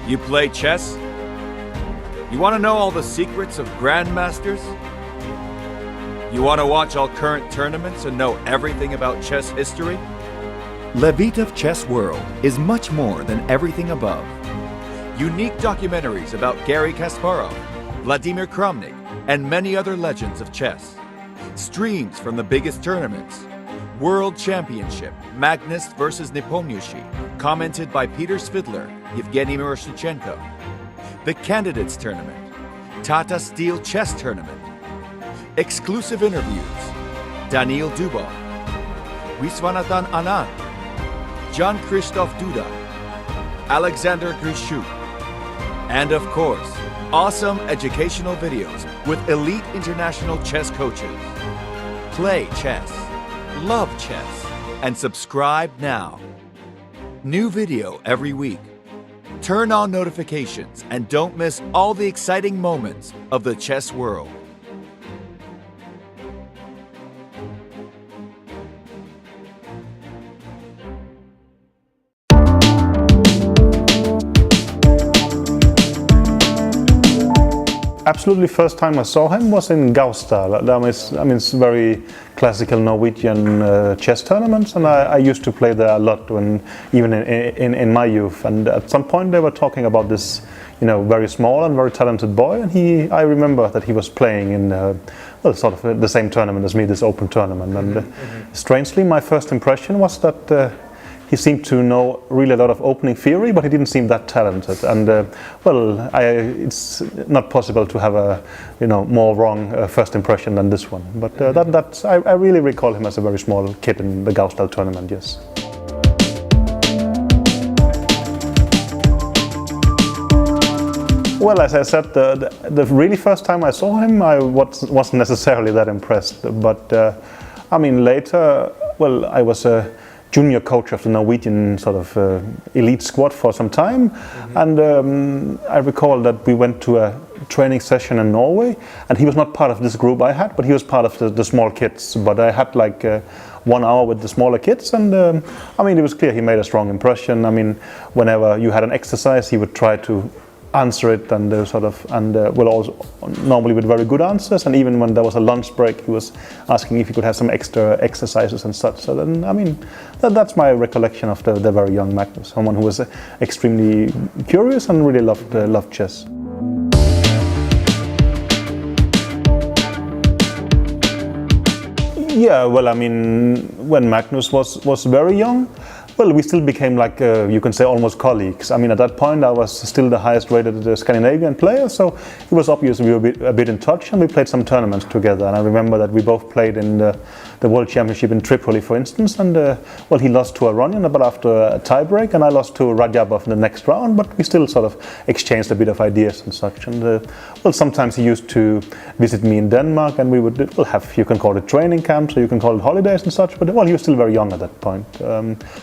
You play chess? You want to know all the secrets of grandmasters? You want to watch all current tournaments and know everything about chess history? Levitov Chess World is much more than everything above. Unique documentaries about Garry Kasparov, Vladimir Kramnik, and many other legends of chess. Streams from the biggest tournaments. World Championship, Magnus versus Nepomniachtchi, commented by Peter Svidler, Yevgeny Miroschnichenko. The Candidates Tournament, Tata Steel Chess Tournament. Exclusive interviews, Daniil Dubov, Viswanathan Anand, Jean-Christophe Duda, Alexander Grishuk, and of course, awesome educational videos with elite international chess coaches. Play chess, love chess, and subscribe now. New video every week. Turn on notifications and don't miss all the exciting moments of the chess world. Absolutely, first time I saw him was in Gausdal. It's very classical Norwegian chess tournaments, and I used to play there a lot even in my youth. And at some point they were talking about this, very small and very talented boy, and I remember that he was playing in sort of the same tournament as me, this open tournament. And strangely, my first impression was that he seemed to know really a lot of opening theory, but he didn't seem that talented. And it's not possible to have a more wrong first impression than this one. But I really recall him as a very small kid in the Gausdal tournament. Yes. Well, as I said, the really first time I saw him, I wasn't necessarily that impressed. But later, I was a junior coach of the Norwegian sort of elite squad for some time, and I recall that we went to a training session in Norway, and he was not part of this group I had, but he was part of the small kids. But I had 1 hour with the smaller kids, and it was clear he made a strong impression. Whenever you had an exercise, he would try to answer it, and also normally with very good answers. And even when there was a lunch break, he was asking if he could have some extra exercises and such. So then, that's my recollection of the very young Magnus, someone who was extremely curious and really loved chess. Yeah, when Magnus was very young, we still became you can say almost colleagues. At that point I was still the highest rated Scandinavian player, so it was obvious we were a bit in touch, and we played some tournaments together. And I remember that we both played in the World Championship in Tripoli, for instance, and he lost to Aronian, but after a tiebreak, and I lost to Radjabov in the next round, but we still sort of exchanged a bit of ideas and such. And sometimes he used to visit me in Denmark, and we would have, you can call it training camps, or you can call it holidays and such, but he was still very young at that point.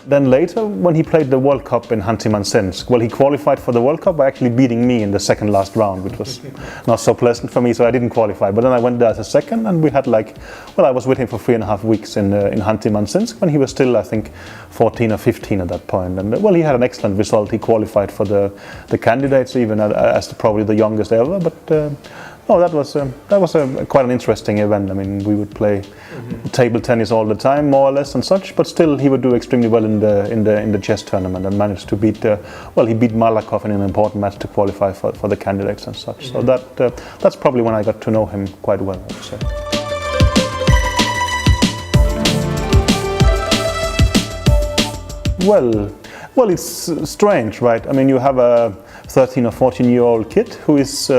Then later, when he played the World Cup in Khanty-Mansiysk, he qualified for the World Cup by actually beating me in the second last round, which was not so pleasant for me, so I didn't qualify. But then I went there as a second, and we had I was with him for 3.5 weeks in Khanty-Mansiysk, when he was still, I think, 14 or 15 at that point. And he had an excellent result. He qualified for the candidates, even as probably the youngest ever. But that was quite an interesting event. We would play table tennis all the time, more or less, and such. But still, he would do extremely well in the chess tournament, and managed to beat he beat Malakov in an important match to qualify for the candidates and such. So that's probably when I got to know him quite well, I would say. Well, it's strange, right? You have a 13 or 14-year-old kid who is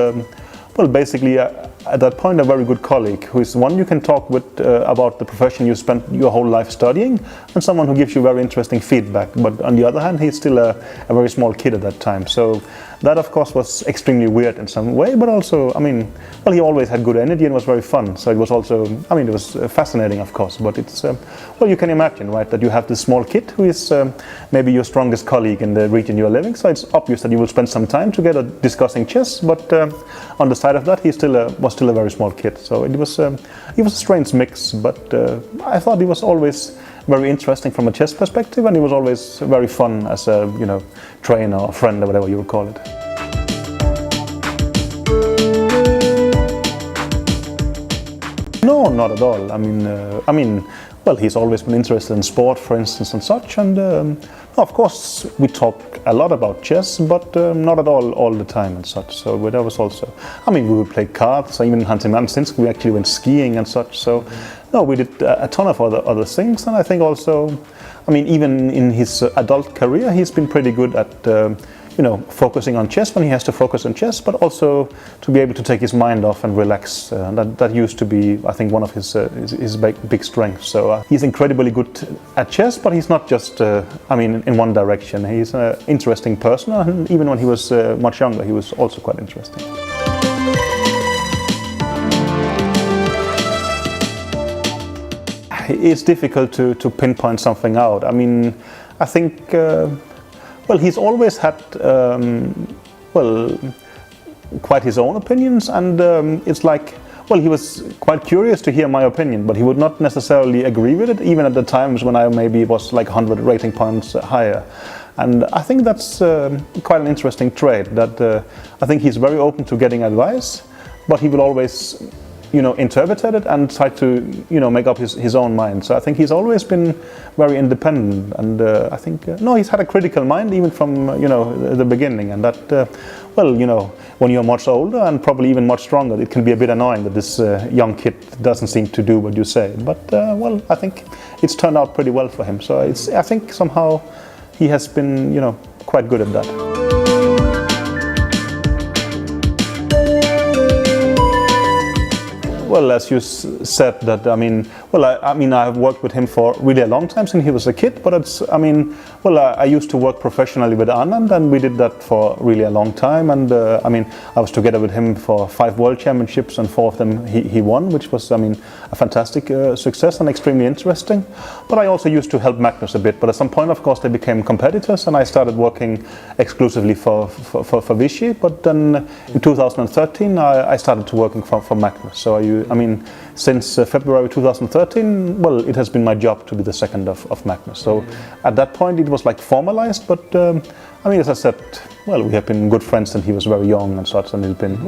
basically at that point a very good colleague, who is one you can talk with about the profession you spent your whole life studying, and someone who gives you very interesting feedback. But on the other hand, he's still a very small kid at that time. So that, of course, was extremely weird in some way, but also, he always had good energy and was very fun. So it was also, it was fascinating, of course, but it's, you can imagine, right, that you have this small kid who is maybe your strongest colleague in the region you're living. So it's obvious that you will spend some time together discussing chess, but on the side of that, he was still a very small kid. So it was a strange mix, but I thought he was always very interesting from a chess perspective, and he was always very fun as a trainer or friend or whatever you would call it. No, not at all. I mean, well, he's always been interested in sport, for instance, and such. And of course, we talk a lot about chess, but not at all the time and such. So that was also. I mean, we would play cards. Even in Hanti-Mansinsk, we actually went skiing and such. So, no, we did a ton of other things. And I think also, I mean, even in his adult career, he's been pretty good at. Focusing on chess when he has to focus on chess, but also to be able to take his mind off and relax. That used to be, I think, one of his big strengths. So he's incredibly good at chess, but he's not just, in one direction. He's an interesting person, and even when he was much younger, he was also quite interesting. It's difficult to pinpoint something out. I mean, I think. Well, he's always had, quite his own opinions, and it's like, well, he was quite curious to hear my opinion, but he would not necessarily agree with it, even at the times when I maybe was like 100 rating points higher. And I think that's quite an interesting trait, that I think he's very open to getting advice, but he will always interpret it and try to make up his own mind. So I think he's always been very independent, and I think he's had a critical mind even from the beginning, and that when you're much older and probably even much stronger, it can be a bit annoying that this young kid doesn't seem to do what you say. But I think it's turned out pretty well for him. So I think somehow he has been quite good at that. Well, as you said, that I have worked with him for really a long time since he was a kid. But I used to work professionally with Anand, and we did that for really a long time. And I was together with him for 5 world championships, and 4 of them he won, which was a fantastic success and extremely interesting. But I also used to help Magnus a bit. But at some point, of course, they became competitors, and I started working exclusively for Vichy. But then in 2013, I started to working for Magnus. So since February 2013, well, it has been my job to be the second of Magnus. So at that point, it was like formalized, but as I said, well, we have been good friends since he was very young and such, and it's been,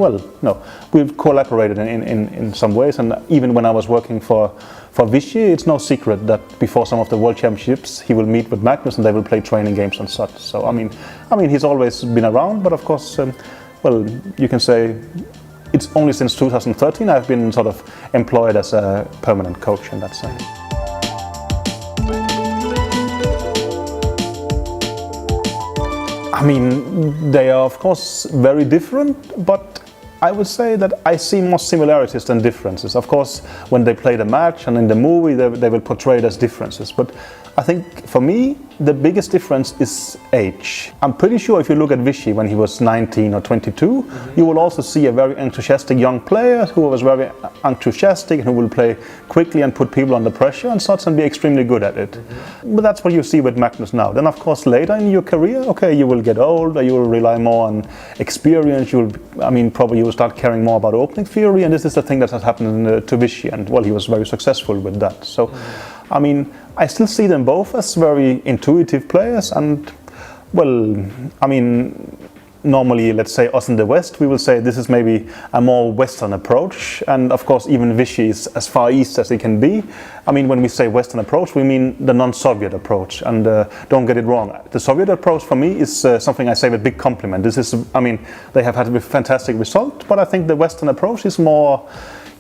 we've collaborated in some ways, and even when I was working for Vichy, it's no secret that before some of the world championships, he will meet with Magnus and they will play training games and such. So, he's always been around, but of course, you can say, it's only since 2013 I've been sort of employed as a permanent coach in that sense. They are of course very different, but I would say that I see more similarities than differences. Of course, when they play the match and in the movie, they will portray it as differences. But I think for me, the biggest difference is age. I'm pretty sure if you look at Vichy when he was 19 or 22, you will also see a very enthusiastic young player who was very enthusiastic and who will play quickly and put people under pressure and such and be extremely good at it. But that's what you see with Magnus now. Then of course later in your career, okay, you will get older, you will rely more on experience, probably you will start caring more about opening theory, and this is the thing that has happened to Vichy, and well, he was very successful with that. So I still see them both as very intuitive players, and normally, let's say us in the West, we will say this is maybe a more Western approach, and of course even Vichy is as far east as it can be. When we say Western approach, we mean the non-Soviet approach, and don't get it wrong. The Soviet approach for me is something I say with big compliment. This is, they have had a fantastic result, but I think the Western approach is more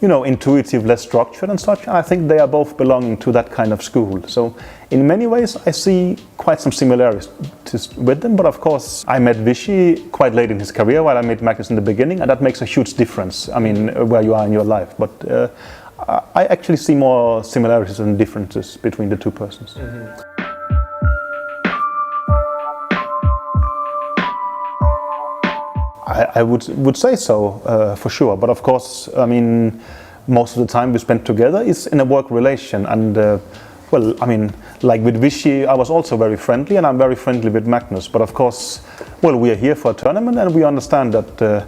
intuitive, less structured and such. And I think they are both belonging to that kind of school. So in many ways, I see quite some similarities with them. But of course, I met Vichy quite late in his career, while I met Magnus in the beginning, and that makes a huge difference. Where you are in your life. But I actually see more similarities than differences between the two persons. I would say so, for sure. But of course, most of the time we spent together is in a work relation. And like with Vichy, I was also very friendly, and I'm very friendly with Magnus. But of course, we are here for a tournament, and we understand that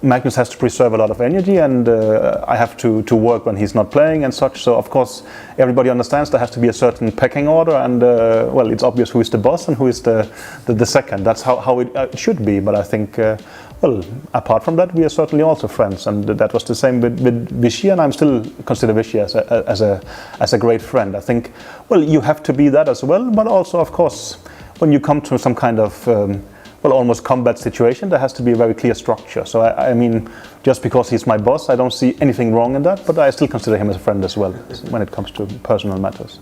Magnus has to preserve a lot of energy, and I have to work when he's not playing and such. So of course everybody understands there has to be a certain pecking order, and well, it's obvious who is the boss and who is the second. That's how it should be. But I think well, apart from that, we are certainly also friends, and that was the same with Vichy, and I'm still consider Vichy as a great friend. I think, well, you have to be that as well, but also of course when you come to some kind of well, almost combat situation, there has to be a very clear structure. So I mean, just because he's my boss, I don't see anything wrong in that, but I still consider him as a friend as well when it comes to personal matters.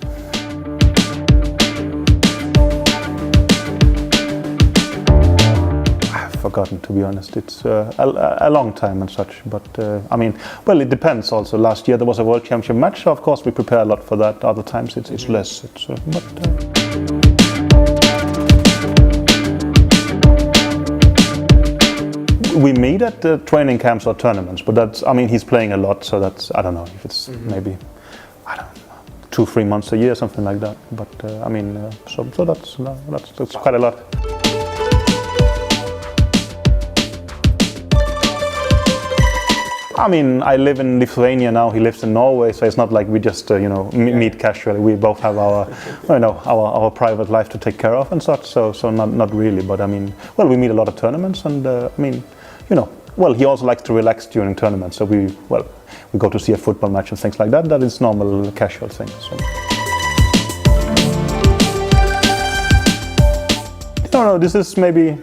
I've forgotten, to be honest. It's a long time and such, but I mean, well, it depends also. Last year there was a World Championship match, so of course we prepare a lot for that. Other times it's less. We meet at the training camps or tournaments, but that's, I mean, he's playing a lot, so that's, I don't know if it's maybe, I don't know, 2-3 months a year, something like that. But I mean, so that's quite a lot. I mean, I live in Lithuania now. He lives in Norway, so it's not like we just you know meet casually. We both have our our private life to take care of and such. So not really. But I mean, well, we meet a lot of tournaments, and I mean, you know, well, he also likes to relax during tournaments. So we go to see a football match and things like that. That is normal, casual things. So. No, this is maybe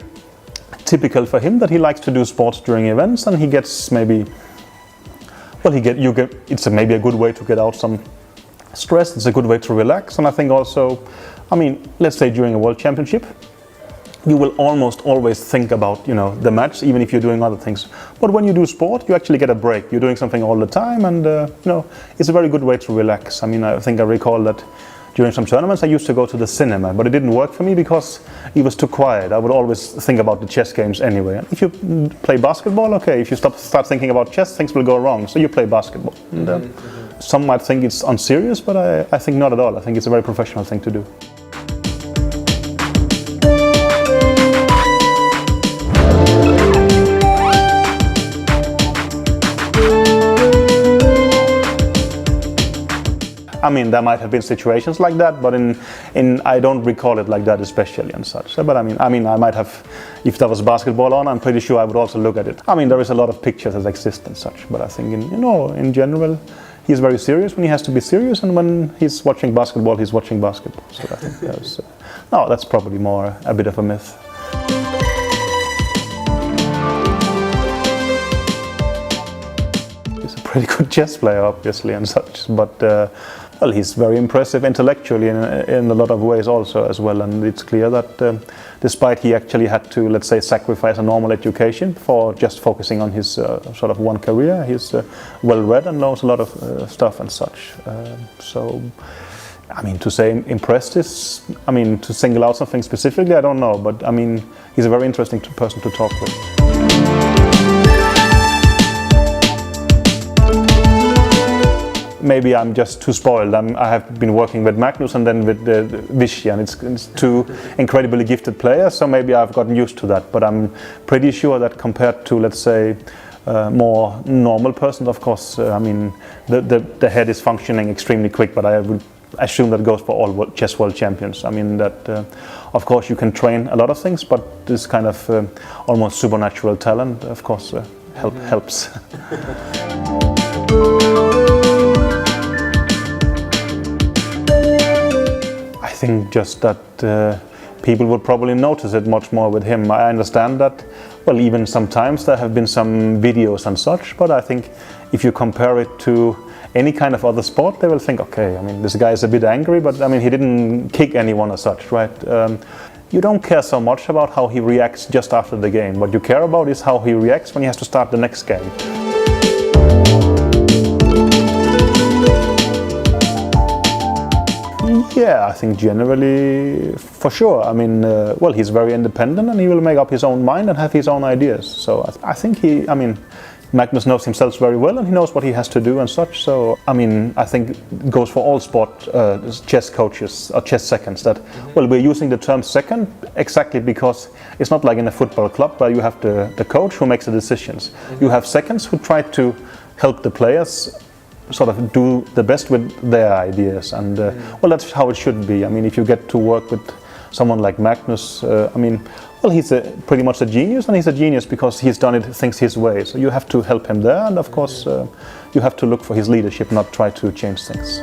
typical for him that he likes to do sports during events, and he gets maybe. Well, it's maybe a good way to get out some stress. It's a good way to relax, and I think also, I mean, let's say during a World Championship, you will almost always think about, you know, the match, even if you're doing other things. But when you do sport, you actually get a break. You're doing something all the time, and you know, it's a very good way to relax. I mean, I think I recall that during some tournaments I used to go to the cinema, but it didn't work for me because it was too quiet. I would always think about the chess games anyway. And if you play basketball, okay, if you start thinking about chess, things will go wrong. So you play basketball. And, some might think it's unserious, but I think not at all. I think it's a very professional thing to do. I mean, there might have been situations like that, but I don't recall it like that especially and such. But I mean, I might have, if there was basketball on, I'm pretty sure I would also look at it. I mean, there is a lot of pictures that exist and such, but I think in general, he's very serious when he has to be serious, and when he's watching basketball, he's watching basketball. So I think that's probably more a bit of a myth. He's a pretty good chess player, obviously, and such, but. Well, he's very impressive intellectually in a lot of ways also as well, and it's clear that despite he actually had to, let's say, sacrifice a normal education for just focusing on his sort of one career, he's well-read and knows a lot of stuff and such. So, I mean, to say impressed is, I mean, to single out something specifically, I don't know, but I mean, he's a very interesting person to talk with. Maybe I'm just too spoiled. I have been working with Magnus and then with Vichy, and it's two incredibly gifted players, so maybe I've gotten used to that. But I'm pretty sure that compared to, let's say, more normal person, of course, I mean, the head is functioning extremely quick, but I would assume that goes for all chess world champions. I mean, that of course you can train a lot of things, but this kind of almost supernatural talent, of course, helps. I think just that people would probably notice it much more with him. I understand that, well, even sometimes there have been some videos and such, but I think if you compare it to any kind of other sport, they will think, okay, I mean, this guy is a bit angry, but I mean, he didn't kick anyone as such, right? You don't care so much about how he reacts just after the game. What you care about is how he reacts when he has to start the next game. Yeah, I think generally, for sure. I mean, well, he's very independent and he will make up his own mind and have his own ideas. So I think Magnus knows himself very well, and he knows what he has to do and such. So, I mean, I think it goes for all chess coaches or chess seconds that, well, we're using the term second exactly because it's not like in a football club where you have the coach who makes the decisions. You have seconds who try to help the players sort of do the best with their ideas, and well, that's how it should be. I mean, if you get to work with someone like Magnus, I mean, well, he's pretty much a genius, and he's a genius because he's done things his way. So you have to help him there, and of course, you have to look for his leadership, not try to change things.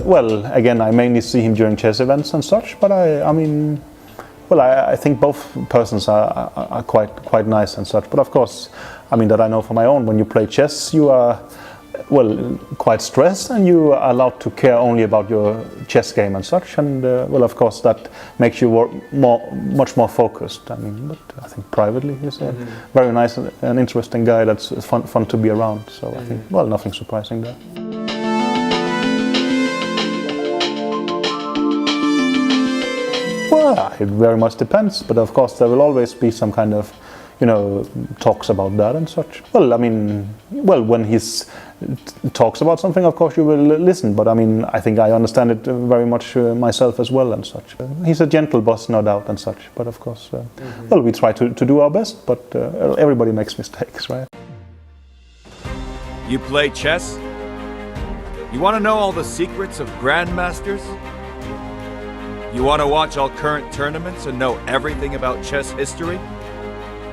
Well, again, I mainly see him during chess events and such, but I mean, well, I think both persons are quite nice and such. But of course, I mean, that I know for my own, when you play chess, you are, well, quite stressed, and you are allowed to care only about your chess game and such. And well, of course, that makes you work much more focused. I mean, but I think privately he's a very nice and interesting guy. That's fun to be around. So I think, well, nothing surprising there. Well, it very much depends, but of course there will always be some kind of, talks about that and such. Well, I mean, well, when he's talks about something, of course you will listen, but I mean, I think I understand it very much myself as well and such. He's a gentle boss, no doubt, and such, but of course, well, we try to do our best, but everybody makes mistakes, right? You play chess? You want to know all the secrets of grandmasters? You want to watch all current tournaments and know everything about chess history?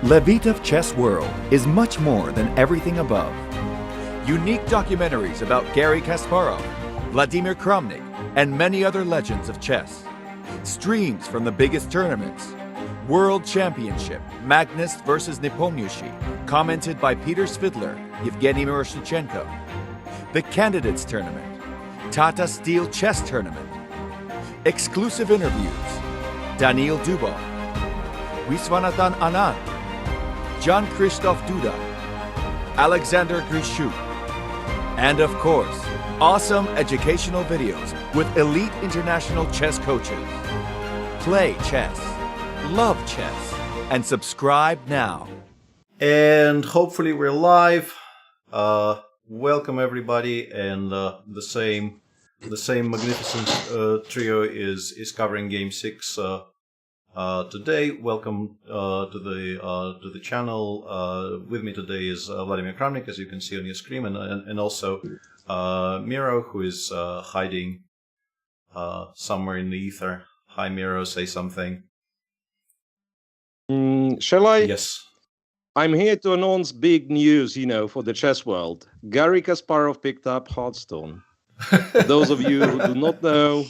Levitov Chess World is much more than everything above. Unique documentaries about Garry Kasparov, Vladimir Kramnik, and many other legends of chess. Streams from the biggest tournaments. World Championship, Magnus versus Nepomniachtchi, commented by Peter Svidler, Yevgeny Miroschnichenko. The Candidates Tournament, Tata Steel Chess Tournament. Exclusive interviews, Daniil Dubov, Viswanathan Anand, Jean-Christophe Duda, Alexander Grishuk, and of course, awesome educational videos with elite international chess coaches. Play chess, love chess, and subscribe now. And hopefully we're live. Welcome everybody, and the same magnificent trio is covering Game 6 today. Welcome to the channel. With me today is Vladimir Kramnik, as you can see on your screen, and also Miro, who is hiding somewhere in the ether. Hi, Miro. Say something. Shall I? Yes. I'm here to announce big news, for the chess world. Garry Kasparov picked up Hearthstone. For those of you who do not know,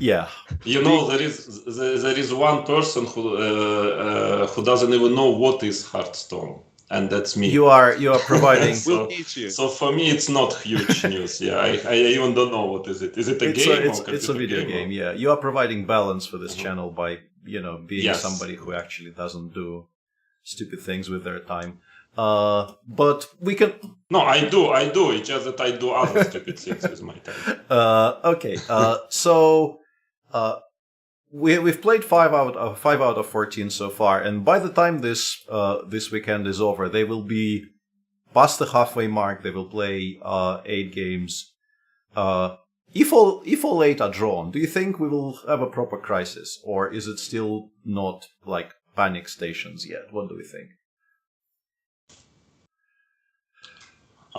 Yeah. There is one person who doesn't even know what is Hearthstone, and that's me. You are providing. we'll teach you. So for me, it's not huge news. Yeah, I even don't know what is it. Is it a game? It's a video game. Yeah, you are providing balance for this channel by being somebody who actually doesn't do stupid things with their time. But we can. No, I do. It's just that I do other stupid things with my time. Okay. So we've played 5 out of 14 so far, and by the time this weekend is over, they will be past the halfway mark. They will play 8 games. If all 8 are drawn, do you think we will have a proper crisis, or is it still not like panic stations yet? What do we think?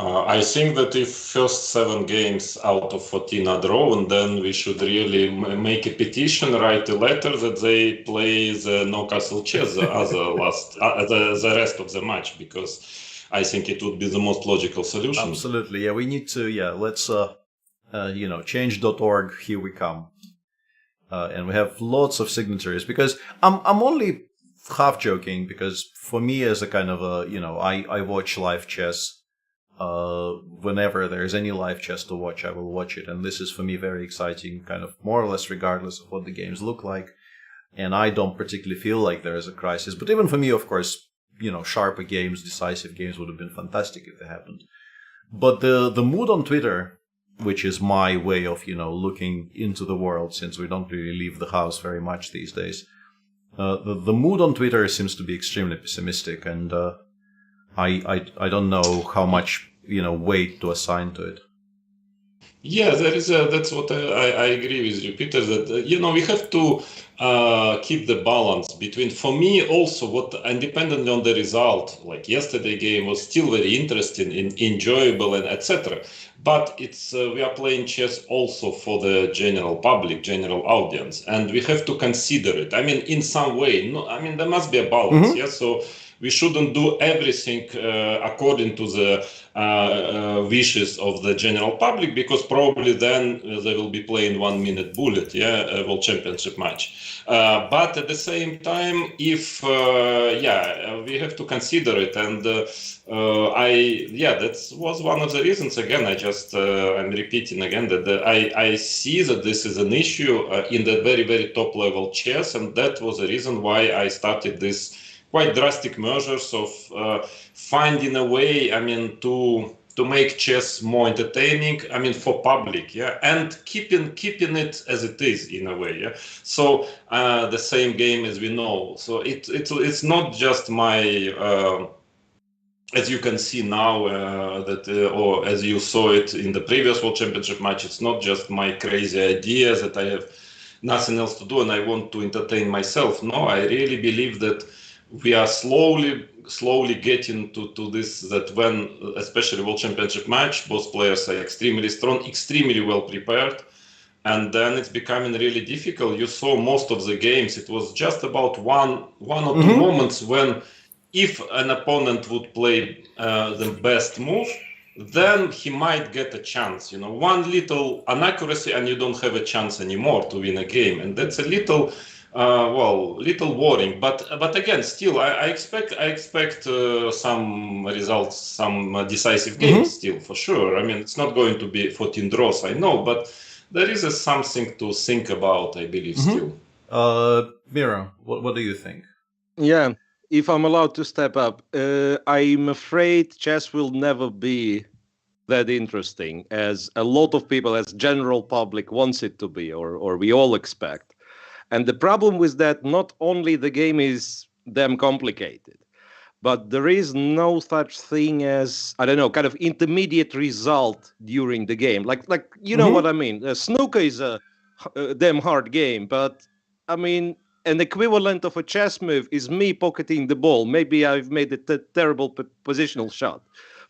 I think that if first 7 games out of 14 are drawn, then we should really make a petition, write a letter that they play the no castle chess the rest of the match, because I think it would be the most logical solution. Absolutely, yeah. We need to, let's change.org. Here we come, and we have lots of signatories, because I'm only half joking, because for me as a kind of I watch live chess. Whenever there's any live chess to watch, I will watch it, and this is for me very exciting, kind of more or less regardless of what the games look like. And I don't particularly feel like there is a crisis, but even for me, of course, sharper games, decisive games would have been fantastic if they happened. But the mood on Twitter, which is my way of looking into the world, since we don't really leave the house very much these days, the mood on Twitter seems to be extremely pessimistic, and I don't know how much weight to assign to it. Yeah, that's what I agree with you, Peter, that, we have to keep the balance between, for me also, what independently on the result, like yesterday game was still very interesting, enjoyable, and etc. But it's we are playing chess also for the general public, general audience, and we have to consider it. I mean, in some way, no, I mean, there must be a balance, yeah? So we shouldn't do everything according to the wishes of the general public, because probably then they will be playing 1 minute bullet, a world championship match. But at the same time, if we have to consider it, and that was one of the reasons. Again, I'm repeating again that I see that this is an issue in the very, very top level chess, and that was the reason why I started this quite drastic measures of finding a way, I mean, to make chess more entertaining, I mean, for public, and keeping it as it is in a way, So the same game as we know. So it's not just my, as you can see now, or as you saw it in the previous World Championship match, it's not just my crazy ideas that I have nothing else to do and I want to entertain myself. No, I really believe that we are slowly getting to this, that when, especially World Championship match, both players are extremely strong, extremely well prepared, and then it's becoming really difficult. You saw most of the games, it was just about one or two moments when, if an opponent would play the best move, then he might get a chance. One little inaccuracy and you don't have a chance anymore to win a game, and that's a little worrying. But again, still, I expect some results, some decisive games still, for sure. I mean, it's not going to be 14 draws, I know, but there is something to think about, I believe, still. Miro, what do you think? Yeah, if I'm allowed to step up, I'm afraid chess will never be that interesting as a lot of people, as general public wants it to be, or we all expect. And the problem with that, not only the game is damn complicated, but there is no such thing as, I don't know, kind of intermediate result during the game. Like you know what I mean? Snooker is a damn hard game, but I mean, an equivalent of a chess move is me pocketing the ball. Maybe I've made a terrible positional shot,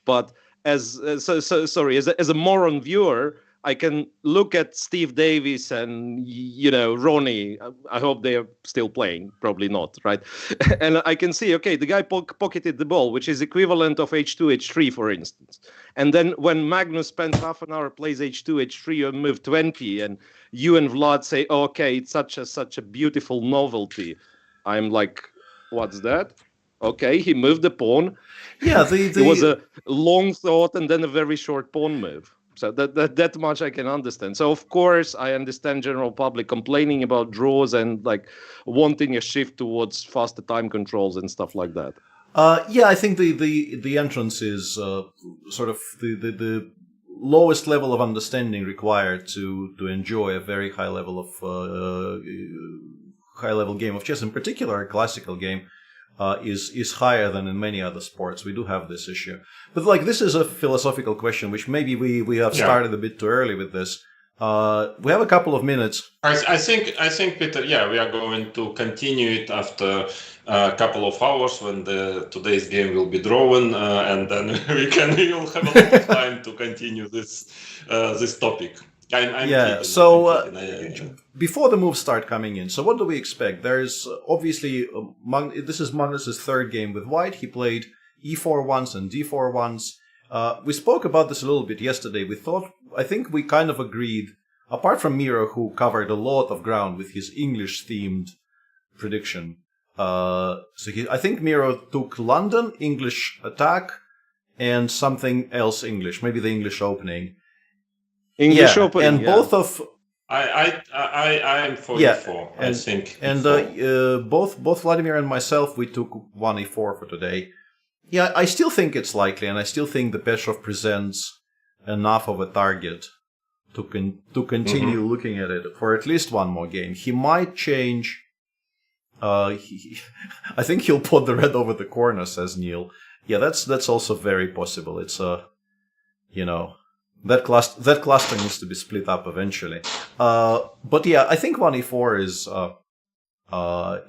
but as a moron viewer, I can look at Steve Davis and, Ronnie. I hope they are still playing. Probably not, right? And I can see, okay, the guy pocketed the ball, which is equivalent of h2, h3, for instance. And then when Magnus spends half an hour, plays h2, h3, and move 20, and you and Vlad say, oh, okay, it's such a beautiful novelty. I'm like, what's that? Okay, he moved the pawn. Yeah, it was a long thought and then a very short pawn move. So that much I can understand. So of course I understand general public complaining about draws and like wanting a shift towards faster time controls and stuff like that. I think the entrance is sort of the lowest level of understanding required to enjoy a very high level game of chess, in particular a classical game. Is higher than in many other sports. We do have this issue. But this is a philosophical question, which maybe we have started a bit too early with this. We have a couple of minutes. I think, Peter, we are going to continue it after a couple of hours when today's game will be drawn, and then we'll have a lot of time to continue this topic. Before the moves start coming in, so what do we expect? There's obviously, this is Magnus's third game with white. He played e4 once and d4 once. We spoke about this a little bit yesterday. I think we kind of agreed, apart from Miro, who covered a lot of ground with his English-themed prediction. I think Miro took London, English attack, and something else English, maybe the English opening. English opening, and both of I am 44. I think, and both Vladimir and myself, we took 1e4 for today. Yeah, I still think it's likely, and I still think the Petrov presents enough of a target to continue looking at it for at least one more game. He might change I think he'll put the red over the corner, says Neil. Yeah, that's also very possible. It's that cluster needs to be split up eventually. But yeah, I think 1e4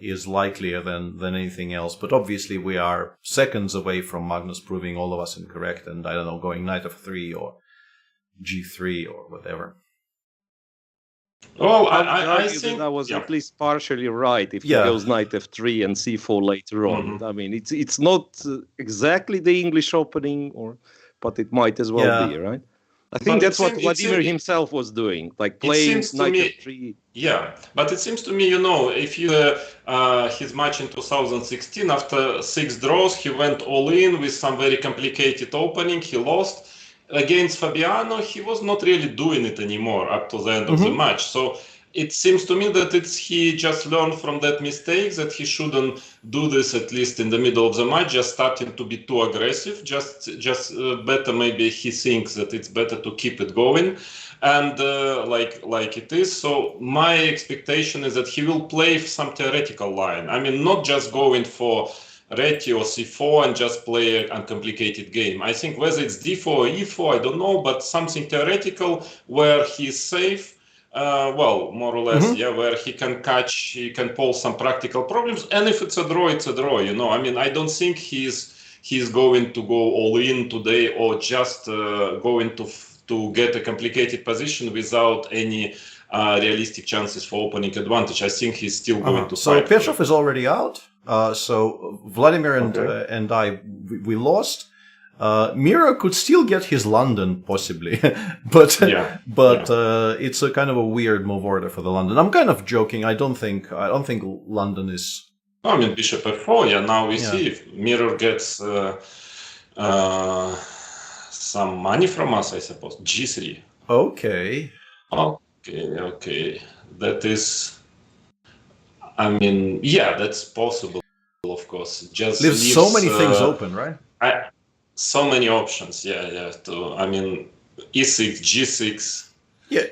is likelier than anything else. But obviously, we are seconds away from Magnus proving all of us incorrect, and I don't know, going knight f3 or g3 or whatever. Well, I think that was at least partially right if he goes knight f3 and c4 later on. I mean, it's not exactly the English opening, but it might as well be, right? I think that's what Vladimir himself was doing, like playing knight f3. Yeah, but it seems to me, if you his match in 2016, after 6 draws, he went all in with some very complicated opening. He lost. Against Fabiano, he was not really doing it anymore up to the end of the match. So it seems to me that he just learned from that mistake, that he shouldn't do this, at least in the middle of the match, just starting to be too aggressive. Just better, maybe he thinks that it's better to keep it going, and like it is. So my expectation is that he will play some theoretical line. I mean, not just going for Reti or c4 and just play a uncomplicated game. I think whether it's d4 or e4, I don't know, but something theoretical where he's safe, more or less, where he can pull some practical problems. And if it's a draw, it's a draw, I mean, I don't think he's going to go all in today, or just going to get a complicated position without any realistic chances for opening advantage. I think he's still going to So fight. Petrov is already out. So Vladimir and I, we lost. Miro could still get his London possibly, but it's a kind of a weird move order for the London. I'm kind of joking. I don't think London is. I mean, bishop f4. Yeah, now we see if Miro gets some money from us, I suppose. g3. Okay. Okay. That is. I mean, that's possible, of course. Just leaves so many things open, right? So many options, I mean, e6, g6. Yeah.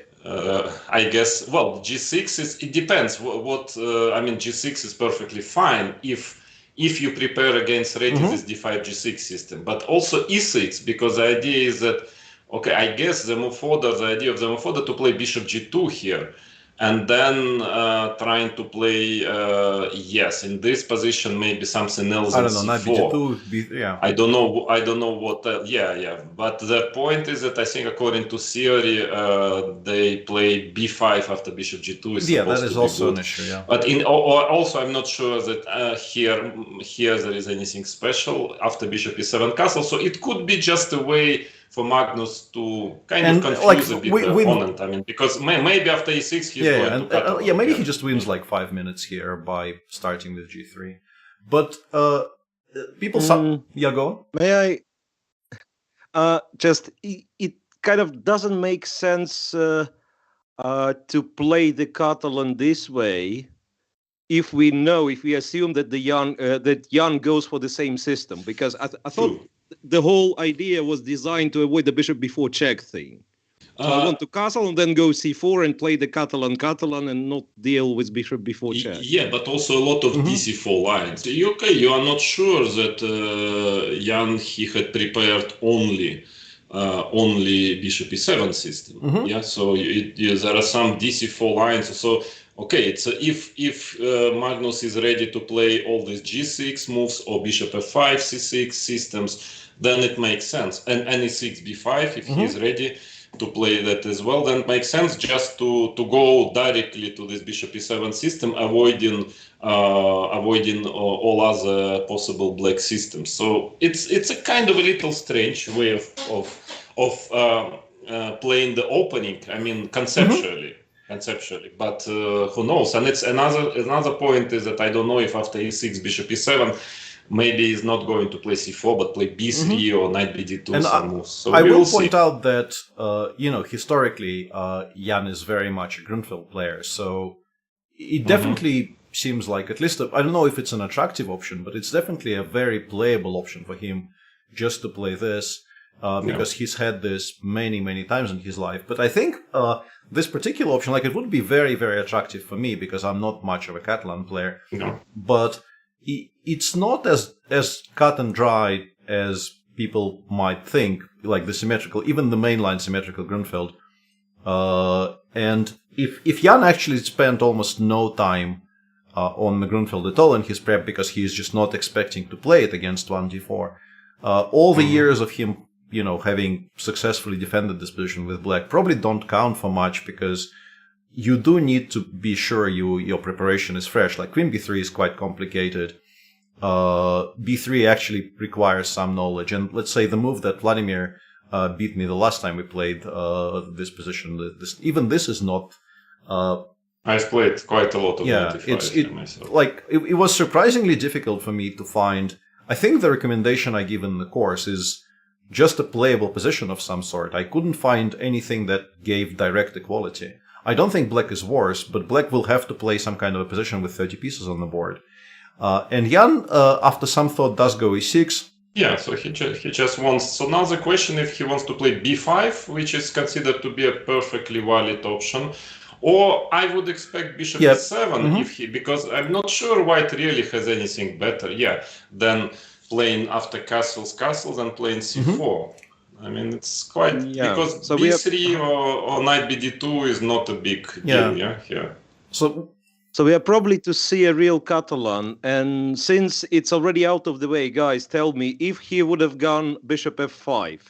I guess, g6 it depends. I mean, g6 is perfectly fine if you prepare against Reti's d5, g6 system. But also e6, because the idea is that, I guess the idea of the move order to play bishop g2 here. And then trying to play, in this position, maybe something else. I don't know, knight b2, I don't know what. But the point is that I think, according to theory, they play b5 after bishop g2. That is also an issue. Yeah. But also, I'm not sure that here there is anything special after bishop e7 castle. So it could be just a way for Magnus to kind of confuse a bit the opponent. I mean, because maybe after e6 he's going to cut maybe he just wins like 5 minutes here by starting with g3. But people, go on. May I? It kind of doesn't make sense to play the Catalan this way if we assume that Jan goes for the same system, because I thought the whole idea was designed to avoid the bishop before check thing. So I want to castle and then go c4 and play the Catalan and not deal with bishop before check. Yeah, but also a lot of dc4 lines. You are not sure that Jan, he had prepared only bishop e7 system. Yeah, so there are some dc4 lines. So it's if Magnus is ready to play all these g6 moves or bishop f5, c6 systems, then it makes sense. And e6, b5, if he is ready to play that as well, then it makes sense just to go directly to this bishop e7 system, avoiding all other possible black systems. So it's a kind of a little strange way of playing the opening. I mean, conceptually, but who knows? And it's another point is that I don't know if after e6, bishop e7, maybe he's not going to play c4 but play b3 or knight bd2 and some moves. So I will point out that historically Jan is very much a Grunfeld player, so it definitely seems like, at least I don't know if it's an attractive option, but it's definitely a very playable option for him just to play this. because he's had this many times in his life. But I think this particular option, like, it would be very, very attractive for me because I'm not much of a Catalan player. No. But it's not as cut and dry as people might think, like the symmetrical, even the mainline symmetrical Grunfeld. And if Jan actually spent almost no time on the Grunfeld at all in his prep because he is just not expecting to play it against 1d4, all the years of him, having successfully defended this position with black probably don't count for much because you do need to be sure your preparation is fresh. Like Queen b3 is quite complicated. b3 actually requires some knowledge. And let's say the move that Vladimir beat me the last time we played this position, this is not... I've played quite a lot of myself. Like, it was surprisingly difficult for me to find... I think the recommendation I give in the course is just a playable position of some sort. I couldn't find anything that gave direct equality. I don't think black is worse, but black will have to play some kind of a position with 30 pieces on the board. And Jan, after some thought, does go e6. Yeah, so he just wants... So now the question if he wants to play b5, which is considered to be a perfectly valid option, or I would expect bishop e7 because I'm not sure white really has anything better, than playing after castles and playing c4. I mean, it's quite... Because so b3 or knight bd2 is not a big deal, here. So we are probably to see a real Catalan, and since it's already out of the way, guys, tell me if he would have gone bishop f5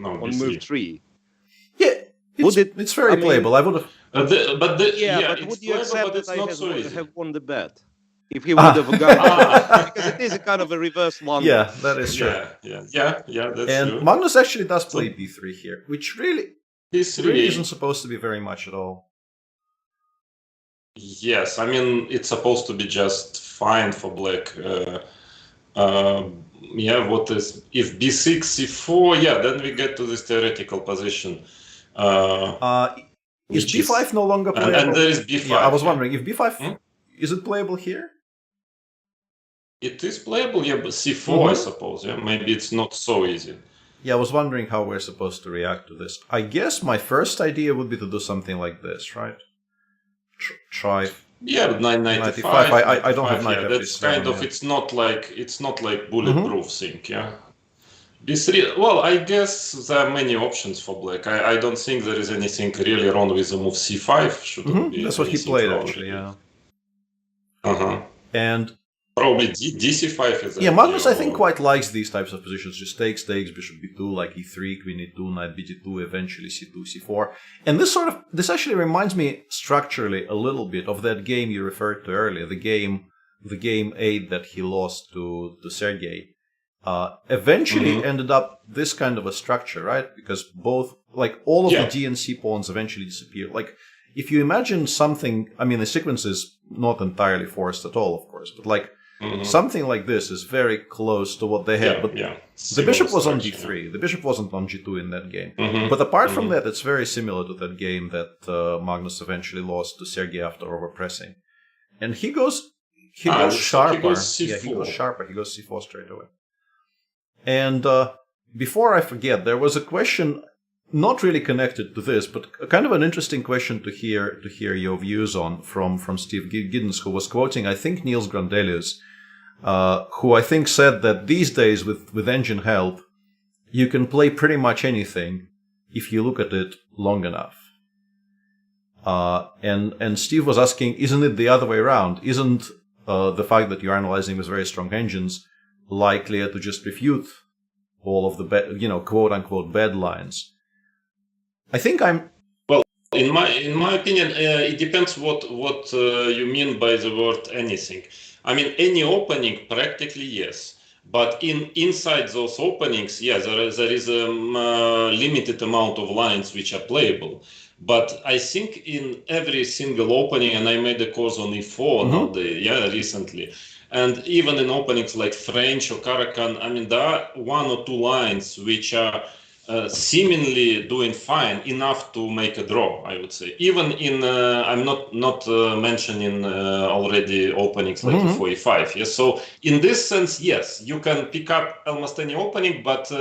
on move 3. Yeah, it's very playable. I would have... but would you accept that I would have won the bet if he would have gone? Because it is a kind of a reverse one. Yeah, that is true. Yeah, that's and true. Magnus actually does play b3 here, which really isn't supposed to be very much at all. Yes, I mean, it's supposed to be just fine for black. What is... If b6, c4, then we get to this theoretical position. Is b5 no longer playable? And there is b5. Yeah, I was wondering, if b5, is it playable here? It is playable, but c4, I suppose. Maybe it's not so easy. Yeah, I was wondering how we're supposed to react to this. I guess my first idea would be to do something like this, right? Try. Yeah, 995. I don't have 995. That's kind of... It's not like bulletproof thing. b3. Well, I guess there are many options for black. I don't think there is anything really wrong with the move c5. Shouldn't be. That's what he played actually. And probably dc5 is... Yeah, Magnus I think quite likes these types of positions. Just takes, bishop b2, like e3, queen e2, knight bd2, eventually c2, c4. And this actually reminds me structurally a little bit of that game you referred to earlier, the game 8 that he lost to Sergei. Eventually ended up this kind of a structure, right? Because both, like, all of the g and c pawns eventually disappear. Like, if you imagine something, I mean, the sequence is not entirely forced at all, of course, but like, something like this is very close to what they had. But the bishop was on g3. The bishop wasn't on g2 in that game. But apart from that, it's very similar to that game that Magnus eventually lost to Sergei after overpressing. And he goes sharper. He goes c4. He goes sharper. He goes c4 straight away. And before I forget, there was a question not really connected to this, but kind of an interesting question to hear your views on from Steve Giddens, who was quoting, I think, Niels Grandelius, who I think said that these days with engine help, you can play pretty much anything if you look at it long enough. And Steve was asking, isn't it the other way around? Isn't the fact that you're analyzing with very strong engines likelier to just refute all of the quote unquote bad lines? I think in my opinion, it depends what you mean by the word anything. I mean, any opening, practically yes. But inside those openings, there is a limited amount of lines which are playable. But I think in every single opening, and I made a course on e4 recently, and even in openings like French or Caracan, I mean, there are one or two lines which are seemingly doing fine enough to make a draw, I would say. Even in, I'm not mentioning already openings like e4, e5. Yes, so in this sense, yes, you can pick up almost any opening, but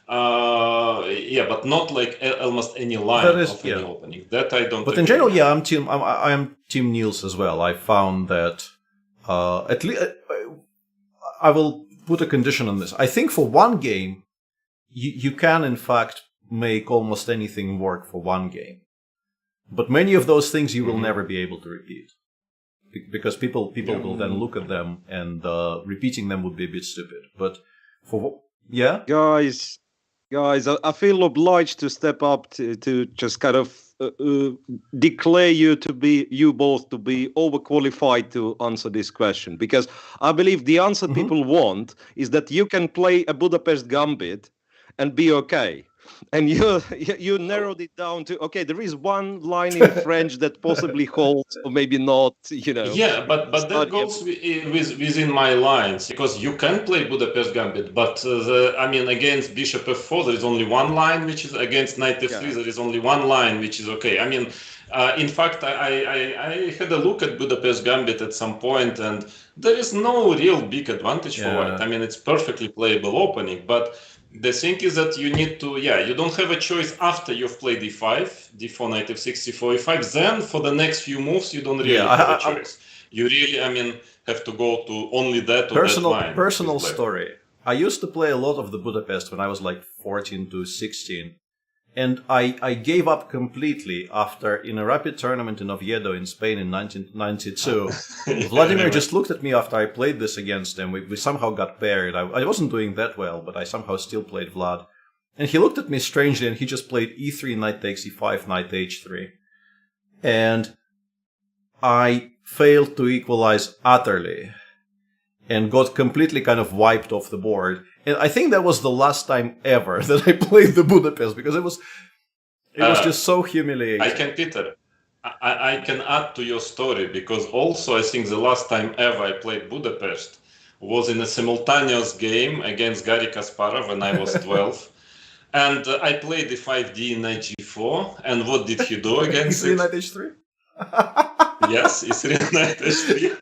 Yeah, but not like almost any line of any opening. That I don't. But in general, yeah, I am Team Niels as well. I found that at least I will put a condition on this. I think for one game, you can in fact make almost anything work for one game, but many of those things you will never be able to repeat because people will then look at them and repeating them would be a bit stupid. But for Guys, I feel obliged to step up to just kind of declare you both to be overqualified to answer this question, because I believe the answer people want is that you can play a Budapest Gambit and be okay. And you narrowed it down to, okay, there is one line in French that possibly holds, or maybe not, Yeah, but that goes within my lines, because you can play Budapest Gambit, but against Bishop F4 there is only one line, which is against Knight F3 there is only one line, which is okay. I mean, in fact, I had a look at Budapest Gambit at some point, and there is no real big advantage for white. I mean, it's perfectly playable opening, but the thing is that you need to, you don't have a choice after you've played d5, d4, knight f6, c4, e5. Then for the next few moves, you don't really have a choice. You really, have to go to only that or that line. Personal story. I used to play a lot of the Budapest when I was like 14 to 16. And I gave up completely after, in a rapid tournament in Oviedo in Spain in 1992, Vladimir just looked at me after I played this against him. We somehow got paired. I wasn't doing that well, but I somehow still played Vlad. And he looked at me strangely and he just played e3, knight takes e5, knight h3. And I failed to equalize utterly and got completely kind of wiped off the board. And I think that was the last time ever that I played the Budapest, because it was just so humiliating. Peter, I can add to your story, because also I think the last time ever I played Budapest was in a simultaneous game against Garry Kasparov when I was 12. And I played the 5D knight g4, and what did he do against it? Knight h3? Yes, e3 knight h3.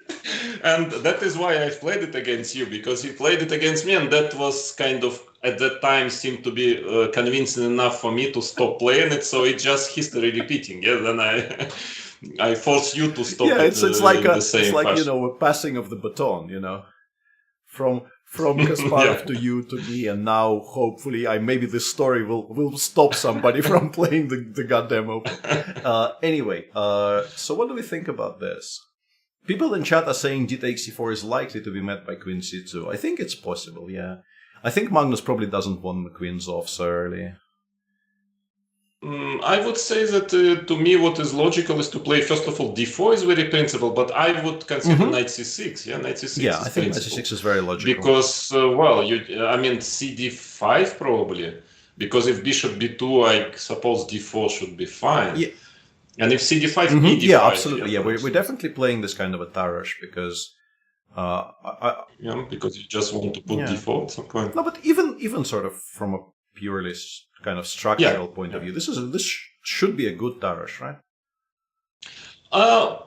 And that is why I played it against you, because you played it against me, and that was kind of, at that time, seemed to be convincing enough for me to stop playing it, so it's just history repeating. Yeah, then I force you to stop it. It's like the same it's like, fashion. a passing of the baton, from Kasparov to you to me, and now hopefully maybe this story will stop somebody from playing the goddamn open. Anyway, so what do we think about this? People in chat are saying d takes c4 is likely to be met by queen c2. I think it's possible, yeah. I think Magnus probably doesn't want the queens off so early. I would say that to me what is logical is to play, first of all, d4 is very principal, but I would consider knight c6. Yeah, knight c6 Yeah, is I think principal. knight c6 is very logical. Because, cd5 probably. Because if bishop b2, I suppose d4 should be fine. Yeah. And if cd5, e d5. Yeah, absolutely. Yeah, we're definitely playing this kind of a Tarosh because... because you just want to put d4 at some point. No, but even sort of from a purely kind of structural point of view, this should be a good Tarosh, right?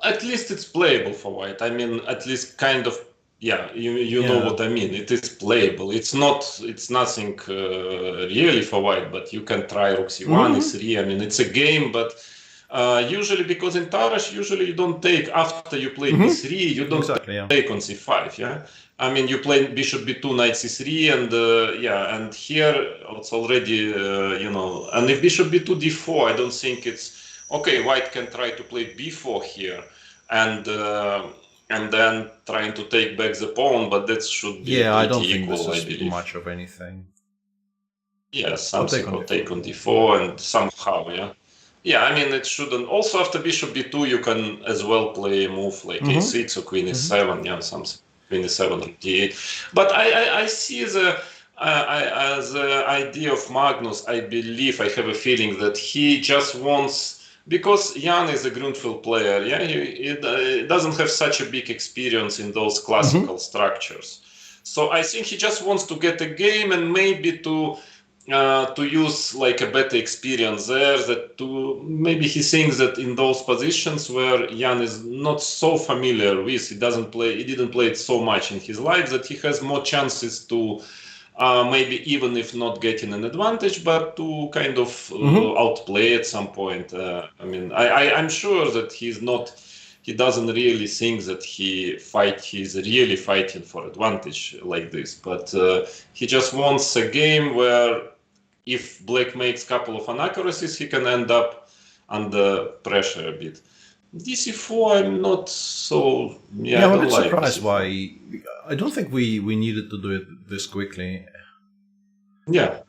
At least it's playable for white. I mean, at least kind of, you know what I mean. It is playable. It's nothing really for white, but you can try rook c1, e3. I mean, it's a game, but usually, because in Tarosh, usually you don't take, after you play b3, you don't take on c5, yeah? I mean, you play bishop b2, knight c3, and and here it's already, and if bishop b2, d4, I don't think it's, okay, white can try to play b4 here, and then trying to take back the pawn, but that should be I don't think equal, this is much of anything. Yeah, something will take on d4, and somehow, Yeah, I mean, it shouldn't. Also, after bishop b2, you can as well play a move like a6 or queen e7, something. Queen e7 or d8. But I see the idea of Magnus, I believe, I have a feeling that he just wants, because Jan is a Grunfeld player, he doesn't have such a big experience in those classical structures. So I think he just wants to get a game and maybe to use like a better experience there, maybe he thinks that in those positions where Jan is not so familiar with, he didn't play it so much in his life, that he has more chances to maybe even if not getting an advantage, but to kind of outplay at some point. I mean, I'm sure that he doesn't really think that he's really fighting for advantage like this, but he just wants a game where if black makes a couple of inaccuracies, he can end up under pressure a bit. DC4, I'm not so... Yeah, I'm a bit like surprised DC4. why... I don't think we needed to do it this quickly. Yeah.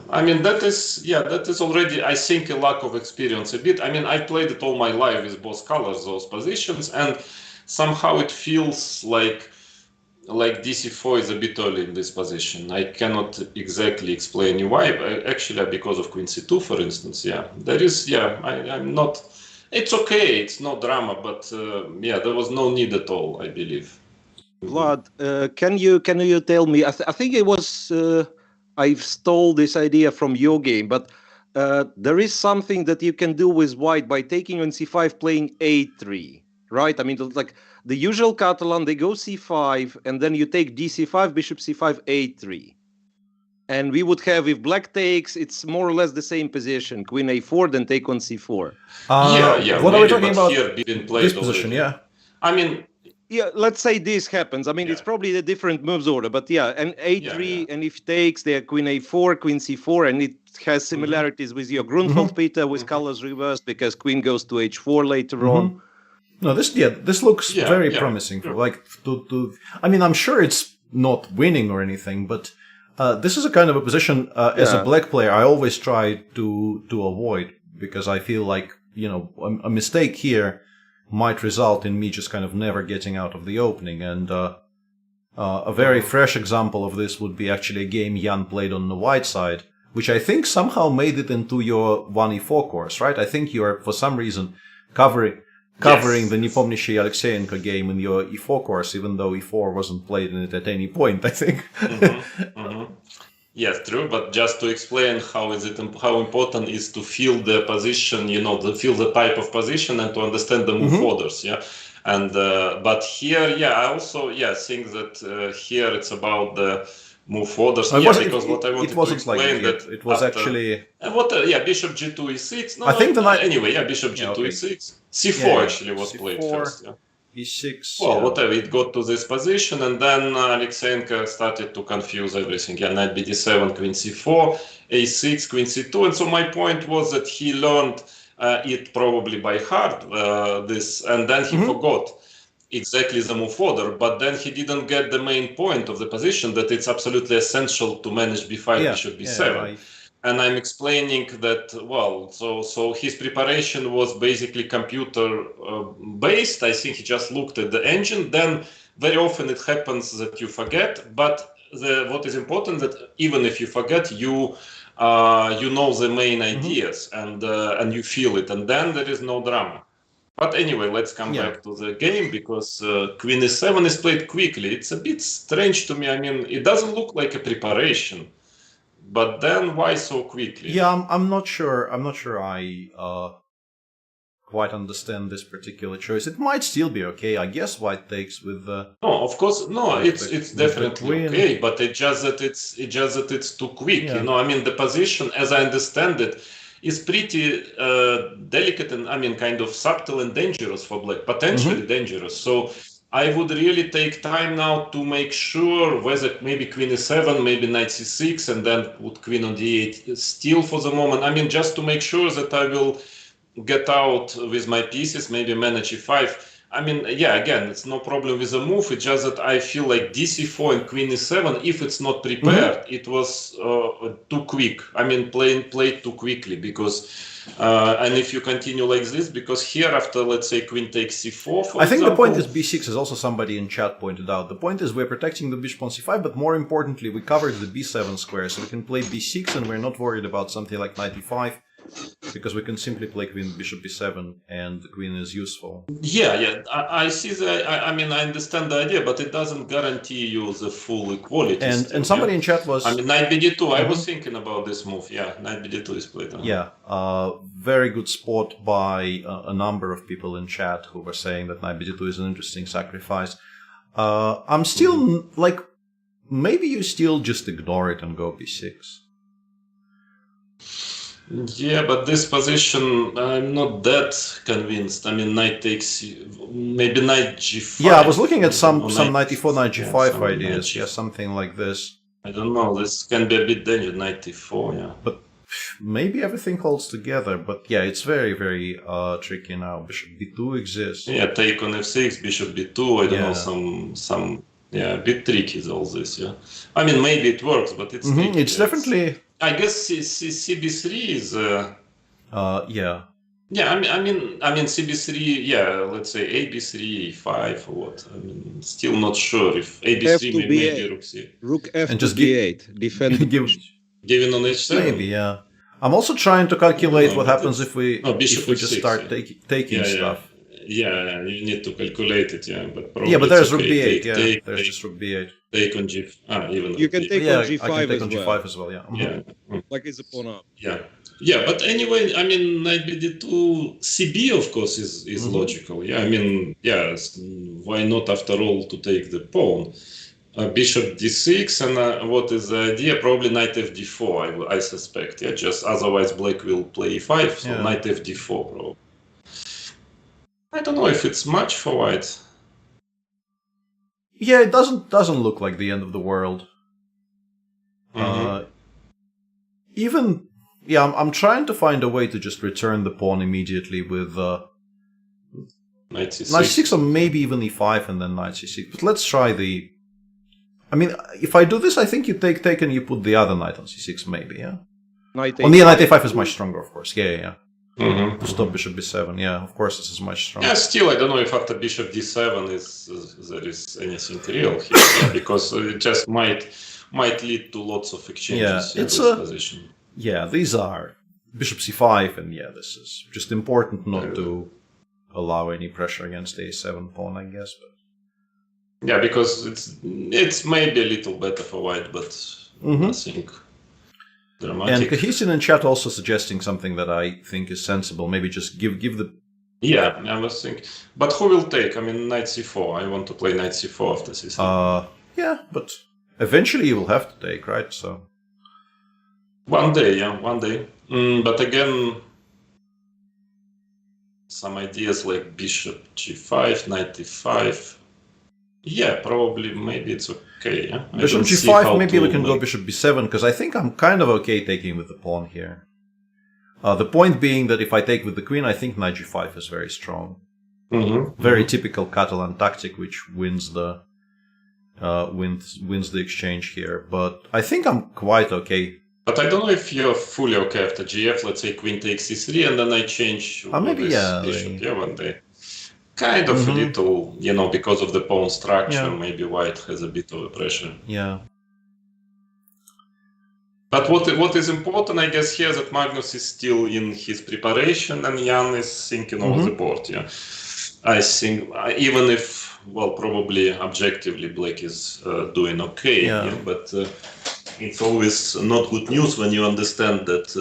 I mean, that is already, I think, a lack of experience a bit. I mean, I played it all my life with both colors, those positions, and somehow it feels like DC4 is a bit early in this position. I cannot exactly explain you why. Actually, because of Queen C2, for instance. Yeah, there is. Yeah, I'm not. It's okay. It's no drama, but there was no need at all, I believe. Vlad, can you tell me? I think it was I've stole this idea from your game, but there is something that you can do with white by taking on c5, playing a3, right? I mean, like the usual Catalan, they go c5, and then you take dc5, bishop c5, a3. And we would have, if black takes, it's more or less the same position. Queen a4, then take on c4. What are we talking about? Here being played This position, already. yeah. I mean, yeah, let's say this happens. I mean, it's probably a different moves order, but yeah, and a3, and if takes, they're queen a4, queen c4, and it has similarities with your Grunfeld Peter with colors reversed because queen goes to h4 later on. No, this looks very promising. For like I mean, I'm sure it's not winning or anything, but this is a kind of a position as a black player I always try to avoid, because I feel like, you know, a mistake here might result in me just kind of never getting out of the opening. And a very fresh example of this would be actually a game Jan played on the white side, which I think somehow made it into your 1e4 course, right? I think you are, for some reason, covering the Nepomniachtchi Alexeyenko game in your e4 course, even though e4 wasn't played in it at any point, I think. Yes, true. But just to explain how important is to feel the position, you know, feel the type of position and to understand the move orders. Yeah, and but here, I also think that here it's about the move orders. Because what I wanted to explain that it was actually bishop g2 e6. No, I think bishop g2 e6. c4 actually was played first. Yeah. e6. Well, whatever, it got to this position, and then Alexeyenko started to confuse everything. Yeah, knight bd7, queen c4, a6, queen c2. And so my point was that he learned it probably by heart, and then he forgot exactly the move order, but then he didn't get the main point of the position, that it's absolutely essential to manage b5, bishop b7. And I'm explaining that, well, so his preparation was basically computer based. I think he just looked at the engine. Then very often it happens that you forget, but what is important that even if you forget, you know the main ideas and you feel it, and then there is no drama. But anyway, let's come back to the game, because queen e7 is played quickly. It's a bit strange to me. I mean, it doesn't look like a preparation. But then why so quickly? Yeah, I'm not sure. I quite understand this particular choice. It might still be okay. I guess white takes with the. No, of course, no. It's definitely okay. But it's just that it's too quick. You know, I mean, the position, as I understand it, is pretty delicate and, I mean, kind of subtle and dangerous for black. Potentially dangerous. So I would really take time now to make sure whether maybe queen e7, maybe knight c6, and then put queen on d8 still for the moment. I mean, just to make sure that I will get out with my pieces, maybe manage e5. I mean, again, it's no problem with the move. It's just that I feel like dc4 and queen e7, if it's not prepared, it was too quick. I mean, played too quickly, because and if you continue like this, because here after, let's say, queen takes c4, I think the point is b6, as also somebody in chat pointed out. The point is we're protecting the bishop on c5, but more importantly, we covered the b7 square, so we can play b6, and we're not worried about something like knight e5, because we can simply play queen bishop b7, and the queen is useful. I see I mean, I understand the idea, but it doesn't guarantee you the full equality. And somebody in chat was... I mean, knight bd2, I was thinking about this move. Knight bd2 is played. Very good spot by a number of people in chat who were saying that knight bd2 is an interesting sacrifice. I'm still, like, maybe you still just ignore it and go b6. Yeah, but this position, I'm not that convinced. I mean, knight takes, maybe knight g5. Yeah, I was looking at some knight, knight e4, knight g5 yeah, ideas. Yeah, something like this. I don't know. This can be a bit dangerous. Knight e4, yeah. But maybe everything holds together. But yeah, it's very, very tricky now. Bishop b2 exists. Yeah, take on f6, bishop b2. I don't know, some. Yeah, a bit tricky is all this. Yeah, I mean, maybe it works, but it's tricky. It's definitely. I guess CB3 is. Yeah. Yeah, I mean CB3. Yeah, let's say AB3, A5 or what. I mean, still not sure if AB3 maybe rook c. Rook f And to just b8. Defend. Given on h7. Maybe, yeah. I'm also trying to calculate what happens if we bishop just f6, start taking stuff. Yeah, you need to calculate it, yeah. But probably But there's okay. rook b8, yeah. Take, There's just rook b8. Take on g. Even You can take Yeah, on g5 I can take as on well. g5 as well, yeah. Yeah. Like it's a pawn up. Yeah, but anyway, I mean, knight bd2, cb, of course, is logical. Yeah, I mean, yes, why not, after all, to take the pawn? Bishop d6, and what is the idea? Probably knight fd4, I suspect. Yeah, just otherwise black will play e5, so knight fd4 probably. I don't know if it's much for white. Yeah, it doesn't look like the end of the world. Even I'm trying to find a way to just return the pawn immediately with Knight c6. knight c6 or maybe even e5 and then knight c6. But let's try the. I mean, if I do this, I think you take and you put the other knight on c6, maybe, yeah. Knight On the knight a5 is much stronger, of course. Yeah. Mm-hmm. To stop bishop b7, yeah. Of course, this is much stronger. Yeah, still, I don't know if after bishop d7 there is anything real here, because it just might lead to lots of exchanges in this position. Yeah, these are bishop c5, and yeah, this is just important not to allow any pressure against the a7 pawn, I guess. But yeah, because it's maybe a little better for white, but nothing dramatic. And Cohesion in chat also suggesting something that I think is sensible. Maybe just give the. Yeah, I was thinking. But who will take? I mean, knight c4. I want to play knight c4 after c7. Yeah, but eventually you will have to take, right? So. One day. But again, some ideas like bishop g5, knight e5. Yeah, probably, maybe it's okay. Yeah? Bishop g5, maybe we can go bishop b7, because I think I'm kind of okay taking with the pawn here. The point being that if I take with the queen, I think knight g5 is very strong. Very typical Catalan tactic, which wins the exchange here. But I think I'm quite okay. But I don't know if you're fully okay after gf. Let's say queen takes c3, and then I change maybe, bishop. Yeah, one day. Kind of a little, because of the pawn structure, maybe white has a bit of a pressure. Yeah. But what is important, I guess, here is that Magnus is still in his preparation and Jan is thinking over the board. Yeah, I think even if, probably objectively Black is doing okay, but it's always not good news when you understand that.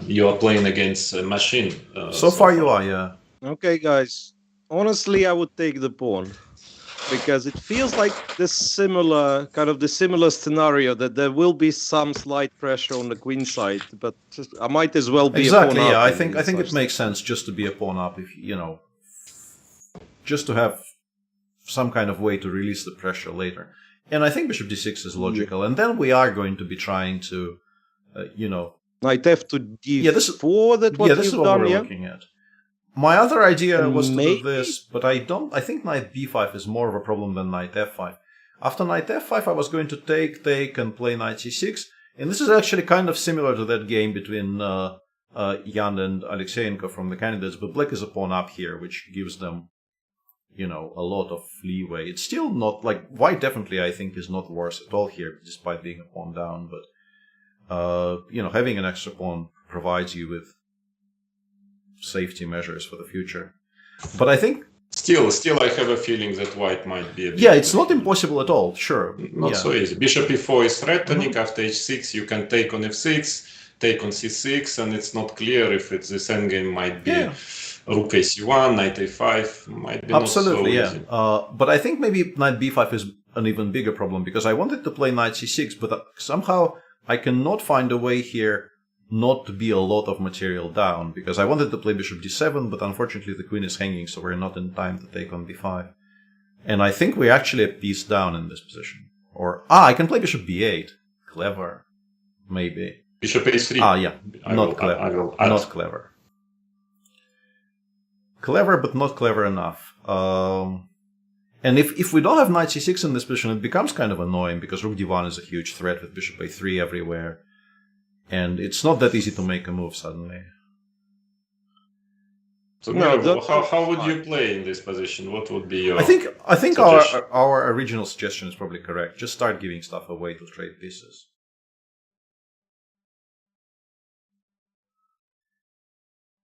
You are playing against a machine. So far you are, yeah. Okay, guys. Honestly, I would take the pawn because it feels like the similar scenario that there will be some slight pressure on the queen side, but I might as well be a pawn up. Exactly. Yeah, I think it makes sense just to be a pawn up, if just to have some kind of way to release the pressure later. And I think bishop d6 is logical, and then we are going to be trying to, knight f to d4. Yeah, this is what we're looking at. My other idea was to do this, but I think knight b5 is more of a problem than knight f5. After knight f5, I was going to take, and play knight c6, and this is actually kind of similar to that game between Jan and Alexeyenko from the candidates, but black is a pawn up here, which gives them, a lot of leeway. It's still not, white definitely, I think, is not worse at all here, despite being a pawn down, but having an extra pawn provides you with safety measures for the future. But I think still I have a feeling that white might be a bit it's not impossible at all, sure. Not so easy. Bishop e4 is threatening. After h6 you can take on f6, take on c6, and it's not clear if it's this endgame might be rook a c1, knight a5, might be absolutely, not so easy. But I think maybe knight b5 is an even bigger problem because I wanted to play knight c6, but somehow I cannot find a way here not to be a lot of material down, because I wanted to play bishop d7, but unfortunately the queen is hanging, so we're not in time to take on b5. And I think we're actually a piece down in this position. Or, I can play bishop b8. Clever. Maybe. Bishop a3. Yeah. Not clever. Not clever. Clever, but not clever enough. And if we don't have knight c6 in this position, it becomes kind of annoying, because rook d1 is a huge threat with bishop a3 everywhere. And it's not that easy to make a move suddenly. So no, how would you play in this position? What would be your I think our original suggestion is probably correct. Just start giving stuff away to trade pieces.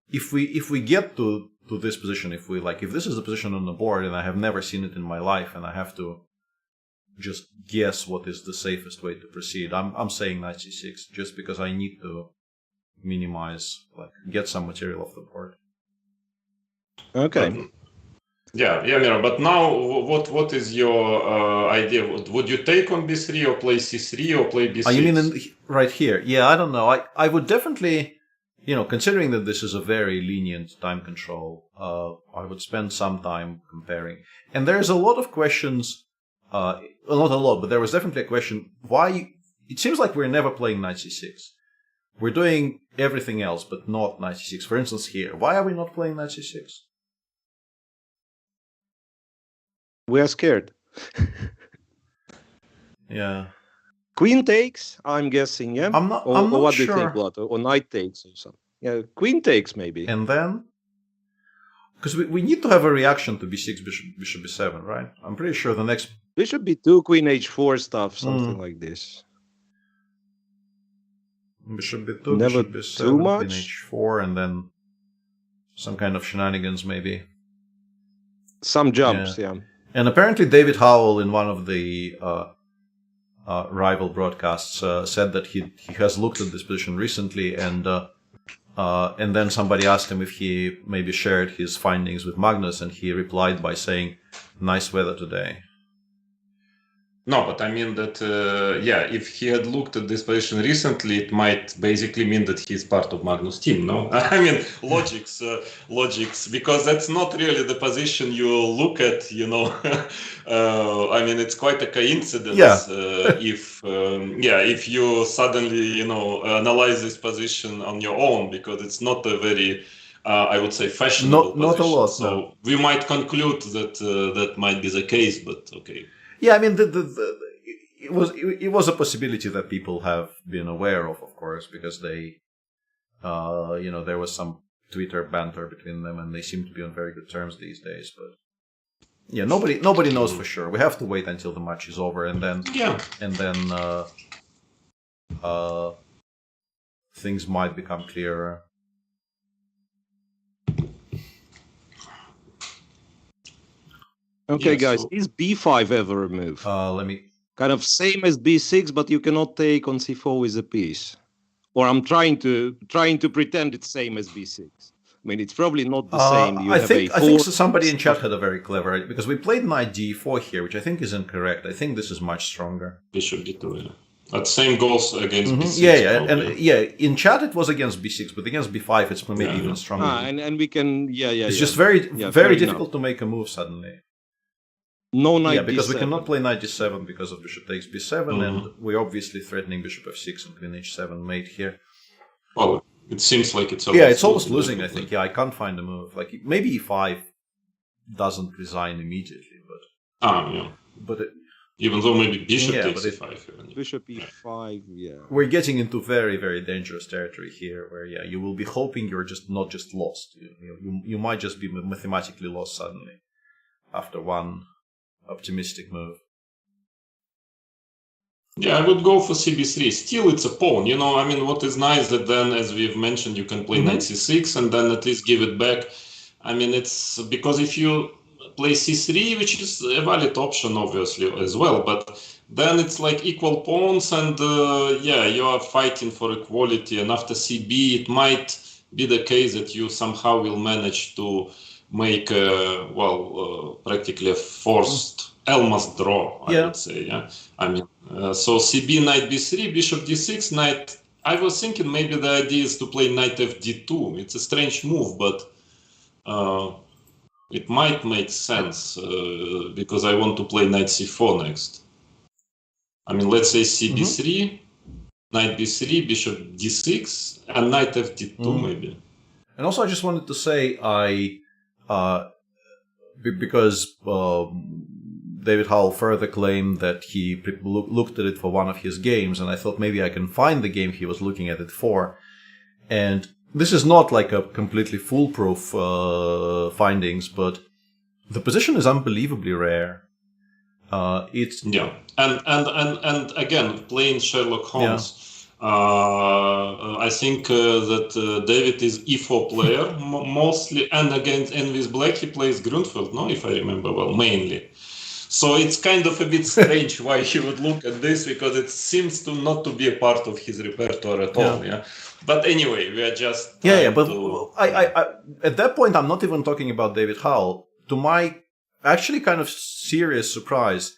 If we get to this position, if this is the position on the board and I have never seen it in my life and I have to just guess what is the safest way to proceed, I'm saying knight c6 just because I need to minimize, get some material off the board. Okay. Miro, but now what is your idea? Would you take on b3 or play c3 or play b6? You mean right here? Yeah, I don't know. I would definitely, considering that this is a very lenient time control, I would spend some time comparing. And there's a lot of questions, not a lot, but there was definitely a question, why, it seems like we're never playing knight c6. We're doing everything else, but not knight c6. For instance, here, why are we not playing knight c6? We are scared. Yeah. Queen takes, I'm guessing, yeah? I'm not what sure. Do you think, Vlad? Or knight takes or something. Yeah, queen takes maybe. And then? Because we need to have a reaction to b6, bishop b7, right? I'm pretty sure the next... Bishop b2, queen h4 stuff, something like this. Bishop b2, Never bishop b7, too much. queen h4, and then some kind of shenanigans maybe. Some jumps, yeah. And apparently David Howell in one of the rival broadcasts said that he has looked at this position recently, and then somebody asked him if he maybe shared his findings with Magnus, and he replied by saying, "Nice weather today." No, but I mean that, if he had looked at this position recently, it might basically mean that he's part of Magnus' team, no? I mean, logics, because that's not really the position you look at, I mean, it's quite a coincidence if you suddenly, analyze this position on your own, because it's not a very, I would say, fashionable position. Not a lot, so no. we might conclude that that might be the case, but okay. Yeah, I mean, it was a possibility that people have been aware of course, because they, there was some Twitter banter between them, and they seem to be on very good terms these days. But yeah, nobody knows for sure. We have to wait until the match is over, and then things might become clearer. Okay, guys, is b5 ever a move? Let me... Kind of same as b6, but you cannot take on c4 with a piece. Or I'm trying to pretend it's same as b6. I mean, it's probably not the same. I think somebody in chat had a very clever, because we played knight d4 here, which I think is incorrect. I think this is much stronger. Bishop d2, yeah. That same goes against b6. Yeah. In chat it was against b6, but against b5 it's maybe even stronger. And we can, It's just very difficult to make a move suddenly. No knight d7. Because d7. we cannot play knight d7 because of bishop takes b7, and we're obviously threatening bishop f6 and queen h7 mate here. Well, it seems like it's almost losing, I think. Yeah, I can't find a move. Like, maybe e5 doesn't resign immediately, but... But even though maybe bishop takes e5. Bishop e5, yeah. We're getting into very, very dangerous territory here, where, you will be hoping you're not just lost. You might just be mathematically lost suddenly after one optimistic move. Yeah, I would go for cb3. Still, it's a pawn. I mean, what is nice that then, as we've mentioned, you can play knight c6 and then at least give it back. I mean, it's because if you play c3, which is a valid option, obviously, as well, but then it's like equal pawns, and you are fighting for equality, and after cb, it might be the case that you somehow will manage to make, practically a forced almost draw, I would say. Yeah, I mean, so CB knight b3, bishop d6, knight. I was thinking maybe the idea is to play knight fd2. It's a strange move, but it might make sense because I want to play knight c4 next. I mean, let's say cb3, knight b3, bishop d6, and knight fd2 maybe. And also, I just wanted to say, because David Hull further claimed that he looked at it for one of his games, and I thought maybe I can find the game he was looking at it for. And this is not like a completely foolproof findings, but the position is unbelievably rare. And again, playing Sherlock Holmes. I think that David is e4 player mostly, and against with black he plays Grunfeld, no, if I remember well, mainly. So it's kind of a bit strange why he would look at this, because it seems to not to be a part of his repertoire at all. Yeah. But anyway, we are just but I at that point I'm not even talking about David Hull. To my actually kind of serious surprise,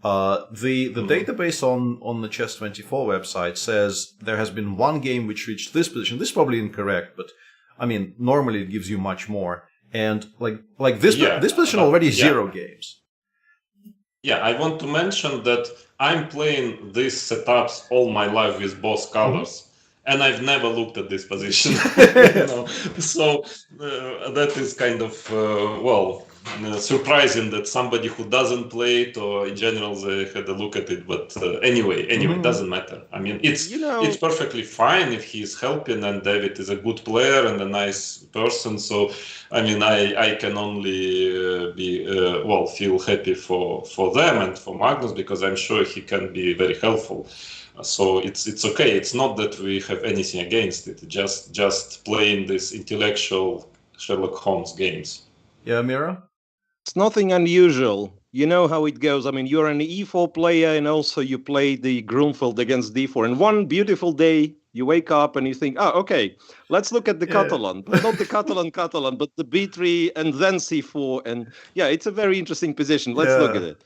the database on the Chess24 website says there has been one game which reached this position. This is probably incorrect, but I mean normally it gives you much more. And like this position already 0 games. Yeah, I want to mention that I'm playing these setups all my life with both colors, and I've never looked at this position. So that is kind of surprising that somebody who doesn't play it, or in general they had a look at it. But anyway, it doesn't matter. I mean, it's perfectly fine if he's helping, and David is a good player and a nice person. So I mean, I can only feel happy for them and for Magnus, because I'm sure he can be very helpful. So it's okay. It's not that we have anything against it. Just playing these intellectual Sherlock Holmes games. Yeah, Mira? It's nothing unusual. You know how it goes. I mean, you're an e4 player, and also you play the Grunfeld against d4. And one beautiful day, you wake up and you think, okay, let's look at the Catalan. But not the Catalan, but the b3 and then c4. And yeah, it's a very interesting position. Let's look at it.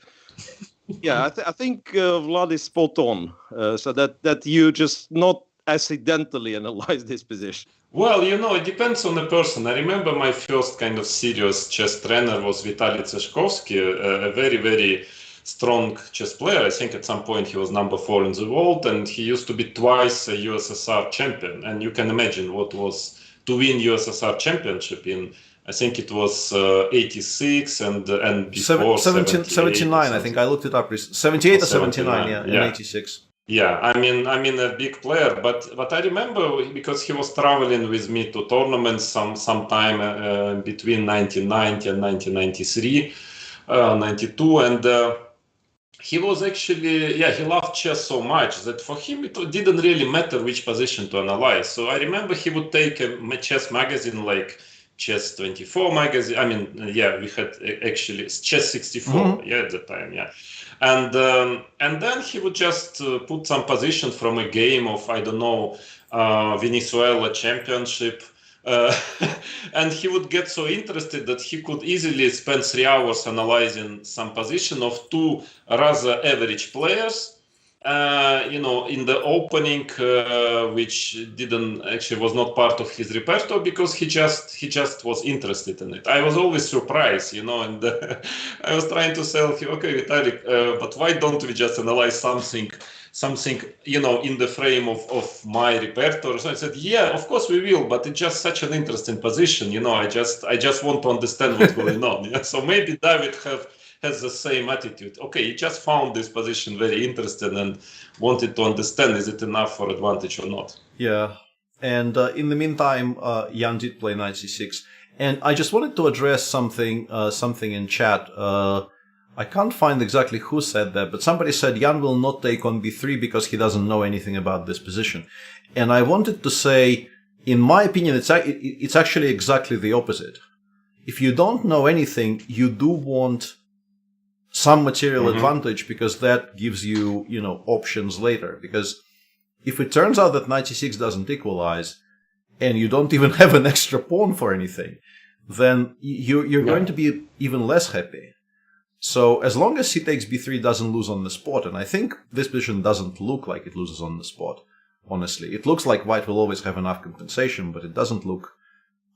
Yeah, I think Vlad is spot on. So that you just not accidentally analyze this position. Well, it depends on the person. I remember my first kind of serious chess trainer was Vitaly Tseshkovsky, a very, very strong chess player. I think at some point he was number 4 in the world, and he used to be twice a USSR champion. And you can imagine what was to win USSR championship in, I think it was 86 and before 79. I think I looked it up. 78 or 79, in 86. Yeah, I mean a big player, but I remember because he was traveling with me to tournaments sometime between 1990 and 1993, 92, and he was actually, he loved chess so much that for him it didn't really matter which position to analyze. So I remember he would take a chess magazine like Chess 24 magazine. I mean, we had actually Chess 64 at the time, And then he would just put some position from a game of, I don't know, Venezuela championship. And he would get so interested that he could easily spend 3 hours analyzing some position of 2 rather average players. In the opening, which was not part of his repertoire, because he just was interested in it. I was always surprised, and I was trying to tell him, okay, Vitalik, but why don't we just analyze something, in the frame of my repertoire? So I said, yeah, of course we will, but it's just such an interesting position, I just want to understand what's going on. Yeah? So maybe David has the same attitude. Okay, he just found this position very interesting and wanted to understand, is it enough for advantage or not? Yeah, and in the meantime, Jan did play knight c6, and I just wanted to address something in chat. I can't find exactly who said that, but somebody said Jan will not take on b3 because he doesn't know anything about this position, and I wanted to say, in my opinion, it's actually exactly the opposite. If you don't know anything, you do want some material advantage, because that gives you, options later. Because if it turns out that knight c6 doesn't equalize, and you don't even have an extra pawn for anything, then you're going to be even less happy. So as long as he takes b3, doesn't lose on the spot, and I think this position doesn't look like it loses on the spot, honestly. It looks like white will always have enough compensation, but it doesn't look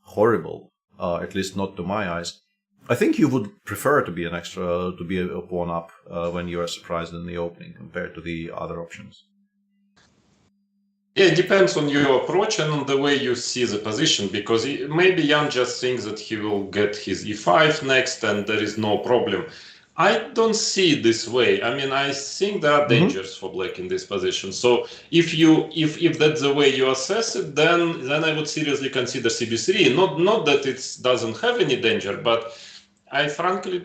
horrible, at least not to my eyes. I think you would prefer to be a pawn up when you are surprised in the opening compared to the other options. Yeah, it depends on your approach and on the way you see the position, because maybe Jan just thinks that he will get his e5 next and there is no problem. I don't see it this way. I mean, I think there are dangers for black in this position. So if that's the way you assess it, then I would seriously consider CB3. Not that it doesn't have any danger, but I frankly,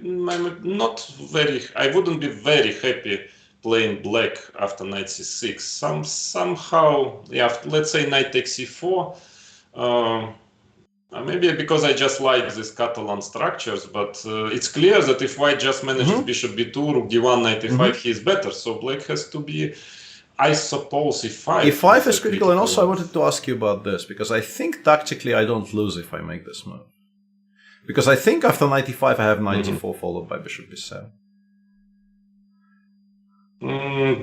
I wouldn't be very happy playing black after knight c6. Somehow, yeah, let's say knight takes c4. Maybe because I just like these Catalan structures, but it's clear that if white just manages bishop b2, rook d1, knight e5, he is better. So black has to be, I suppose, e5. e5 is critical, and also I wanted to ask you about this, because I think tactically I don't lose if I make this move. Because I think after knight e5 I have knight e4 followed by bishop b7.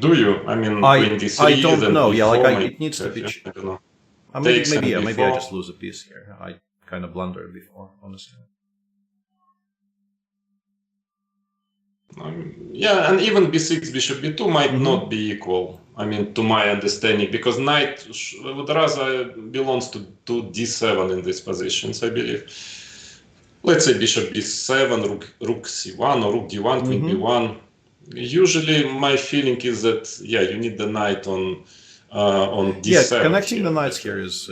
Do you? I mean, I don't know. Yeah, like it needs to be. I don't know. Maybe I just lose a piece here. I kind of blundered before, honestly. Yeah, and even b6, bishop b2 might not be equal. I mean, to my understanding, because knight would rather belongs to d7 in these positions, I believe. Let's say bishop b7, rook c1, or rook d1, queen b1. Usually, my feeling is that you need the knight on d7. Yeah, connecting the knights here is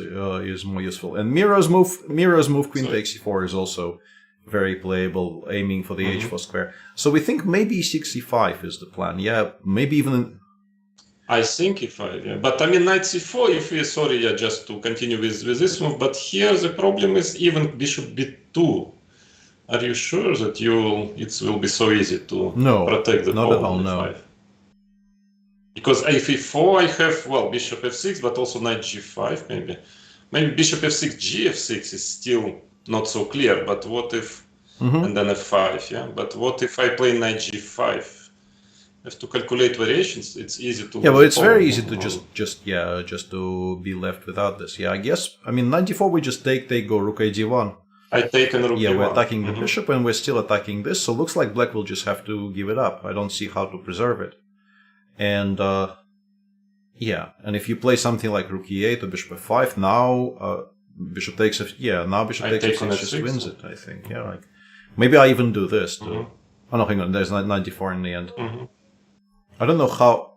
more useful. And Miro's move queen takes e4 is also very playable, aiming for the h4 square. So we think maybe e6, e5 is the plan. Yeah, maybe even. I think e5, yeah. But I mean, knight c4, if we, just to continue with this move, but here the problem is even bishop b2. Are you sure that it will be so easy to protect the pawn on e5? Because if e4, I have, bishop f6, but also knight g5, maybe. Maybe bishop f6, gf6 is still not so clear, but what if, and then f5, yeah? But what if I play knight g5? I have to calculate variations. It's easy to. Yeah, well, it's very easy to just to be left without this. Yeah, I guess. I mean, knight d4, we just take, go rook a d1. I take and rook d1. Yeah, we're attacking the bishop, and we're still attacking this. So looks like black will just have to give it up. I don't see how to preserve it. And and if you play something like rook e8 or bishop f5, now bishop takes now bishop takes f6 just wins it, I think. Yeah, like maybe I even do this too. Oh no, hang on, there's knight d4 in the end. I don't know how.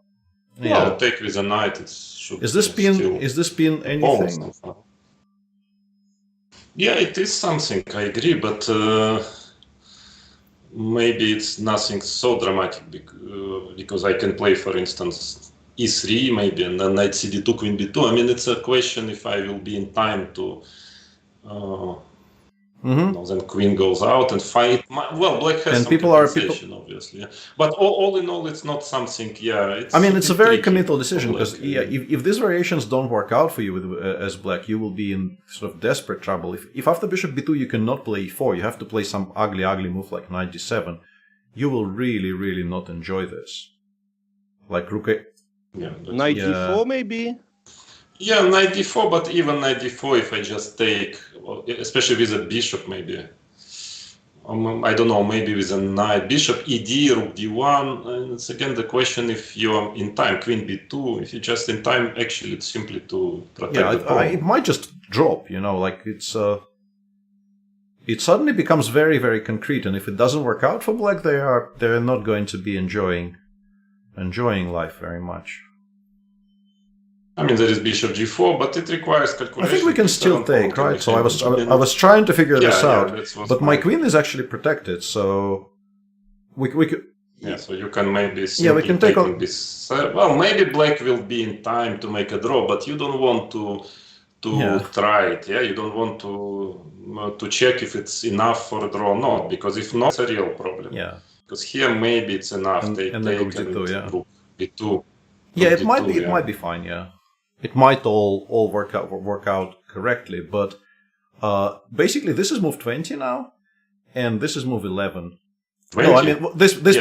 Yeah, take with a knight. Is this pin anything? Yeah, it is something. I agree, but maybe it's nothing so dramatic because I can play, for instance, e3 maybe, and then knight cd2, queen b2. I mean, it's a question if I will be in time to. Then queen goes out and fight. Black has and some compensation, obviously. Yeah. But all in all, it's not something. Yeah, it's a very committal decision because if these variations don't work out for you as black, you will be in sort of desperate trouble. If after bishop b2 you cannot play e4, you have to play some ugly move like knight d7. You will really, really not enjoy this. Like rook a. Knight d4 maybe. Yeah, knight d4, but even knight d4, if I just take, especially with a bishop, maybe. I don't know, maybe with a knight, bishop ed, rook d1. And it's again the question if you're in time, queen b2. If you're just in time, actually, it's simply to protect the pawn. It might just drop, like it's. It suddenly becomes very, very concrete, and if it doesn't work out for black, they're not going to be enjoying life very much. I mean, there is bishop g4, but it requires calculation. I think we can still take, right? So I was trying to figure this out, but my queen is actually protected, so we could. Yeah, so you can maybe. We can take on this. Maybe black will be in time to make a draw, but you don't want to try it. Yeah, you don't want to check if it's enough for a draw or not, because if not, it's a real problem. Yeah. Because here maybe it's enough. And rook d2, b2. Yeah, it might be fine. Yeah. It might all work out correctly, but basically this is move 20 now, and this is move 11. 20? No, I mean this this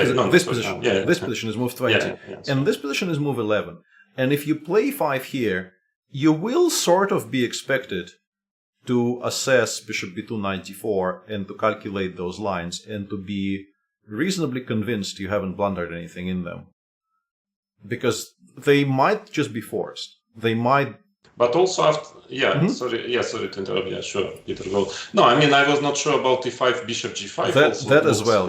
position. Yeah, this position is move 20, and this position is move 11. And if you play 5 here, you will sort of be expected to assess bishop b2 knight d4 and to calculate those lines and to be reasonably convinced you haven't blundered anything in them. Because they might just be forced. They might. But also after, sorry to interrupt. Yeah, sure, Peter, go. No, I mean, I was not sure about e5, bishop g5. That as well,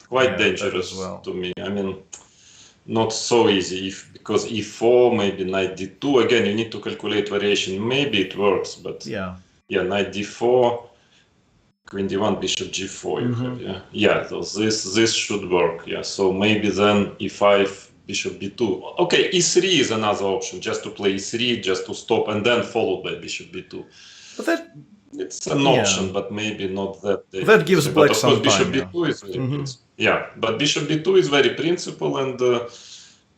quite dangerous to me. I mean, not so easy because e4, maybe knight d2. Again, you need to calculate variation. Maybe it works, but knight d4, queen d1, bishop g4. You have, so this should work. Yeah, so maybe then e5. Bishop b2. Okay, e3 is another option, just to play e3, just to stop, and then followed by bishop b2. But it's an option, but maybe not that. That gives black some time. Bishop b2 is very but bishop b2 is very principal, and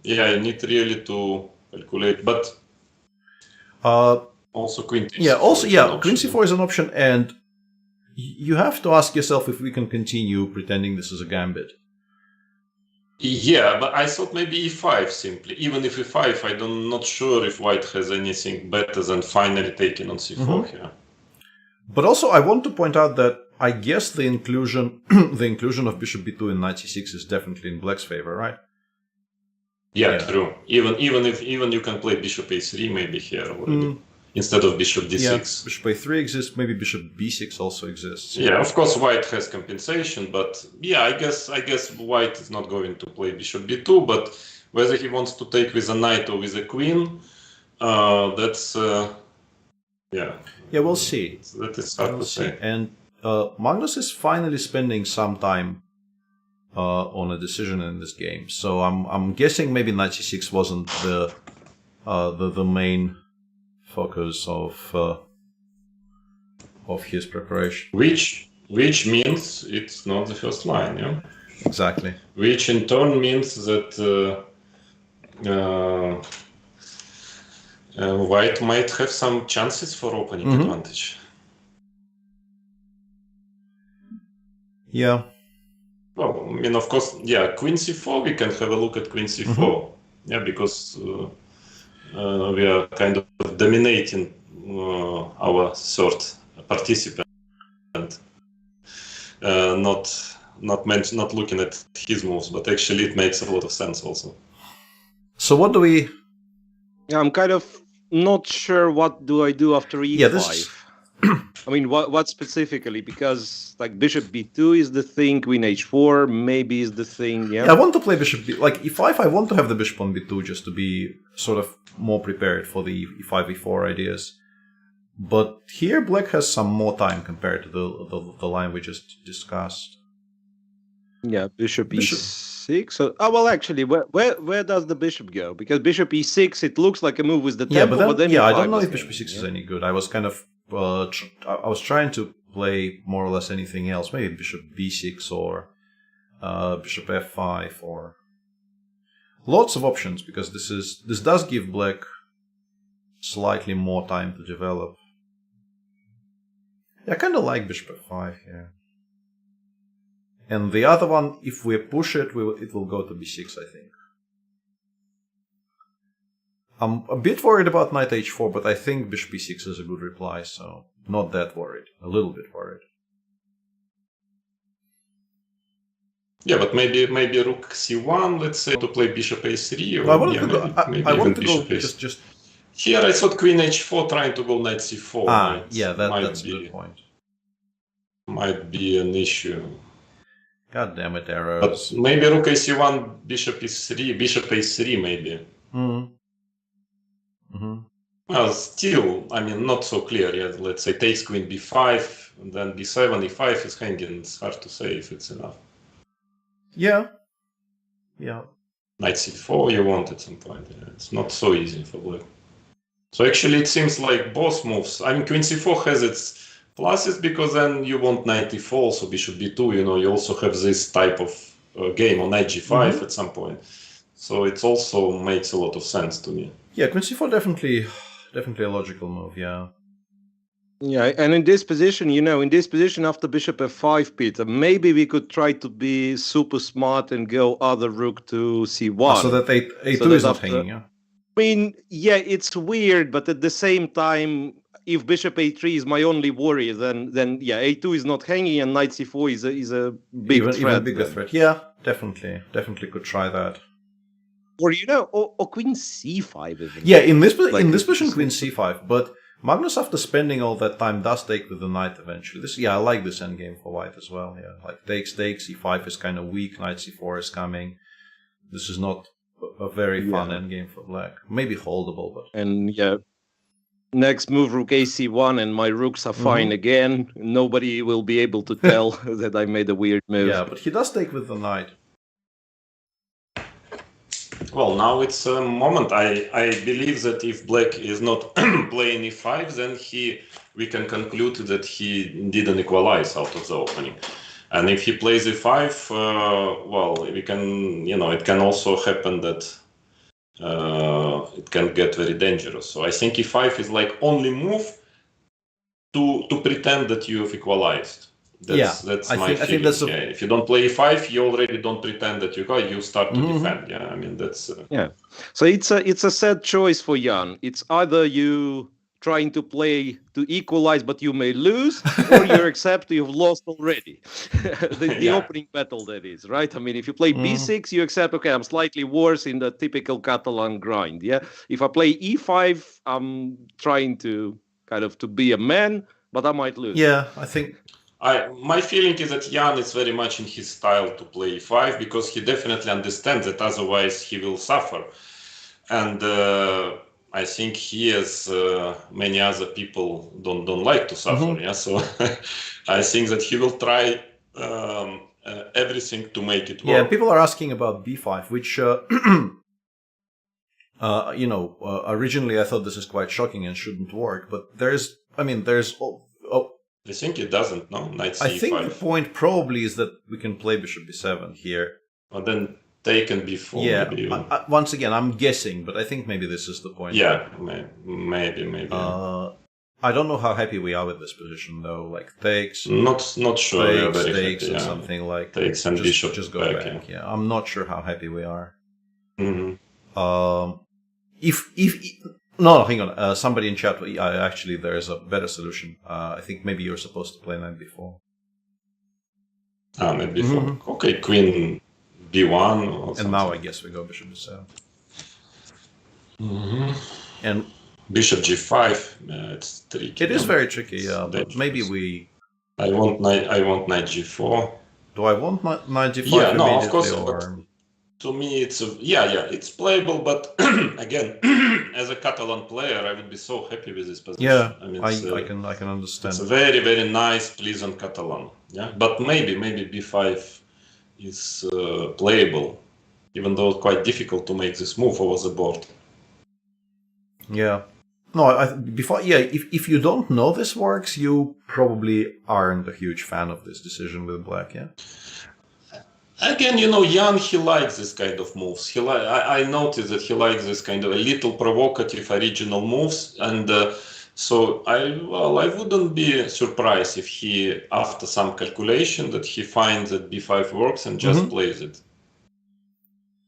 you need really to calculate. But also queen c4. Queen c4 is an option, and you have to ask yourself if we can continue pretending this is a gambit. Yeah, but I thought maybe e5 simply. Even if e5, I'm not sure if white has anything better than finally taking on c4 here. But also, I want to point out that I guess the inclusion of bishop b2 in knight c6 is definitely in black's favor, right? Yeah, true. Even you can play bishop a3 maybe here already. Instead of bishop d6. Yeah, bishop a3 exists, maybe bishop b6 also exists. Yeah, of course white has compensation, but I guess white is not going to play bishop b2, but whether he wants to take with a knight or with a queen, that's we'll see. That is hard to say. And Magnus is finally spending some time on a decision in this game. So I'm guessing maybe knight c6 wasn't the main focus of his preparation. Which means it's not the first line, yeah? Exactly. Which in turn means that white might have some chances for opening advantage. Yeah. Well, I mean, of course, queen c4, we can have a look at queen c4. Yeah, because we are kind of dominating our third participant, not looking at his moves, but actually it makes a lot of sense also. So what do we? Yeah, I'm kind of not sure what do I do after e5. Yeah, I mean, what specifically? Because like bishop b2 is the thing, queen h4 maybe is the thing. Yeah, I want to play bishop b. Like e5, I want to have the bishop on b2 just to be sort of more prepared for the e5, e4 ideas. But here, black has some more time compared to the line we just discussed. Yeah, bishop e6. So, well, actually, where does the bishop go? Because bishop e6, it looks like a move with the tempo. But then I don't know if bishop e6 is any good. I was kind of I was trying to play more or less anything else. Maybe bishop b6 or bishop f5 or lots of options, because this does give black slightly more time to develop. Yeah, I kind of like bishop f5 here. And the other one, if we push it, it will go to b6, I think. I'm a bit worried about knight h4, but I think bishop b6 is a good reply, so not that worried. A little bit worried. Yeah, but maybe rook c1, let's say, to play bishop a3. Or, I want to go just... Here I thought queen h4 trying to go knight c4. That's a good point. Might be an issue. God damn it, arrows. But maybe rook ac1, bishop e3, bishop a3 maybe. Well, still, I mean, not so clear yet. Let's say takes queen b5, and then b7, e5 is hanging. It's hard to say if it's enough. Yeah. Knight c4 you want at some point. Yeah. It's not so easy for black. So actually it seems like both moves. I mean, queen c4 has its pluses because then you want knight e4, so bishop b2, you also have this type of game on knight g5 at some point. So it also makes a lot of sense to me. Yeah, queen c4 definitely a logical move, yeah. Yeah, and in this position, after bishop f5, Peter, maybe we could try to be super smart and go other rook to c1. So that A2 So that is not after- hanging, yeah? I mean, yeah, it's weird, but at the same time, if bishop a3 is my only worry, then yeah, a2 is not hanging, and knight c4 is a big threat. Even bigger then. threat. Yeah, definitely could try that. Or or queen c5 even. Yeah, in this Like, position, queen c5. But Magnus, after spending all that time, does take with the knight eventually. I like this endgame for white as well. Yeah, like takes, e5 is kind of weak, knight c4 is coming. This is not a very fun endgame for black. Maybe holdable, but And yeah, next move rook ac1, and my rooks are fine again. Nobody will be able to tell that I made a weird move. yeah, but he does take with the knight. Well, now it's a moment. I believe that if black is not playing e5, then we can conclude that he didn't equalize out of the opening. And if he plays e5, well, we can, it can also happen that it can get very dangerous. So I think e5 is like only move to pretend that you have equalized. That's my feeling. I think that's if you don't play e5, you already don't pretend that you start to defend. Yeah, I mean that's. Yeah, so it's a sad choice for Jan. It's either you trying to play to equalize, but you may lose, or you accept you've lost already. the opening battle, that is, right? I mean, if you play b6, you accept, okay, I'm slightly worse in the typical Catalan grind. Yeah, if I play e5, I'm trying to kind of to be a man, but I might lose. Yeah, I think. My feeling is that Jan is very much in his style to play e5 because he definitely understands that otherwise he will suffer. And I think he, as many other people, don't like to suffer. Yeah, so I think that he will try everything to make it work. Yeah, people are asking about b5, which originally I thought this is quite shocking and shouldn't work, but there's. I think it doesn't, no? Knight c5. I think the point probably is that we can play bishop b7 here. Or then taken b4. Yeah, maybe. Once again, I'm guessing, but I think maybe this is the point. Yeah, maybe. I don't know how happy we are with this position, though. Like, takes... Not sure. Takes and something like... Takes and bishop just go back. Yeah. I'm not sure how happy we are. Mm-hmm. No, hang on. Somebody in chat, actually, there is a better solution. I think maybe you're supposed to play knight b4. Knight b4. Okay, queen b1. Or and now I guess we go bishop b7. And bishop g5. It's tricky. It is very tricky, yeah. But maybe we... I want knight g4. Do I want knight g5 yeah, immediately? No, of course. Or... To me, it's it's playable, but again, as a Catalan player, I would be so happy with this position. Yeah, I mean, I can understand. It's a very, very nice, pleasant Catalan. Yeah, but maybe b5 is playable, even though it's quite difficult to make this move over the board. Yeah. No, if you don't know this works, you probably aren't a huge fan of this decision with black, yeah? Again, Jan, he likes this kind of moves. I noticed that he likes this kind of a little provocative original moves, and so I wouldn't be surprised if he, after some calculation, that he finds that b5 works and just plays it.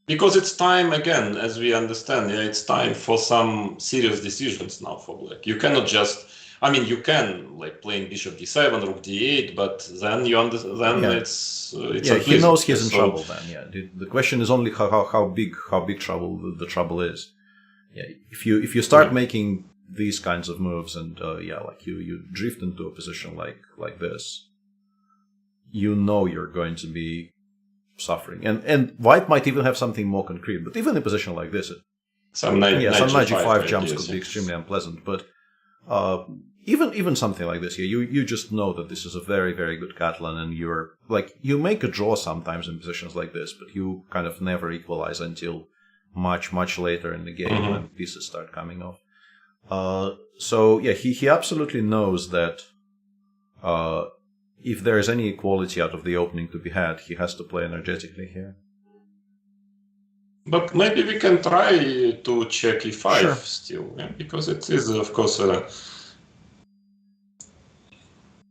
Because it's time, again, as we understand, it's time for some serious decisions now for black. You cannot just... I mean, you can like playing bishop d7, rook d8, but then you understand. Then it's he knows he's in trouble. Then, yeah. The question is only how big trouble the trouble is. Yeah, if you start making these kinds of moves and like you drift into a position like this, you're going to be suffering, and white might even have something more concrete. But even in a position like this, some knight g5 jumps could be extremely unpleasant, but. Even something like this here, you just know that this is a very, very good Catalan, and you make a draw sometimes in positions like this, but you kind of never equalize until much, much later in the game when pieces start coming off. He absolutely knows that if there is any equality out of the opening to be had, he has to play energetically here. But maybe we can try to check e5 still, because it is, of course,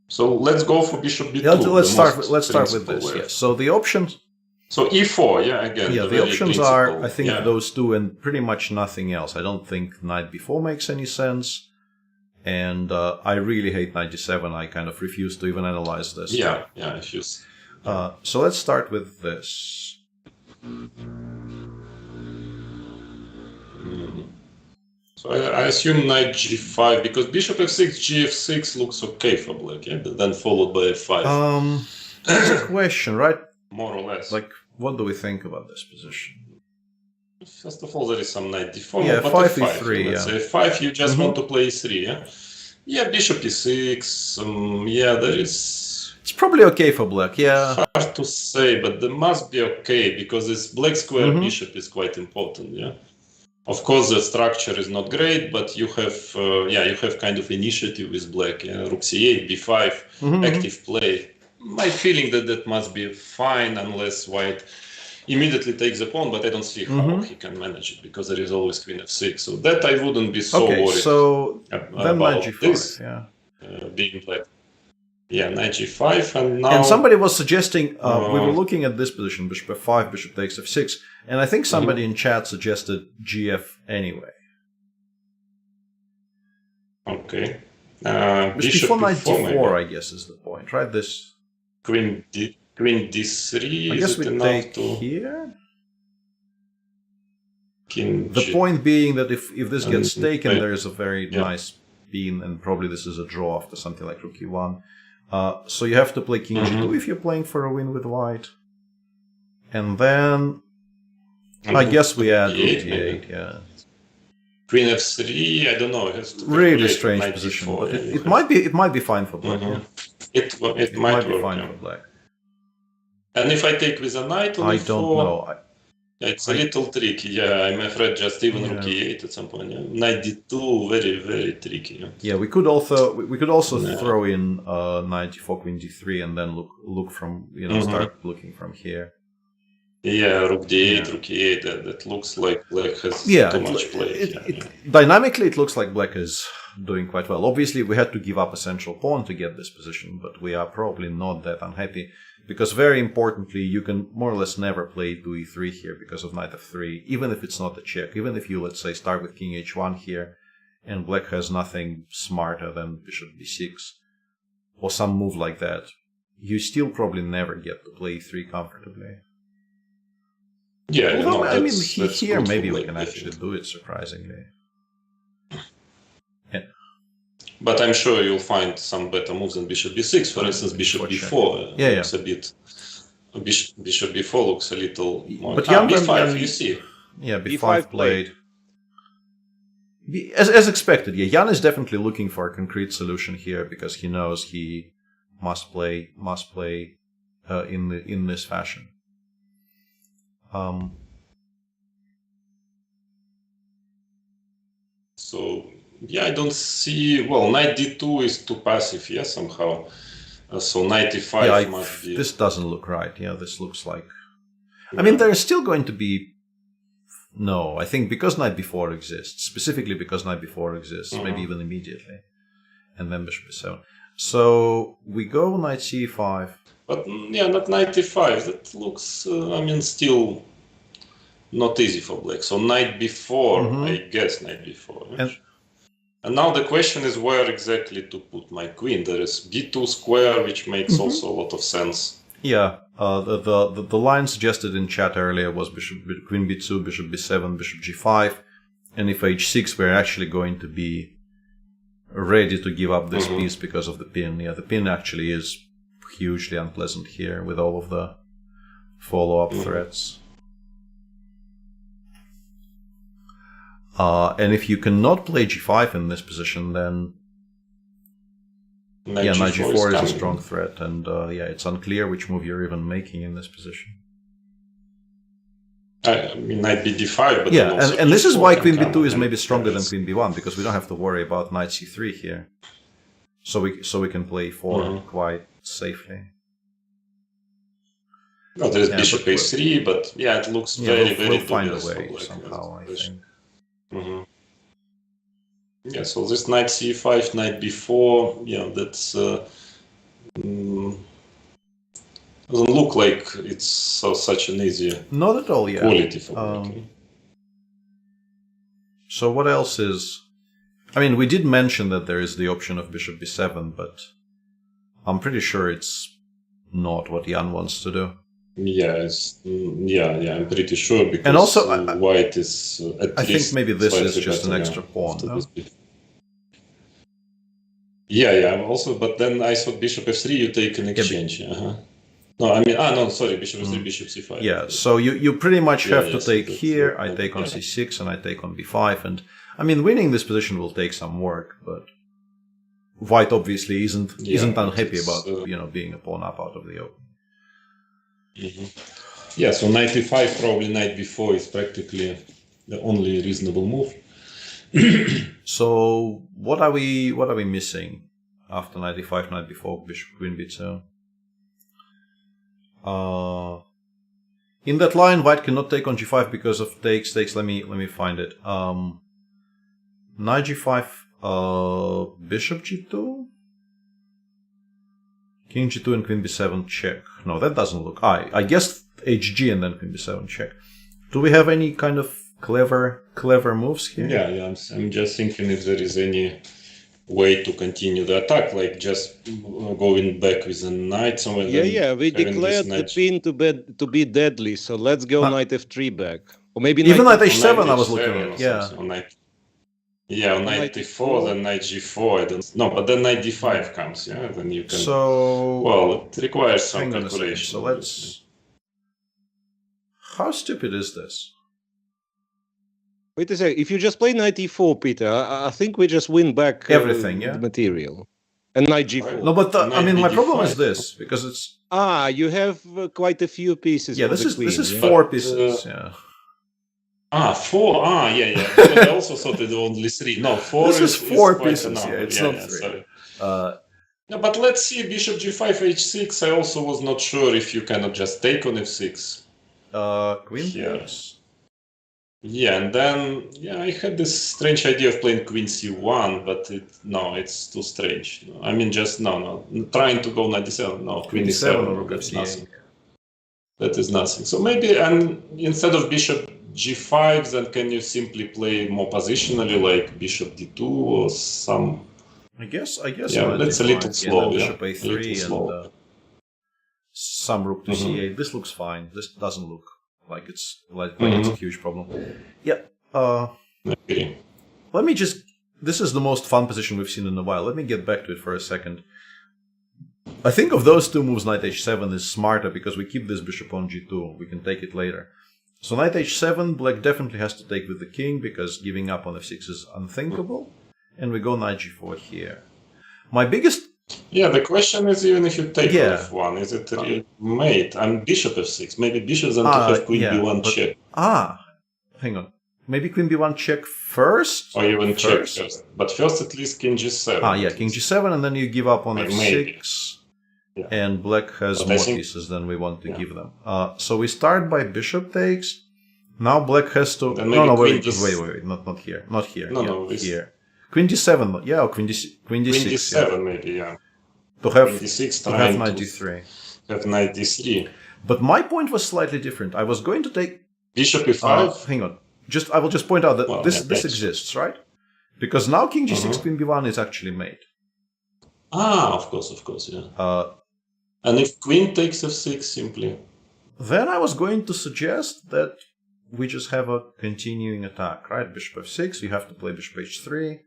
So let's go for bishop b2. Yeah, let's start. most Let's start with principal this. way. Yes. So the options. So e4, yeah, again. Yeah, the very options are, principal, I think, yeah. those two and pretty much nothing else. I don't think knight b4 makes any sense. And I really hate knight g7. I kind of refuse to even analyze this. Yeah, if you... So let's start with this. So I assume knight g5, because bishop f6, gf6 looks okay for black, yeah? But then followed by f5. That's a question, right? More or less. Like, what do we think about this position? First of all, there is some knight d4, Yeah, but 5 f5. e3, Let's yeah. say f5, you just want to play e3, yeah? Yeah, bishop e6, yeah, there is... It's probably okay for black, yeah. Hard to say, but there must be okay, because this black square bishop is quite important, yeah? Of course, the structure is not great, but you have, you have kind of initiative with black, yeah? Rook c8, b5, active play. My feeling that must be fine, unless white immediately takes the pawn, but I don't see how he can manage it, because there is always queen f6. So that I wouldn't be so worried so then knight about g5, this being played. Yeah, knight g5, and now... And somebody was suggesting, we were looking at this position, bishop f5, bishop takes f6, and I think somebody in chat suggested gf anyway. Okay. Bishop before knight d4, maybe. I guess, is the point, right? This Queen d3, I is guess it we enough take to... here. King The G- point being that if this gets taken, wait. there is a very nice beam, and probably this is a draw after something like rook e1. So you have to play king g2 if you're playing for a win with white. And then I guess we add rook d8, yeah. Queen f3, I don't know. It has to Really calculate strange knight position, d4, but yeah, it might be fine for black. Yeah. It It might be work, fine yeah. for black. And if I take with a knight on I e4, don't know. it's a little tricky. Yeah, I'm afraid just even rook e8 at some point. Yeah. Knight d2, very, very tricky. Yeah. Yeah, we could also throw in knight d4, queen d3, and then look from start looking from here. Yeah, rook d8, rook e8. That looks like black has too much play. Dynamically, it looks like black is doing quite well. Obviously, we had to give up a central pawn to get this position, but we are probably not that unhappy, because very importantly, you can more or less never play to e3 here because of knight f3, even if it's not a check. Even if you, let's say, start with king h1 here, and black has nothing smarter than bishop b6, or some move like that, you still probably never get to play e3 comfortably. Yeah, Although, no, I mean, that's here good for maybe we black, can actually definitely. do it, surprisingly. But I'm sure you'll find some better moves than bishop b6. For instance, bishop b4 looks a bit... Bishop b4 looks a little more... But b5, you see. Yeah, b5 B5 played. As expected, yeah. Jan is definitely looking for a concrete solution here, because he knows he must play in this fashion. So, yeah, I don't see... Well, knight d2 is too passive, yeah, somehow. So knight e5 must be... This doesn't look right. Yeah, this looks like... I mean, there's still going to be... No, I think because knight b4 exists, specifically because knight b4 exists, maybe even immediately, and then bishop b7. So we go knight c5. But, yeah, not knight e5. That looks, I mean, still not easy for black. So knight b4, I guess knight b4. And now the question is where exactly to put my queen. There is b2 square, which makes also a lot of sense. Yeah, the line suggested in chat earlier was queen b2, bishop b7, bishop g5, and if h6 we're actually going to be ready to give up this piece because of the pin. Yeah, the pin actually is hugely unpleasant here with all of the follow-up threats. And if you cannot play g5 in this position, then knight g4 is a strong threat, and it's unclear which move you're even making in this position. I mean, knight b5, but yeah, and this is why queen can b2 is maybe stronger than queen b1, because we don't have to worry about knight c3 here, so we can play e4 quite safely. No, there is bishop a3, but yeah, it looks very we'll find a dubious way for black. somehow, I think. Yeah, so this knight c5, knight b4, yeah, that's Doesn't look like it's such an easy Not at all, yeah. quality for working. So what else is... I mean, we did mention that there is the option of bishop b7, but I'm pretty sure it's not what Jan wants to do. Yeah, I'm pretty sure because And also, white is at I least think maybe this is slightly just an better, extra pawn, after no? this bit. Yeah, also, but then I thought bishop f3 you take an exchange. No, I mean, no, sorry, bishop f3, bishop c5. Yeah, so you pretty much have to yes, take that's here, right. I take on c6, and I take on b5, and I mean, winning this position will take some work, but white obviously isn't unhappy about being a pawn up out of the open. Yeah, so knight e5, probably knight b4 is practically the only reasonable move. So what are we missing after knight e5, knight b4, bishop queen b2? In that line, white cannot take on g5 because of takes. Let me find it. Knight g5, bishop g2, king g2 and queen b7 check. No, that doesn't look. I guess hg and then queen b7 check. Do we have any kind of clever moves here? Yeah. I'm just thinking if there is any way to continue the attack, like just going back with a knight somewhere. Yeah. We declared the pin to be deadly, so let's go knight f3 back, or maybe even knight h7. I was looking at. Yeah. On knight d4, then knight g4. No, but then knight d5 comes. Yeah, then you can. So well, it requires some calculation. So let's. How stupid is this? Wait a second. If you just play knight e4, Peter, I think we just win back everything, the material. And knight g4. No, but my problem is this, because it's... you have quite a few pieces. Yeah, this is 4 pieces. Yeah. 4. Yeah. But I also thought it only 3. No, 4. This is 4 pieces. Yeah, it's not 3. Sorry. No, but let's see bishop g5, h6. I also was not sure if you cannot just take on f6. Queen here. takes. Yeah, and then I had this strange idea of playing queen c1, but it's too strange. I mean, just trying to go knight d7. No, queen d7. That's nothing. That is nothing. So maybe, and instead of bishop g5, then can you simply play more positionally, like bishop d2 or some? I guess. Yeah, that's a little slow. Bishop a3 and some rook to c8. This looks fine. This doesn't look like it's it's a huge problem. Yeah. Let me just. This is the most fun position we've seen in a while. Let me get back to it for a second. I think of those two moves, knight h7 is smarter because we keep this bishop on g2. We can take it later. So knight h7, black definitely has to take with the king because giving up on f6 is unthinkable. And we go knight g4 here. My biggest... Yeah, the question is even if you take on f1, is it really mate? And bishop f6. Maybe bishop then to have queen b1 check. Hang on. Maybe queen b1 check first? Or even check first. But first at least king g7. King g7 and then you give up on f6. Yeah. And black has more pieces than we want to give them. So we start by bishop takes. Now black has to... Wait, not here. Not here. Here. Queen d7. Yeah, or queen d6. Queen d7 maybe, yeah. To have knight d3. Have knight d3. But my point was slightly different. I was going to take... Bishop e5? Hang on. I will just point out that this exists, right? Because now king g6, queen b1 is actually made. Of course, yeah. And if queen takes f6 simply? Then I was going to suggest that we just have a continuing attack, right? Bishop f6, you have to play bishop h3.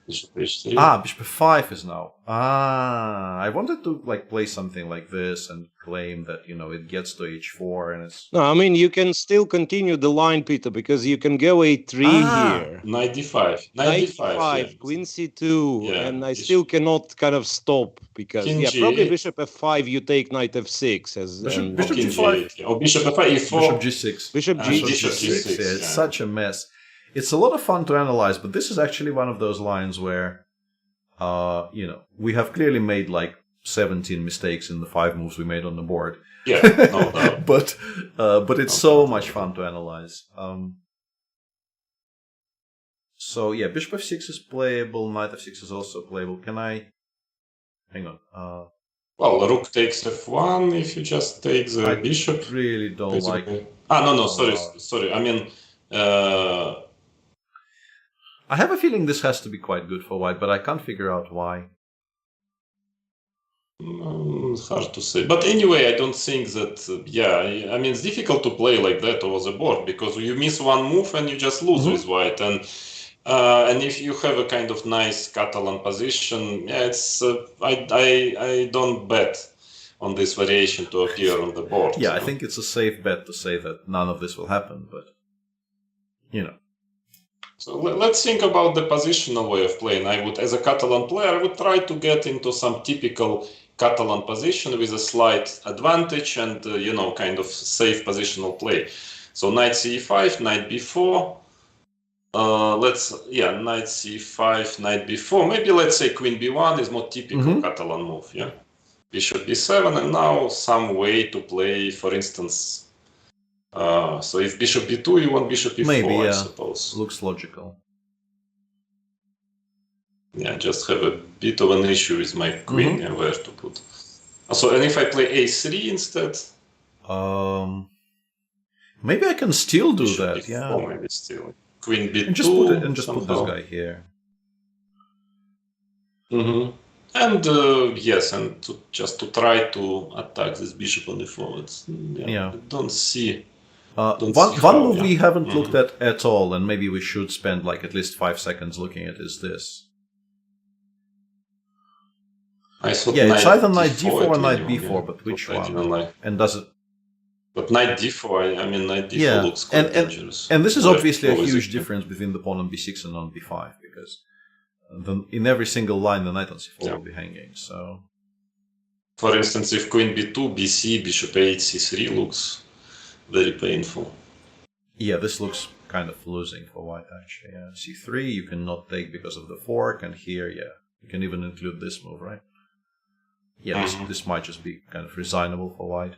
Bishop h3. Bishop f5 is now. I wanted to play something like this and claim that, it gets to h4 and it's... No, I mean, you can still continue the line, Peter, because you can go a3 here. Knight d5. Knight d5, queen c2, and I still cannot kind of stop because, probably bishop f5, you take knight f6. Bishop g5. Or bishop f5, e4. Bishop g6. Bishop g6. It's such a mess. It's a lot of fun to analyze, but this is actually one of those lines where, we have clearly made 17 mistakes in the 5 moves we made on the board. Yeah, no doubt. but it's so much fun to analyze. So yeah, bishop f6 is playable, knight f6 is also playable. Can I... Hang on. Well, rook takes f1 if you just take the bishop. Really don't basically. like. No, sorry. I mean, I have a feeling this has to be quite good for white, but I can't figure out why. it's hard to say. But anyway, I don't think that. I mean, it's difficult to play like that over the board because you miss one move and you just lose with white. And if you have a kind of nice Catalan position, it's I don't bet on this variation to appear on the board. Yeah, I think it's a safe bet to say that none of this will happen, but you know. So let's think about the positional way of playing. I would, as a Catalan player, I would try to get into some typical Catalan position with a slight advantage and kind of safe positional play. So knight c5, knight b4. Knight c5, knight b4. Maybe let's say queen b1 is more typical Catalan move. Yeah, bishop b7, and now some way to play, for instance. So if bishop b2, you want bishop e4, Maybe, yeah. I suppose. Looks logical. Yeah, I just have a bit of an issue with my queen and where to put. So, and if I play a3 instead? Maybe I can still do bishop b4, yeah. Maybe still. Queen b2. And just put this guy here. And yes, and just to try to attack this bishop on the forwards. I don't see. One move we haven't looked at all, and maybe we should spend like at least 5 seconds looking at, is this. It's either knight d4 or knight b4, but which one? Like. And does it? But knight d4, I mean, knight d4 looks quite dangerous. And this is obviously a huge difference between the pawn on b6 and on b5, because in every single line the knight on c4 will be hanging. So, for instance, if queen b2, bc, bishop 8, c3 looks very painful. Yeah, this looks kind of losing for white, actually. Yeah. c3 you cannot take because of the fork, and here, you can even include this move, right? Yeah, this might just be kind of resignable for white.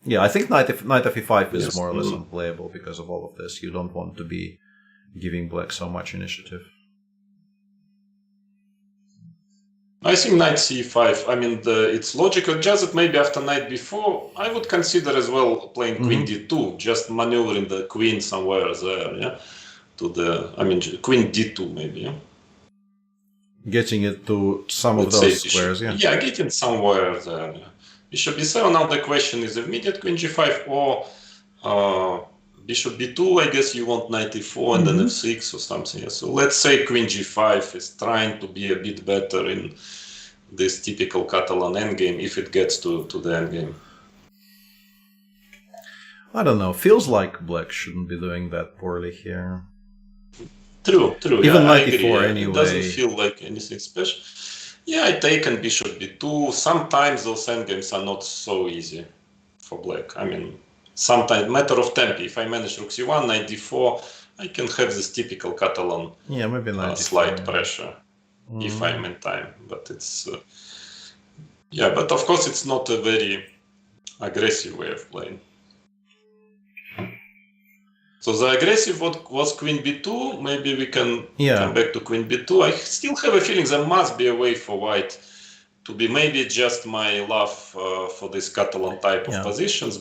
Yeah, I think knight f5 is more or less unplayable because of all of this. You don't want to be giving black so much initiative. I think knight c5, I mean, it's logical, just that maybe after knight b4, I would consider as well playing queen d2, just maneuvering the queen somewhere there, yeah? Queen d2 maybe, yeah? Getting it to some of those squares, yeah? Yeah, getting somewhere there, yeah. Bishop b7, now the question is immediate queen g5 or bishop b2, I guess you want knight e4 and then f6 or something. So let's say queen g5 is trying to be a bit better in this typical Catalan endgame if it gets to the endgame. I don't know, feels like black shouldn't be doing that poorly here. True. Even knight e4 anyway. It doesn't feel like anything special. Yeah, I taken bishop b2. Sometimes those endgames are not so easy for black. I mean, sometimes matter of tempo. If I manage rook c1, knight d4, I can have this typical Catalan maybe slight pressure if I'm in time. But it's but of course it's not a very aggressive way of playing. So the aggressive was queen b2. Maybe we can come back to queen b2. I still have a feeling there must be a way for white to be, maybe just my love for this Catalan type of positions,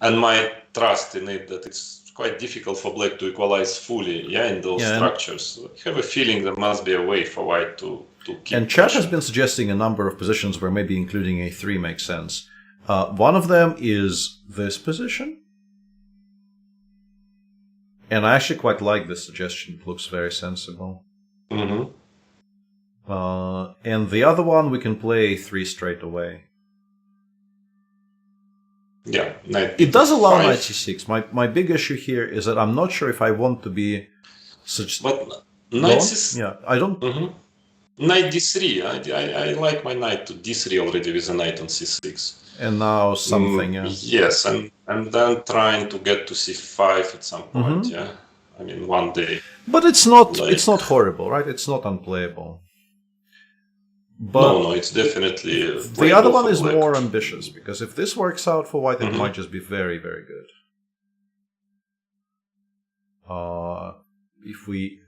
and my trust in it that it's quite difficult for black to equalize fully in those structures. I have a feeling there must be a way for white to keep. And chat has been suggesting a number of positions where maybe including a3 makes sense. One of them is this position. And I actually quite like this suggestion. It looks very sensible. And the other one, we can play a3 straight away. Yeah, it does allow knight c6. My big issue here is that I'm not sure if I want to be such. But knight c6. I don't. Knight d3. I like my knight to d3 already with a knight on c6. And now something, Yes, and then trying to get to c5 at some point, I mean, one day. But it's not horrible, right? It's not unplayable. But no, it's definitely the other one is more ambitious, because if this works out for white, it might just be very, very good. If we...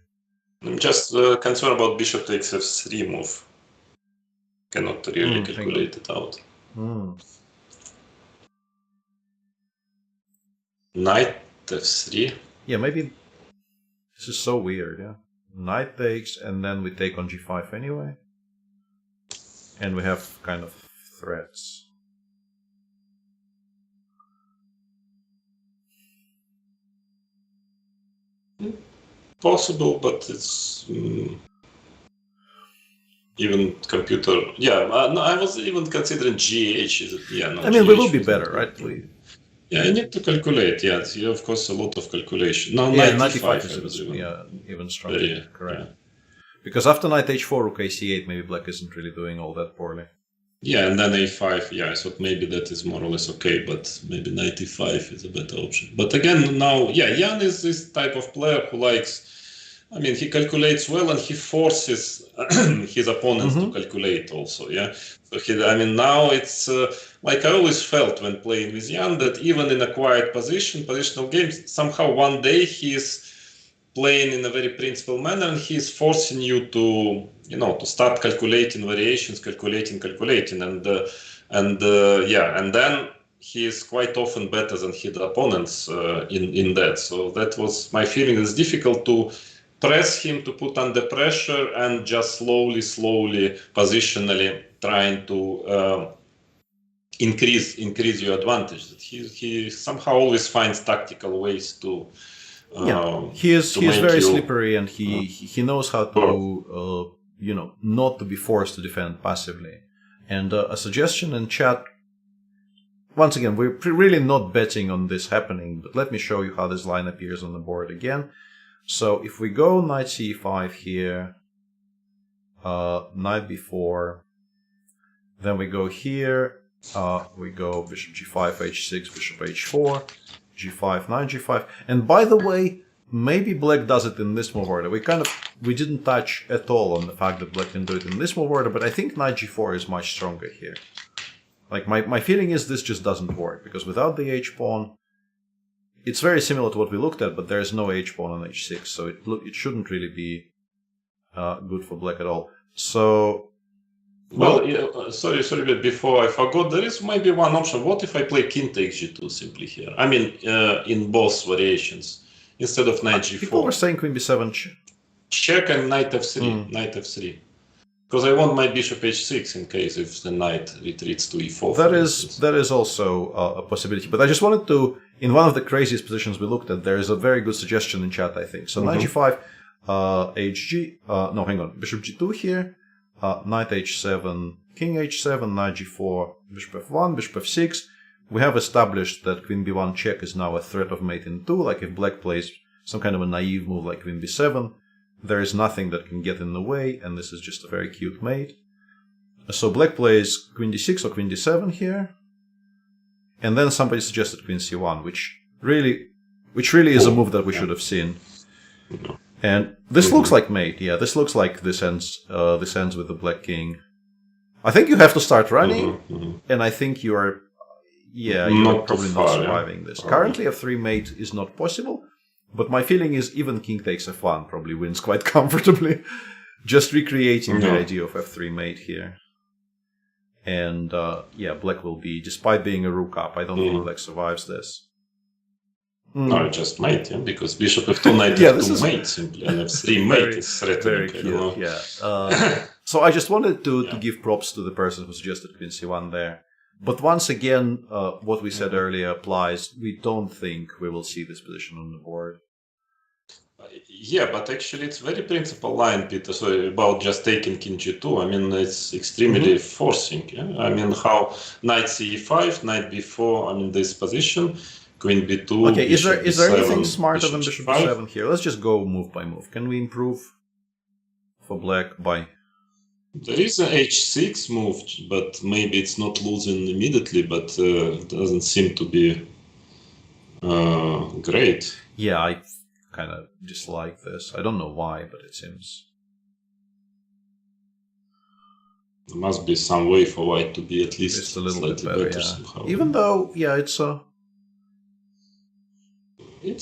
I'm just concerned about bishop takes f3 move. Cannot really calculate it out. Knight f3. Yeah, maybe this is so weird, yeah. Knight takes, and then we take on g5 anyway. And we have kind of threats. Possible, but it's even computer. Yeah, no, I was even considering GH. Is it? Yeah, no. I mean, GH we will be was better, not right? good. Yeah, I need to calculate. Yeah, of course, a lot of calculation. No, Yeah, 95 is even stronger. Yeah, correct. yeah. Because after knight h4, rook a8, maybe black isn't really doing all that poorly. Yeah, and then a5. Yeah, I thought maybe that is more or less okay, but maybe knight e5 is a better option. But again, now, yeah, Jan is this type of player who likes. I mean, he calculates well and he forces his opponents to calculate also. Yeah. So now it's like I always felt when playing with Jan that even in a quiet positional games, somehow one day he's playing in a very principled manner and he's forcing you to, to start calculating variations, calculating, and then he is quite often better than his opponents in that. So that was my feeling. It's difficult to press him, to put under pressure, and just slowly, positionally trying to increase your advantage. That he somehow always finds tactical ways to. He is very slippery, and he knows how to not to be forced to defend passively. And a suggestion in chat. Once again, we're really not betting on this happening, but let me show you how this line appears on the board again. So if we go knight c5 here, knight b4, then we go here, we go bishop g5, h6, bishop h4, g5, knight g5. And by the way, maybe black does it in this move order. We didn't touch at all on the fact that black can do it in this move order, but I think knight g4 is much stronger here. Like my feeling is this just doesn't work, because without the h-pawn, it's very similar to what we looked at, but there's no h-pawn on h6, so it shouldn't really be good for black at all. So, sorry, but before I forgot, there is maybe one option. What if I play king takes g2 simply here? I mean, in both variations, instead of knight g4. People were saying queen b7 check and knight f3, knight f3. Because I want my bishop h6 in case if the knight retreats to e4. That is also a possibility. But I just wanted to, in one of the craziest positions we looked at, there is a very good suggestion in chat, I think. So knight g5, bishop g2 here, knight h7, king h7, knight g4, bishop f1, bishop f6. We have established that queen b1 check is now a threat of mate in 2, like if black plays some kind of a naive move like queen b7, there is nothing that can get in the way, and this is just a very cute mate. So black plays queen d6 or queen d7 here, and then somebody suggested queen c1, which really is a move that we should have seen. And this looks like mate. Yeah, this looks like this ends with the black king. I think you have to start running, and I think you're probably not surviving this. Currently, f3 mate is not possible. But my feeling is even king takes f1 probably wins quite comfortably. Just recreating the idea of f3 mate here. And black will be, despite being a rook up, I don't think black survives this. No, just mate, because bishop f2 knight f2 mate simply, and f3 mate is threatening. Very cute, yeah. So I just wanted to give props to the person who suggested queen c1 there. But once again, what we said earlier applies. We don't think we will see this position on the board. Yeah, but actually it's very principal line, Peter, about just taking king g2. I mean, it's extremely forcing. Yeah? I mean, how knight c5, knight b4, I mean, this position, queen b2, okay, is there anything smarter than bishop bishop b7 here? Let's just go move by move. Can we improve for black by... There is an h6 move, but maybe it's not losing immediately, but it doesn't seem to be great. Yeah, I kind of dislike this. I don't know why, but it seems... There must be some way for white to be at least just a little bit better, yeah. Somehow. Even though, it's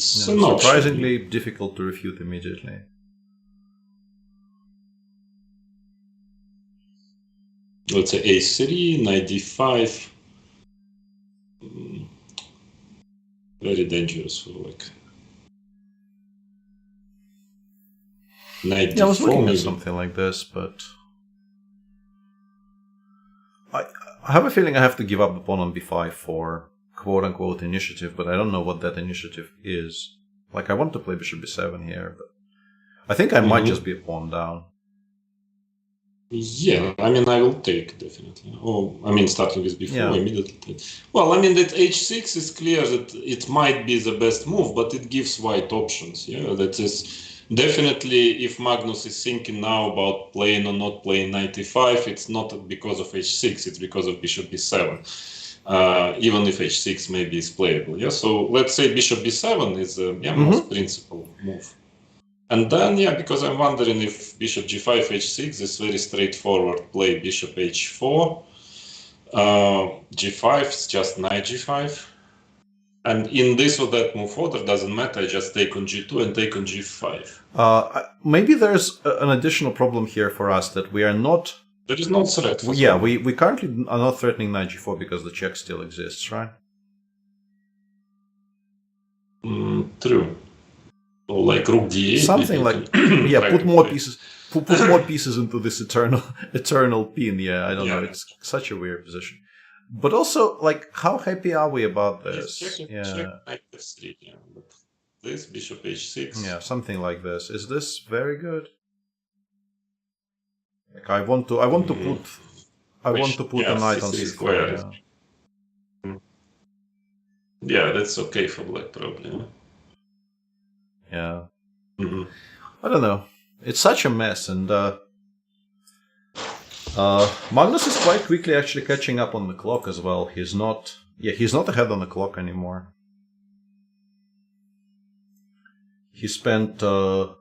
surprisingly difficult to refute immediately. let's say a3, knight d5. Very dangerous for like knight d4. Yeah, I was looking maybe. at something like this, but I have a feeling I have to give up the pawn on b5 for quote-unquote initiative, but I don't know what that initiative is. Like, I want to play bishop b7 here, but I think I might just be a pawn down. Yeah, I mean, I will take definitely. Oh, I mean, starting with b4 Yeah. immediately. Well, I mean, that h6 is clear that it might be the best move, but it gives white options. Yeah, that is definitely. If Magnus is thinking now about playing or not playing knight e5, it's not because of h6; it's because of bishop b7. Even if h6 maybe is playable. Yeah, so let's say bishop b7 is the most principal move. And then, yeah, because I'm wondering if bishop g5, h6 is very straightforward play, bishop h4, g5 is just knight g5. And in this or that move order, doesn't matter, I just take on g2 and take on g5. Maybe there's an additional problem here for us that we are not... There is no threat. Yeah, we currently are not threatening knight g4 because the check still exists, right? True. Or like rook d8. Something like, yeah, put more pieces into this eternal pin. Yeah, I don't know. It's such a weird position. But also, like, how happy are we about this? Check knight f3. Yeah, but this bishop h6. Yeah, something like this. Is this very good? Like, I want to put a knight on c4. Yeah, that's okay for black probably. Yeah. I don't know. It's such a mess, and Magnus is quite quickly actually catching up on the clock as well. He's not ahead on the clock anymore. He spent 12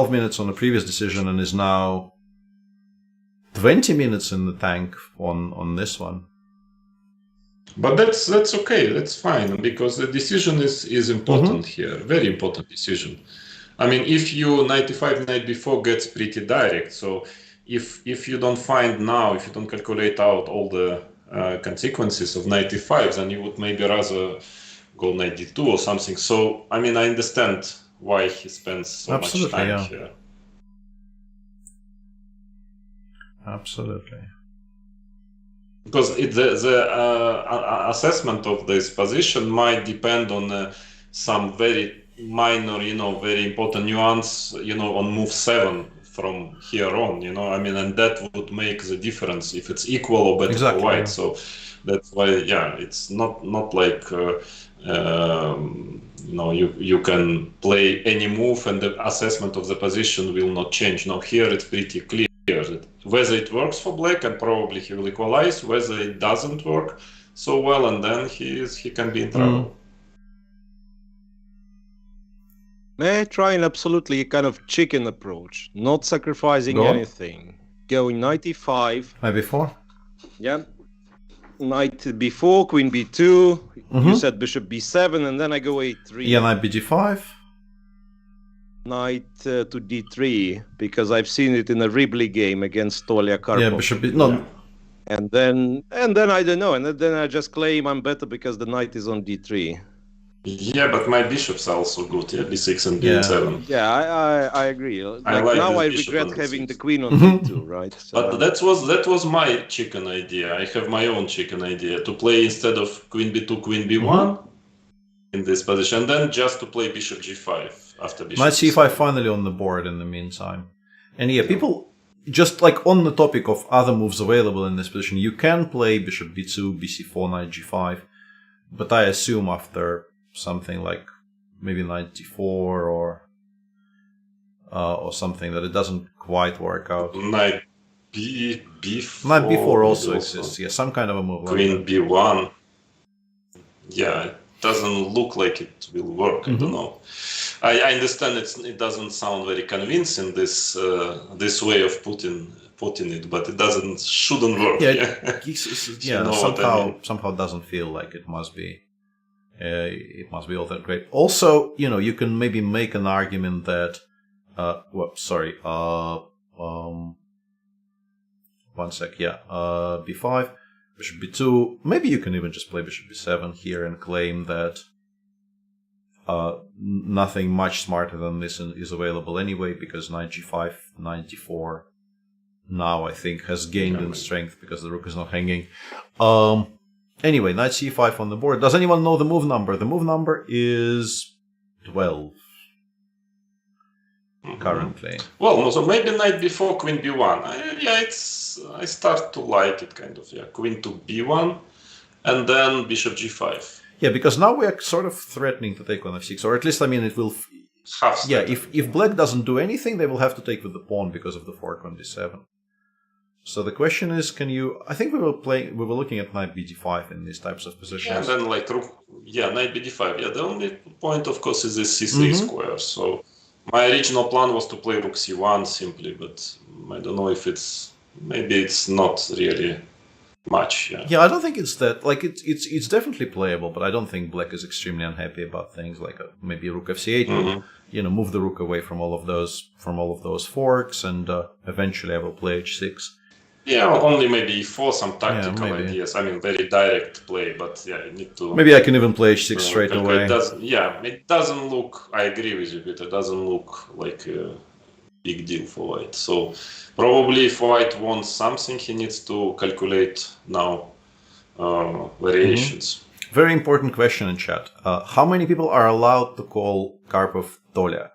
minutes on the previous decision and is now 20 minutes in the tank on this one. But that's okay, that's fine, because the decision is important here, very important decision. I mean, if you knight e5, knight b4 gets pretty direct, so if you don't find now, if you don't calculate out all the consequences of knight e5, then you would maybe rather go knight d2 or something. So, I mean, I understand why he spends so much time here. Absolutely. Because the assessment of this position might depend on some very minor, very important nuance, on move 7 from here on, I mean, and that would make the difference if it's equal or better for white. Yeah. So that's why, it's not like, you can play any move and the assessment of the position will not change. No, here it's pretty clear. Whether it works for black, and probably he will equalize, whether it doesn't work so well, and then he can be in trouble. May I try an absolutely kind of chicken approach, not sacrificing anything? Going knight e5. Knight b4? Yeah. Knight b4, queen b2. You said bishop b7, and then I go a3. Yeah, knight bg5. Knight to d3, because I've seen it in a Ribley game against Tolia Karpov. Yeah, bishop b... No. Yeah. And then I don't know, and then I just claim I'm better because the knight is on d3. Yeah, but my bishops are also good, b6 and b7. Yeah, I agree. Like now I regret having the queen on d2, right? So, but that was my chicken idea. I have my own chicken idea to play instead of queen b2, queen b1 in this position, and then just to play bishop g5 after bishop Knight c5 finally on the board in the meantime. And yeah, people, just like on the topic of other moves available in this position, you can play bishop b2, bc4, knight g5, but I assume after something like maybe knight d4 or something that it doesn't quite work out. Knight b4. Knight b4 also exists. Yeah, some kind of a move. Queen like b1. Yeah, it doesn't look like it will work. I don't know. I understand it doesn't sound very convincing, this way of putting it, but it shouldn't work. Somehow doesn't feel like it must be. It must be all that great. Also, you can maybe make an argument that, 1 sec, yeah. B5, bishop B2. Maybe you can even just play bishop B7 here and claim that nothing much smarter than this is available anyway, because knight G5, knight D4 now I think has gained in strength because the rook is not hanging. Anyway, knight C5 on the board. Does anyone know the move number? The move number is 12 currently. Well, so maybe knight B4, queen B1. I start to like it kind of. Yeah, queen to B1, and then bishop G5. Yeah, because now we are sort of threatening to take on F6, or at least, I mean, it will... Yeah, if black doesn't do anything, they will have to take with the pawn because of the fork on D7. So the question is, can you... I think we were looking at knight BD5 in these types of positions. Yeah, and then like rook... Yeah, knight BD5. Yeah, the only point, of course, is this C3 square. So my original plan was to play rook C1 simply, but I don't know if it's... Maybe it's not really much. Yeah, I don't think it's that... Like, it's definitely playable, but I don't think black is extremely unhappy about things like maybe rook F8. You know, move the rook away from all of those forks, and eventually I will play H6. Yeah, only maybe E4, some tactical ideas. I mean, very direct play, but yeah, you need to... Maybe I can even play H6 straight away. It doesn't look... I agree with you, but it doesn't look like a big deal for white. So probably if white wants something, he needs to calculate now variations. Very important question in chat. How many people are allowed to call Karpov Tolia?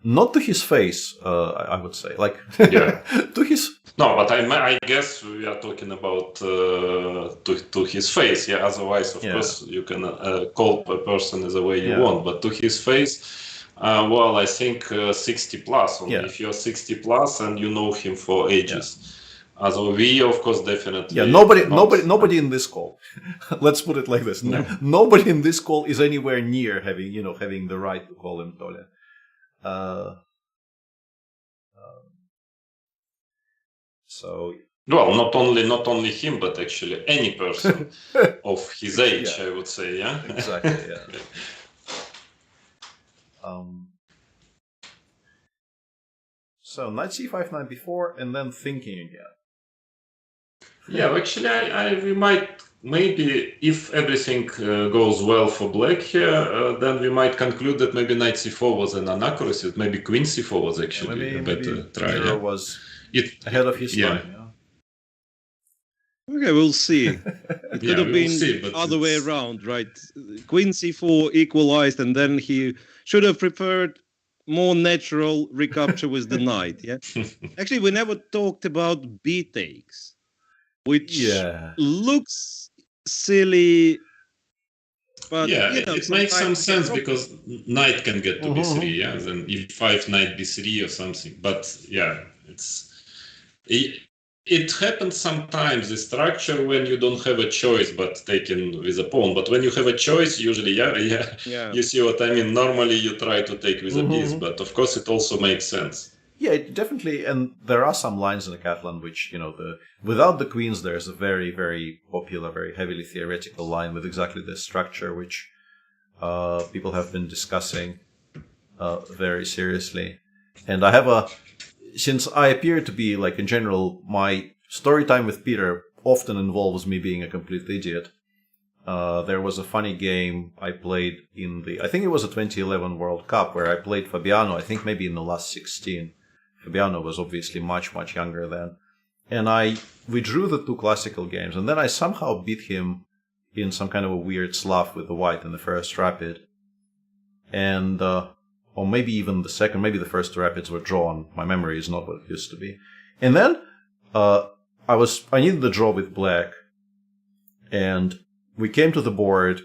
Not to his face, I would say. Like, to his... No, but I guess we are talking about to his face. Yeah, otherwise, of course, you can call a person the way you want. But to his face, well, I think 60 plus. If you're 60 plus and you know him for ages. So we, of course, definitely... Yeah, nobody in this call. Let's put it like this. Nobody in this call is anywhere near having the right to call him Tolia. So well, not only him, but actually any person of his age, I would say. Yeah, exactly. Yeah. So knight c5, knight b4, and then thinking again. Yeah, actually, we might maybe if everything goes well for black here, then we might conclude that maybe knight c4 was an inaccuracy. Maybe queen c4 was actually a better try. Miro was ahead of his time. Okay, we'll see. It could have been the other way around, right? Queen c4 equalized, and then he should have preferred more natural recapture with the knight. Yeah. Actually, we never talked about b takes, which looks silly. But, it makes some sense because knight can get to b3, then e5, knight b3 or something. But it happens sometimes, the structure, when you don't have a choice but taken with a pawn. But when you have a choice, usually, you see what I mean. Normally you try to take with a piece, but of course it also makes sense. Yeah, it definitely, and there are some lines in the Catalan which, without the queens, there's a very, very popular, very heavily theoretical line with exactly this structure, which people have been discussing very seriously. And I have since I appear to be, like, in general, my story time with Peter often involves me being a complete idiot. There was a funny game I played I think it was a 2011 World Cup, where I played Fabiano, I think maybe in the last 16. Fabiano was obviously much, much younger then. And we drew the two classical games, and then I somehow beat him in some kind of a weird slough with the white in the first rapid. And, or maybe even the second, maybe the first rapids were drawn. My memory is not what it used to be. And then, I needed the draw with black. And we came to the board,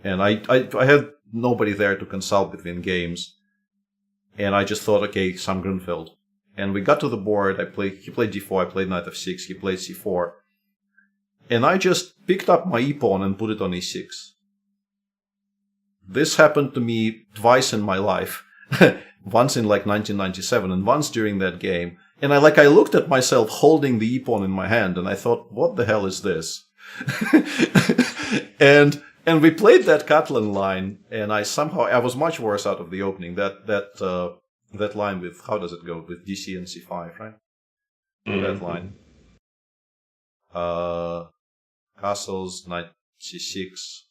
and I had nobody there to consult between games. And I just thought, okay, some Grunfeld. And we got to the board, he played d4, I played knight f6, he played c4. And I just picked up my e-pawn and put it on e6. This happened to me twice in my life. Once in like 1997 and once during that game. And I looked at myself holding the e-pawn in my hand, and I thought, what the hell is this? and we played that Catalan line, and I was much worse out of the opening. That line with, how does it go? With DC and C5, right? Red line. Castles, knight c6,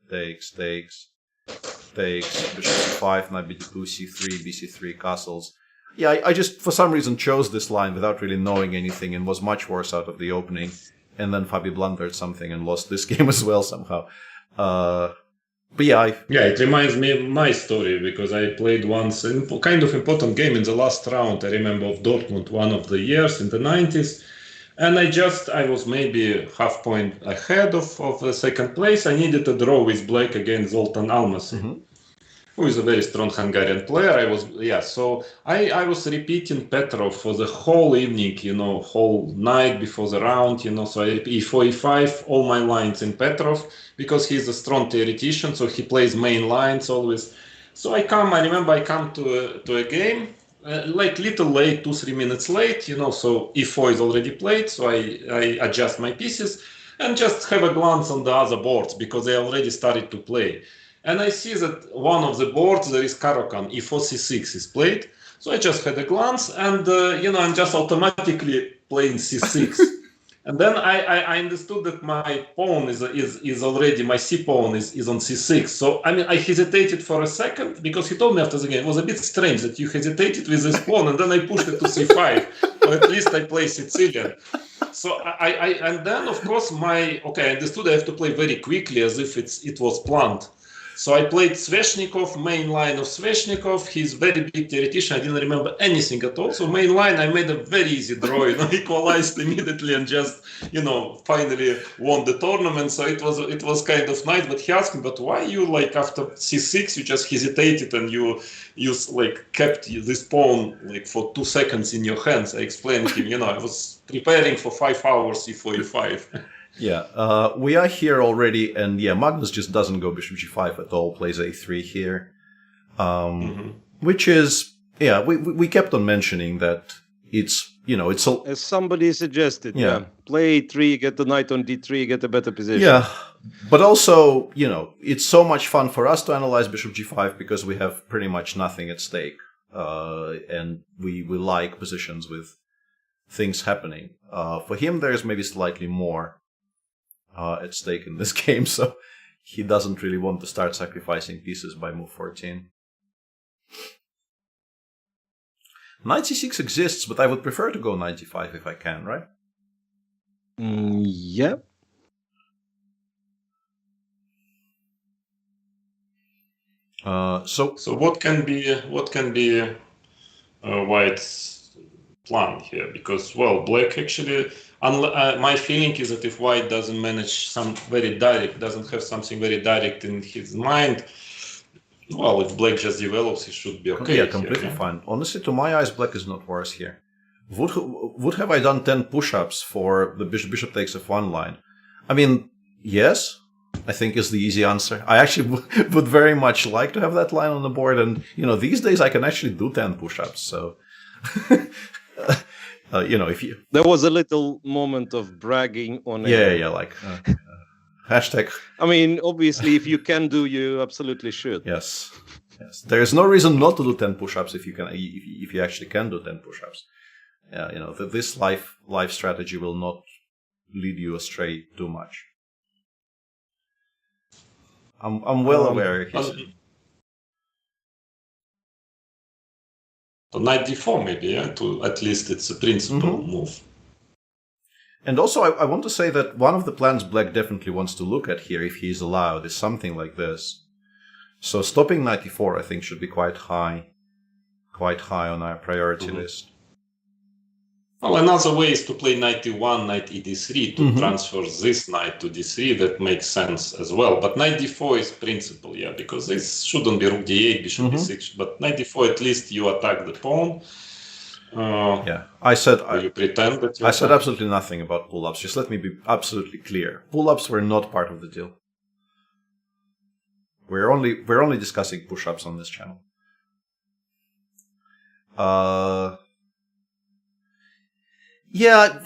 takes, bishop c5, knight b2, c3, bc3, castles. Yeah, I just, for some reason, chose this line without really knowing anything and was much worse out of the opening. And then Fabi blundered something and lost this game as well somehow. But yeah, it reminds me of my story because I played once a kind of important game in the last round. I remember of Dortmund, one of the years in the 90s. And I was maybe half point ahead of the second place. I needed a draw with black against Zoltan Almasi, who is a very strong Hungarian player. So I was repeating Petrov for the whole evening, whole night before the round, so I repeat e4, e5, all my lines in Petrov, because he's a strong theoretician, so he plays main lines always. So I remember I come to a game, like little late, 2-3 minutes late, so e4 is already played, so I adjust my pieces and just have a glance on the other boards because they already started to play. And I see that one of the boards, there is Caro-Kann, e4, c6 is played. So I just had a glance and, I'm just automatically playing c6. And then I understood that my pawn is already, my c pawn is on c6. So, I hesitated for a second because he told me after the game, it was a bit strange that you hesitated with this pawn and then I pushed it to c5. Or at least I play Sicilian. So and then of course I understood I have to play very quickly as if it was planned. So I played Sveshnikov, main line of Sveshnikov. He's very big theoretician. I didn't remember anything at all. So main line, I made a very easy draw, equalized immediately and just, finally won the tournament. So it was kind of nice. But he asked me, but why you after c6, you just hesitated and you kept this pawn for 2 seconds in your hands. I explained to him, I was preparing for 5 hours e4, e5. Yeah, we are here already, and Magnus just doesn't go bishop g5 at all, plays a3 here. Which is, we kept on mentioning that it's, as somebody suggested, play a3, get the knight on d3, get a better position. Yeah, but also, it's so much fun for us to analyze bishop g5 because we have pretty much nothing at stake. And we like positions with things happening. For him, there's maybe slightly more at stake in this game, so he doesn't really want to start sacrificing pieces by move 14. Knight c6 exists, but I would prefer to go knight g5 if I can, right? Yeah. So what can be White's plan here? Because black actually. My feeling is that if White doesn't manage doesn't have something very direct in his mind, if Black just develops, he should be okay. Yeah, completely fine. Honestly, to my eyes, Black is not worse here. Would have I done 10 push-ups for the bishop takes f1 line? Yes, I think is the easy answer. I actually would very much like to have that line on the board, and these days I can actually do 10 push-ups. So. If you... There was a little moment of bragging on it. Hashtag. Obviously, if you can do, you absolutely should. Yes. There is no reason not to do 10 push-ups if you actually can do 10 push-ups. This life strategy will not lead you astray too much. I'm well aware. Knight d4 maybe, to at least it's a principal move. And also, I want to say that one of the plans Black definitely wants to look at here, if he's allowed, is something like this. So stopping knight e4, I think, should be quite high on our priority list. Well, another way is to play knight e1, knight ed3 to transfer this knight to d3. That makes sense as well. But knight d4 is principal, because this shouldn't be rook d8, bishop d6. But knight d4, at least you attack the pawn. I said you pretend that I said absolutely nothing about pull-ups. Just let me be absolutely clear. Pull-ups were not part of the deal. We're only discussing push-ups on this channel.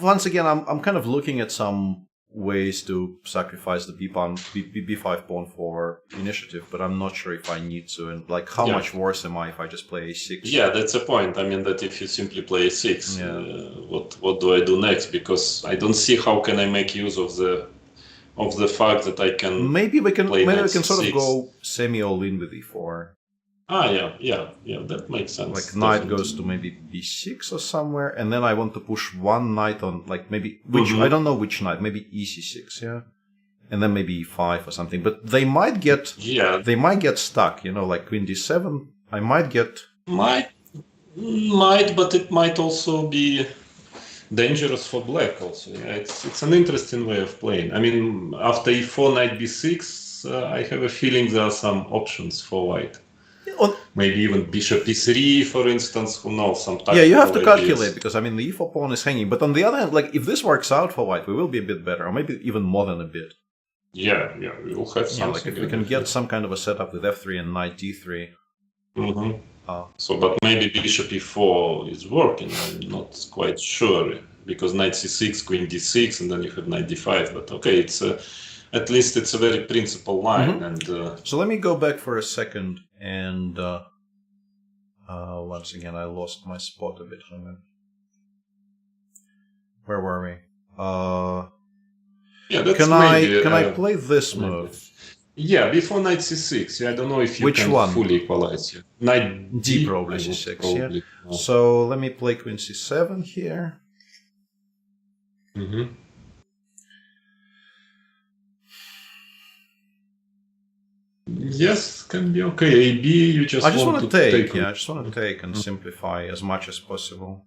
Once again, I'm kind of looking at some ways to sacrifice the b5 pawn for initiative, but I'm not sure if I need to. And like, how much worse am I if I just play a6? Yeah, that's the point. I mean, that if you simply play a6, what do I do next? Because I don't see how can I make use of the fact that I can. Maybe we can sort of C6. go semi all in with e4. Yeah, that makes sense. Like knight goes to maybe b6 or somewhere, and then I want to push one knight on, like, maybe which I don't know which knight, maybe ec6, yeah, and then maybe e5 or something. But they might get stuck, like queen d7. I might get might, but it might also be dangerous for black. Also, yeah, it's an interesting way of playing. I mean, after e4, knight b6, I have a feeling there are some options for white. Maybe even bishop e3, for instance. Who knows? Some yeah, you have to calculate, because I mean the e4 pawn is hanging. But on the other hand, like, if this works out for white, we will be a bit better, or maybe even more than a bit. Yeah, we will have something. Like if we can get some kind of a setup with f3 and knight d3. So, but maybe bishop e4 is working. I'm not quite sure, because knight c6, queen d6, and then you have knight d5. But okay, at least it's a very principal line. And so let me go back for a second, and once again I lost my spot a bit. Where were we? that's can I play this maybe. move? Yeah, before knight c6. Yeah, I don't know if you Which can one? fully equalize here. Knight D probably c6. probably. Yeah. So let me play queen c7 here. Yes, can be okay. AB, you just I just want want to take. Yeah, I just want to take and simplify as much as possible.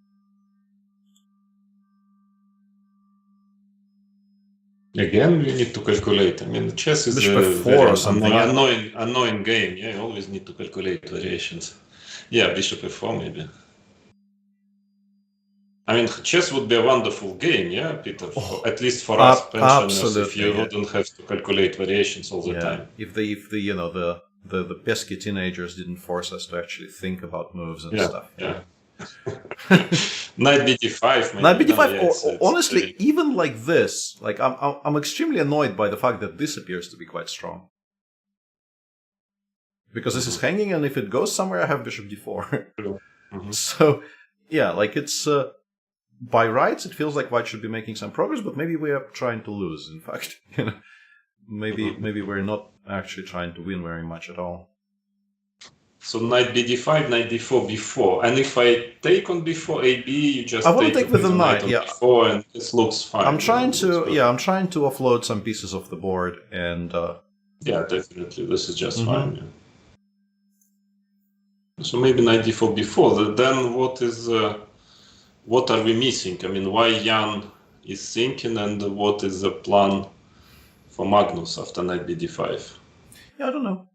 Again, we need to calculate. I mean, chess is Bishop a f4 very or something. annoying game. Yeah, you always need to calculate variations. Yeah, bishop f4 maybe. I mean, chess would be a wonderful game, yeah, Peter. At least for us pensioners, if you wouldn't have to calculate variations all the time. If the pesky teenagers didn't force us to actually think about moves and stuff. Yeah. Knight bd5. Maybe. Knight bd5. Honestly, even like this, like I'm extremely annoyed by the fact that this appears to be quite strong. Because this is hanging, and if it goes somewhere, I have bishop d4. So, yeah, like it's by rights, it feels like white should be making some progress, but maybe we are trying to lose. In fact, maybe we're not actually trying to win very much at all. So knight bd5, knight d4, b4, and if I take on b4, ab, you just I want to take with the knight, on b4, and this looks fine. I'm trying to offload some pieces of the board, and yeah, definitely, this is just fine. Yeah. So maybe knight d4, b4. Then what are we missing? I mean, why Jan is thinking, and what is the plan for Magnus after knight bd5? Yeah, I don't know.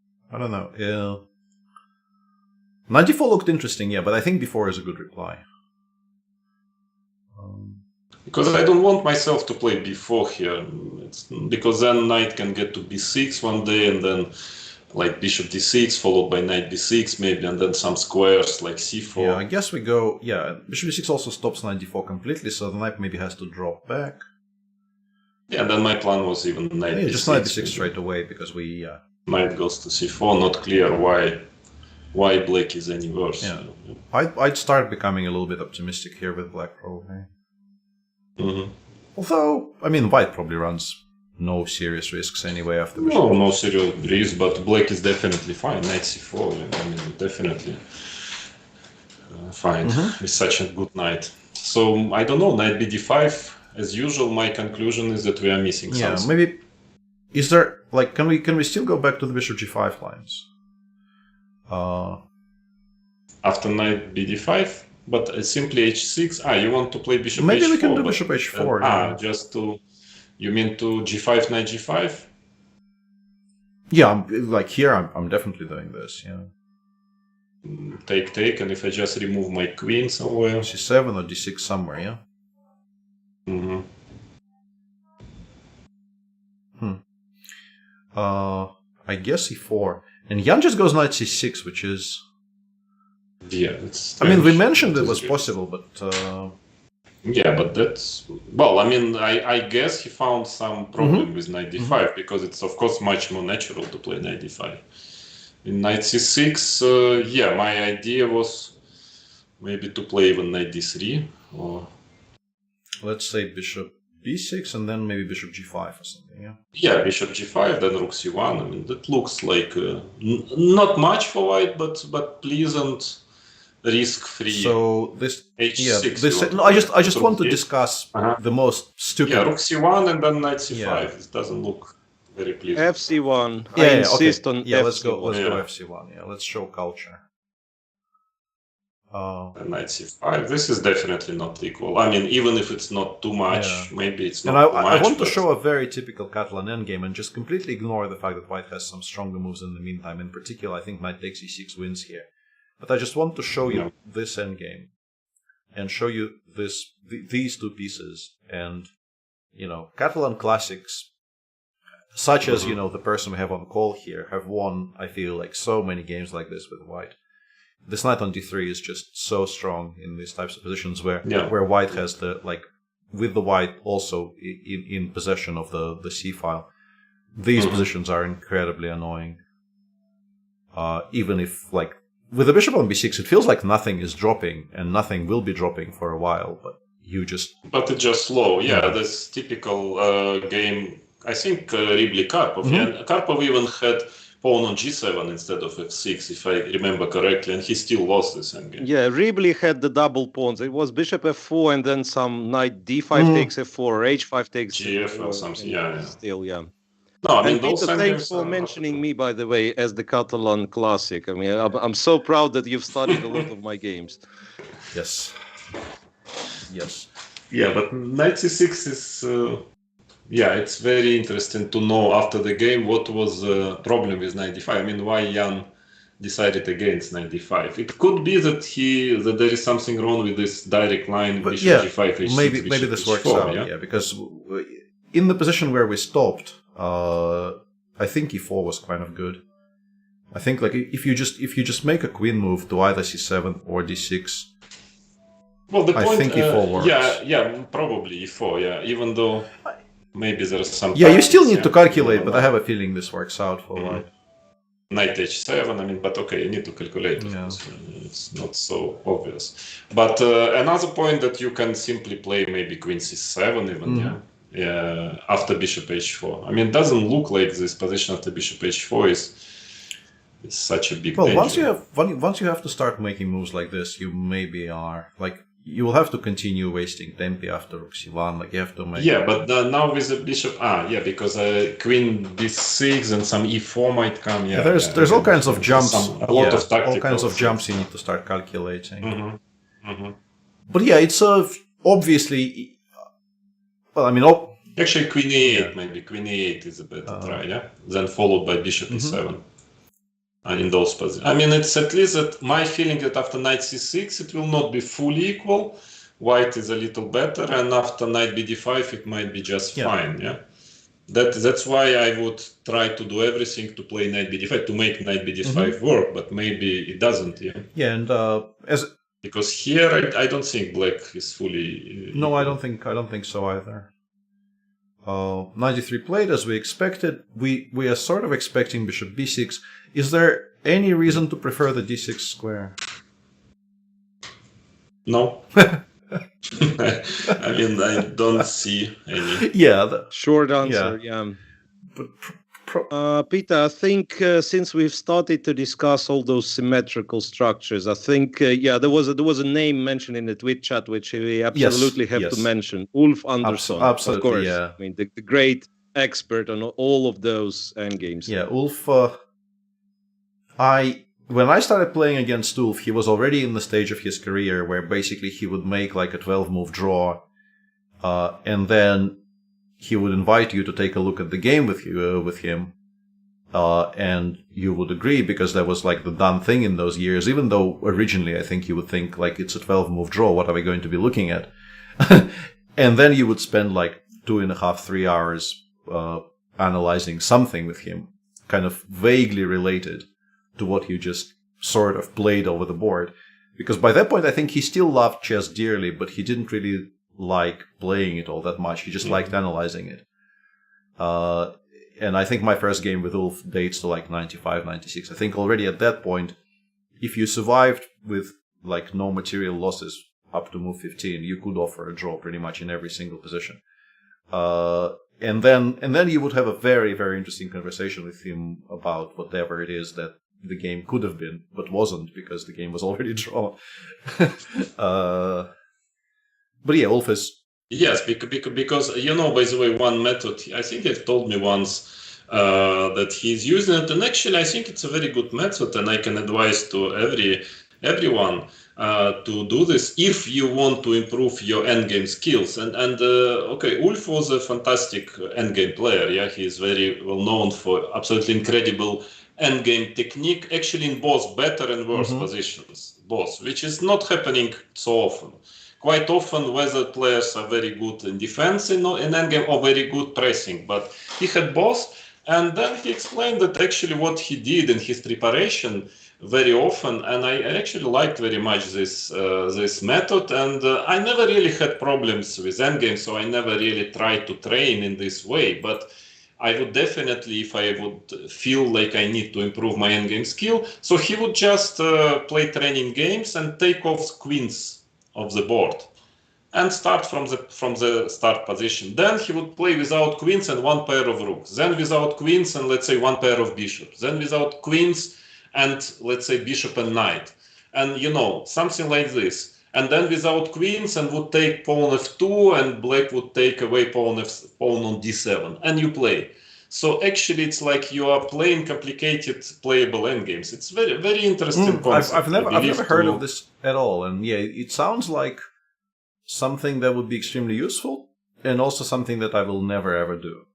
Yeah. Knight d4 looked interesting, yeah, but I think b4 is a good reply. Because I don't want myself to play b4 here, because then knight can get to b6 one day, and then like bishop d6 followed by knight b6 maybe, and then some squares like c4. Yeah, I guess we go. Yeah, bishop d6 also stops knight d4 completely, so the knight maybe has to drop back. Yeah, then my plan was even knight b6. Just knight b6 straight away, because we. Knight goes to c4. Not clear why black is any worse. Yeah, I'd start becoming a little bit optimistic here with black probably. Although, I mean, white probably runs no serious risks anyway after bishop. No serious risks, but black is definitely fine. Knight c4, I mean, definitely fine with such a good knight. So, I don't know, knight bd5, as usual, my conclusion is that we are missing something. Yeah, maybe, is there, like, can we still go back to the bishop g5 lines? After knight bd5, but simply h6. You want to play bishop maybe h4? Maybe we can do bishop h4. Just to... You mean to g5, knight g5? Yeah, like here I'm definitely doing this, yeah. Take, and if I just remove my queen somewhere... c7 or d6 somewhere, yeah? I guess e4. And Jan just goes knight c6, which is... Yeah, it's... I mean, we mentioned it was possible, but... Yeah, but that's well. I mean, I guess he found some problem with knight d5 because it's of course much more natural to play knight d5. In knight c6, yeah, my idea was maybe to play even knight d3 or Let's say bishop b6 and then maybe bishop g5 or something. Yeah. yeah, bishop g5, then rook c1. I mean, that looks like not much for white, but pleasant, risk-free. So this, h6. this. No, I just want to discuss the most stupid. Yeah, rook c1 and then knight c5. Yeah. It doesn't look very pleasant. FC1. Yeah, I yeah, insist okay. on Yeah, FC1. let's go Yeah. fc1. Yeah, let's show culture. And knight c5. This is definitely not equal. I mean, even if it's not too much, Yeah. maybe it's And not too much. I want to but- show a very typical Catalan endgame and just completely ignore the fact that white has some stronger moves in the meantime. In particular, I think knight takes e6 wins here. But I just want to show you this endgame and show you these two pieces. And, you know, Catalan classics, such as, you know, the person we have on call here, have won, I feel like, so many games like this with white. This knight on d3 is just so strong in these types of positions where white has the, like, with the white also in possession of the c file. These positions are incredibly annoying. Even if, like, with the bishop on b6, it feels like nothing is dropping and nothing will be dropping for a while, but you just... But it's just slow. Yeah, that's typical game. I think Ribli Karpov. And Karpov even had pawn on g7 instead of f6, if I remember correctly, and he still lost this endgame. Yeah, Ribli had the double pawns. It was bishop f4 and then some knight d5 takes f4 or h5 takes GF or something, yeah. Still, yeah. No, I mean, And those Peter, thanks endgames for are- mentioning me, by the way, as the Catalan classic. I mean, I'm so proud that you've studied a lot of my games. Yes. Yes. Yeah, but knight c6 is... yeah, it's very interesting to know after the game what was the problem with knight d5. I mean, why Jan decided against knight d5. It could be that there is something wrong with this direct line But bishop g5, h6, maybe bishop this works h4, out. Yeah, because in the position where we stopped, I think e4 was kind of good. I think like if you just make a queen move to either c7 or d6. Well, the point, I think e4 works. Yeah, probably e4. Yeah, even though maybe there's some. Yeah, you still need to tactics, calculate, but I have a feeling this works out for white. Knight h7. I mean, but okay, you need to calculate. Yeah. It's not so obvious. But another point that you can simply play maybe queen c7 even. Yeah, after bishop h4. I mean, it doesn't look like this position after bishop h4 is such a big. Well, danger. once you have to start making moves like this, you maybe are like you will have to continue wasting tempi after rook c1. Like you have to make. Yeah, but now with the bishop, because queen b6 and some e4 might come. Yeah, there's all kinds of jumps. A lot of tactical all kinds of things. jumps you need to start calculating. Mm-hmm. But yeah, it's obviously. Well, I mean, Actually, queen e8 maybe. Queen e8 is a better try, yeah. Then followed by bishop e7. And in those positions, I mean, it's at least that my feeling that after knight c6 it will not be fully equal. White is a little better, and after knight bd5 it might be just fine. Yeah, that's why I would try to do everything to play knight bd5 to make knight bd5 work, but maybe it doesn't. Yeah. Yeah, and because here I don't think black is fully. No, I don't think so either. 93 played as we expected. We are sort of expecting bishop b6. Is there any reason to prefer the d6 square? No. I mean, I don't see any. Yeah. Short answer, yeah. But Peter, I think since we've started to discuss all those symmetrical structures, I think there was a name mentioned in the tweet chat which we absolutely have to mention. Ulf Andersson, absolutely, of course. Yeah. I mean, the great expert on all of those endgames. Yeah, Ulf. When I started playing against Ulf, he was already in the stage of his career where basically he would make like a 12-move draw, and then he would invite you to take a look at the game with him, and you would agree because that was like the done thing in those years. Even though originally I think you would think like it's a 12-move draw, what are we going to be looking at? And then you would spend like 2.5-3 hours analyzing something with him, kind of vaguely related to what you just sort of played over the board. Because by that point I think he still loved chess dearly, but he didn't really like playing it all that much. He just liked analyzing it. And I think my first game with Ulf dates to like 95, 96. I think already at that point, if you survived with like no material losses up to move 15, you could offer a draw pretty much in every single position. And then you would have a very, very interesting conversation with him about whatever it is that the game could have been, but wasn't, because the game was already drawn. But yeah, Ulf is... Yes, because, by the way, one method, I think he told me once that he's using it, and actually I think it's a very good method, and I can advise to everyone to do this if you want to improve your endgame skills. And Ulf was a fantastic endgame player. Yeah, he is very well known for absolutely incredible endgame technique, actually in both better and worse positions, both, which is not happening so often. Quite often, whether players are very good in defense in endgame or very good pressing, but he had both. And then he explained that actually what he did in his preparation very often, and I actually liked very much this method, and I never really had problems with endgame, so I never really tried to train in this way. But I would definitely, if I would feel like I need to improve my endgame skill, so he would just play training games and take off queens of the board and start from the start position. Then he would play without queens and one pair of rooks, then without queens and let's say one pair of bishops, then without queens and let's say bishop and knight, and something like this, and then without queens and would take pawn f2 and black would take away pawn on d7, and you play. So actually, it's like you are playing complicated playable endgames. It's very, very interesting concept. I've never heard of this at all, and yeah, it sounds like something that would be extremely useful, and also something that I will never ever do.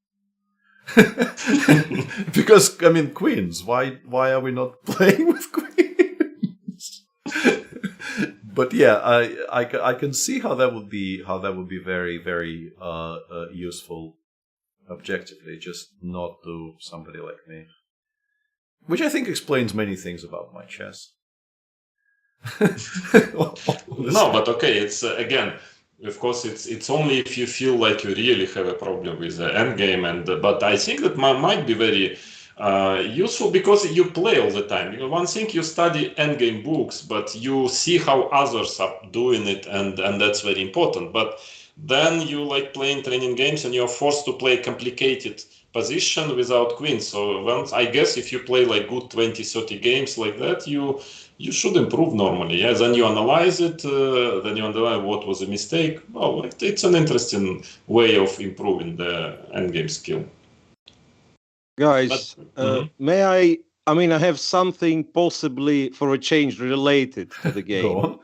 Because I mean, queens. Why are we not playing with queens? But yeah, I can see how that would be very, very useful. Objectively, just not to somebody like me. Which I think explains many things about my chess. No, but okay, it's again, of course, it's only if you feel like you really have a problem with the endgame, but I think that might be very useful because you play all the time. One thing, you study endgame books, but you see how others are doing it, and that's very important. But then you like playing training games and you're forced to play complicated position without queens. So once, I guess if you play like good 20-30 games like that, you should improve normally. Yeah, then you analyze it, then you analyze what was a mistake. Well, it's an interesting way of improving the endgame skill. Guys, may I mean, I have something possibly for a change related to the game. Go on.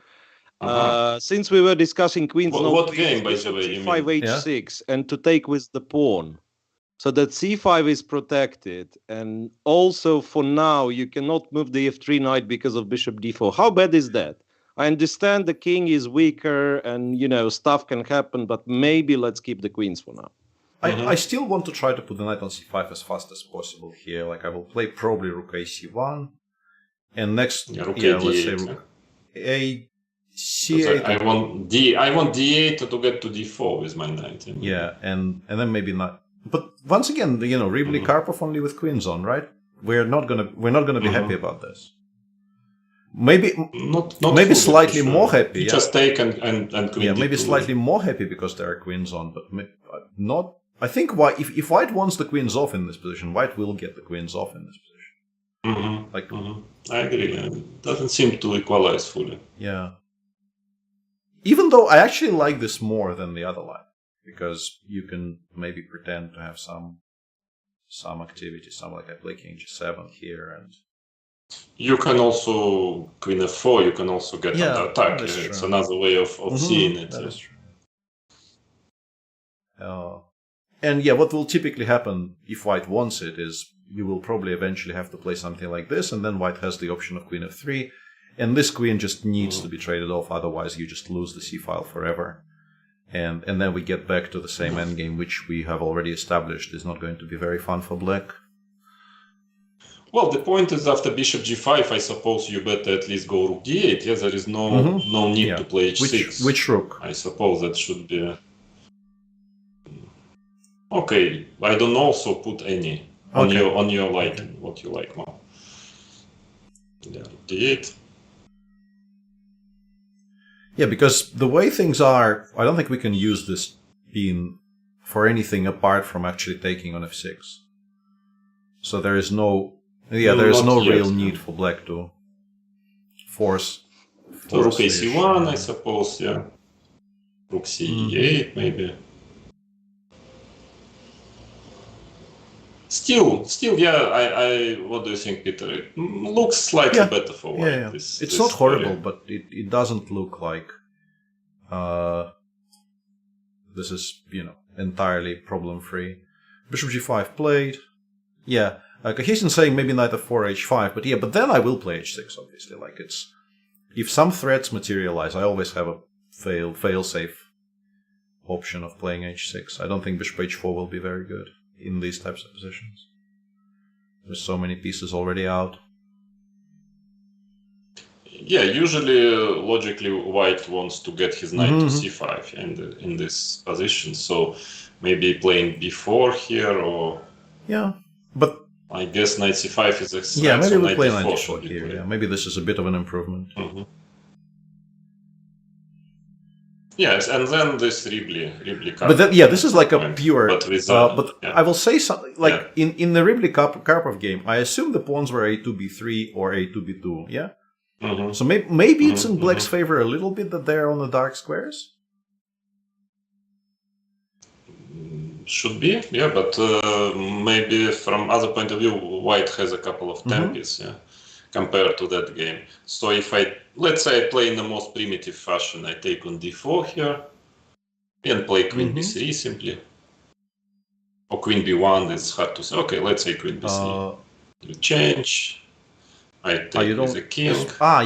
Since we were discussing queens, what game, by the way, you c5 mean? h6, and to take with the pawn, so that c5 is protected, and also for now you cannot move the f3 knight because of bishop d4. How bad is that? I understand the king is weaker, and stuff can happen, but maybe let's keep the queens for now. I still want to try to put the knight on c5 as fast as possible here. Like I will play probably rook a c1, and next, let's say rook a c8. I want d8 to get to d4 with my knight. Yeah, and then maybe not. But once again, Rimley Karpov only with queens on, right? We're not gonna be happy about this. Maybe not maybe slightly more happy. Yeah. Just take and queen. Yeah, maybe slightly more happy because there are queens on, but not. I think if White wants the queens off in this position, White will get the queens off in this position. I agree. It doesn't seem to equalize fully. Yeah. Even though I actually like this more than the other line, because you can maybe pretend to have some activity, like I play king g7 here, and you can also queen f4. You can also get under attack. It's another way of seeing it. That is true. And yeah, what will typically happen if White wants it is you will probably eventually have to play something like this, and then White has the option of queen f3. And this queen just needs to be traded off, otherwise you just lose the c-file forever. And then we get back to the same endgame, which we have already established is not going to be very fun for black. Well, the point is after bishop g5, I suppose you better at least go rook d8. Yeah, there is no need to play h6. Which rook? I suppose that should be. Okay, I don't also put any on your liking, what you like more. Yeah, d8. Yeah, because the way things are, I don't think we can use this being for anything apart from actually taking on f6. So there is no, there is no real need for black to force. Rook ac1, I suppose. Yeah. Rook c8, maybe. Still, yeah. I what do you think, Peter? It looks slightly better for white. Yeah. It's not horrible, but it doesn't look like this is entirely problem free. Bishop g5 played. Yeah, Carlsen saying maybe knight f4 h5, but then I will play h6. Obviously, like it's if some threats materialize, I always have a fail safe option of playing h6. I don't think bishop h4 will be very good in these types of positions. There's so many pieces already out. Yeah, usually, logically, white wants to get his knight to c5 in this position. So maybe playing b4 here, or but I guess knight c5 is a maybe we'll play knight d4 here. Yeah, maybe this is a bit of an improvement. Yes, and then this Ribli but this is like a pure. But I will say something like in the Ribli Karpov game, I assume the pawns were a2 b3 or a2 b2. Yeah. So maybe it's in black's favor a little bit that they're on the dark squares. Should be, yeah, but maybe from other point of view, white has a couple of tempes, compared to that game. So if let's say I play in the most primitive fashion, I take on d4 here, and play queen b3 simply. Or queen b1, it's hard to say. Okay, let's say queen b3. You change. I take with the king. I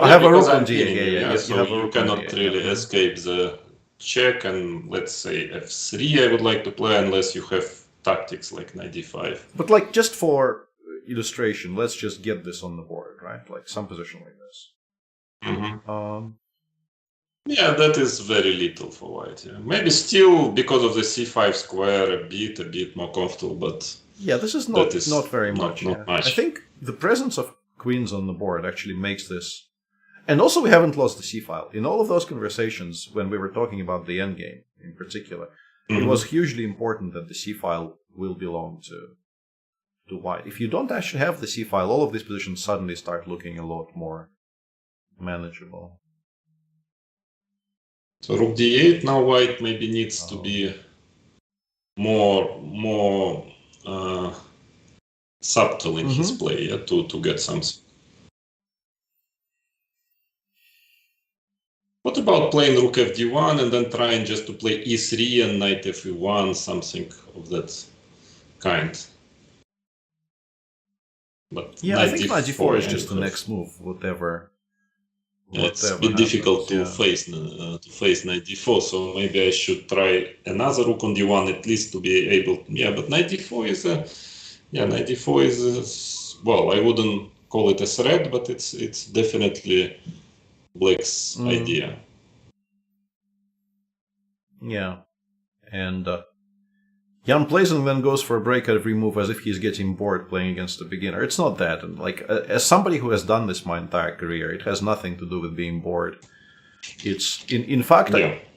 have a rook on d8. So you cannot really escape the check, and let's say f3 I would like to play, unless you have tactics like knight d5. But like just for illustration, let's just get this on the board, right? Like some position like this. Yeah, that is very little for white. Yeah. Maybe still because of the c5 square a bit more comfortable, but this is not very much. Not much. I think the presence of queens on the board actually makes this. And also, we haven't lost the c-file. In all of those conversations, when we were talking about the endgame in particular, it was hugely important that the c-file will belong to white. If you don't actually have the c-file, all of these positions suddenly start looking a lot more manageable. So rook d8, now white maybe needs to be more subtle in his play to get something. What about playing rook fd1 and then trying just to play e3 and knight fe1, something of that kind? But I think knight d4 is just the next move, whatever. It's a bit difficult to face knight d4, so maybe I should try another rook on d1 at least to be able. But knight d4 is well, I wouldn't call it a threat, but it's definitely black's idea. Yeah, and Jan plays and then goes for a break at every move as if he's getting bored playing against a beginner. It's not that, and like as somebody who has done this my entire career, it has nothing to do with being bored. It's in fact,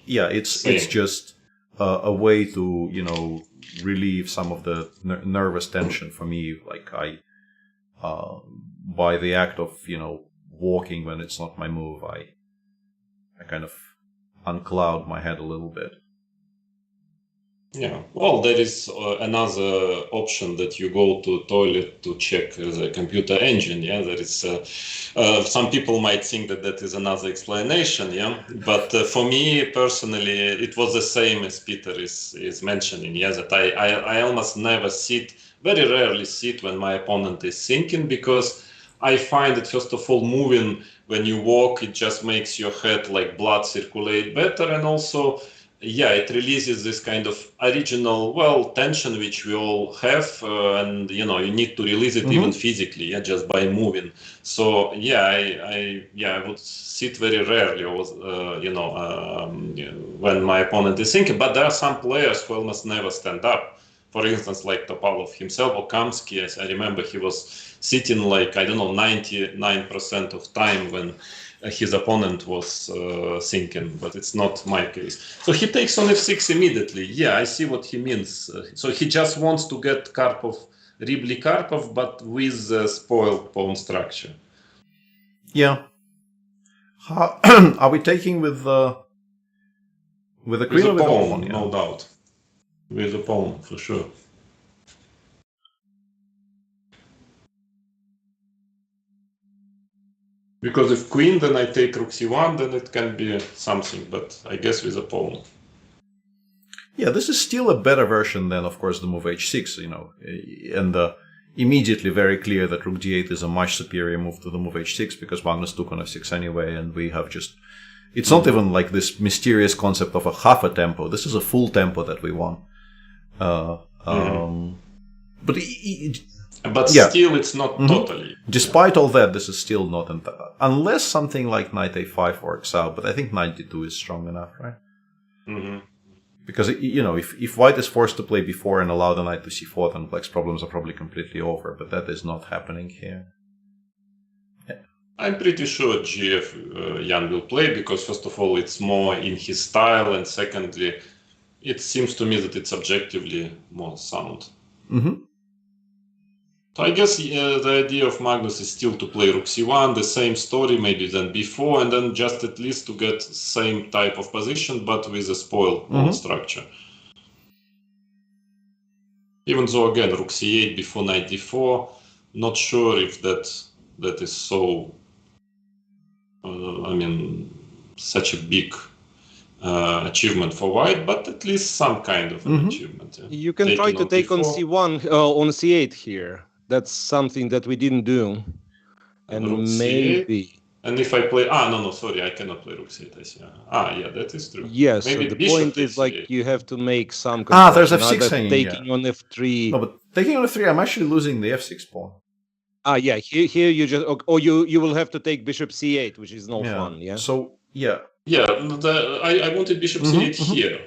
it's just a way to relieve some of the nervous tension for me. Like by the act of walking when it's not my move, I kind of uncloud my head a little bit. Yeah, well, there is another option that you go to toilet to check the computer engine. Yeah, there is some people might think that is another explanation. Yeah, but for me personally, it was the same as Peter is mentioning. Yeah, that I almost never very rarely sit when my opponent is thinking, because I find that first of all, moving when you walk, it just makes your head like blood circulate better, and also it releases this kind of original, tension which we all have, and you need to release it even physically, just by moving. So I would sit very rarely, when my opponent is thinking. But there are some players who almost never stand up. For instance, like Topalov himself or Kamsky, as I remember, he was sitting 99% of time when his opponent was thinking, but it's not my case. So he takes on f6 immediately. Yeah, I see what he means. So he just wants to get Ribli Karpov, but with the spoiled pawn structure. Yeah. Are we taking with the queen With or a with the pawn, pawn? no doubt. With a pawn, for sure. Because if queen, then I take rook c1, then it can be something, but I guess with a pawn. Yeah, this is still a better version than, of course, the move h6, and immediately very clear that rook d8 is a much superior move to the move h6 because Magnus took on f6 anyway, and we have just... It's not even like this mysterious concept of a half a tempo. This is a full tempo that we won. But still, it's not totally. Despite all that, this is still not... Unless something like knight a5 works out, but I think knight d2 is strong enough, right? Mm-hmm. Because, if white is forced to play before and allow the knight to c4, then black's problems are probably completely over, but that is not happening here. Yeah. I'm pretty sure GF Jan will play, because first of all, it's more in his style, and secondly, it seems to me that it's objectively more sound. Mm-hmm. So I guess the idea of Magnus is still to play rook c1, the same story maybe than before, and then just at least to get same type of position, but with a spoiled pawn structure. Even though, again, rook c8 before knight d4, not sure if that is so, such a big achievement for white, but at least some kind of an achievement. Yeah. You can try to take on c1, on c8 here. That's something that we didn't do. And rook maybe... C8. And if I play... sorry, I cannot play rook c8, I see. Yeah, that is true. Yes, maybe so the point is c8. You have to make some... there's f6 hanging, taking on f3... No, but taking on f3, I'm actually losing the f6 pawn. Here you just... Or you will have to take bishop c8, which is no fun, yeah? So, yeah. Yeah, I wanted bishop c8 here,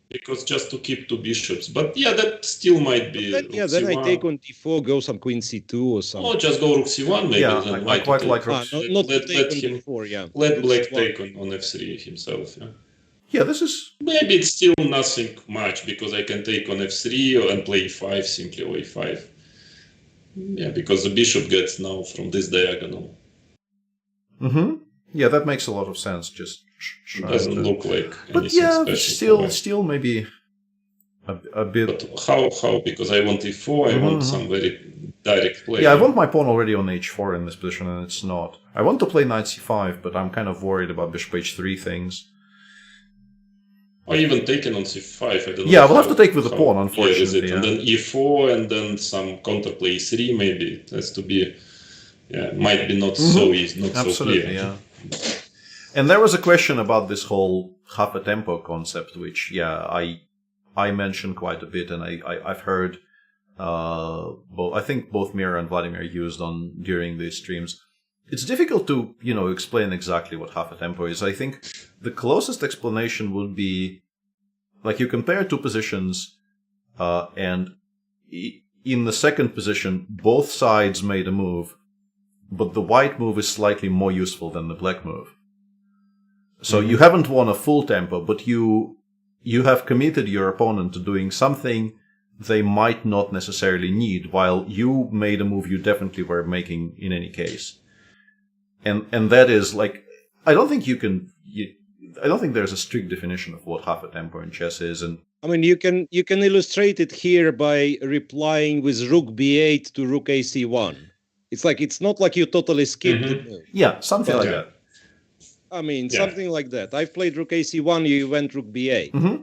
because just to keep two bishops. But yeah, that still might be. Then I take on d4, go some queen c2 or something. Or just go rook c1 maybe. Yeah, then I quite like rook. Not let him, d4, yeah. Let black take on f3 himself. Yeah. Yeah, this is... Maybe it's still nothing much, because I can take on f3 and play e5 simply, or e5. Yeah, because the bishop gets now from this diagonal. Mm-hmm. Yeah, that makes a lot of sense. Just it doesn't look like anything special. But still maybe a bit... But how? Because I want e4, I want some very direct play. Yeah, I want my pawn already on h4 in this position, and it's not. I want to play knight c5, but I'm kind of worried about bishop h3 things. Or even taking on c5, I don't know. Yeah, we'll have to take with the pawn, unfortunately. And then e4, and then some counterplay e3, maybe. It has to be... Yeah, might be not so easy, not Absolutely, so clear. Yeah. And there was a question about this whole half a tempo concept, which, I mentioned quite a bit, and I've heard, I think both Mira and Vladimir used during these streams. It's difficult to, explain exactly what half a tempo is. I think the closest explanation would be, like, you compare two positions, and in the second position, both sides made a move, but the white move is slightly more useful than the black move. So you haven't won a full tempo, but you have committed your opponent to doing something they might not necessarily need, while you made a move you definitely were making in any case. And that is like, I don't think there's a strict definition of what half a tempo in chess is. And I mean, you can illustrate it here by replying with rook b8 to rook ac1. It's not like you totally skipped the move. Yeah, something like that. I mean, something like that. I've played rook ac1, you went rook b8. Mm-hmm.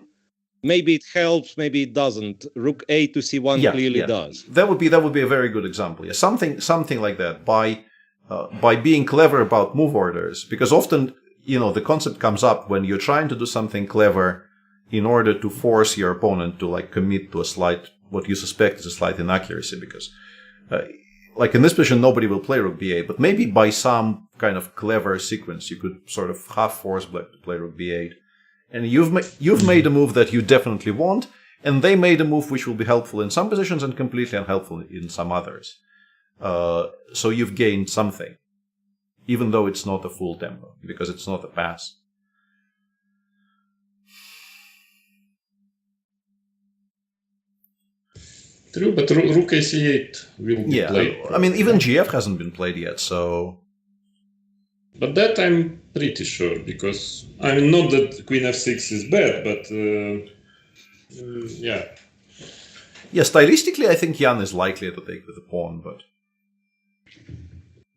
Maybe it helps, maybe it doesn't. Rook a to c1 clearly does. That would be a very good example. Yeah, something like that. By being clever about move orders, because often the concept comes up when you're trying to do something clever in order to force your opponent to like commit to a slight, what you suspect is a slight inaccuracy, because like in this position nobody will play rook b8, but maybe by some kind of clever sequence you could sort of half force black to play rook b8, and you've made a move that you definitely want, and they made a move which will be helpful in some positions and completely unhelpful in some others. So you've gained something, even though it's not a full tempo, because it's not a pass. True, but rook ac8 will be played. I mean, even GF hasn't been played yet, so... But that I'm pretty sure, because, I mean, not that queen f6 is bad, but, yeah. Yeah, stylistically, I think Jan is likely to take with the pawn, but...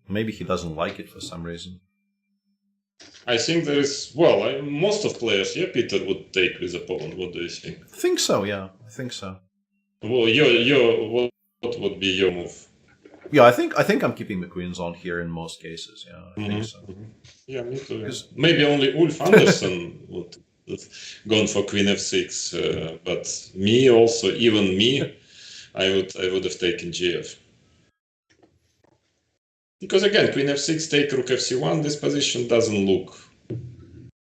maybe he doesn't like it for some reason. I think there is, well, most of players, yeah, Peter would take with a pawn. What do you think? I think so, yeah. I think so. Well, what would be your move? Yeah, I think I'm keeping the queens on here in most cases. Yeah, I think so. Yeah, me too. Yeah. Maybe only Ulf Andersson would have gone for queen f6, but me also, even me, I would have taken GF. Because again, queen f6, take rook fc1. This position doesn't look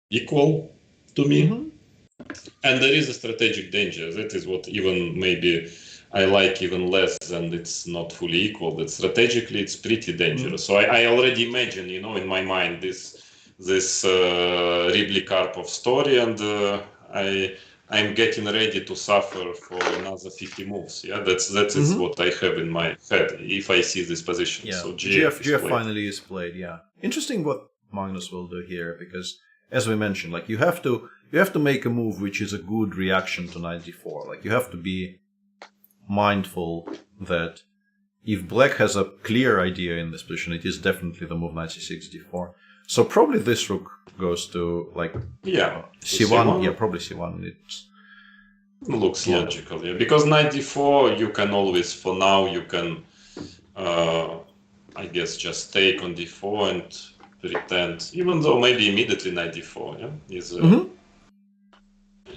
equal to me. And there is a strategic danger. That is what even maybe I like even less than it's not fully equal. That strategically it's pretty dangerous. So I already imagine, you know, in my mind this Ridley Karpov story, and I'm getting ready to suffer for another 50 moves. Yeah, that is what I have in my head if I see this position. Yeah. So GF finally is played. Yeah, interesting what Magnus will do here, because as we mentioned, like you have to make a move which is a good reaction to knight d4. Like you have to be mindful that if black has a clear idea in this position, it is definitely the move knight c6 d4. So probably this rook goes to like c1. Yeah, probably c1. It looks logical, yeah. Because knight d4, you can always, for now, you can, I guess, just take on d4 and pretend, even though maybe immediately knight d4, yeah,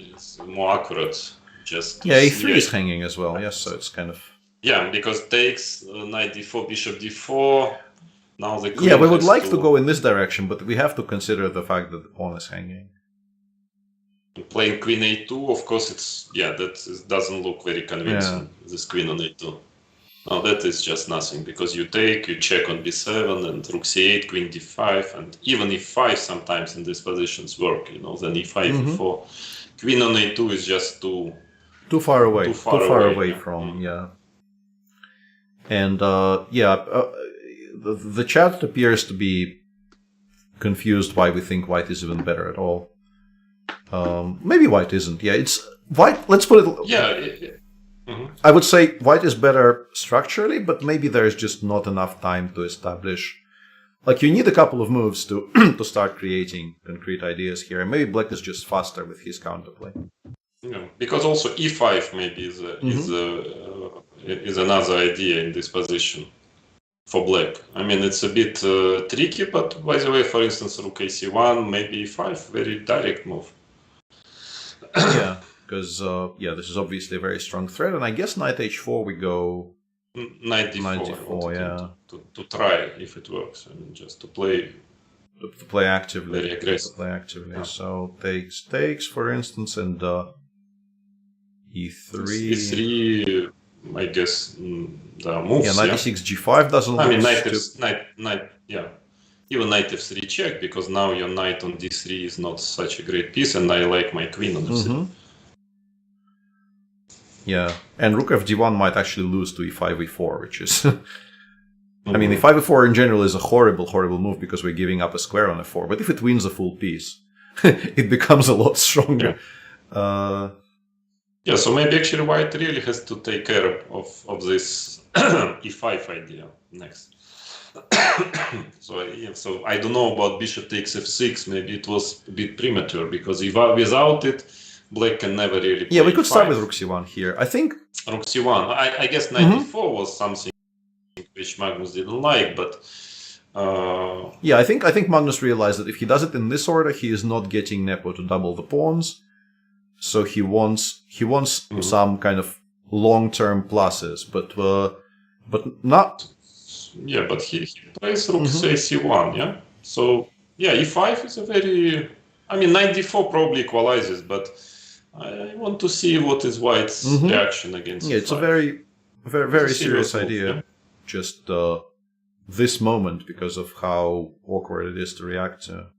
is more accurate. Just a3 is hanging as well. Yes, so it's kind of because takes knight d4, bishop d4. Now the queen we would like to go in this direction, but we have to consider the fact that the pawn is hanging. Playing queen a2, of course, that doesn't look very convincing. Yeah. This queen on a2. No, that is just nothing, because you check on b7 and rook c8, queen d5, and even e5 sometimes in these positions work, you know, then e5, e4. Queen on a2 is just too far away. Too far away from, And, the chat appears to be confused why we think white is even better at all. Maybe white isn't. Yeah, it's white. Let's put it. I would say white is better structurally, but maybe there's just not enough time to establish. Like you need a couple of moves to to start creating concrete ideas here, and maybe black is just faster with his counterplay. Because also e5 maybe is another idea in this position for black. I mean, it's a bit tricky, but by the way, for instance, rook ac1, maybe e5, very direct move. Yeah, because this is obviously a very strong threat, and I guess knight h4 we go knight d4, to try if it works. I mean, just to play actively, very aggressive. To play actively. Yeah. So takes, for instance, and e3. E3, I guess the moves. Yeah, knight e6 g5 doesn't. I mean, knight. Yeah, even knight f3 check, because now your knight on d3 is not such a great piece, and I like my queen on f3. Yeah, and rook fd1 might actually lose to e5 e4, which is. I mean, e5 e4 in general is a horrible move because we're giving up a square on f4. But if it wins a full piece, it becomes a lot stronger. Yeah. So maybe actually white really has to take care of this e5 idea next. So I don't know about bishop takes f6. Maybe it was a bit premature, because without it, black can never really play. Yeah, we could start with rook c1 here. I think rook c1. I guess knight d4 was something which Magnus didn't like, but I think Magnus realized that if he does it in this order, he is not getting Nepo to double the pawns. So he wants some kind of long-term pluses, but not. Yeah, but he plays rook say c1, yeah? So, yeah, e5 is a very... I mean, knight d4 probably equalizes, but I want to see what is white's reaction against Yeah, e5. it's a very serious move, idea. yeah? Just this moment, because of how awkward it is to react to.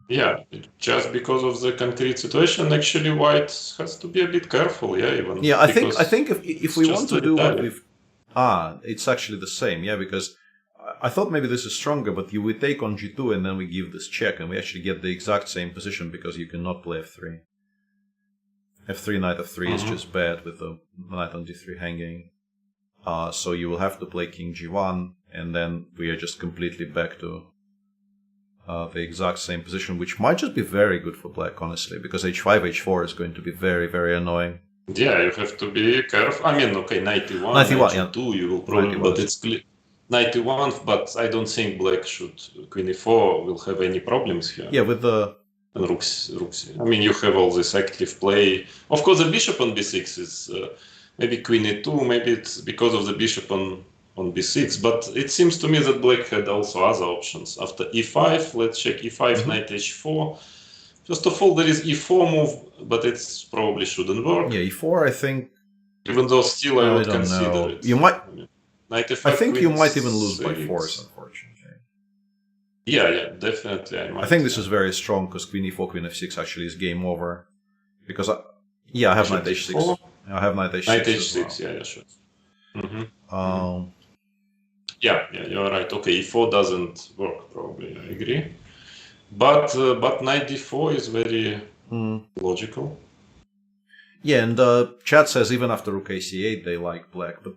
Yeah, just because of the concrete situation, actually, white has to be a bit careful, yeah, even. Yeah, I because think if it's we just want to very do what tight. we've it's actually the same, yeah, because I thought maybe this is stronger, but you would take on g2 and then we give this check, and we actually get the exact same position because you cannot play f3. f3 knight f3 is just bad with the knight on d3 hanging. So you will have to play king g1, and then we are just completely back to the exact same position, which might just be very good for black, honestly, because h5, h4 is going to be very, very annoying. Yeah, you have to be careful. I mean, okay, knight e1, Knight e1, knight yeah. e2, you will probably, Knight e1. but it's clear. Knight e1, but I don't think black should. Queen e4 will have any problems here. Yeah, with the... And rook. I mean, you have all this active play. Of course, the bishop on b6 is maybe queen e2, maybe it's because of the bishop on b6, but it seems to me that black had also other options. After e5, let's check e5, knight h4. First of all, there is e4 move, but it probably shouldn't work. Yeah, e4, I think... Even though still I would don't consider know. it. You might... Knight f5, I think you queen might even lose by 6. force, unfortunately. Yeah, definitely I might. I think this is very strong because queen e4, queen f6 actually is game over. Because, I have knight h6. I have knight h6. Knight h6, yeah, sure. Yeah, you're right. Okay, e4 doesn't work probably, I agree. But knight d4 is very logical. Yeah, and chat says even after rook ac8 they like black, but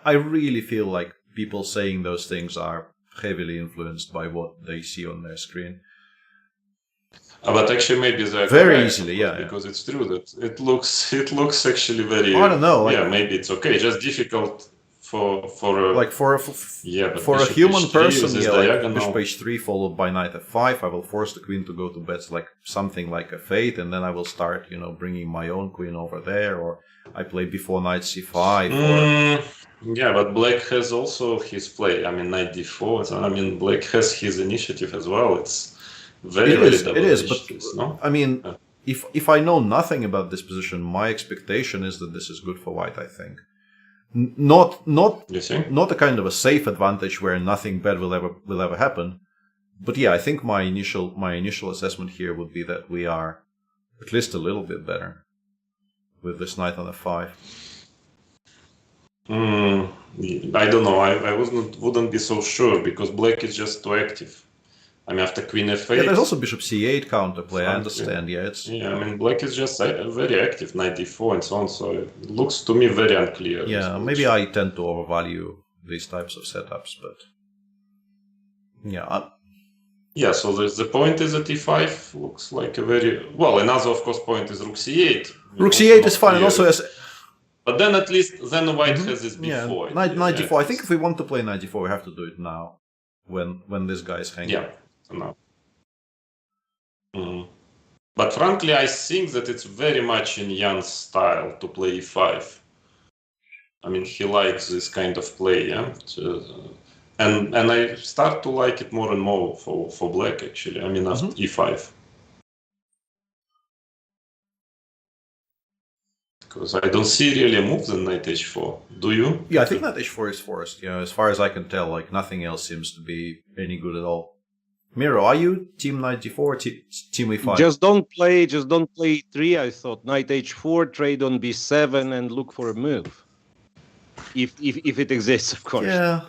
I really feel like people saying those things are heavily influenced by what they see on their screen. But actually, maybe they're very correct, easily, yeah, because it's true that it looks actually very. I don't know. Yeah, maybe it's okay. Just difficult for a human person. Yeah, like diagonal. bishop h3 followed by knight f5. I will force the queen to go to bed, like something like f8, and then I will start, bringing my own queen over there, or I play before knight c5. Yeah, but black has also his play. I mean, knight d4. So, I mean, black has his initiative as well. It's very, it is. But no? I mean, if I know nothing about this position, my expectation is that this is good for white. I think not a kind of a safe advantage where nothing bad will ever happen. But yeah, I think my initial assessment here would be that we are at least a little bit better with this knight on f5. I don't know. I wouldn't be so sure because black is just too active. I mean, after queen f8. Yeah, there's also bishop c8 counterplay. I understand. Yeah, I mean, black is just very active, knight d4 and so on. So it looks to me very unclear. Yeah, maybe I tend to overvalue these types of setups, but yeah. Yeah, so the point is that e5 looks like a very another of course point is rook c8. Rook c8 is fine, and also as. But then at least white has this before. Yeah, knight d4. I think if we want to play knight d4, we have to do it now, when this guy is hanging. Yeah, no. But frankly, I think that it's very much in Jan's style to play e5. I mean, he likes this kind of play, yeah. And I start to like it more and more for black actually. I mean, after e5. Because I don't see really a move than knight h4. Do you? Yeah, I think knight h4 is forced. Yeah, as far as I can tell, like nothing else seems to be any good at all. Miro, are you team knight d4 or team e5? Just don't play e3. I thought knight h4, trade on b7, and look for a move. If it exists, of course. Yeah.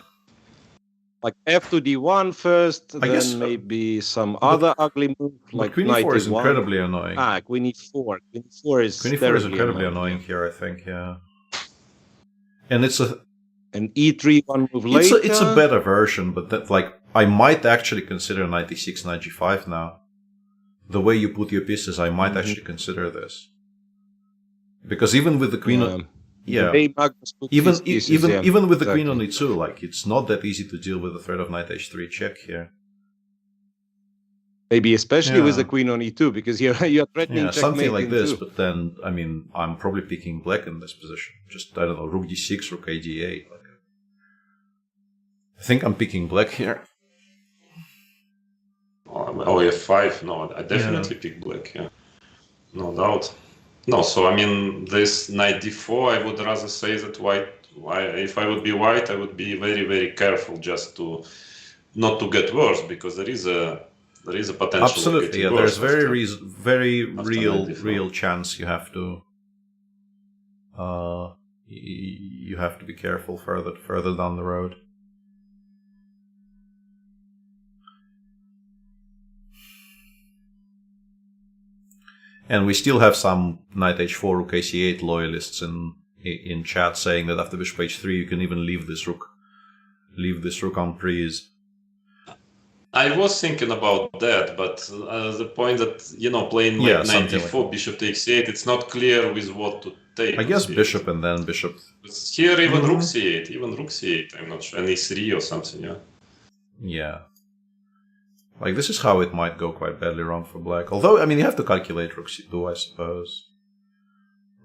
Like f to d1 first, then maybe some other ugly move like queen knight e4 is e1. incredibly annoying. Queen e4. Queen e4 is incredibly annoying here, I think. Yeah. And it's an e3 one move later. It's a better version, but that I might actually consider knight e6, knight g5 now. The way you put your pieces, I might actually consider this. Because even with the queen even with the queen on e2, like it's not that easy to deal with the threat of knight h3 check here. Maybe especially with Yeah. the queen on e2, because you're threatening Yeah, checkmate something like in this, two. but then, I mean, I'm probably picking black in this position. Just, I don't know, rook d6, rook a d8. I think I'm picking black here. Oh, f5. No, I definitely pick black. Yeah, no doubt. No, so I mean, this knight d4. I would rather say that white. If I would be white, I would be very, very careful just to not to get worse, because there is a potential of Absolutely, getting yeah. worse. There's very after real, 94. real chance you have to. You have to be careful further down the road. And we still have some knight h4, rook ac8 loyalists in chat saying that after bishop h3 you can even leave this rook on prise. I was thinking about that, but the point that, playing like knight d4, like bishop takes c8, it's not clear with what to take. I guess bishop and then bishop. Here even rook c8, I'm not sure, and e3 or something, yeah. Yeah. Like, this is how it might go quite badly wrong for black. Although, I mean, you have to calculate rook c2, I suppose.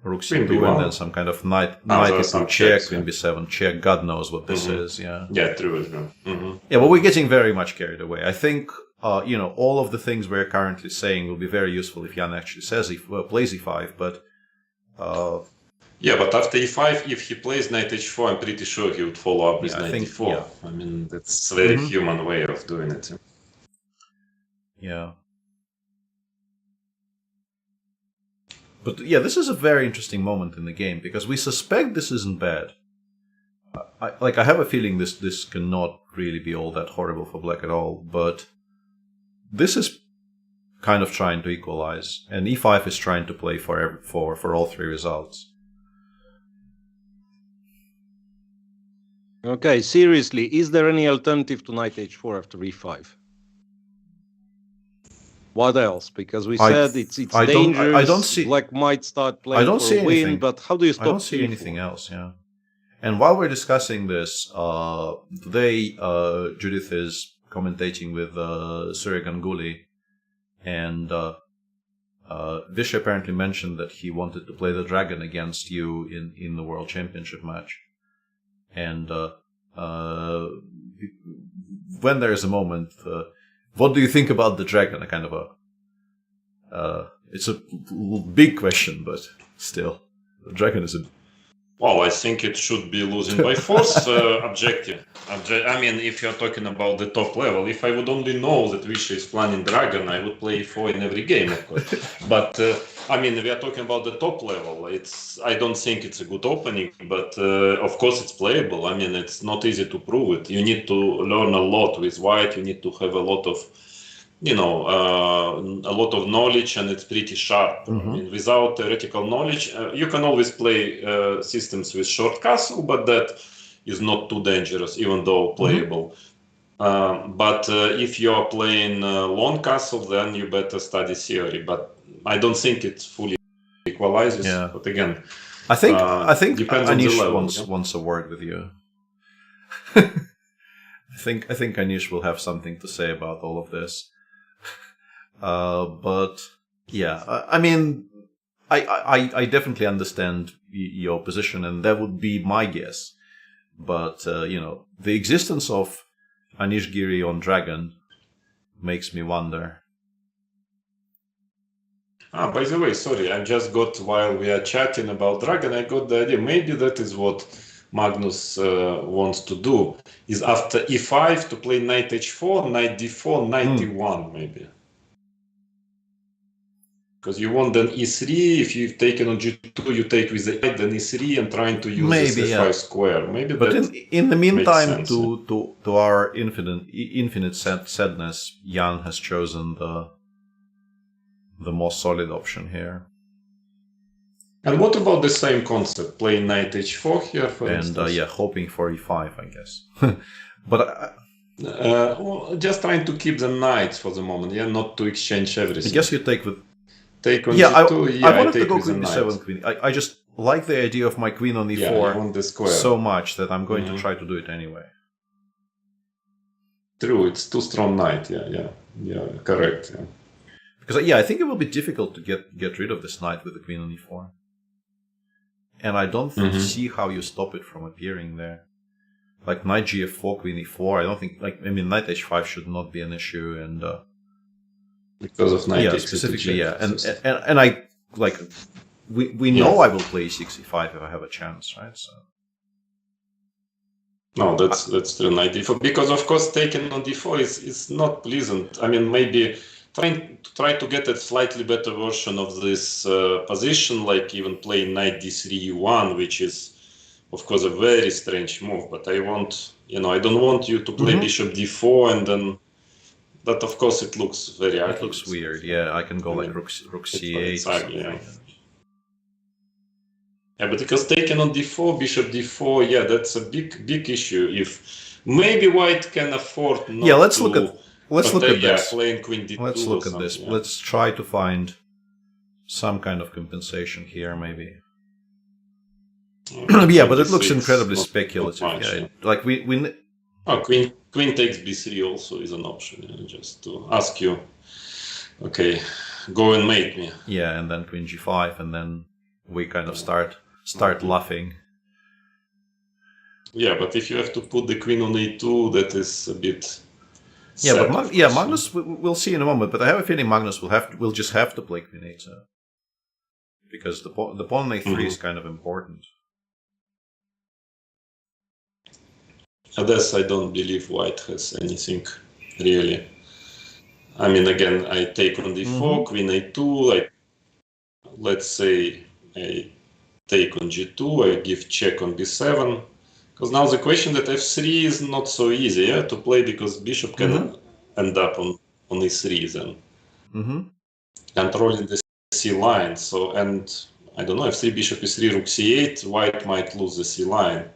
Rook c2 and then some kind of knight e2 check, queen b7 check. God knows what this is, yeah. Yeah, true. Yeah, but we're getting very much carried away. I think, all of the things we're currently saying will be very useful if Jan actually says plays e5, but... yeah, but after e5, if he plays knight h4, I'm pretty sure he would follow up with knight d4. Yeah. I mean, that's a very human way of doing it. Yeah. But yeah, this is a very interesting moment in the game, because we suspect this isn't bad. I have a feeling this cannot really be all that horrible for black at all, but this is kind of trying to equalize, and e5 is trying to play for all three results. Okay, seriously, is there any alternative to knight h4 after e5? What else? Because we said it's dangerous. I don't see. Black might start playing I don't for see a win, anything. but how do you stop? I don't see anything else. Yeah. And while we're discussing this, today Judith is commentating with Surya Ganguly, and Vish apparently mentioned that he wanted to play the dragon against you in the World Championship match. And when there is a moment, what do you think about the dragon? A kind of it's a big question, but still, the dragon is a... Well, I think it should be losing by force objective. I mean, if you're talking about the top level, if I would only know that Visha is planning dragon, I would play e4 in every game, of course. But I mean, we are talking about the top level. I don't think it's a good opening, but of course it's playable. I mean, it's not easy to prove it. You need to learn a lot with white. You need to have a lot of, a lot of knowledge, and it's pretty sharp. I mean, without theoretical knowledge, you can always play systems with short castle, but that is not too dangerous, even though playable. But if you are playing long castle, then you better study theory. But I don't think it fully equalizes. Yeah. But again, I think depends on the Anish level, wants a word with you. I think Anish will have something to say about all of this. But yeah, I mean, I definitely understand your position, and that would be my guess. But the existence of Anish Giri on Dragon makes me wonder. by the way, sorry, I just got, while we are chatting about Dragon, I got the idea. Maybe that is what Magnus wants to do, is after e5 to play knight h4, knight d4, knight d1 maybe. Because you want then e3, if you've taken on g2, you take with the 8, then e3, and trying to use this f5 square. Maybe. But in the meantime, sense, to our infinite sadness, Jan has chosen the more solid option here. And what about the same concept, playing knight h4 here, for instance? And hoping for e5, I guess. But just trying to keep the knights for the moment, not to exchange everything. I guess you take with... Take on g2, I wanted to go with queen b7, queen. I just like the idea of my queen on e4 on the square so much that I'm going to try to do it anyway. True, it's too strong knight. Yeah, correct. Yeah. Because I think it will be difficult to get rid of this knight with the queen on e4. And I don't see how you stop it from appearing there. Like knight gf4, queen e4. I don't think knight h5 should not be an issue, and because of knight h2 specifically, and I like we know I will play e6 e5 if I have a chance, right? So. No, that's true. Knight d4, because of course taking on d4 is not pleasant. I mean, maybe try to get a slightly better version of this position, like even playing knight d3 e1, which is of course a very strange move. But I don't want you to play bishop d4 and then that, of course, it looks very ugly. It looks weird. Yeah, I can go like rook c8. Ugly, yeah. Yeah, but because taken on d4, bishop d4, yeah, that's a big issue. If maybe white can afford not let's look at this. Playing queen d2. Let's look at this. Yeah. Let's try to find some kind of compensation here, maybe. Yeah, but it looks incredibly speculative. Much, yeah. Like we. Oh, queen takes b3 also is an option. Just to ask you, okay, go and mate me. Yeah, and then queen g5, and then we kind of start laughing. Yeah, but if you have to put the queen on a2, that is a bit. Yeah, but Magnus, we'll see in a moment. But I have a feeling Magnus will just have to play queen a2 because the pawn on a3 is kind of important. This I don't believe white has anything really. I mean, again, I take on d4, queen a2. Let's say I take on g2. I give check on b7. Because now the question that f3 is not so easy to play because bishop can end up on e3 then, controlling the c line. So, and I don't know, f3 bishop e3 rook c8, white might lose the c line,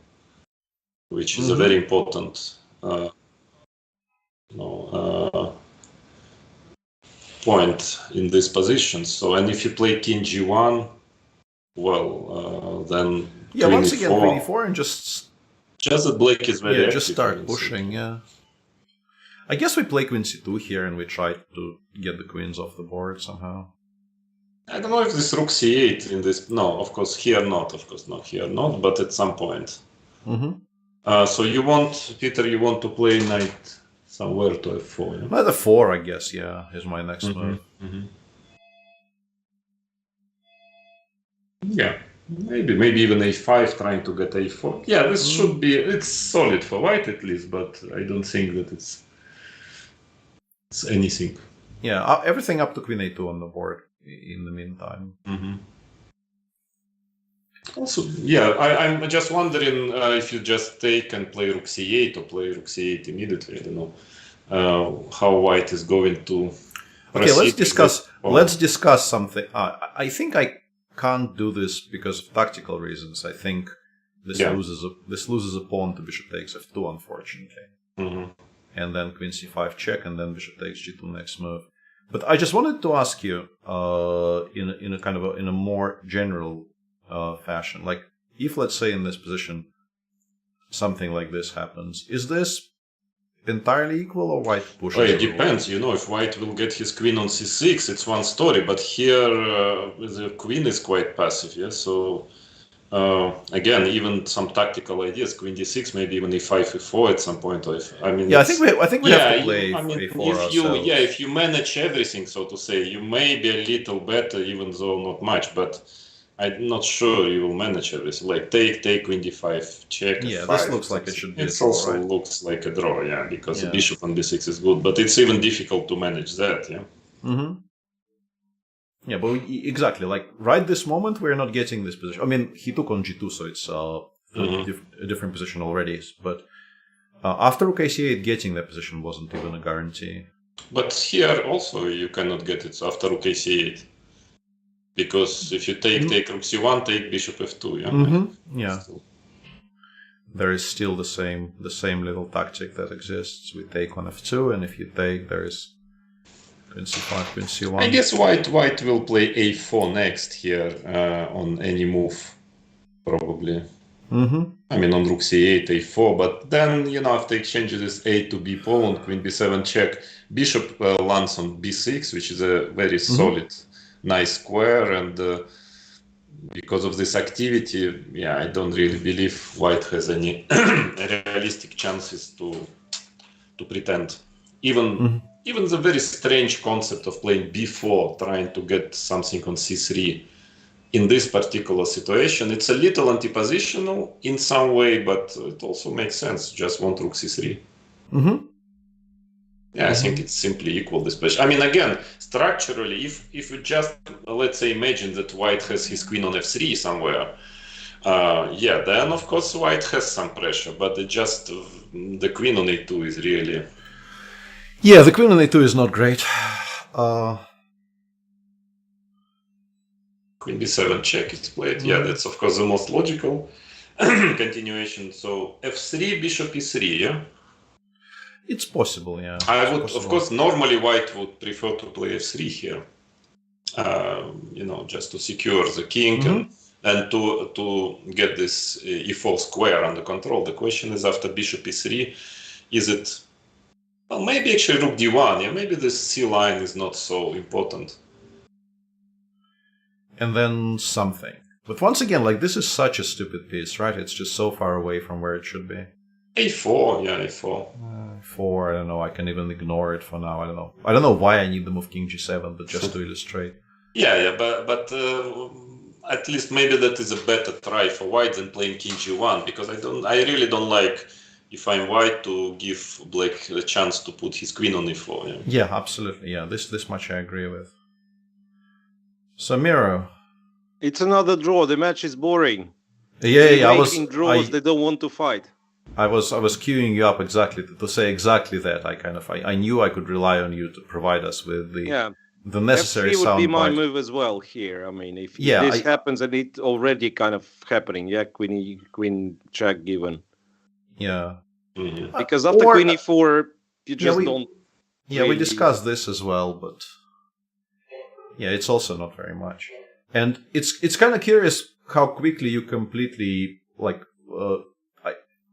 which is a very important point in this position. So, and if you play king g1, well, then once again queen e4 and just that black is very active. Just start pushing. Yeah, I guess we play queen c2 here and we try to get the queens off the board somehow. I don't know if this rook c8 in this. No, of course here not. Of course not here not. But at some point. So you want, Peter, to play knight somewhere to f4. Yeah? Knight f4, I guess. Yeah, is my next move. Yeah, maybe even a5, trying to get a4. Yeah, this should be. It's solid for white at least, but I don't think that it's anything. Yeah, everything up to queen a2 on the board in the meantime. Also, yeah, I'm just wondering if you just take and play rook c8 or play rook c8 immediately. I don't know how white is going to. Okay, let's discuss something. I think I can't do this because of tactical reasons. I think this loses a pawn to bishop takes f2, unfortunately. And then queen c5 check, and then bishop takes g2 next move. But I just wanted to ask you in a kind of in a more general fashion, like if let's say in this position something like this happens, is this entirely equal or white pushes? Well, it depends. If white will get his queen on c6, it's one story. But here the queen is quite passive. Yeah. So again, even some tactical ideas, queen d6, maybe even e5, e4 at some point. I mean, I think we have to play a4 if you manage everything, so to say, you may be a little better, even though not much. But I'm not sure you will manage everything. Like take queen d5, check. Yeah, f5, this looks like it should be. It also looks like a draw, yeah, because the bishop on b6 is good, but it's even difficult to manage that, yeah. Yeah, but exactly, like right this moment we're not getting this position. I mean, he took on g2, so it's a different position already. But after rook a8, getting that position wasn't even a guarantee. But here also you cannot get it after rook a8. Because if you take rook c1, take bishop f2, yeah. Yeah. There is still the same little tactic that exists. We take on f2, and if you take, there is queen c5, queen c1. I guess white will play a4 next here on any move, probably. I mean, on rook c8, a4, but then, after exchange this a to b pawn, queen b7 check, bishop lands on b6, which is a very solid, nice square, and because of this activity, I don't really believe white has any realistic chances to pretend. Even the very strange concept of playing b4, trying to get something on c3, in this particular situation, it's a little anti-positional in some way, but it also makes sense. Just want rook c3. I think it's simply equal this position. I mean, again, structurally, if you just, let's say, imagine that white has his queen on f3 somewhere, then of course white has some pressure, but the queen on a2 is really... Yeah, the queen on a2 is not great. Queen b7 check is played. Yeah, that's of course the most logical continuation. So f3, bishop e3, yeah? It's possible, yeah. I would, of course, normally white would prefer to play f3 here. Just to secure the king and to get this e4 square under control. The question is, after bishop e3, is it... Well, maybe actually rook d1, yeah? Maybe this c line is not so important. And then something. But once again, this is such a stupid piece, right? It's just so far away from where it should be. a4, yeah, a4. 4, I don't know, I can even ignore it for now, I don't know. I don't know why I need the move king g7, but just to illustrate. Yeah, but at least maybe that is a better try for white than playing king g1, because I really don't like, if I'm white, to give black a chance to put his queen on e4. Yeah, absolutely, yeah, this much I agree with. So Miro. It's another draw. The match is boring. Yeah, making draws. They don't want to fight. I was queuing you up exactly to say exactly that. I knew I could rely on you to provide us with the necessary F3 would be my soundbite. move as well here. I mean, if this happens, and it's already kind of happening. Yeah, queen check given. Yeah. Because after queen e4, you just don't. Yeah, we discussed this as well, but yeah, it's also not very much. And it's kind of curious how quickly you completely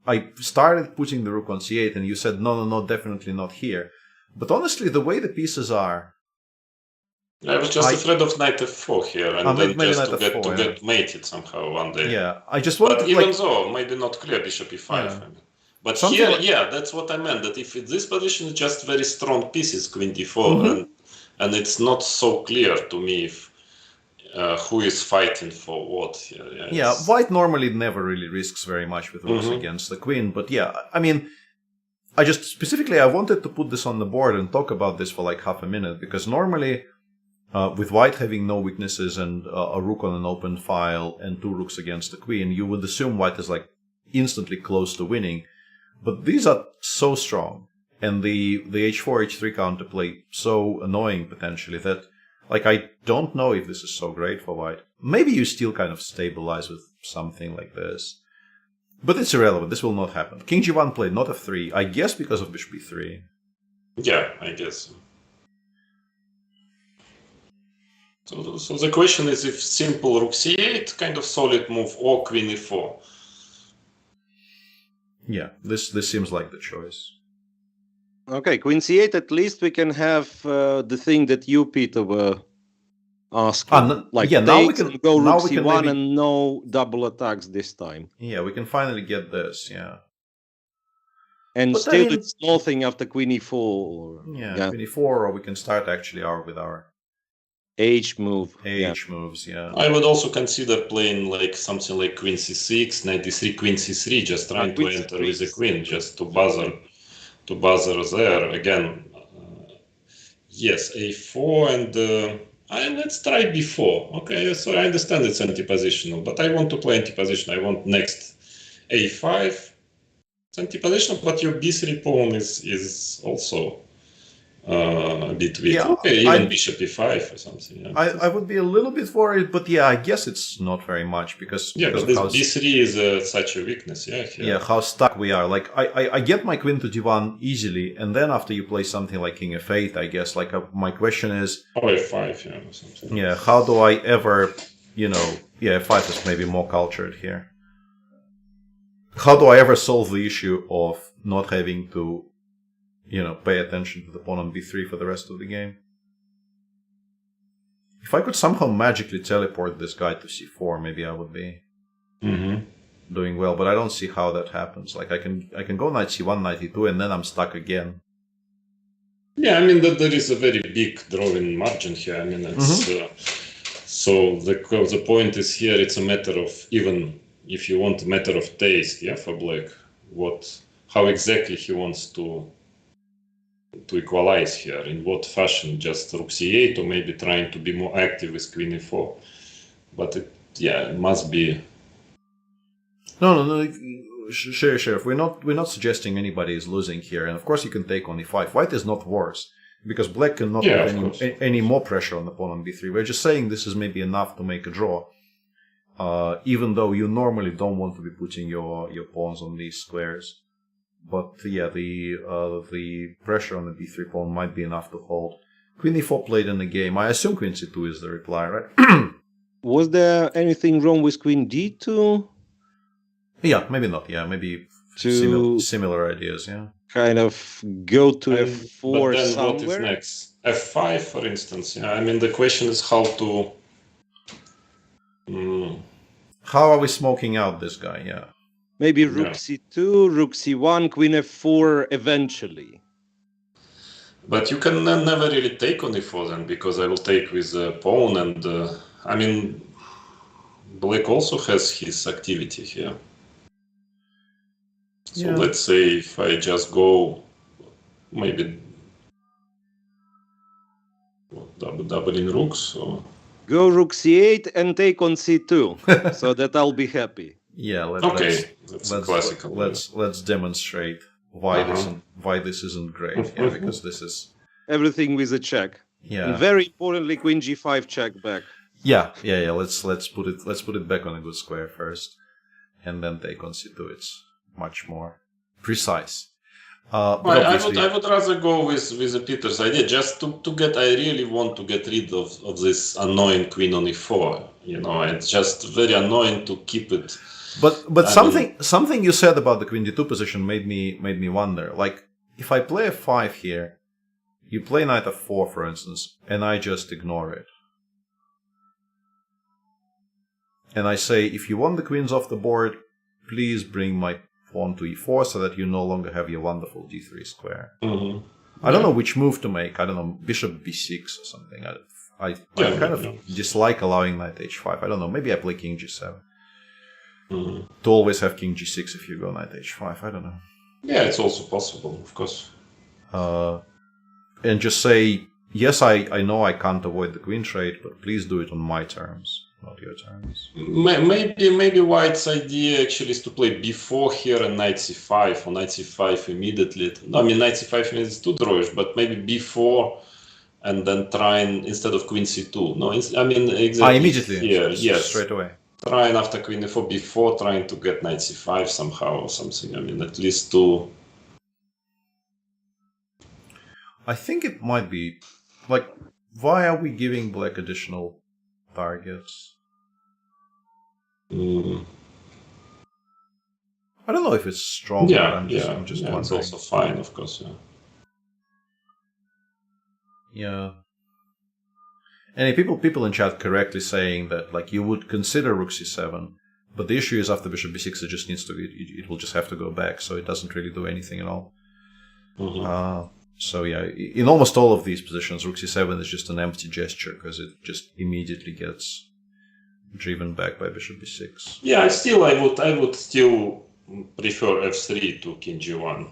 I started putting the rook on c8, and you said no, definitely not here. But honestly, the way the pieces are, I was just afraid of knight f4 here, and then just to get mated somehow one day. Yeah, I just wanted. But even though maybe not clear bishop e5. Yeah. I mean. But something here, that's what I meant. That if this position is just very strong pieces, queen d4, and it's not so clear to me if who is fighting for what here. Yeah, white normally never really risks very much with rooks against the queen. But yeah, I mean, I wanted to put this on the board and talk about this for half a minute, because normally with white having no weaknesses and a rook on an open file and 2 rooks against the queen, you would assume white is instantly close to winning. But these are so strong, and the h4, h3 counterplay so annoying potentially that I don't know if this is so great for white. Maybe you still kind of stabilize with something like this. But it's irrelevant. This will not happen. King g1 played, not f3. I guess because of bishop e3. Yeah, I guess. So the question is if simple rook c8, kind of solid move, or queen e4. Yeah, this seems like the choice. Okay, queen c8, at least we can have the thing that you, Peter, were asking. Now we can go rook c1 and no double attacks this time. Yeah, we can finally get this, yeah. And but still it's nothing after queen e4. Yeah, queen e4, or we can start actually with our H move. Moves, yeah. I would also consider playing something like queen c6, knight d3, queen c3, just trying to enter with the queen, just to buzzer there. Again, yes, a4 and let's try b4. Okay, so I understand it's anti-positional, but I want to play anti-position. I want next a5. It's anti-positional, but your b3 pawn is also a bit weak. Yeah, okay, even bishop e5 or something. Yeah. I would be a little bit worried, but yeah, I guess it's not very much because this b3 is such a weakness. Yeah, how stuck we are. I get my queen to d1 easily, and then after you play something like king f8, I guess my question is f5, or something. Yeah, how do I ever, f5 is maybe more cultured here. how do I ever solve the issue of not having to, pay attention to the pawn on b3 for the rest of the game? If I could somehow magically teleport this guy to c4, maybe I would be doing well. But I don't see how that happens. Like I can go knight c1, knight e2, and then I'm stuck again. Yeah, I mean that there is a very big drawing margin here. I mean, it's so the point is here. It's a matter of, even if you want, a matter of taste. Yeah, for black, how exactly he wants to equalize here, in what fashion, just rook c8, or maybe trying to be more active with queen e4. But it must be. No. Sheriff, we're not suggesting anybody is losing here, and of course you can take on e5. White is not worse because black cannot put any more pressure on the pawn on b3. We're just saying this is maybe enough to make a draw, even though you normally don't want to be putting your pawns on these squares. But the pressure on the b3 pawn might be enough to hold. Queen e4 played in the game. I assume queen c2 is the reply, right? Was there anything wrong with queen d2? Yeah, maybe not. Yeah, maybe similar ideas. Yeah, kind of go to f4 but then somewhere. What is next? f5, for instance. Yeah, I mean the question is how to. How are we smoking out this guy? Yeah. Maybe rook c2, rook c1, queen f4 eventually. But you can never really take on e4 then, because I will take with the pawn, and I mean, black also has his activity here. So let's say if I just go, maybe doubling rooks. Or... Go rook c8 and take on c2, so that I'll be happy. Yeah. That's classical. Let's demonstrate why this isn't great. Yeah, because this is everything with a check. Yeah. And very importantly, queen g5 check back. Yeah. Let's put it back on a good square first, and then take on c2. It's much more precise. I would rather go with Peter's idea, just to get. I really want to get rid of this annoying queen on e4. It's just very annoying to keep it. But something you said about the queen d2 position made me wonder. Like, if I play f5 here, you play knight f4, for instance, and I just ignore it. And I say, if you want the queens off the board, please bring my pawn to e4 so that you no longer have your wonderful d3 square. I don't know which move to make. I don't know, bishop b6 or something. I kind of dislike allowing knight h5. I don't know, maybe I play king g7. To always have king g6 if you go knight h5. I don't know. Yeah, it's also possible, of course. And just say, yes, I know I can't avoid the queen trade, but please do it on my terms, not your terms. Maybe White's idea actually is to play b4 here and knight c5, or knight c5 immediately. No, I mean, knight c5 is too drawish, but maybe b4 and then trying instead of queen c2. No, I mean, exactly immediately here, yes. Straight away. Trying after queen e4, b4, trying to get knight c5 somehow or something. I mean, at least to... I think it might be, like, why are we giving black additional targets? I don't know if it's strong. I'm just wondering. It's also fine, of course. Yeah. And people in chat correctly saying that, like, you would consider rook c7, but the issue is after bishop b6 it just needs to it will just have to go back, so it doesn't really do anything at all. So yeah, in almost all of these positions, rook c7 is just an empty gesture because it just immediately gets driven back by bishop b6. Yeah, I would still prefer f3 to king g1.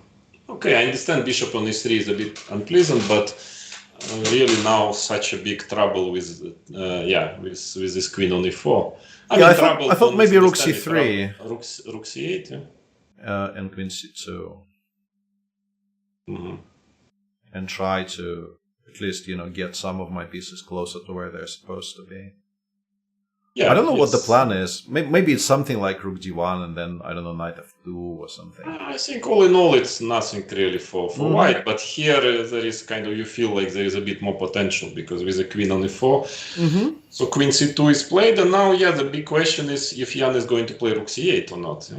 Okay, I understand bishop on e3 is a bit unpleasant, but really now such a big trouble with this queen on e4. I thought maybe rook c3, rook c8, and queen c2. And try to at least, get some of my pieces closer to where they're supposed to be. Yeah, I don't know what the plan is. Maybe it's something like rook d1 and then, I don't know, knight f2 or something. I think all in all it's nothing really for white, but here there is kind of, you feel like there is a bit more potential because with the queen on e4. So queen c2 is played, and now, the big question is if Jan is going to play rook c8 or not.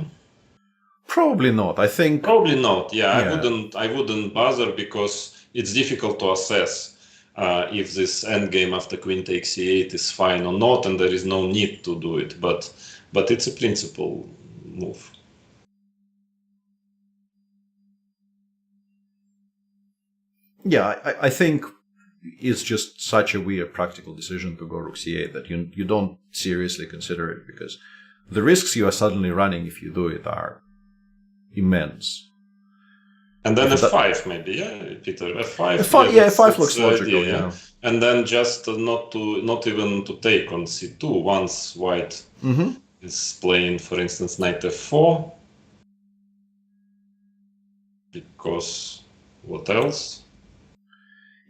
Probably not. I think Probably not. Yeah, Yeah. I wouldn't bother because it's difficult to assess if this endgame after queen takes c8 is fine or not, and there is no need to do it. But it's a principal move. Yeah, I think it's just such a weird practical decision to go rook c8 that you don't seriously consider it, because the risks you are suddenly running if you do it are immense. And then If that- f5 maybe, yeah, Peter. F5. F5 yeah, that's- F5 that's looks the logical, idea, yeah. And then just not even to take on c2 once white is playing, for instance, knight f4. Because what else?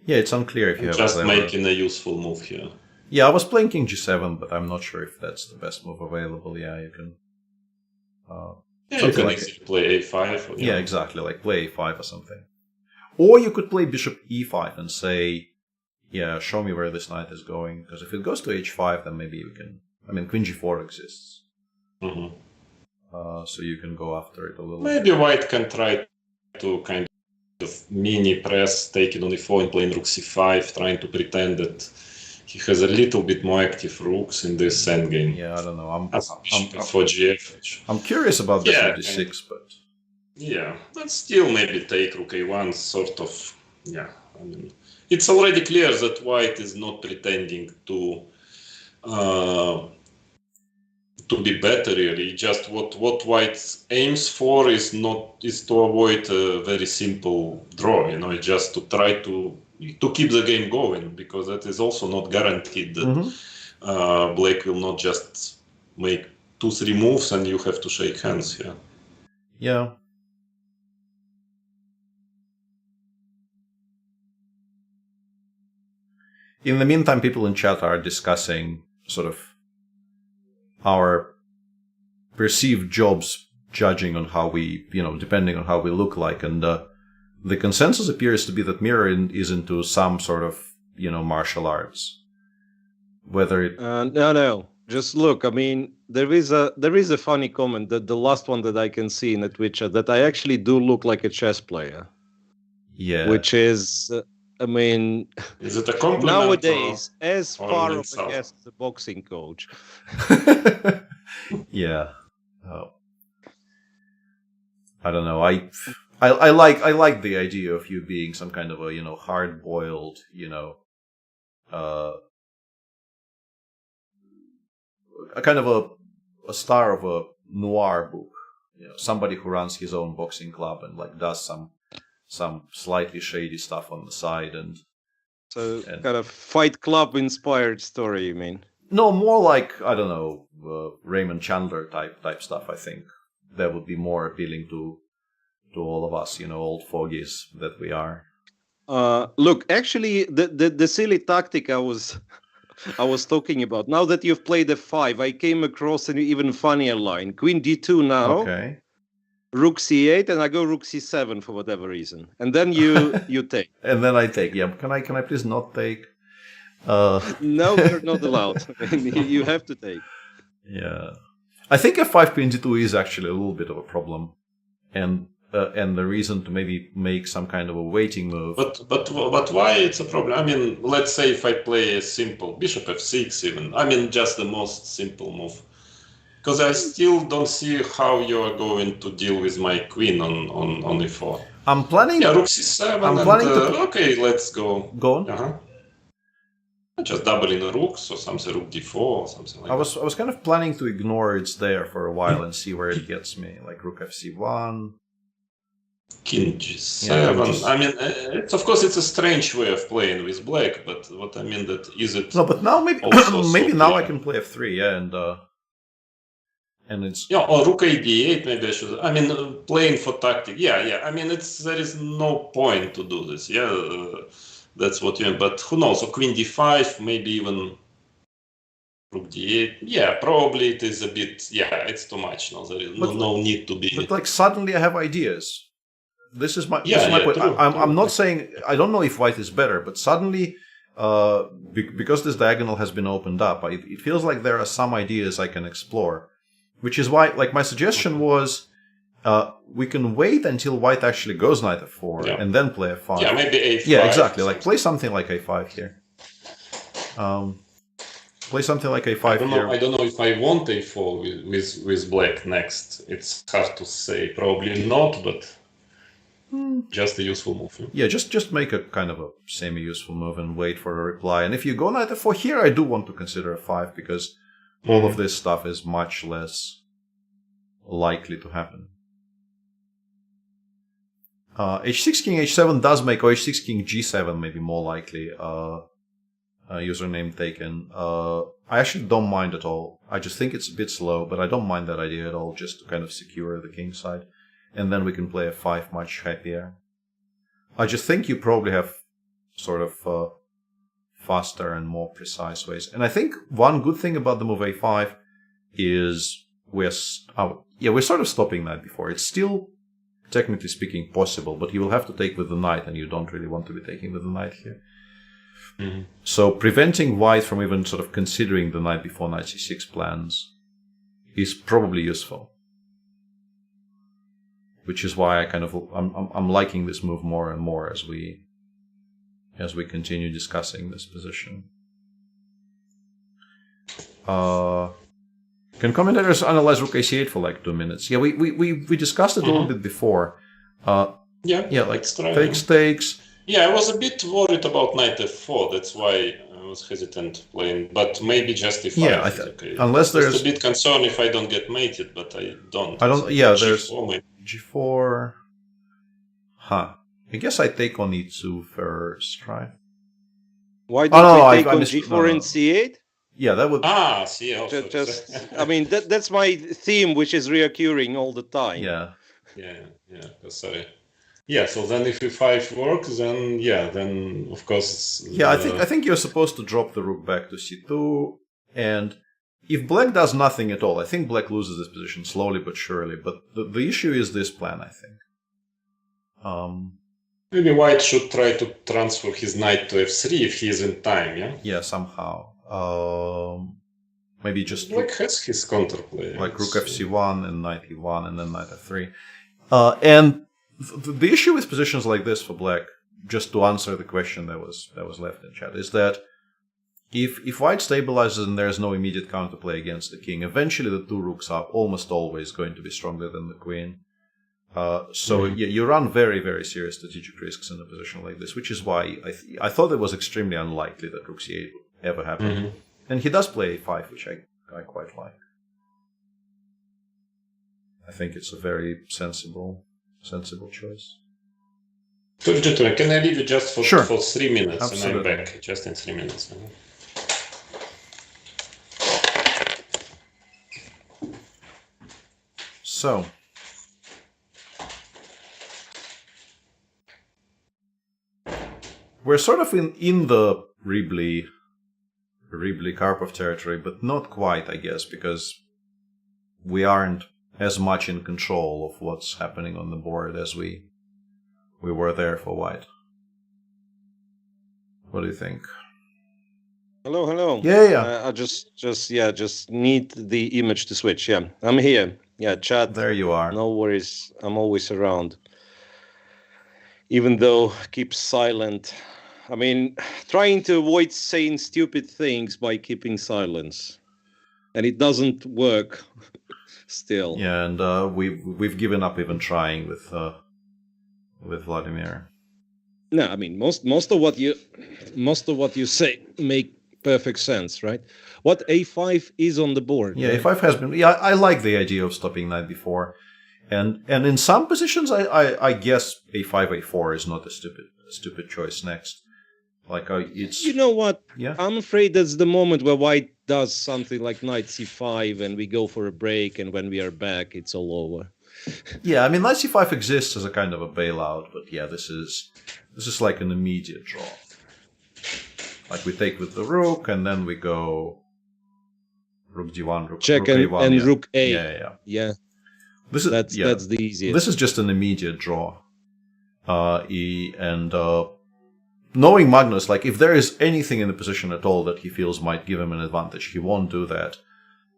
Yeah, it's unclear if you have Just clever- making a useful move here. Yeah, I was playing king g7, but I'm not sure if that's the best move available. Yeah, you can... Yeah, you something can like easily play a5. Or, Yeah, exactly, like play a5 or something. Or you could play bishop e5 and say, yeah, show me where this knight is going. Because if it goes to h5, then maybe you can... I mean, queen g4 exists. Mhm. So you can go after it a little Maybe bit. white can try to kind of mini press, take it on e4 and playing rook c5, trying to pretend that he has a little bit more active rooks in this endgame. Yeah, I don't know. As bishop for gf. Which, I'm curious about bishop Yeah, d6, but... yeah, but still maybe take rook a1 sort of, yeah. I mean, it's already clear that white is not pretending to be better really. Just what white aims for is to avoid a very simple draw, it's just to try to keep the game going, because that is also not guaranteed that black will not just make 2-3 moves and you have to shake hands. Yeah. In the meantime, people in chat are discussing sort of our perceived jobs, judging on how we, depending on how we look like. And the consensus appears to be that Mira is into some sort of, martial arts. Whether it... No. Just look. I mean, there is a funny comment, that the last one that I can see in the Twitch chat, that I actually do look like a chess player. Yeah. Which is, I mean, Is it a compliment? nowadays, as or far an of a insult? guest as a boxing coach. Yeah. Oh. I don't know. I like the idea of you being some kind of a, hard-boiled, a kind of a star of a noir book. Somebody who runs his own boxing club and does some slightly shady stuff on the side and Kind of Fight Club inspired story, you mean? No, more like, I don't know, Raymond Chandler type stuff. I think that would be more appealing to all of us, old fogies that we are. Look, actually, the silly tactic I was talking about. Now that you've played f5, I came across an even funnier line. Queen d2 now. Okay. Rook c8, and I go rook c7 for whatever reason, and then you take. And then I take. Yeah. Can I please not take? No, you're not allowed. I mean, you have to take. Yeah. I think f5 queen d2 is actually a little bit of a problem, and the reason to maybe make some kind of a waiting move. But why it's a problem? I mean, let's say if I play a simple bishop f6 even. I mean, just the most simple move. Because I still don't see how you are going to deal with my queen on e4. I'm planning... Yeah, rook c7 I'm and, planning to... okay, let's go. Go on. Just doubling the rooks or something, rook d4 or something like that. I was kind of planning to ignore it's there for a while and see where it gets me. Like rook fc1. King g7. Yeah, I mean, of course, it's a strange way of playing with black, but what I mean that is it... No, but now maybe maybe now I can play f3, yeah, and it's... Yeah, or rook a d8, maybe I should... I mean, playing for tactic. Yeah. I mean, there is no point to do this, that's what you mean. But who knows, so queen d5, maybe even rook d8. Yeah, probably it is a bit... Yeah, it's too much. No, there is no need to be... But suddenly I have ideas. This is my point. True, I'm not saying... I don't know if white is better, but suddenly... because this diagonal has been opened up, it feels like there are some ideas I can explore. Which is why, my suggestion was, we can wait until white actually goes knight f4 and then play f5. Yeah, maybe a5. Yeah, exactly. Like play something like a5 here. Play something like a5 here. I don't know if I want a4 with black next. It's hard to say. Probably not, but just a useful move. Yeah, just make a kind of a semi-useful move and wait for a reply. And if you go knight f4 here, I do want to consider f5 because all of this stuff is much less likely to happen. h6 king h7 does make h6 king g7 maybe more likely. Username taken. I actually don't mind at all. I just think it's a bit slow, but I don't mind that idea at all, just to kind of secure the king side. And then we can play f5 much happier. I just think you probably have sort of faster and more precise ways. And I think one good thing about the move a5 is we're sort of stopping that before. It's still, technically speaking, possible, but you will have to take with the knight, and you don't really want to be taking with the knight here. So preventing white from even sort of considering the knight before knight c6 plans is probably useful. Which is why I'm liking this move more and more as we continue discussing this position. Can commentators analyze rook a8 for like 2 minutes? Yeah, we discussed it a little bit before. Like takes. Yeah, I was a bit worried about knight f4. That's why I was hesitant playing. But maybe just f5 is okay. Unless there's just a bit concerned if I don't get mated, but I don't. There's G4, G4. I guess I take on e2 first, right? Why don't we take on G4 and C8? Yeah, that would. See, also. I mean, that's my theme, which is reoccurring all the time. Yeah. Sorry. Yeah, so then if e5 works, then of course. I think you're supposed to drop the rook back to c2, and if black does nothing at all, I think black loses this position slowly but surely. But the issue is this plan, I think. Maybe white should try to transfer his knight to f3 if he is in time, yeah? Yeah, somehow. Maybe just black has his counterplay. Like rook fc1 and knight e1 and then knight f3. And the issue with positions like this for black, just to answer the question that was left in chat, is that if white stabilizes and there's no immediate counterplay against the king, eventually the two rooks are almost always going to be stronger than the queen. You run very, very serious strategic risks in a position like this, which is why I thought it was extremely unlikely that rook c8 would ever happen. And he does play a5, which I quite like. I think it's a very sensible choice. Can I leave you just for 3 minutes? Absolutely. And I'm back just in 3 minutes. So, we're sort of in the Ribli-Karpov territory, but not quite, I guess, because we aren't as much in control of what's happening on the board as we were there for white. What do you think? Hello. Yeah. I just need the image to switch. Yeah, I'm here. Yeah, chat. There you are. No worries. I'm always around. Even though keep silent. I mean, trying to avoid saying stupid things by keeping silence, and it doesn't work. Still. Yeah, and we've given up even trying with Vladimir. No, I mean most of what you say make perfect sense, right? What a5 is on the board. Yeah, right? a5 has been. Yeah, I like the idea of stopping knight before, and in some positions, I guess a5 a4 is not a stupid choice next. Like it's. You know what? Yeah. I'm afraid that's the moment where white does something like knight c5 and we go for a break, and when we are back, it's all over. Yeah, I mean knight c5 exists as a kind of a bailout, but yeah, this is like an immediate draw. Like we take with the rook, and then we go rook d1, rook check rook a1, and rook a. Yeah. That's the easiest. This is just an immediate draw. Knowing Magnus, like if there is anything in the position at all that he feels might give him an advantage, he won't do that.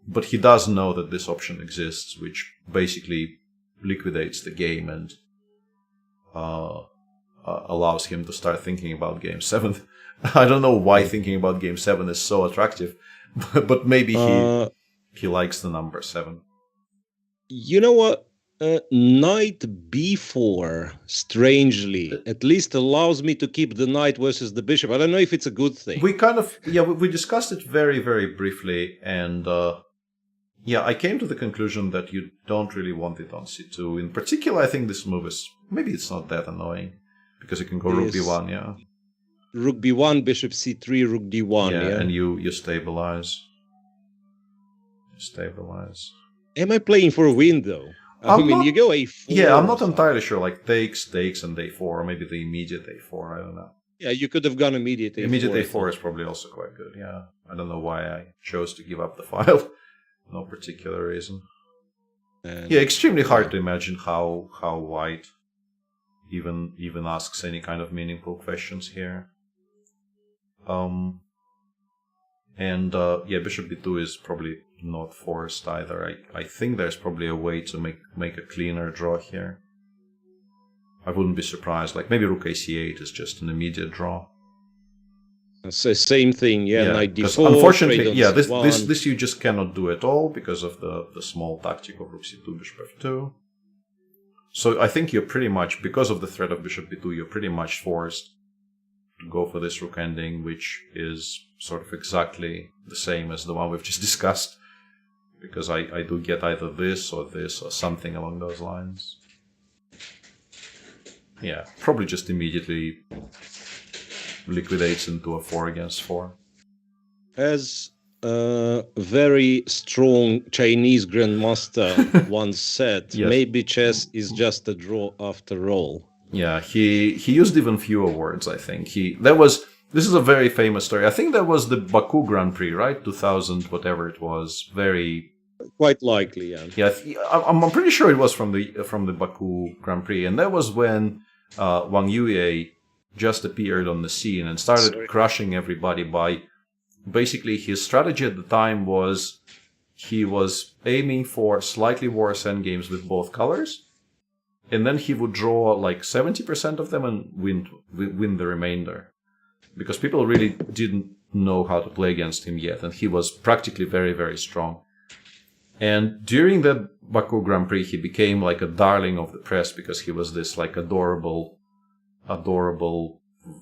But he does know that this option exists, which basically liquidates the game and allows him to start thinking about game 7. I don't know why thinking about game 7 is so attractive, but maybe he likes the number 7. You know what? Knight b4, strangely, at least allows me to keep the knight versus the bishop. I don't know if it's a good thing. We discussed it very, very briefly, and I came to the conclusion that you don't really want it on c2. In particular, I think this move is, maybe it's not that annoying, because you can go rook b1, yeah. Rook b1, bishop c3, rook d1, yeah. And you stabilize. Am I playing for a win, though? You go a4. Yeah, I'm not entirely sure. Like takes, and a4, or maybe the immediate a4. I don't know. Yeah, you could have gone immediate a4. Immediate a4 is probably also quite good. Yeah, I don't know why I chose to give up the file. No particular reason. Extremely hard to imagine how white even asks any kind of meaningful questions here. Bishop b2 is probably not forced either. I think there's probably a way to make a cleaner draw here. I wouldn't be surprised. Like maybe rook ac8 is just an immediate draw. So same thing, knight d4. Unfortunately, this you just cannot do at all because of the small tactic of rook c2, bishop f2. So I think you're pretty much, because of the threat of bishop b2, you're pretty much forced to go for this rook ending, which is sort of exactly the same as the one we've just discussed, because I do get either this or something along those lines. Yeah, probably just immediately liquidates into a 4 against 4. As a very strong Chinese grandmaster once said, maybe chess is just a draw after all. Yeah, he used even fewer words, I think. This is a very famous story. I think that was the Baku Grand Prix, right? 2000, whatever it was. Very quite likely, yeah. Yeah, I'm pretty sure it was from the Baku Grand Prix, and that was when Wang Yue just appeared on the scene and started crushing everybody by basically his strategy at the time was he was aiming for slightly worse endgames with both colors, and then he would draw like 70% of them and win the remainder, because people really didn't know how to play against him yet, and he was practically very, very strong. And during the Baku Grand Prix, he became like a darling of the press because he was this like adorable,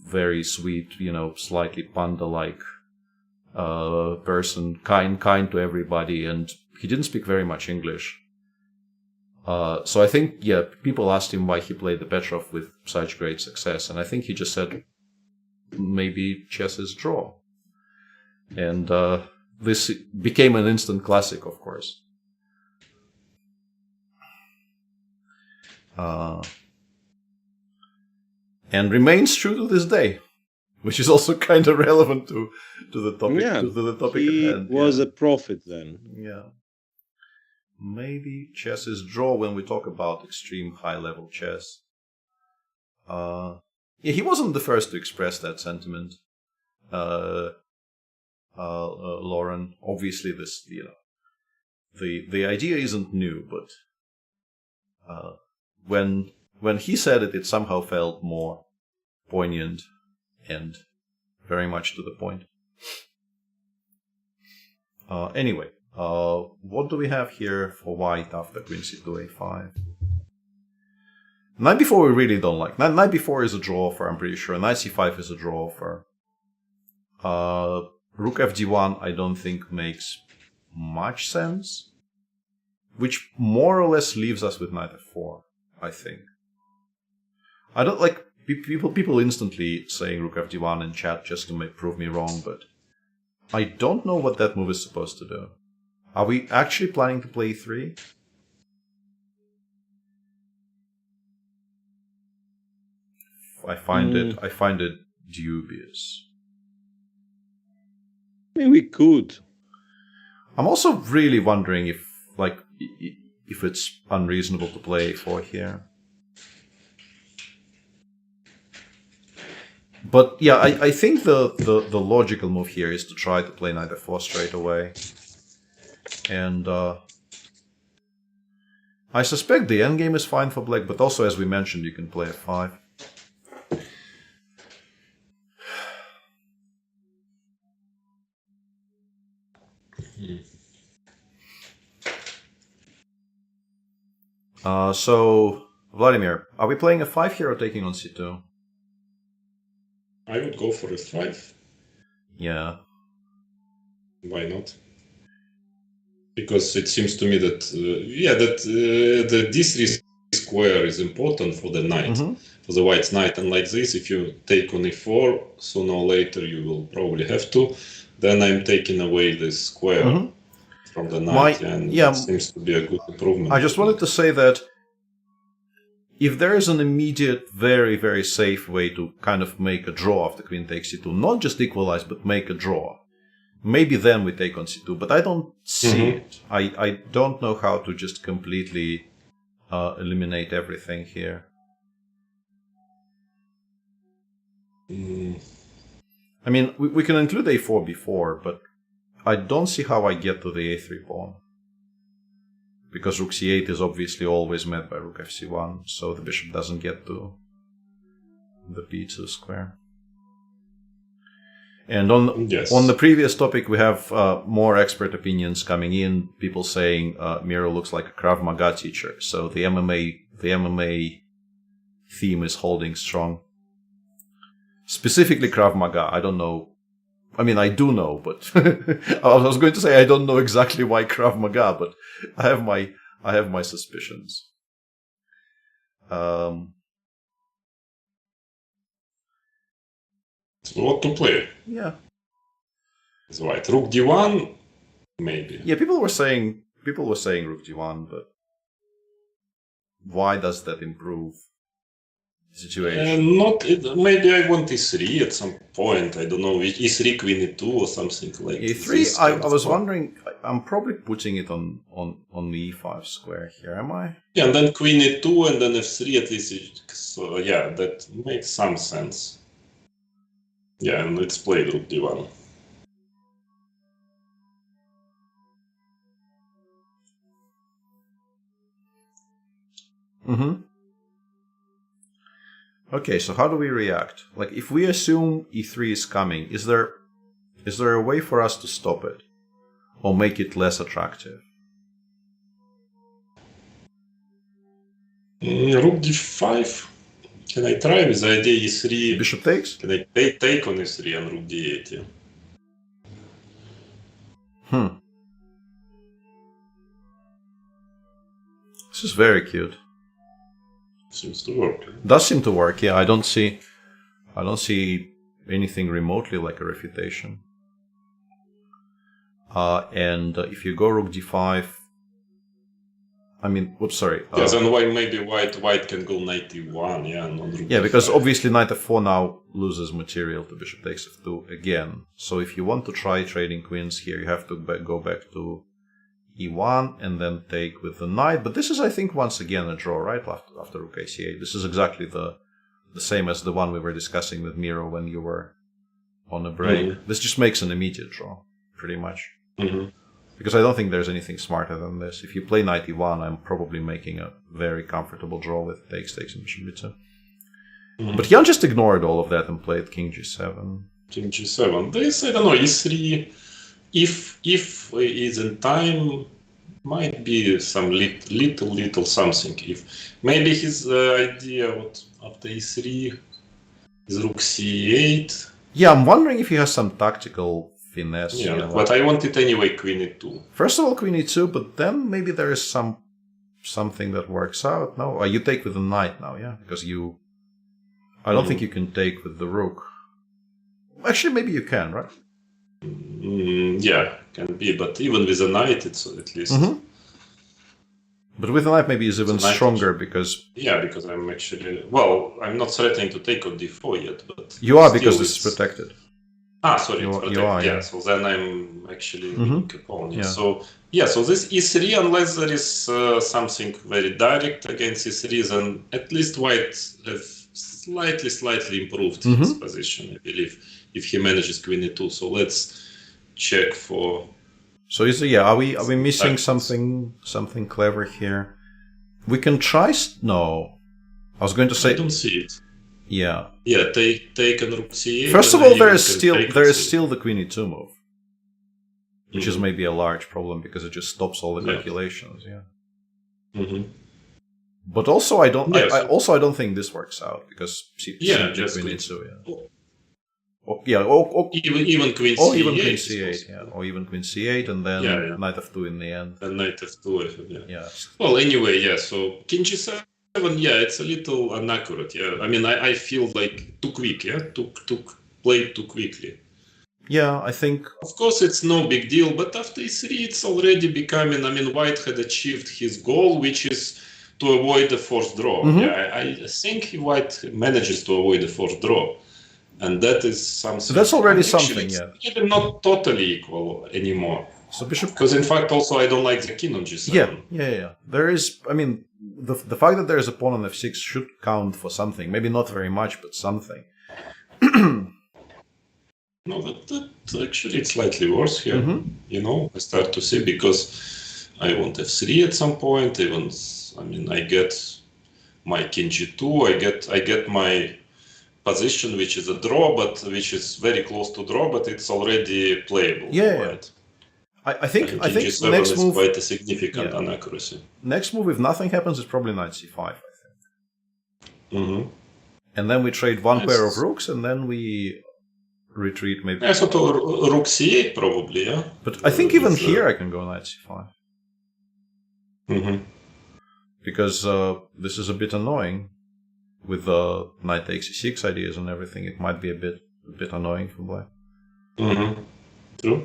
very sweet, slightly panda-like person, kind to everybody, and he didn't speak very much English. So I think, people asked him why he played the Petrov with such great success, and I think he just said, maybe chess is draw. And this became an instant classic, of course. And remains true to this day, which is also kind of relevant to the topic. To the topic he at hand. Was a prophet then. Yeah. Maybe chess is draw when we talk about extreme high-level chess. He wasn't the first to express that sentiment. Lauren, obviously, this the idea isn't new, but when he said it, it somehow felt more poignant and very much to the point. Anyway, what do we have here for white after queen c2 a5? Knight b4 we really don't like. Knight b4 is a draw offer, I'm pretty sure. Knight c5 is a draw offer. Rook fd1 I don't think makes much sense, which more or less leaves us with knight f4, I think. I don't like people instantly saying rook fd1 in chat just to prove me wrong, but I don't know what that move is supposed to do. Are we actually planning to play e3? I find it dubious. I mean, we could. I'm also really wondering if it's unreasonable to play a4 here. But yeah, I think the logical move here is to try to play knight f4 straight away. And I suspect the endgame is fine for black, but also, as we mentioned, you can play f5. So, Vladimir, are we playing a 5 here or taking on c2? I would go for f5. Yeah. Why not? Because it seems to me that the d3 square is important for the knight, for the white knight, and like this, if you take on e4, sooner or later you will probably have to. Then I'm taking away this square from the knight, and it seems to be a good improvement. I just wanted to say that if there is an immediate, very, very safe way to kind of make a draw after queen takes c2, not just equalize, but make a draw, maybe then we take on c2, but I don't see it. I don't know how to just completely eliminate everything here. I mean, we can include a4 before, but I don't see how I get to the a3 pawn. Because rook c8 is obviously always met by rook fc1, so the bishop doesn't get to the b2 square. And on the previous topic, we have more expert opinions coming in. People saying Miro looks like a Krav Maga teacher. So the MMA theme is holding strong. Specifically Krav Maga. I don't know. I mean, I do know, but I was going to say I don't know exactly why Krav Maga, but I have my suspicions. So what to play? Yeah. It's white. Rook d1, maybe. Yeah, people were saying rook d1, but why does that improve the situation? Maybe I want e3 at some point. I don't know, e3 queen e2 or something like e3. This I was wondering. I'm probably putting it on the e5 square here. Am I? Yeah, and then queen e2 and then f3 at least. So yeah, that makes some sense. Yeah, and let's play rook d1. Okay, so how do we react? Like, if we assume e3 is coming, is there a way for us to stop it or make it less attractive? Rook d5. Can I try with the idea e3? Bishop takes? Can I take on e3 and rook d8? Yeah? This is very cute. Seems to work. Does seem to work, yeah. I don't see anything remotely like a refutation. And if you go rook d5, I mean, whoops, sorry. Yes, and why maybe white can go knight e1, yeah, not rook yeah, because d5. obviously knight f4 now loses material to bishop takes f2 again. So if you want to try trading queens here, you have to go back to e1 and then take with the knight. But this is, I think, once again a draw, right? After rook ac8. This is exactly the same as the one we were discussing with Miro when you were on a break. This just makes an immediate draw, pretty much. Because I don't think there's anything smarter than this. If you play knight e1, I'm probably making a very comfortable draw with takes and bishop b2. But Jan just ignored all of that and played king g7. King g7. This, I don't know, e3, if is in time, might be some little something. If maybe his idea after e3 is rook c8. Yeah, I'm wondering if he has some tactical finesse. Yeah, you know, but I want it anyway, queen e2. First of all, queen e2, but then maybe there is something that works out. No, you take with the knight now, yeah, because I don't think you can take with the rook. Actually, maybe you can, right? Yeah, can be, but even with the knight, it's at least. But with the knight, maybe is even stronger because. Yeah, because I'm not threatening to take on d4 yet, but you are, because this is protected. Sorry, it's protected. Yeah, yeah. So then I'm actually weak opponent. Yeah. So this e3, unless there is something very direct against e3, then at least white has slightly improved his position, I believe, if he manages queen e2. So let's check for. So are we missing something clever here? We can try. No, I was going to say. I don't see it. Yeah. Yeah, take and rook c8. First of and all, I there even is can still take there is c8. still the queen e2 move, which is Mhm. maybe a large problem because it just stops all the Yeah. calculations. Yeah. Mhm. But also, I don't. Yes. I don't think this works out because Yeah, simply just queen queen. e2. Yeah. Oh, Even queen Or c8. even queen is c8. possible. Yeah. Or even queen c8, and then Yeah. knight f2 in the end. And knight f2, I think, yeah. Yeah. Well, anyway, yeah. So king g7, yeah, it's a little inaccurate. Yeah, I mean, I feel like too quick. Yeah, too played too quickly. Yeah. I think. Of course, it's no big deal, but after e3, it's already becoming. I mean, White had achieved his goal, which is to avoid the forced draw. Mhm. Yeah, I think White manages to avoid the forced draw, and that is something. That's already Actually, something, it's yeah. even not totally equal anymore. So bishop. Because in fact, also I don't like the king on g7. Yeah. There is. I mean, the fact that there is a pawn on f6 should count for something. Maybe not very much, but something. No, that actually it's slightly worse here. Mhm. You know, I start to see because I want f3 at some point. Even I mean, I get my king g2. I get my position, which is a draw, but which is very close to draw, but it's already playable. Yeah. Right? I think King g7 next is move. quite a significant Yeah. inaccuracy. Next move, if nothing happens, is probably knight c5. I think. Mm-hmm. And then we trade one Yes. pair of rooks, and then we retreat maybe. I thought rook c8 probably, yeah. But I think even With, here I can go knight c5 Mm-hmm. because this is a bit annoying with the knight takes e6 ideas and everything. It might be a bit annoying for black. Mm-hmm. True.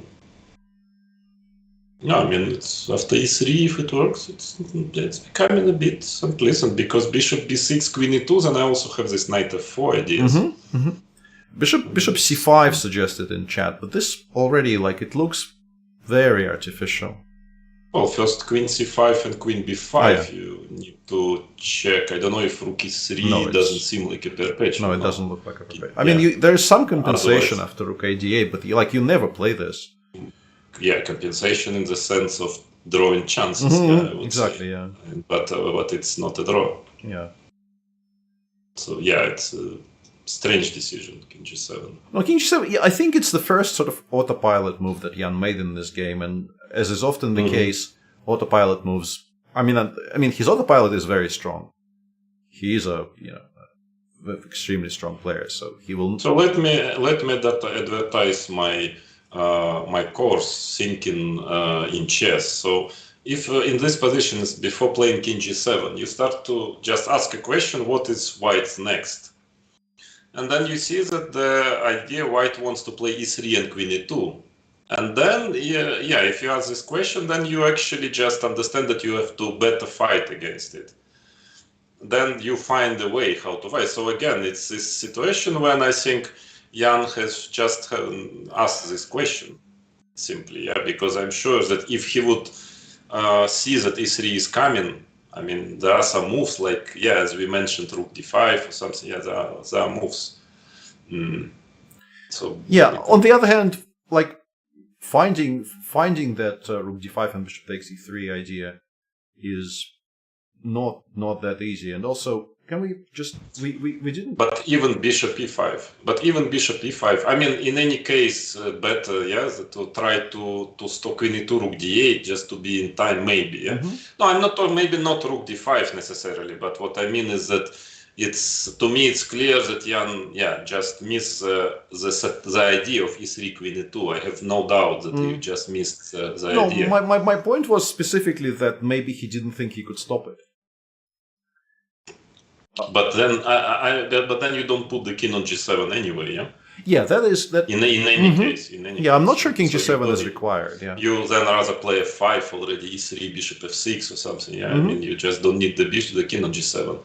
No, I mean, it's after e3, if it works, it's becoming a bit unpleasant because bishop b6, queen e2, and I also have this knight f4 ideas. Bishop c5 suggested in chat, but this already it looks very artificial. Well, first queen c5 and queen b5, yeah. You need to check. I don't know if rook e3 No, doesn't seem like a perpetual. No, it doesn't look like a perpetual. I Yeah. mean, there is some compensation Otherwise- after rook a8, but you never play this. Yeah, compensation in the sense of drawing chances. Yeah, I would Exactly. say. Yeah. But it's not a draw. Yeah. So yeah, it's a strange decision, king g7. No, king g7. Yeah, I think it's the first sort of autopilot move that Jan made in this game, and as is often the case, autopilot moves. I mean, his autopilot is very strong. He is a extremely strong player, so he will. So let me advertise my my course thinking in chess. So if in this position before playing king g7, you start to just ask a question: what is white's next? And then you see that the idea white wants to play e3 and queen e2. And then, if you ask this question, then you actually just understand that you have to bet a fight against it. Then you find a way how to fight. So again, it's this situation when I think Jan has just asked this question simply, because I'm sure that if he would see that e3 is coming, I mean, there are some moves like, as we mentioned, rook d5 or something. Yeah, there are moves. So on the other hand, finding that rook d5 and bishop takes e3 idea is not that easy. And also, can we just we didn't. But even bishop e5. I mean, in any case, better to try to stop queen e2 rook d8 just to be in time, maybe. Yeah. No, I'm not. Or maybe not rook d5 necessarily. But what I mean is that to me it's clear that Jan just missed the idea of e3 queen e2. I have no doubt that you just missed the idea. No, my point was specifically that maybe he didn't think he could stop it. But then, but then you don't put the king on g7 anyway, yeah. Yeah, that is that. In any case, I'm not sure king g7 is required. Yeah. You then rather play f5 already, e3, bishop f6 or something. Yeah, I mean, you just don't need the king on g7.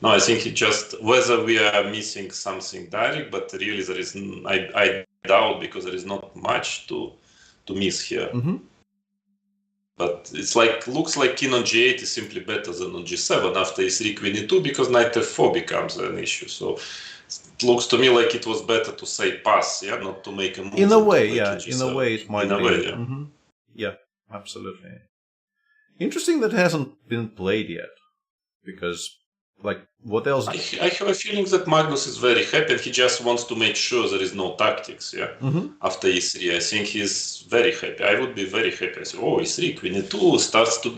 No, I think it just whether we are missing something direct, but really there is. I doubt because there is not much to miss here. But it's looks like king on g8 is simply better than on g7 after e3 queen e2 because knight f4 becomes an issue. So it looks to me like it was better to say pass, not to make a move. In a way, in a way it might be. Yeah. Yeah, absolutely. Interesting that it hasn't been played yet. because, like, what else? I have a feeling that Magnus is very happy and he just wants to make sure there is no tactics, after e3. I think he's very happy. I would be very happy. I say, oh, e3, queen e2 starts to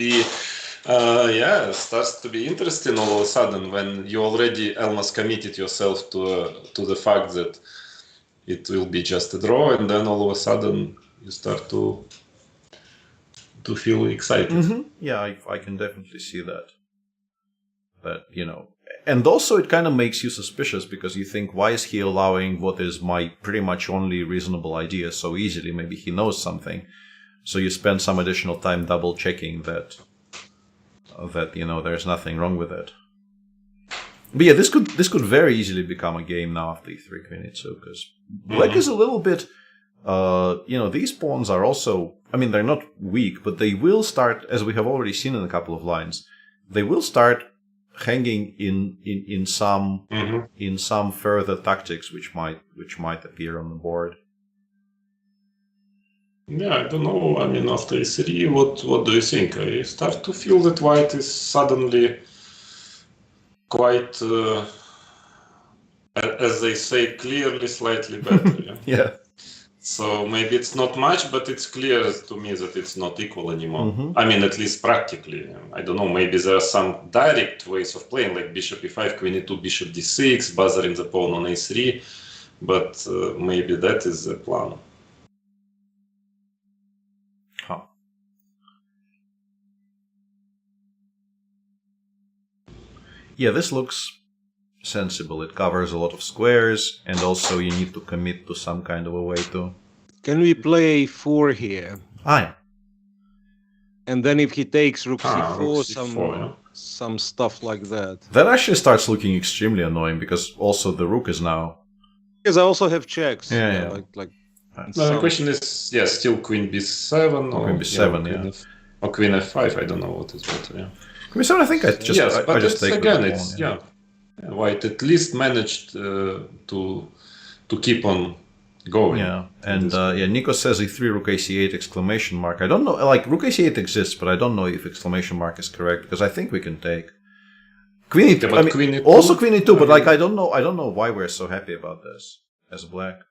be interesting all of a sudden when you already almost committed yourself to the fact that it will be just a draw, and then all of a sudden you start to feel excited. Yeah, I can definitely see that. But, and also it kind of makes you suspicious because you think, why is he allowing what is my pretty much only reasonable idea so easily? Maybe he knows something. So you spend some additional time double checking that there's nothing wrong with it. But yeah, this could very easily become a game now after e3 queen e2 because black is a little bit, these pawns are also, they're not weak, but they will start, as we have already seen in a couple of lines, they will start hanging in some further tactics which might appear on the board. Yeah, I don't know. After e3, what do you think? I start to feel that white is suddenly quite, as they say, clearly slightly better. Yeah. So maybe it's not much, but it's clear to me that it's not equal anymore. At least practically. I don't know, maybe there are some direct ways of playing, like bishop e5, queen e2, bishop d6, bothering the pawn on a3, but maybe that is the plan. Huh. Yeah, this looks sensible. It covers a lot of squares, and also you need to commit to some kind of a way to... Can we play a4 here? Yeah. And then if he takes rook c4, rook c4, some stuff like that. That actually starts looking extremely annoying, because also the rook is now... Because I also have checks. Yeah. The question is, still queen b7 or queen b7, or queen f5. I don't know what is better. Queen b7, I think I just take again. It's white at least managed to keep on going. Yeah, and Nico says e3 rook ac8 exclamation mark. I don't know, like rook ac8 exists, but I don't know if exclamation mark is correct because I think we can take queen e2. Queen e2, also queen e2, but like I don't know why we're so happy about this as black.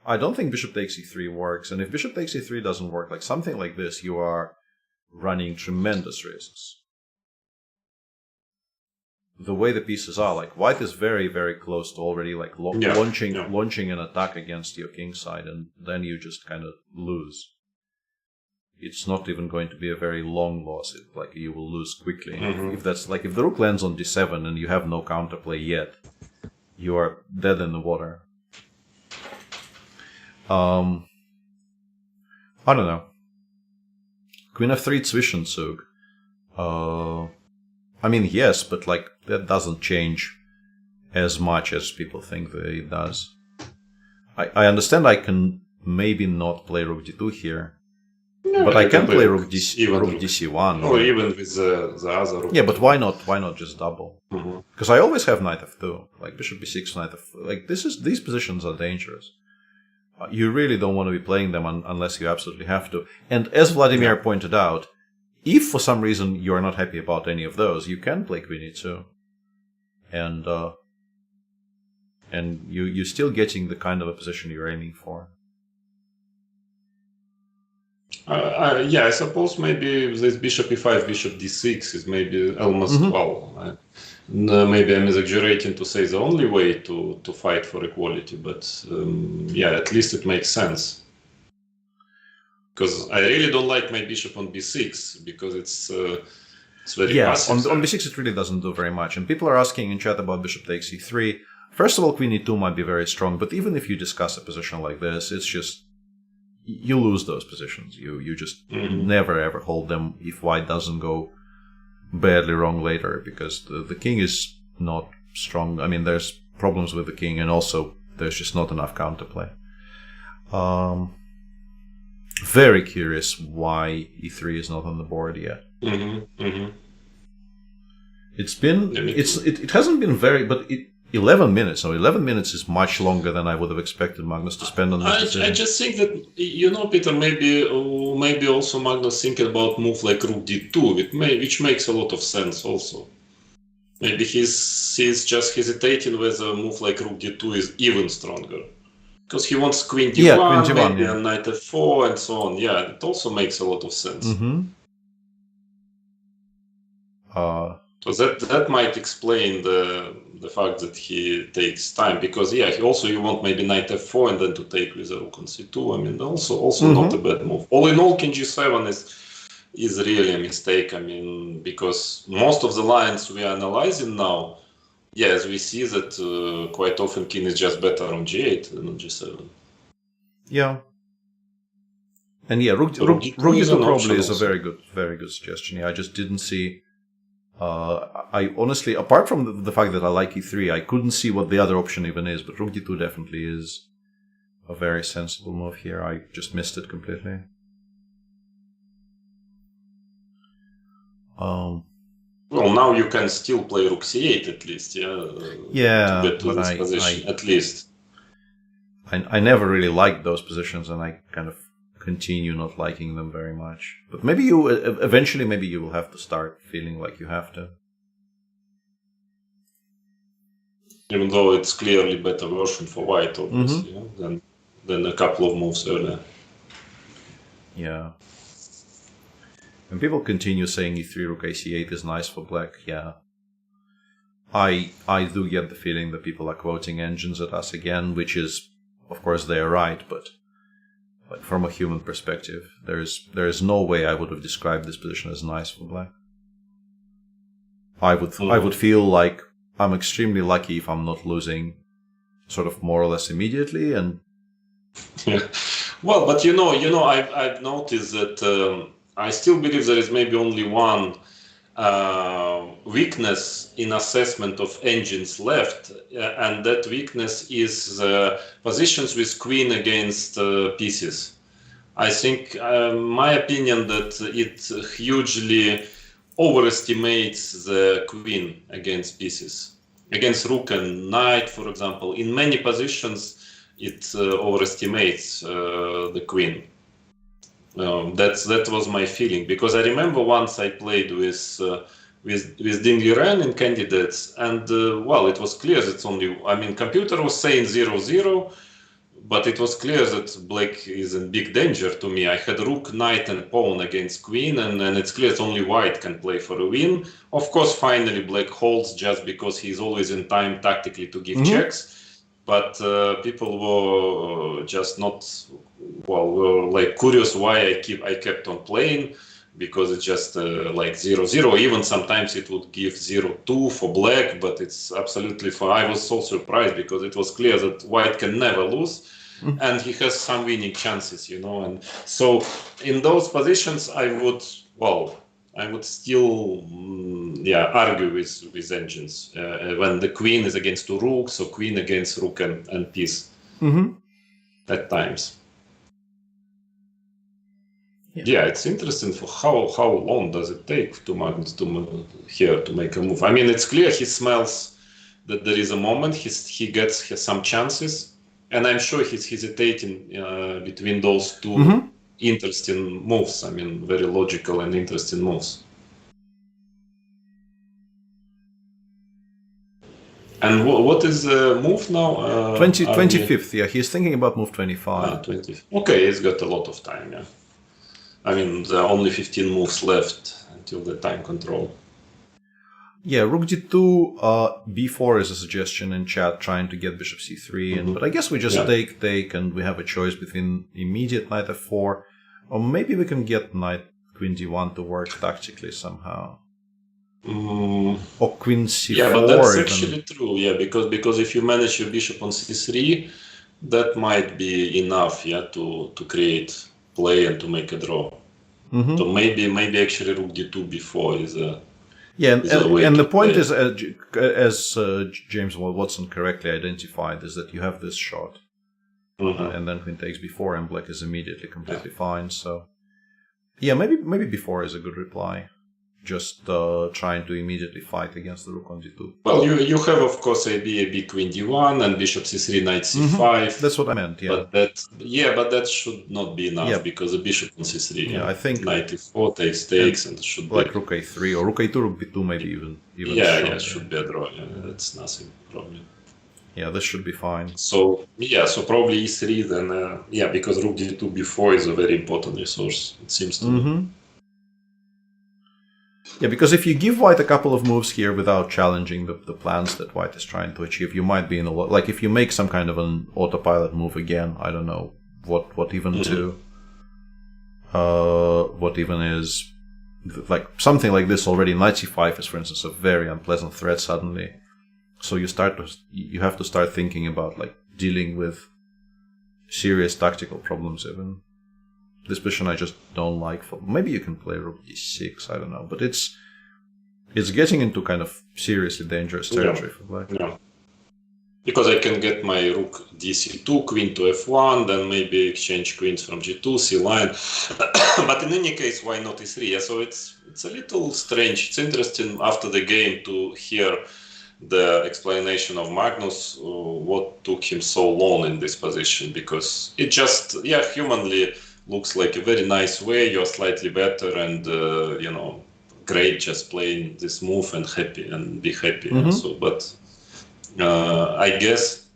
I don't think bishop takes e3 works, and if bishop takes e3 doesn't work, like something like this, you are running tremendous risks. The way the pieces are, like white is very, very close to already like launching an attack against your king side, and then you just kind of lose. It's not even going to be a very long loss. Like you will lose quickly. If that's like if the rook lands on d7 and you have no counterplay yet, you are dead in the water. I don't know. Queen f3 Zwischenzug. Yes, but like that doesn't change as much as people think that it does. I understand I can maybe not play rook d2 here, but I can play rook dc1. Or even with the other rook. Yeah, but why not? Why not just double? Because I always have knight f2, like bishop b6, knight f4. Like these positions are dangerous. You really don't want to be playing them unless you absolutely have to. And as Vladimir pointed out, if for some reason you are not happy about any of those, you can play queen e2, and you're still getting the kind of a position you're aiming for. I suppose maybe this bishop e5, bishop d6 is maybe almost maybe I'm exaggerating to say the only way to fight for equality, but at least it makes sense. Because I really don't like my bishop on b6 because it's very passive. On b6 it really doesn't do very much. And people are asking in chat about bishop takes e3. First of all, queen e2 might be very strong, but even if you discuss a position like this, it's just you lose those positions. You just never ever hold them if white doesn't go badly wrong later, because the king is not strong. There's problems with the king, and also there's just not enough counterplay. Very curious why e3 is not on the board yet. It hasn't been very, but 11 minutes. So 11 minutes is much longer than I would have expected Magnus to spend on this decision. I just think that, Peter, maybe also Magnus thinking about move like rook d2, which makes a lot of sense also. Maybe he's just hesitating whether a move like rook d2 is even stronger. Because he wants queen d1, Yeah, queen d1, maybe yeah. a knight f4, and so on. Yeah, it also makes a lot of sense. Mm-hmm. So that might explain the fact that he takes time, because yeah, you want maybe knight f4 and then to take with a rook on c2. I mean, also not a bad move. All in all, king g7 is really a mistake. I mean, because most of the lines we are analyzing now, yes, we see that quite often king is just better on g8 than on g7. Yeah. And yeah, rook So rook d2 is an probably option is a also. very good suggestion. Yeah, I just didn't see. I honestly, apart from the fact that I like e3, I couldn't see what the other option even is. But rook d2 definitely is a very sensible move here. I just missed it completely. Well, now you can still play rook c8 at least, yeah. Yeah, to get to but this position at least. I never really liked those positions, and I kind of continue not liking them very much. But maybe you eventually, maybe you will have to start feeling like you have to. Even though it's clearly better version for white, obviously, yeah, than a couple of moves earlier. Yeah. When people continue saying e3 rook ac8 is nice for black, yeah. I do get the feeling that people are quoting engines at us again, which is, of course, they are right, but like from a human perspective, there is no way I would have described this position as nice for black. I would feel like I'm extremely lucky if I'm not losing sort of more or less immediately, and Yeah. Well, but I've noticed that I still believe there is maybe only one weakness in assessment of engines left, and that weakness is positions with queen against pieces. I think, my opinion, that it hugely overestimates the queen against pieces. Against rook and knight, for example, in many positions, it overestimates the queen. That was my feeling, because I remember once I played with Dingley Ren in candidates, and well, it was clear that computer was saying 0-0, but it was clear that black is in big danger to me. I had rook, knight, and pawn against queen, and it's clear that only white can play for a win. Of course, finally black holds just because he's always in time tactically to give checks. But people were just not, were like curious why I kept on playing, because it's just like 0-0. Even sometimes it would give 0-2 for black, but it's absolutely fine. I was so surprised, because it was clear that white can never lose, and he has some winning chances, And so in those positions, I would still, argue with engines when the queen is against two rooks, or queen against rook and piece at times. Yeah, it's interesting for how long does it take to Magnus to make a move. I mean, it's clear he smells that there is a moment. He gets some chances, and I'm sure he's hesitating between those two interesting moves. I mean, very logical and interesting moves. And what is the move now? 25th, yeah, he's thinking about move 25. 20. Okay, he's got a lot of time, yeah. I mean, there are only 15 moves left until the time control. Yeah, rook d2, b4 is a suggestion in chat, trying to get bishop c3, but I guess we just take, and we have a choice between immediate knight f4, or maybe we can get knight queen d1 to work tactically somehow. Or queen c4. Yeah, but that's actually true, yeah, because if you manage your bishop on c3, that might be enough, to create play and to make a draw. So maybe actually rook d2 before is a and the point is, as James Watson correctly identified, is that you have this shot, and then queen takes before, and black is immediately completely fine. So, yeah, maybe before is a good reply. just trying to immediately fight against the rook on d2. Well, you have, of course, AB queen d1 and bishop c3, knight c5. That's what I meant, yeah. But that should not be enough, because the bishop on c3. Yeah, I think knight e4 takes, and it should like be rook a3 or rook a2, rook b2, maybe even. It should be a draw. Yeah, that's nothing probably. Yeah, this should be fine. So probably e3 then. Because rook d2 b4 is a very important resource. It seems to me. Yeah, because if you give white a couple of moves here without challenging the plans that white is trying to achieve, you might be in a lot. Like if you make some kind of an autopilot move again, I don't know what even to. What even is like something like this already. Knight c5 is, for instance, a very unpleasant threat suddenly. So you have to start thinking about like dealing with serious tactical problems even. This position I just don't like. Maybe you can play rook d6, I don't know. But it's getting into kind of seriously dangerous territory for black. Yeah. Because I can get my rook dc2, queen to f1, then maybe exchange queens from g2, c line. But in any case, why not e3? Yeah, so it's a little strange. It's interesting after the game to hear the explanation of Magnus, what took him so long in this position, because it just, humanly looks like a very nice way. You're slightly better and, great just playing this move and be happy. Mm-hmm. So, but I guess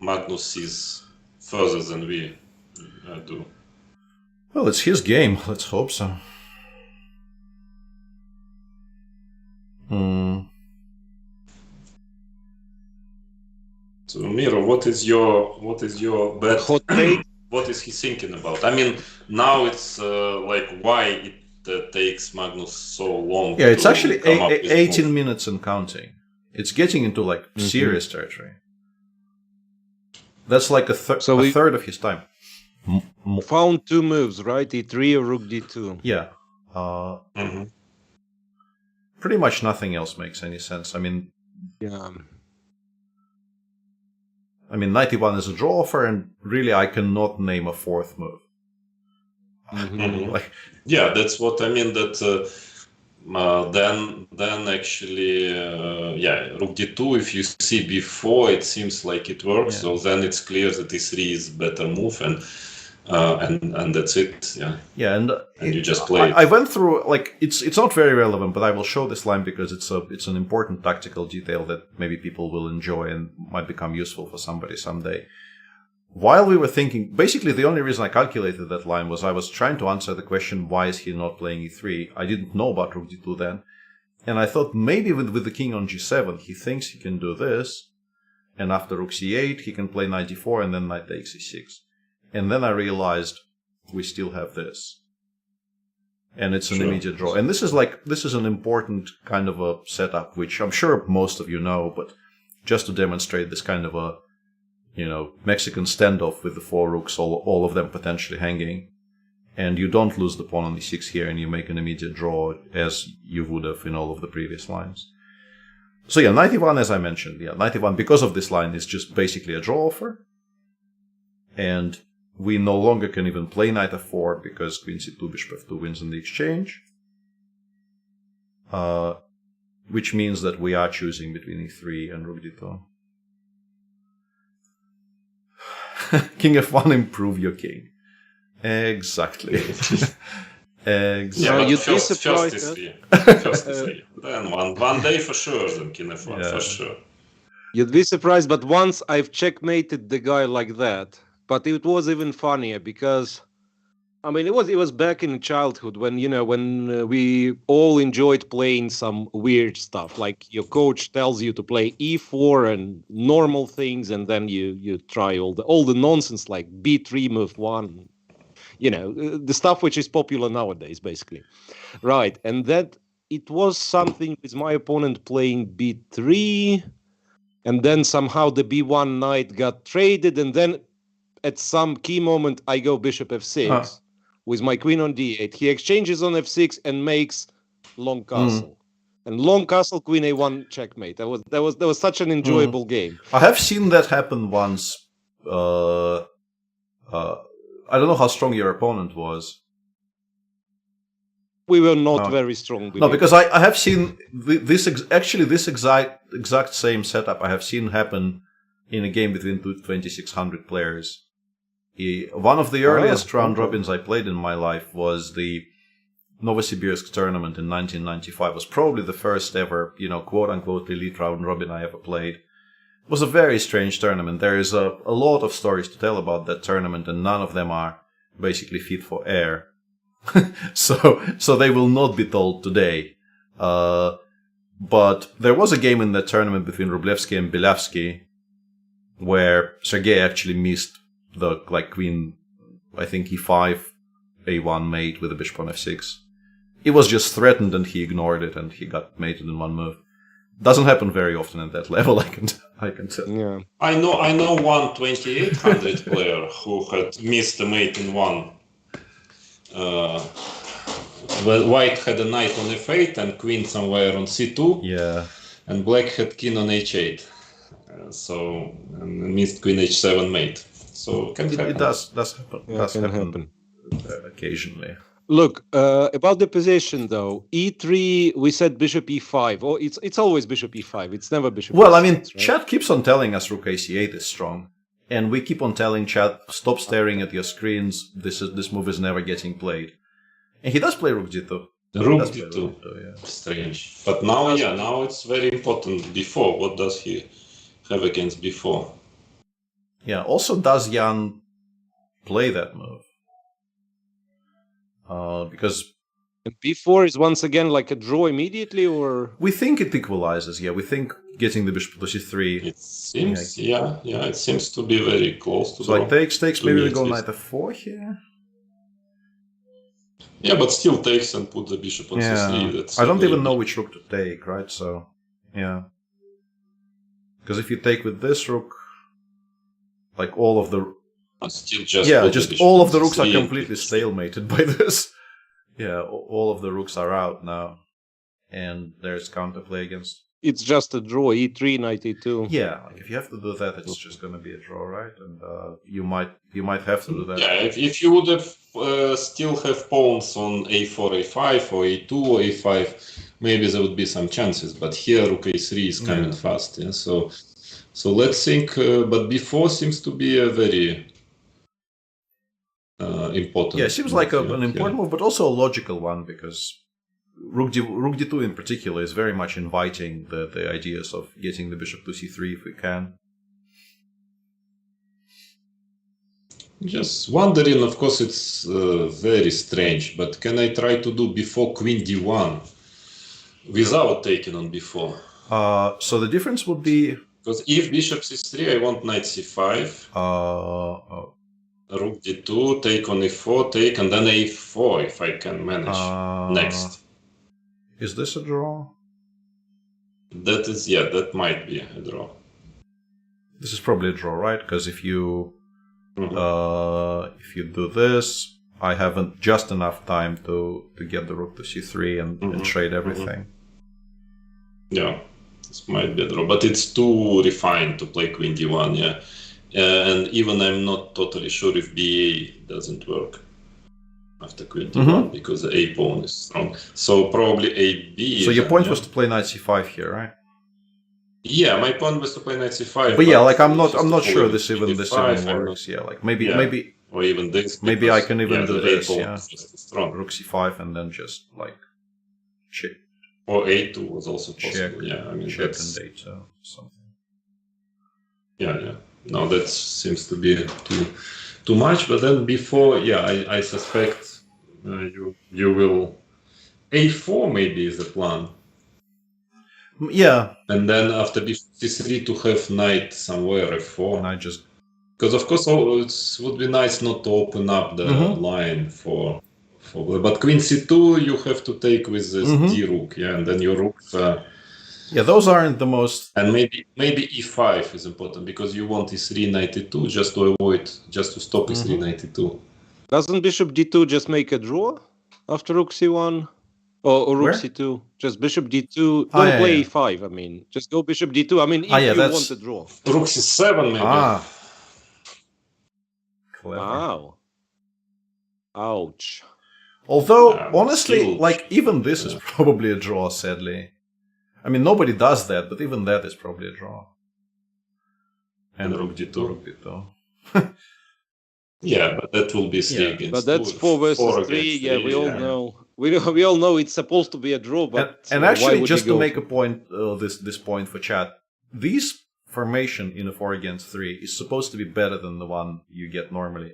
Magnus sees further than we do. Well, it's his game. Let's hope so. So, Miro, what is your bet? Hot take. What is he thinking about? I mean, now it's why it takes Magnus so long. Yeah, it's actually come up with 18 move. minutes and counting. It's getting into like serious territory. That's like a third of his time. Found two moves, right? e3 or rook d2. Yeah. Pretty much nothing else makes any sense. I mean, knight e1 is a draw offer, and really I cannot name a fourth move. That's what I mean. That then actually, rook d2. If you see before, it seems like it works. Yeah. So then it's clear that e3 is better move, and that's it. Yeah. And you just play. I went through it's not very relevant, but I will show this line because it's an important tactical detail that maybe people will enjoy and might become useful for somebody someday. While we were thinking, basically the only reason I calculated that line was I was trying to answer the question, why is he not playing e3? I didn't know about rook d2 then. And I thought maybe with the king on g7, he thinks he can do this. And after rook c8, he can play knight d4 and then knight takes e6. And then I realized we still have this. And it's an immediate draw. And this is an important kind of a setup, which I'm sure most of you know, but just to demonstrate this kind of a Mexican standoff with the four rooks, all of them potentially hanging, and you don't lose the pawn on d6 here, and you make an immediate draw as you would have in all of the previous lines. So knight e1, as I mentioned, knight e1 because of this line is just basically a draw offer, and we no longer can even play knight f4 because queen c2, bishop f2 wins in the exchange, which means that we are choosing between e3 and rook d2. King f1, improve your king. Exactly. Exactly. Yeah, you'd be first surprised. First is three. Then one day for sure, then king f1 for sure. You'd be surprised, but once I've checkmated the guy like that. But it was even funnier because, it was back in childhood when we all enjoyed playing some weird stuff. Like your coach tells you to play e4 and normal things, and then you try all the nonsense like b3 move 1. The stuff which is popular nowadays, basically. Right, and that it was something with my opponent playing b3, and then somehow the b1 knight got traded, and then at some key moment I go bishop f6 with my queen on d8. He exchanges on f6 and makes long castle. And long castle, queen a1 checkmate. That was such an enjoyable game. I have seen that happen once. I don't know how strong your opponent was. we were not very strong. No, because I have seen this exact same setup I have seen happen in a game between 2,600 players. One of the earliest round robins I played in my life was the Novosibirsk tournament in 1995. It was probably the first ever, quote-unquote elite round robin I ever played. It was a very strange tournament. There is a lot of stories to tell about that tournament, and none of them are basically fit for air. so they will not be told today. But there was a game in that tournament between Rublevsky and Belavsky where Sergei actually missed the queen, I think e5, a1 mate with a bishop on f6. It was just threatened and he ignored it and he got mated in one move. Doesn't happen very often at that level, I can tell. Yeah. I know one 2800 player who had missed a mate in one. Well, white had a knight on f8 and queen somewhere on c2. Yeah. And black had king on h8. And missed queen h7 mate. So It does happen. Yeah, can happen. Occasionally. Look, about the position though, e3, we said bishop e5. Or it's always bishop e5. It's never bishop Well, e6, I mean, right? chat keeps on telling us rook ac8 is strong. And we keep on telling chat, stop staring at your screens. This move is never getting played. And he does play rook g2. Rook d2. Yeah. Strange. But now it's very important. Before, what does he have against before? Yeah, also does Jan play that move? Because And b4 is once again like a draw immediately, or we think it equalizes. Yeah, we think getting the bishop to c3. It seems, it seems to be very close to So like takes, maybe we go at knight f4 here. Yeah, but still takes and put the bishop on c3. That's I don't even know which rook to take, right? So, yeah. Because if you take with this rook, like all of the... Still just just all of the rooks are completely stalemated by this. Yeah, all of the rooks are out now. And there's counterplay against... it's just a draw, e3, knight e2. Yeah, like if you have to do that, it's just going to be a draw, right? And you might have to do that. Yeah, if you would have still have pawns on a4, a5, or a2, or a5, maybe there would be some chances. But here rook a3 is coming fast. Yeah, so let's think. But b4 seems to be a very important. Yeah, it seems like an important move, but also a logical one because Rook d2 in particular is very much inviting the ideas of getting the bishop to c3 if we can. Just wondering, of course, it's very strange, but can I try to do before queen d1 without taking on b4? So the difference would be... Because if bishop c3, I want knight c5, rook d2, take on e4, take, and then a4 if I can manage next. Is this a draw? That is, that might be a draw. This is probably a draw, right? Because if you do this, I haven't just enough time to get the rook to c3 and trade everything. Yeah, this might be a draw, but it's too refined to play queen d1, and even I'm not totally sure if ba doesn't work after queen d1 because the a pawn is strong. So probably ab. So your point was to play knight c5 here, right? Yeah, my point was to play knight c5. But yeah, like I'm not sure this even works. Yeah, like maybe or even this. Maybe I can even do this. Yeah, strong. Rook c5 and then just like check. Or a2 was also possible. Check, I mean check that's and a2 something. Yeah. No, that seems to be too much. But then before, I suspect you will a4 maybe is the plan. Yeah. And then after bishop c3 to have knight somewhere f4. And I just... Because of course it would be nice not to open up the line for... But queen c2 you have to take with this d rook, and then your rooks... yeah, those aren't the most... And maybe e5 is important, because you want e3 knight e2 just to stop e3 knight e2. Doesn't bishop d2 just make a draw after rook c1? Or rook c2? Just bishop d2. Don't play e5, I mean. Just go bishop d2. I mean, if you want a draw. Rook c7 maybe. Clever. Wow. Ouch. Although, honestly, still- like, even this is probably a draw, sadly. I mean, nobody does that, but even that is probably a draw. And Rook D2. Rook D2. Yeah, but that will be 3 Yeah, against But that's 2. 4 versus 3. against Yeah, we all yeah. know. We all know it's supposed to be a draw, but And why actually, would just we to go make for- a point, this point for chat, these formation in a 4 against 3 is supposed to be better than the one you get normally.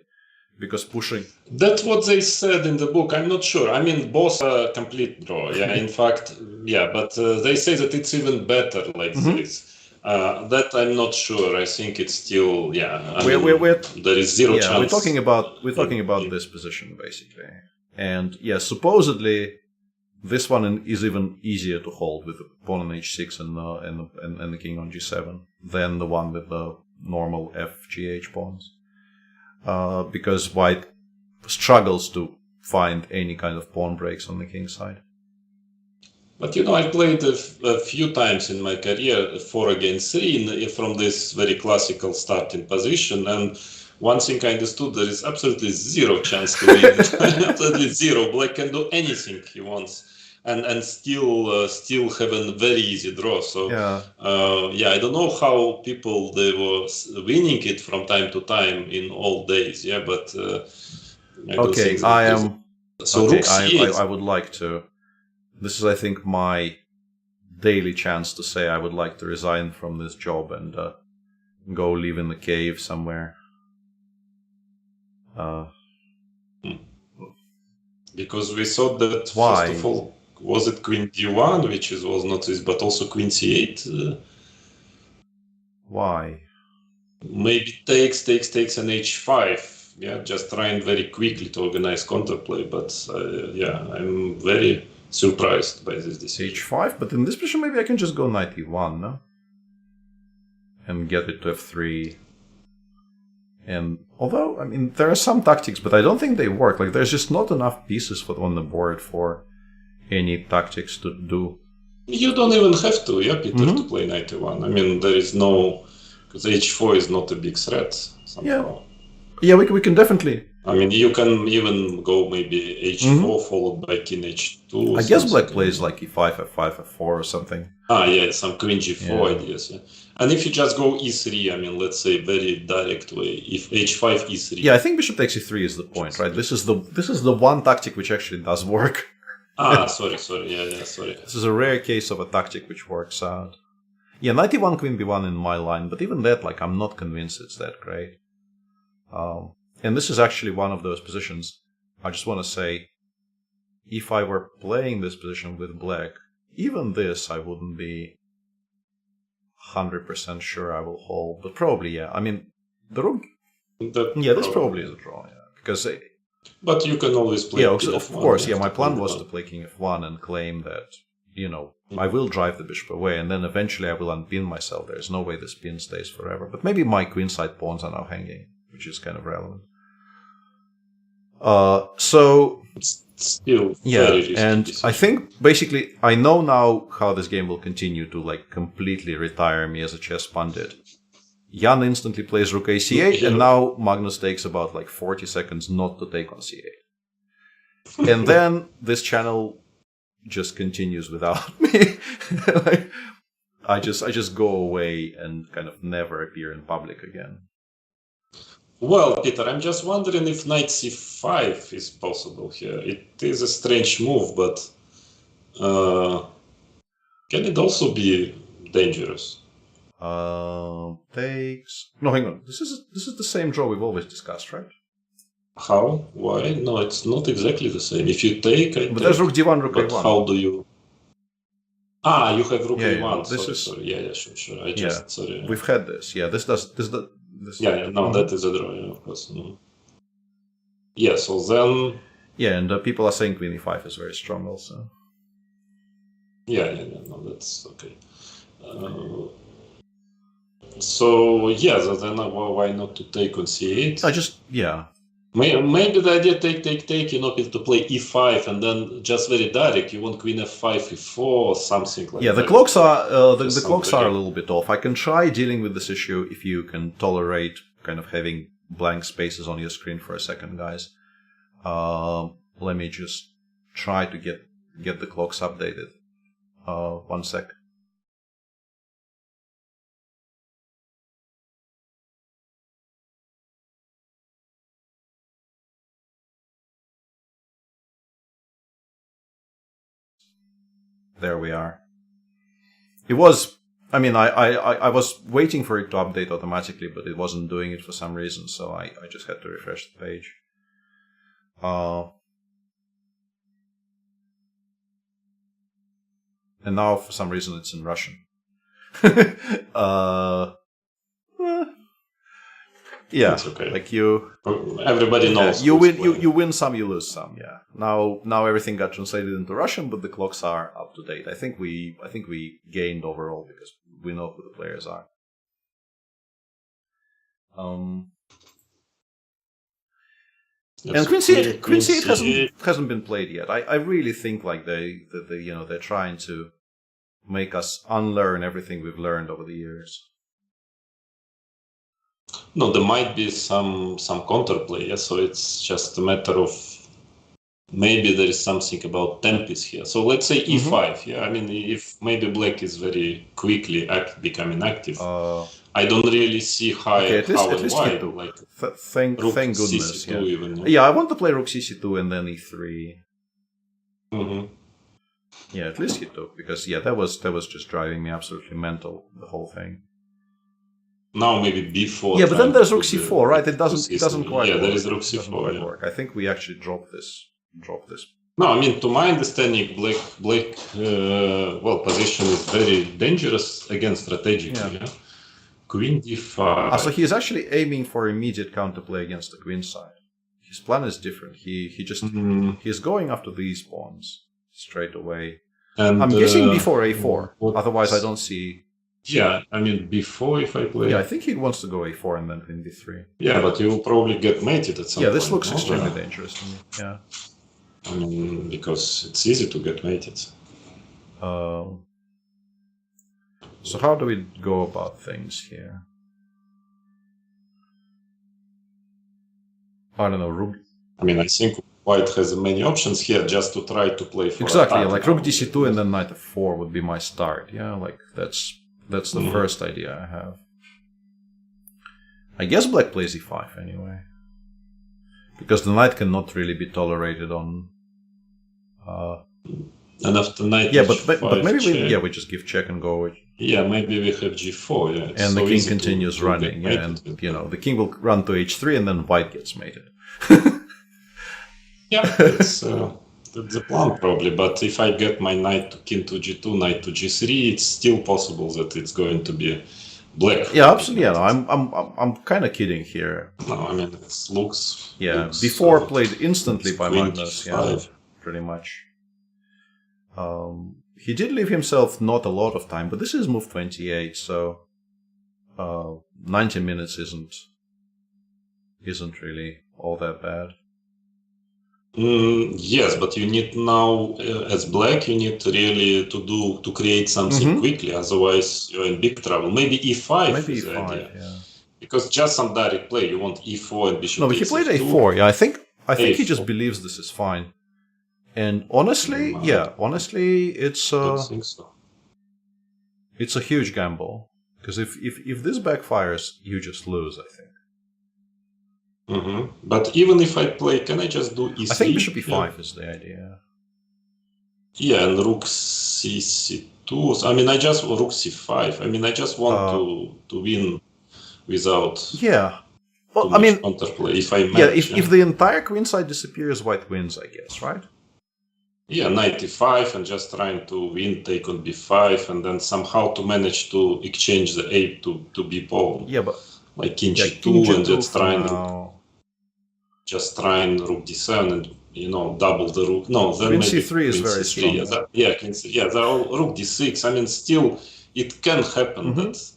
Because pushing... That's what they said in the book. I'm not sure. I mean, both are complete draw. Yeah, in fact, yeah, but they say that it's even better like this. That I'm not sure. I think it's still, yeah. We're there is zero chance. we're talking about this position basically, and yeah, supposedly this one is even easier to hold with the pawn on h6 and the king on g7 than the one with the normal FGH pawns, because white struggles to find any kind of pawn breaks on the king side. But I played a few times in my career 4 against 3 from this very classical starting position, and one thing I understood, there is absolutely zero chance to win. Absolutely zero. Black can do anything he wants, and still have a very easy draw. So Yeah. I don't know how people they were winning it from time to time in old days. Yeah, but I don't Okay, think that is- So okay, Rook C8. I would like to. This is, I think, my daily chance to say I would like to resign from this job and go live in the cave somewhere. Because we thought that Why? first of all, was it Queen D1, which was not this, but also Queen C8. Why? Maybe takes an H5. Yeah, just trying very quickly to organize counterplay. But I'm very surprised by this decision. H5, but in this position maybe I can just go knight E1, no? And get it to F3. And although, I mean, there are some tactics, but I don't think they work. Like, there's just not enough pieces on the board for any tactics to do. You don't even have to, Peter, to play knight E1. I mean, there is no... Because H4 is not a big threat, somehow. Yeah, we can definitely... I mean, you can even go maybe H4 followed by King H2. I guess black plays like E5, F5, F4 or something. Yeah, some Queen G4 ideas, yeah. And if you just go E3, I mean, let's say very direct way, if H5, E3. Yeah, I think Bishop takes E3 is the point, right? This is the one tactic which actually does work. Sorry, sorry. This is a rare case of a tactic which works out. Yeah, knight E1, Queen B1 in my line, but even that, like, I'm not convinced it's that great. And this is actually one of those positions. I just want to say, if I were playing this position with black, even this I wouldn't be 100% sure I will hold. But probably, yeah. I mean, the rook... this probably is a draw, yeah. Because... But you can always play Yeah, King of F1, course, yeah. My plan was to play King F1 and claim that, I will drive the bishop away, and then eventually I will unpin myself. There's no way this pin stays forever. But maybe my queenside pawns are now hanging, which is kind of relevant. So... Still Yeah, very risky and decision. I think basically I know now how this game will continue to like completely retire me as a chess pundit. Jan instantly plays rook a8, and now Magnus takes about like 40 seconds not to take on c8. And then this channel just continues without me. Like, I just go away and kind of never appear in public again. Well, Peter, I'm just wondering if knight c5 is possible here. It is a strange move, but can it also be dangerous? Takes... No, hang on. This is the same draw we've always discussed, right? How? Why? No, it's not exactly the same. If you take, I But take. there's rook d1, rook But a1. how do you... you have rook Yeah, a1. this Sorry, is- sorry. Yeah, sure. I just, sorry. We've had this. Yeah, this. No, that is a draw, yeah, of course. Yeah, so then... Yeah, and people are saying queen e5 is very strong also. Yeah, no, that's okay. So, then why not to take on c8? Maybe the idea take, is to play e5 and then just very direct. You want queen f5, e4, something like that. Yeah, the clocks are the Just clocks something, are a little bit off. I can try dealing with this issue if you can tolerate kind of having blank spaces on your screen for a second, guys. Let me just try to get the clocks updated. 1 sec. There we are. It was, I mean, I was waiting for it to update automatically, but it wasn't doing it for some reason, so I just had to refresh the page. And now, for some reason, it's in Russian. Yeah, It's okay. like you. Everybody knows. You who's win. playing. You win some. You lose some. Yeah. Now everything got translated into Russian, but the clocks are up to date. I think we gained overall because we know who the players are. And Queen C8 hasn't been played yet. I really think like they're trying to make us unlearn everything we've learned over the years. No, there might be some counterplay. Yeah? So it's just a matter of maybe there is something about tempis here. So let's say E5. Yeah, I mean, if maybe Black is very quickly becoming active, I don't really see how and why. Like thank goodness. CC2 even. Yeah, I want to play Rook CC2 and then E3. Mm-hmm. Yeah, at least he took, because that was just driving me absolutely mental, the whole thing. Now maybe B4. Yeah, but then there's Rook C4, right? It doesn't quite. Yeah, work. there is Rook C4. Work. I think we actually drop this. No, I mean, to my understanding, Black position is very dangerous against strategically. Yeah. Queen D5. So he's actually aiming for immediate counterplay against the queen side. His plan is different. He just he's going after these pawns straight away. And I'm guessing before A4. Otherwise, I don't see. Yeah, I mean, before if I play. Yeah, I think he wants to go A4 and then queen D3. Yeah, but you will probably get mated at some point. Yeah, this looks extremely dangerous to me. Yeah. I mean, because it's easy to get mated. So how do we go about things here? I don't know, Rook. I mean, I think White has many options here just to try to play for exactly. Like Rook DC2 and then Knight F4 would be my start. Yeah, like that's the first idea I have. I guess Black plays E5 anyway, because the knight cannot really be tolerated on. And after knight but maybe we just give check and go. Yeah, maybe we have G4. Yeah, and the king continues running. Yeah, and the king will run to H3, and then White gets mated. Yeah, that's the plan probably. But if I get my knight to king to G2, knight to G3, it's still possible that it's going to be Black. Yeah, absolutely. Yeah, I'm kind of kidding here. No, I mean it looks. Yeah, looks, before played instantly by Magnus. Yeah, pretty much. He did leave himself not a lot of time, but this is move 28, so 90 minutes isn't really all that bad. Yes, but you need now, as Black, you need really to create something quickly. Otherwise, you're in big trouble. Maybe E5 is the idea. Yeah. Because just some direct play, you want E4 and bishop. No, but he played A4. Yeah, I think he just believes this is fine. And honestly, it's think so. It's a huge gamble, because if this backfires, you just lose, I think. But even if I play, can I just do E3? I think bishop E5 is the idea. Yeah, and rook C2. I mean, rook C5. I mean, I just want to win without. Yeah. Well, I mean, counterplay. If I manage, if the entire queen side disappears, White wins, I guess, right? Yeah, knight E5 and just trying to win, take on B5, and then somehow to manage to exchange the A to B pawn. Yeah, but like king G2 and just trying rook D7 and double the rook. No, then queen maybe C3 is very strong. Queen C3. Yeah, rook D6. I mean, still it can happen that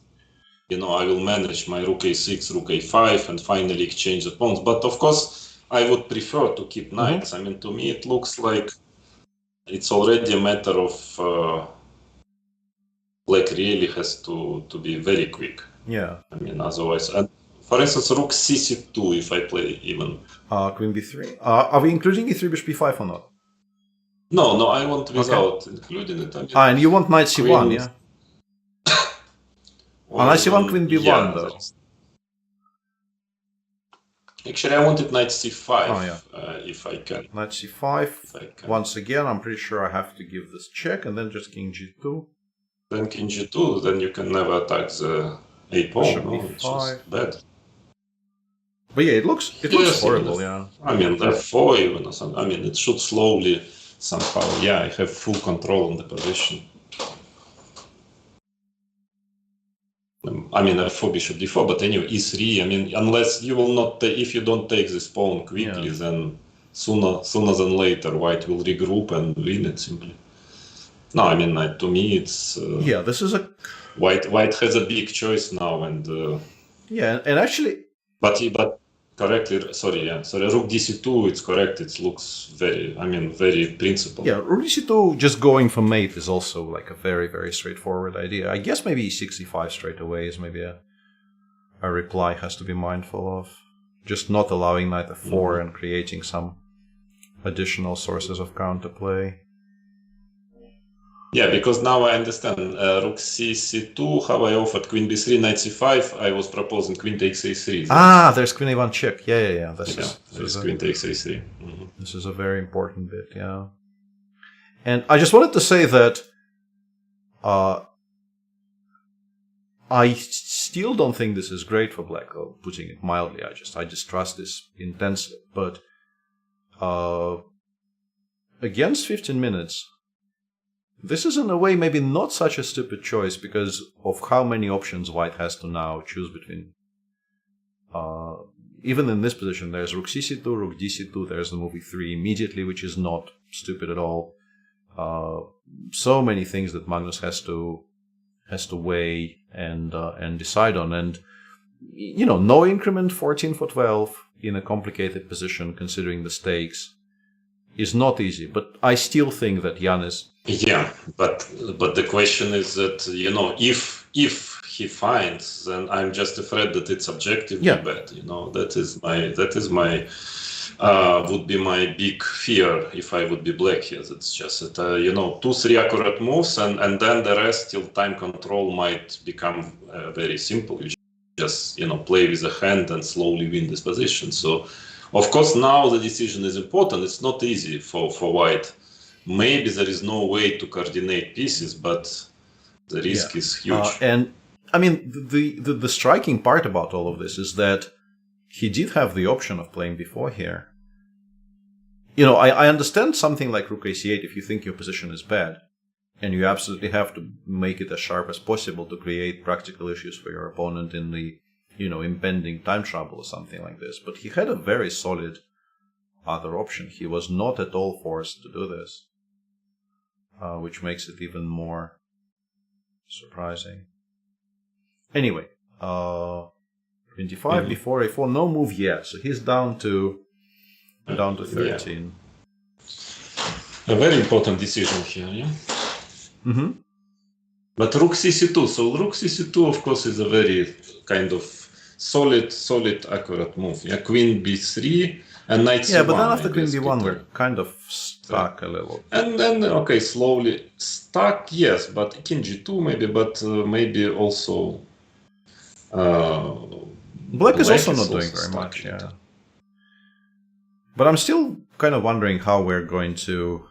I will manage my rook A6, rook A5, and finally exchange the pawns. But of course, I would prefer to keep knights. I mean, to me, it looks like it's already a matter of Black really has to be very quick. Yeah. I mean, otherwise, and For instance, rook c2 if I play even. Queen b3. Are we including e3 bishop b5 or not? No, I want without including it. And you want knight c1, Queen- yeah? Knight c1, queen b1, yeah, though. that's- Actually, I wanted knight c5 if I can. Knight c5. If I can. Once again, I'm pretty sure I have to give this check, and then just king g2. Then king g2, then you can never attack the a pawn. Bishop No, it's e5. just bad. But yeah, it looks Yes, horrible, yeah. I mean, f4 even or something. I mean, it should slowly somehow. Yeah, I have full control on the position. I mean, f4 bishop d4, but anyway, e3. I mean, unless you will not, if you don't take this pawn quickly, then sooner than later, white will regroup and win it simply. No, I mean, to me, it's Yeah, this is a white has a big choice now, and yeah, and actually, but correctly, sorry, rook dc2, it's correct. It looks very principled. yeah, rook c2 just going for mate is also like a very, very straightforward idea. I guess maybe e6, e5 straight away is maybe a reply has to be mindful of. Just not allowing knight f4 and creating some additional sources of counterplay. Yeah, because now I understand. Rook c2, how I offered queen b3, knight c5, I was proposing queen takes a3. There's queen a1 check. Yeah. There's queen takes a3. Mm-hmm. This is a very important bit, yeah. And I just wanted to say that I still don't think this is great for black, putting it mildly. I distrust this intensely. But against 15 minutes, this is in a way maybe not such a stupid choice because of how many options white has to now choose between. Even in this position, there's rook c2, rook d2, there's the move e3 immediately, which is not stupid at all. So many things that Magnus has to weigh and decide on. And, no increment 14 for 12 in a complicated position, considering the stakes, is not easy. But I still think that Giannis... Yeah, but the question is that, if he finds, then I'm just afraid that it's objectively bad. That is my would be my big fear if I would be black here. It's just that 2-3 accurate moves, and then the rest till time control might become very simple. You just play with a hand and slowly win this position. So of course now the decision is important. It's not easy for white. Maybe there is no way to coordinate pieces, but the risk is huge. And I mean, the striking part about all of this is that he did have the option of playing before here. I understand something like rook a8 if you think your position is bad, and you absolutely have to make it as sharp as possible to create practical issues for your opponent in the, impending time trouble or something like this. But he had a very solid other option. He was not at all forced to do this, which makes it even more surprising. Anyway, 25 before a4, no move yet, so he's down to 13. A very important decision here, yeah. Mm-hmm. But rook c2. So rook c2, of course, is a very kind of solid, accurate move. Yeah, queen b3 and knight c1. Yeah, but then after queen b1, we're kind of stuck a little. And then, okay, slowly stuck, yes, but king g2 maybe, but maybe also... Black is also not doing very much, yeah. But I'm still kind of wondering how we're going to...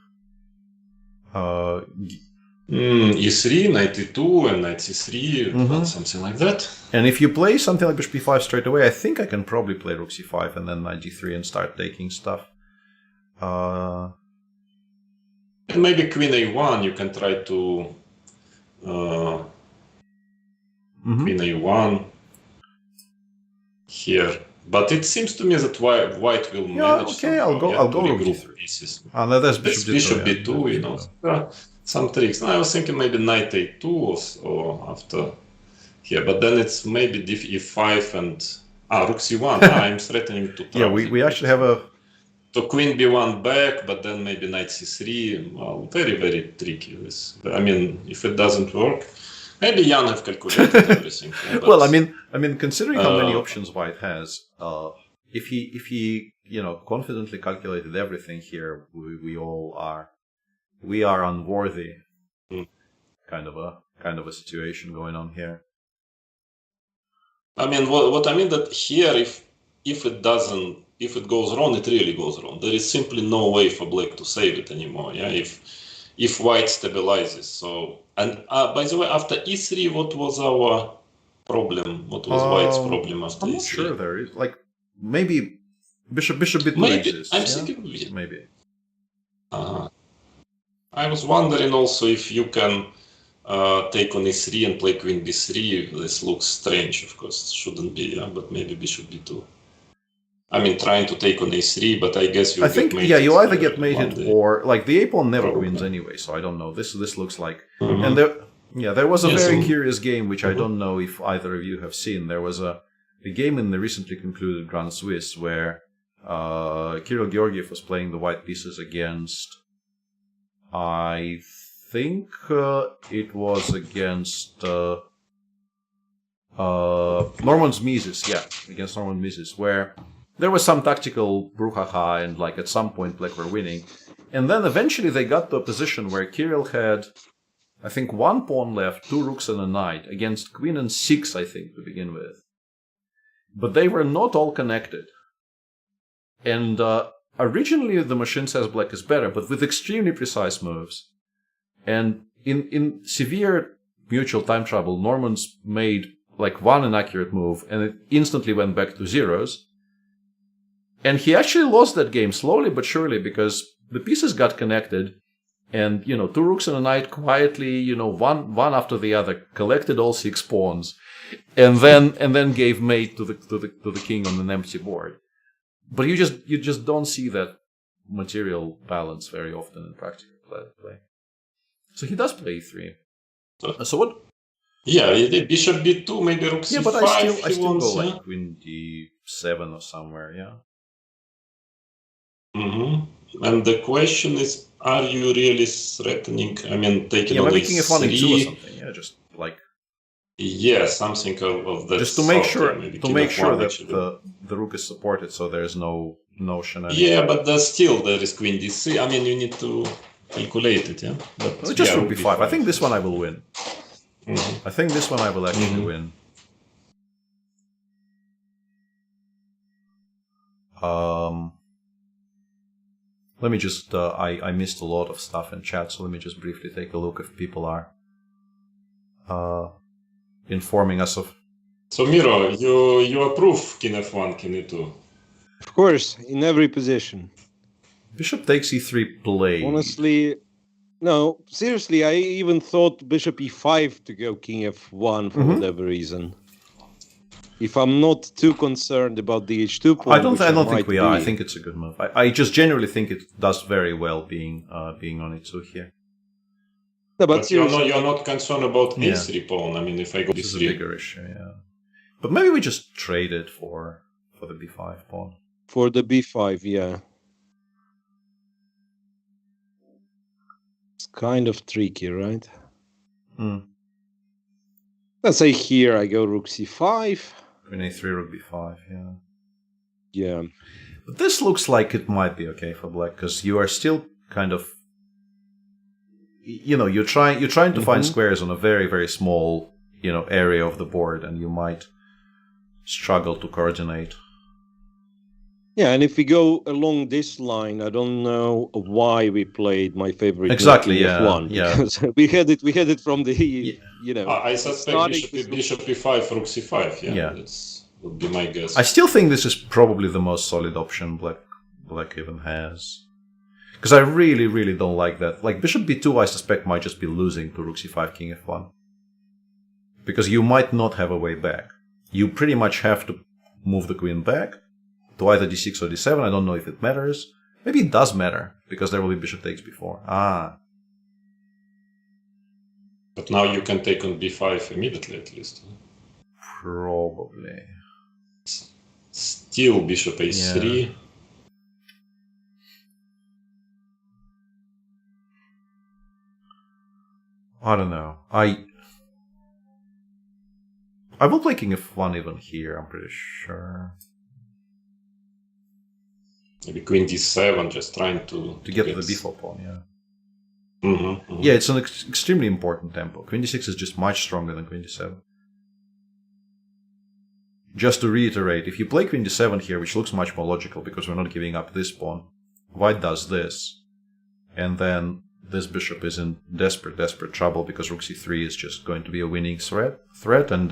e3, knight e2, and knight c3, something like that. And if you play something like bishop b5 straight away, I think I can probably play rook c5 and then knight g3 and start taking stuff. And maybe queen a1, you can try to... Queen a1 here. But it seems to me that white will manage. Okay, I'll go rook g3. Pieces. There's bishop b2, some tricks. No, I was thinking maybe knight a2 or after here, but then it's maybe e5 and rook c1. I'm threatening to. Yeah, we actually have a. So queen b1 back, but then maybe knight c3. Well, very, very tricky. I mean, if it doesn't work, Maybe Jan have calculated everything. But, Well, I mean, considering how many options White has, if he confidently calculated everything here, we are unworthy. Kind of a situation going on here. I mean, what I mean that here, if it goes wrong, it really goes wrong. There is simply no way for Black to save it anymore. Yeah, if White stabilizes. So, and by the way, after E3, what was our problem? What was White's problem after I'm E3? not sure there is maybe bishop b2 Maybe exists. I'm yeah? thinking maybe. I was wondering also if you can take on E3 and play Queen B3. This looks strange, of course, shouldn't be, yeah, but maybe Bishop B2. I mean, trying to take on A3, but I guess you get mated. You either get mated or like the A-pawn never Probably. wins anyway, so I don't know. This looks like Mhm. and there was a Yes, very and- curious game which I don't know if either of you have seen. There was a game in the recently concluded Grand Swiss where Kirill Georgiev was playing the white pieces against, I think it was against Norman Mises, against Norman Mises, where there was some tactical brouhaha and like at some point Black were winning. And then eventually they got to a position where Kirill had, I think, one pawn left, two rooks and a knight, against queen and 6, I think, to begin with. But they were not all connected. And originally the machine says Black is better, but with extremely precise moves. And in severe mutual time trouble, Norman's made like one inaccurate move, and it instantly went back to zeros. And he actually lost that game slowly but surely because the pieces got connected, and two rooks and a knight quietly, one after the other, collected all 6 pawns, and then gave mate to the king on an empty board. But you just don't see that material balance very often in practical play. So he does play e3. So what? Yeah, he did Bishop B2, maybe Rook C5. Yeah, but I still wants, go yeah? like Queen D7 or somewhere. Yeah. Mm-hmm. And the question is, are you really threatening? I mean, taking on Maybe King F1 E2 or A3. something. Yeah, just like Yeah, something of that. just to make sort, sure yeah, maybe to King make F1 sure that actually. the rook is supported, so there's no shenanigans. Yeah, but there is Queen D3. I mean, you need to calculate it, yeah. But Well, just yeah, rook b5. I think this one I will win. Mhm. I think this one I will actually win. Let me just. I missed a lot of stuff in chat, so let me just briefly take a look if people are informing us of. So Miro, you approve King F1, King E2? Of course, in every position. Bishop takes e3 play. Honestly, no, seriously, I even thought Bishop E5 to go King F1 for whatever reason. If I'm not too concerned about the H2 pawn, I don't think we are. I be. think it's a good move. I just generally think it does very well being on E2 here. No, But seriously, you're not concerned about Yeah. A3 pawn. I mean, if I go This is a B3. bigger issue, yeah. But maybe we just trade it for the b5 pawn. for the B5, yeah. It's kind of tricky, right? Let's say here I go Rook C5. Queen a3, rook b5, yeah. Yeah. But this looks like it might be okay for Black because you are still kind of, you're trying to find squares on a very, very small, area of the board, and you might struggle to coordinate. Yeah, and if we go along this line, I don't know why we played my favorite Exactly, King yeah, F1. yeah. Because we had it from the, I suspect starting Bishop E5, Rook C5. Yeah, Yeah. That would be my guess. I still think this is probably the most solid option Black even has. Because I really, really don't like that. Like Bishop b2, I suspect might just be losing to Rook c5, King f1. Because you might not have a way back. You pretty much have to move the queen back to either d6 or d7. I don't know if it matters. Maybe it does matter, because there will be bishop takes before. But now you can take on B5 immediately, at least. Probably. Still Bishop A3. Yeah. I don't know. I will play king f1 even here, I'm pretty sure. Maybe queen d7, just trying to get to the b4 pawn, yeah. Mm-hmm. Yeah, it's an extremely important tempo. Queen d6 is just much stronger than queen d7. Just to reiterate, if you play queen d7 here, which looks much more logical because we're not giving up this pawn, white does this, and then this bishop is in desperate trouble because rook c3 is just going to be a winning threat, and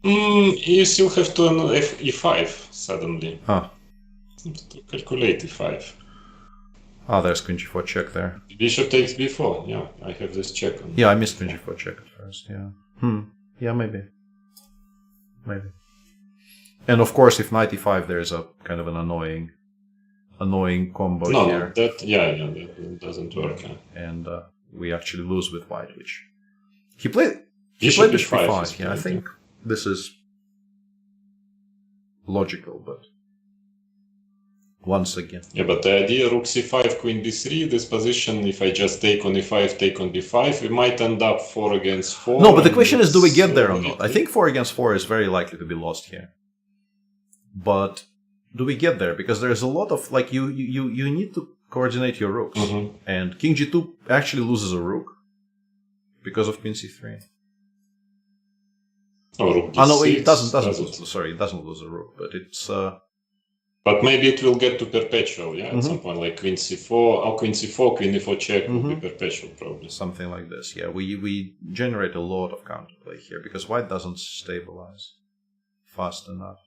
you still have to e5 suddenly. Huh. To calculate e5. Ah, there's queen g4 check there. Bishop takes b4. Yeah, I have this check on. Yeah, I missed queen g4 check at first. Yeah. Yeah, maybe. And of course, if knight e5, there's a kind of an annoying combo here. No, that doesn't work. Yeah. And we actually lose with white, which he played bishop e5. Yeah, I think this is logical, but once again. Yeah, but the idea rook c5, queen b3, this position, if I just take on e5, take on b5, we might end up 4 against 4. No, but the question is, do we get there or not? I think 4 against 4 is very likely to be lost here. But do we get there? Because there's a lot of, like, you need to coordinate your rooks. Mm-hmm. And king g2 actually loses a rook because of queen c3. Oh, rook d6. No, it doesn't lose a rook, but it's... But maybe it will get to perpetual, yeah, at some point, like queen c4, or queen c4, queen e4 check will be perpetual, probably. Something like this, yeah. We generate a lot of counterplay here because white doesn't stabilize fast enough.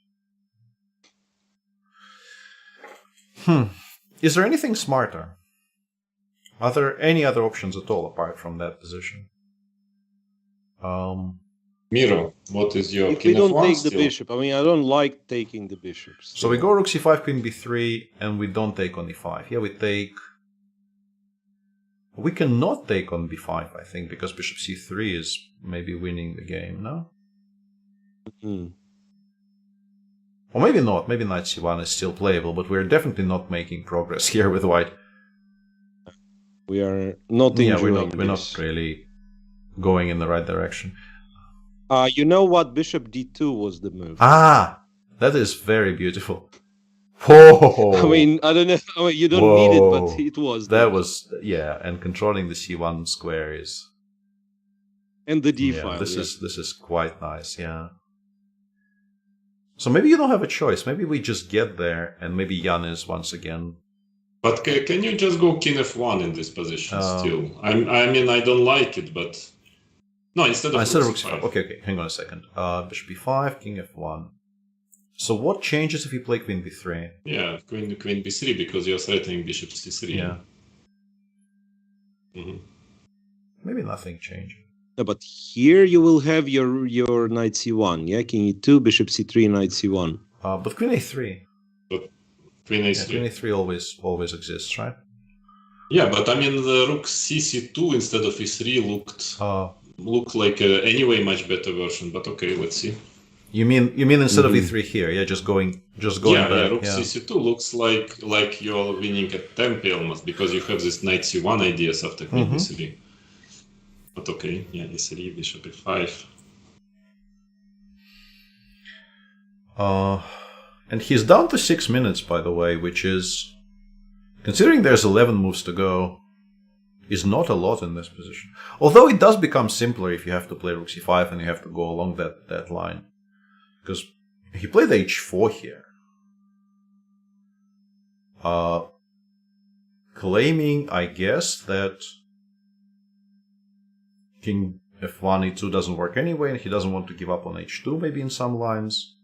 Is there anything smarter? Are there any other options at all apart from that position? Miro, what is your If we king don't f1 take still? the bishop, I mean, I don't like taking the bishops. So we go rook c5, queen b3, and we don't take on e5. Here we take... We cannot take on b5, I think, because bishop c3 is maybe winning the game, no? Or maybe not. Maybe knight c1 is still playable, but we're definitely not making progress here with white. We are not enjoying we're not really going in the right direction. You know what? Bishop d2 was the move. Ah, that is very beautiful. Whoa! I mean, I don't know. I mean, you don't need it, but it was. That was, yeah, and controlling the c1 square is... And the d Yeah, file. this is quite nice, yeah. So maybe you don't have a choice. Maybe we just get there, and maybe Jan is once again... But can you just go king f1 in this position still? I mean, I don't like it, but... No, instead of rook c5. Okay, hang on a second. Bishop b5, king f1. So what changes if you play queen b3? Yeah, queen b3, because you're threatening bishop c3. Yeah. Mm-hmm. Maybe nothing changes. No, but here you will have your knight c1, yeah? King e2, bishop c3, knight c1. But queen a3. But queen a3. Yeah, queen a3 always exists, right? Yeah, but I mean, the rook c2 instead of e3 looked like anyway much better version. But okay, let's see. You mean instead of e3 here? Yeah, just going back. Yeah, rook c2 looks like you're winning at tempo almost because you have this knight c1 ideas after queen e3. But okay, yeah, e3, bishop e5. And he's down to 6 minutes, by the way, which is, considering there's 11 moves to go, is not a lot in this position. Although it does become simpler if you have to play rook c5 and you have to go along that line. Because he played h4 here. Claiming, I guess, that king f1, e2 doesn't work anyway, and he doesn't want to give up on h2, maybe in some lines.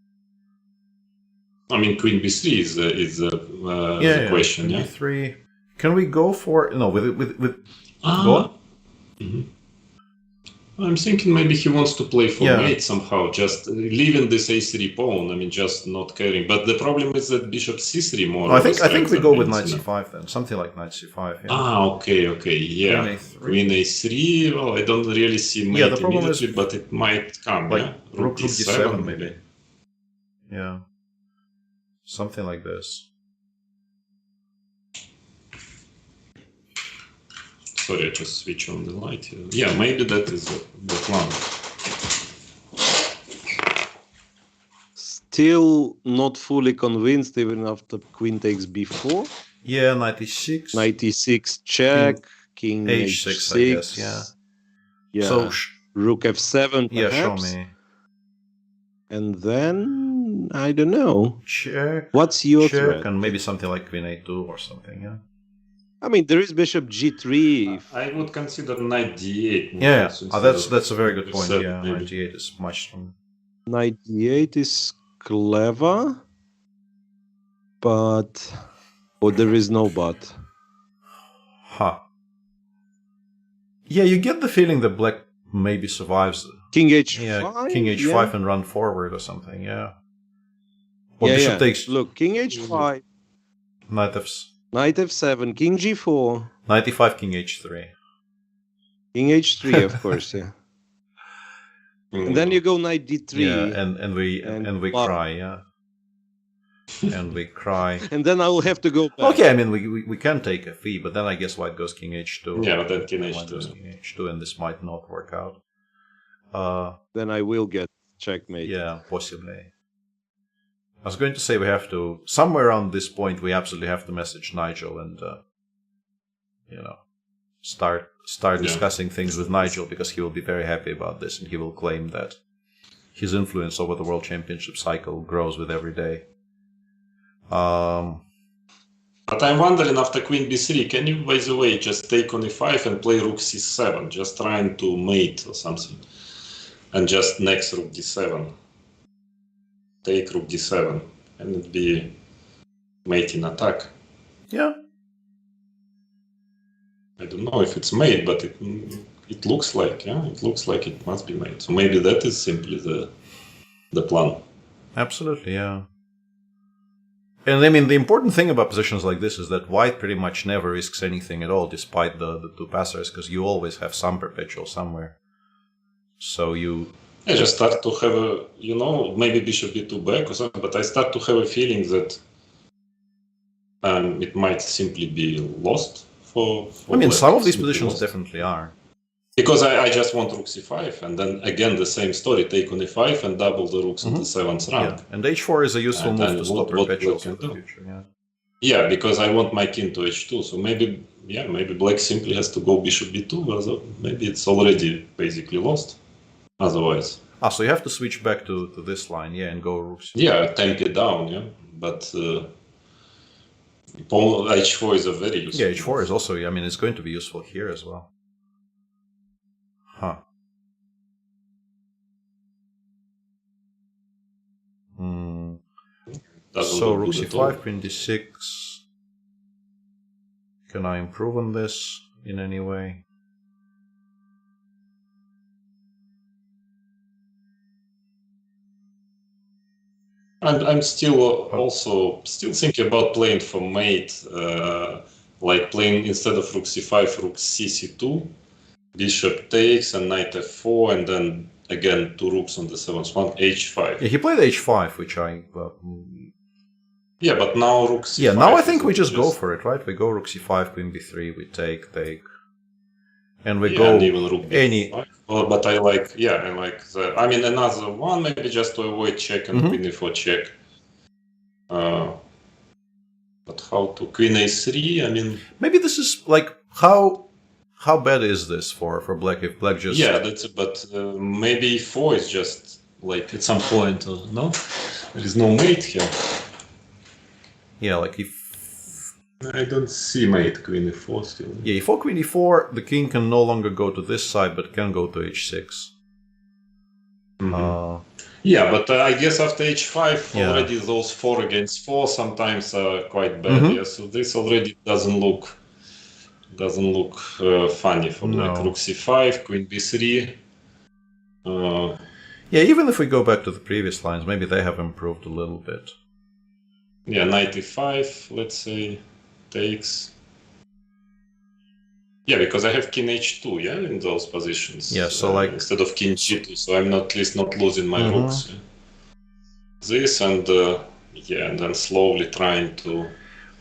I mean, queen b3 is the question, yeah? b3. Can we go for... No, with go on? Mm-hmm. I'm thinking maybe he wants to play for mate somehow, just leaving this a3 pawn, I mean, just not caring. But the problem is that bishop c3 more... I think we go with knight c5 then, something like knight c5. Yeah. Okay, yeah. Queen a3, well, I don't really see mate the problem immediately, is, but it might come, like, yeah? Rook d7 maybe. Yeah. Something like this. Sorry, I just switch on the light here. Yeah, maybe that is the plan. still not fully convinced even after queen takes b4. Yeah, 96. 96 check, king H6, h6. I guess, yeah. Yeah. So, Rook f7 yeah, show perhaps. me. And then, I don't know. Check. What's your check, threat? and maybe something like queen a2 or something, yeah. I mean, there is bishop g3. I would consider knight d8. Yeah, instead that's a of very good point, f7 yeah. maybe. Knight d8 is much stronger. Knight d8 is clever. But... Oh, there is no but. Huh. Yeah, you get the feeling that black maybe survives. King h5? Yeah, king h5 yeah. and run forward or something, yeah. Or Yeah, bishop yeah. takes Look, king h5, knight f... knight f7, king g4, Knight e5, king h3. king h3, of course, yeah. And then you go knight d3. Yeah, and we wow. cry, yeah. And we cry. And then I will have to go back. Okay, I mean, we can take fe, but then I guess white goes king h2. Yeah, but then king White goes h2. king h2, and this might not work out. Then I will get checkmate. Yeah, possibly. I was going to say we have to, somewhere around this point, we absolutely have to message Nigel and, you know, start discussing things with Nigel, because he will be very happy about this, and he will claim that his influence over the World Championship cycle grows with every day. But I'm wondering, after queen b3, can you, by the way, just take on e5 and play rook c7, just trying to mate or something, and just next rook d7, take rook d7, and it be mating attack. Yeah. I don't know if it's made, but it looks like, yeah, it looks like it must be made. So maybe that is simply the plan. Absolutely, yeah. And I mean, the important thing about positions like this is that white pretty much never risks anything at all, despite the two passers, because you always have some perpetual somewhere. So you... I just start to have a, you know, maybe bishop b2 back or something, but I start to have a feeling that it might simply be lost for I mean, black. some of these Simply positions lost. definitely are. Because I just want rook c5, and then again the same story, take on e5 and double the rooks in the 7th rank. Yeah. And h4 is a useful And move then to stop what perpetuals black in the can do. future, yeah. Yeah, because I want my king to h2, so maybe, yeah, maybe black simply has to go bishop b2, although maybe it's already basically lost, otherwise. Ah, so you have to switch back to this line, yeah, and go rooks. Yeah, temp it down, yeah, but h4 is a very useful. Yeah, h4 is also, I mean, it's going to be useful here as well. Huh. So rook c5, queen d6. Can I improve on this in any way? And I'm still also thinking about playing for mate, like playing instead of rook c5, rook c2, bishop takes and knight f4, and then again two rooks on the 7th one, h5. Yeah, he played h5, which I... yeah, but now rook c5. Yeah, now I think we just go for it, right? We go rook c5, queen b3, we take, and we go and even rook any... b5. Well, but I like, yeah, I like the, I mean, another one, maybe just to avoid check and queen e4 check. But how to queen a3, I mean... Maybe this is, like, how bad is this for black, if black just... Yeah, that's it, but maybe e4 is just, like, at some point, no? There is no mate here. Yeah, like if... I don't see mate queen e4 still. Yeah, e4, queen e4, the king can no longer go to this side, but can go to h6. Yeah, but I guess after h5, already those 4 against 4 sometimes are quite bad. Yeah, so this already doesn't look funny for black. Rook c5, queen b3. Yeah, even if we go back to the previous lines, maybe they have improved a little bit. Yeah, knight e5, let's say, takes. Yeah, because I have king h2, yeah, in those positions. Yeah, so like... instead of king g2, so I'm at least not losing my rooks. Yeah. This and, yeah, and then slowly trying to...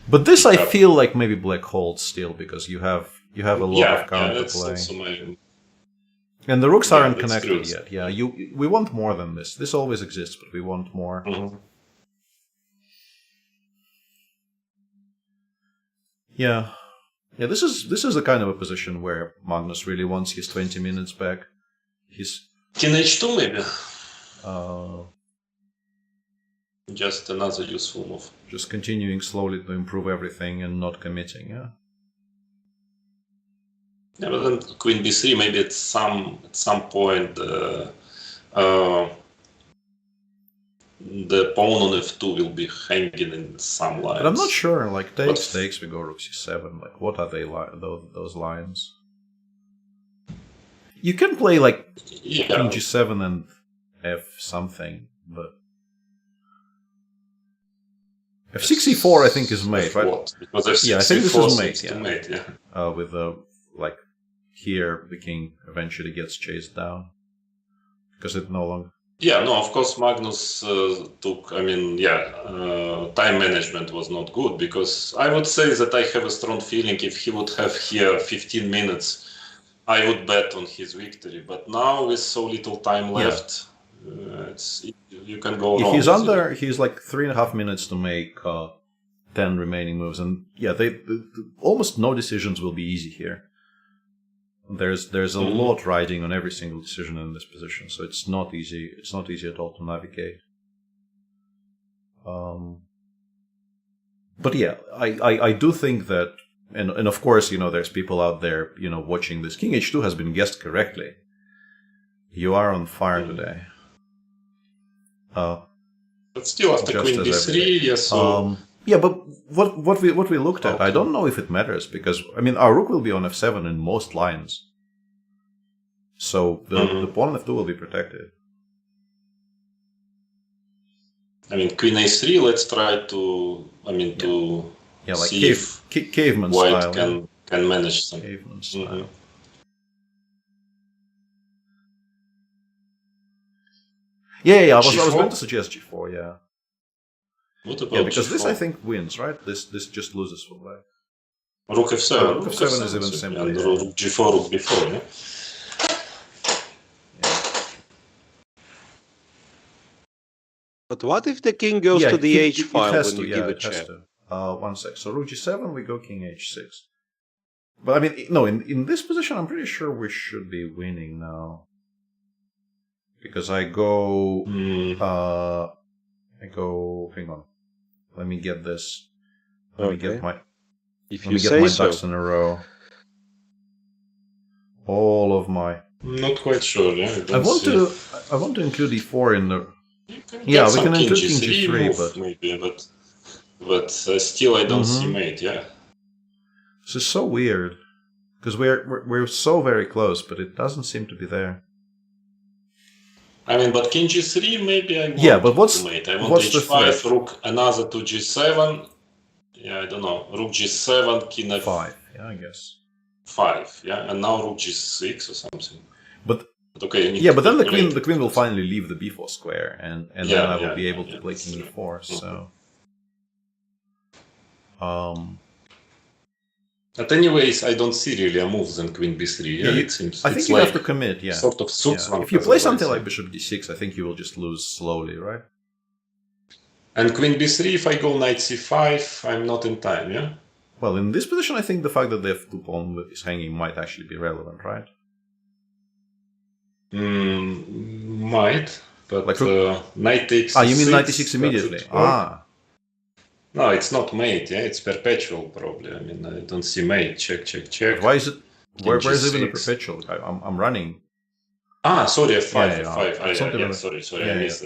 But this I feel like maybe black holds still, because you have a lot of counterplay. That's also my... And the rooks aren't that's connected true. yet. Yeah, we want more than this. This always exists, but we want more. Mhm. Yeah. Yeah, this is the kind of a position where Magnus really wants his 20 minutes back. He's King h2 maybe. uh, Just another useful move. just continuing slowly to improve everything and not committing, yeah. Yeah, but then Queen b3 maybe at some point the pawn on f2 will be hanging in some lines. But I'm not sure, like, But- takes, we go rook c7, like, what are they, those lines? You can play, like, Yeah. king g7 and f something, but... f6 e4 I think is mate, right? What? Because f6 Yeah, I think this e4 is mate, seems to yeah. mate, yeah. With like, here the king eventually gets chased down. Because it no longer... Yeah, no, of course Magnus took, time management was not good, because I would say that I have a strong feeling if he would have here 15 minutes, I would bet on his victory. But now with so little time left, you can go wrong. He's like 3.5 minutes to make 10 remaining moves. And yeah, almost no decisions will be easy here. There's a lot riding on every single decision in this position, so it's not easy. It's not easy at all to navigate. But yeah, I do think that, and of course, there's people out there, watching this. King h2 has been guessed correctly. You are on fire today. But still, after Just Queen as b3, every day. yes. So Yeah, but what we looked at, I don't know if it matters, because our rook will be on f7 in most lines, so the pawn on f2 will be protected. Queen a3. Let's try to Like see if caveman White style. can manage some. Caveman style. Yeah. I was G4? going to suggest g4. Yeah. What about Yeah, because G4? this I think wins, right? This just loses for black. Rook f7. Rook f7 is even simpler, And yeah. rook g4, rook b4, yeah? But what if the king goes to the h file when you give a check? One sec. So rook g7, we go king h6. But no, in this position, I'm pretty sure we should be winning now. Because I go, hang on. Let me get this. Let me get my ducks in a row. All of my... Not quite sure, yeah. I want to include e4 in the... Yeah, we can include king g3, but... Maybe, but still I don't see mate, yeah. This is so weird. Because we're so very close, but it doesn't seem to be there. But king g3, maybe I want what's to mate. I want what's the h5, threat? rook another to g7. Yeah, I don't know. Rook g7, king f5. 5, yeah, I guess. Yeah, and now rook g6 or something. But okay, but then the queen will finally leave the b4 square, and then I will be able to play king e4. So, But anyways, I don't see really a move than queen b3. Yeah, it seems. I think it's you like have to commit. Yeah, sort of suits one. If you play something like bishop d6, I think you will just lose slowly, right? And queen b3, if I go knight c5, I'm not in time. Yeah. Well, in this position, I think the fact that the f2 pawn is hanging might actually be relevant, right? Might, but Like knight takes. you mean knight e6 immediately? No, it's not mate. Yeah, it's perpetual probably. I don't see mate. Check. But why is it? Where is G6. even a perpetual? I'm running. Sorry, f5. Yeah. Sorry. Yeah, I missed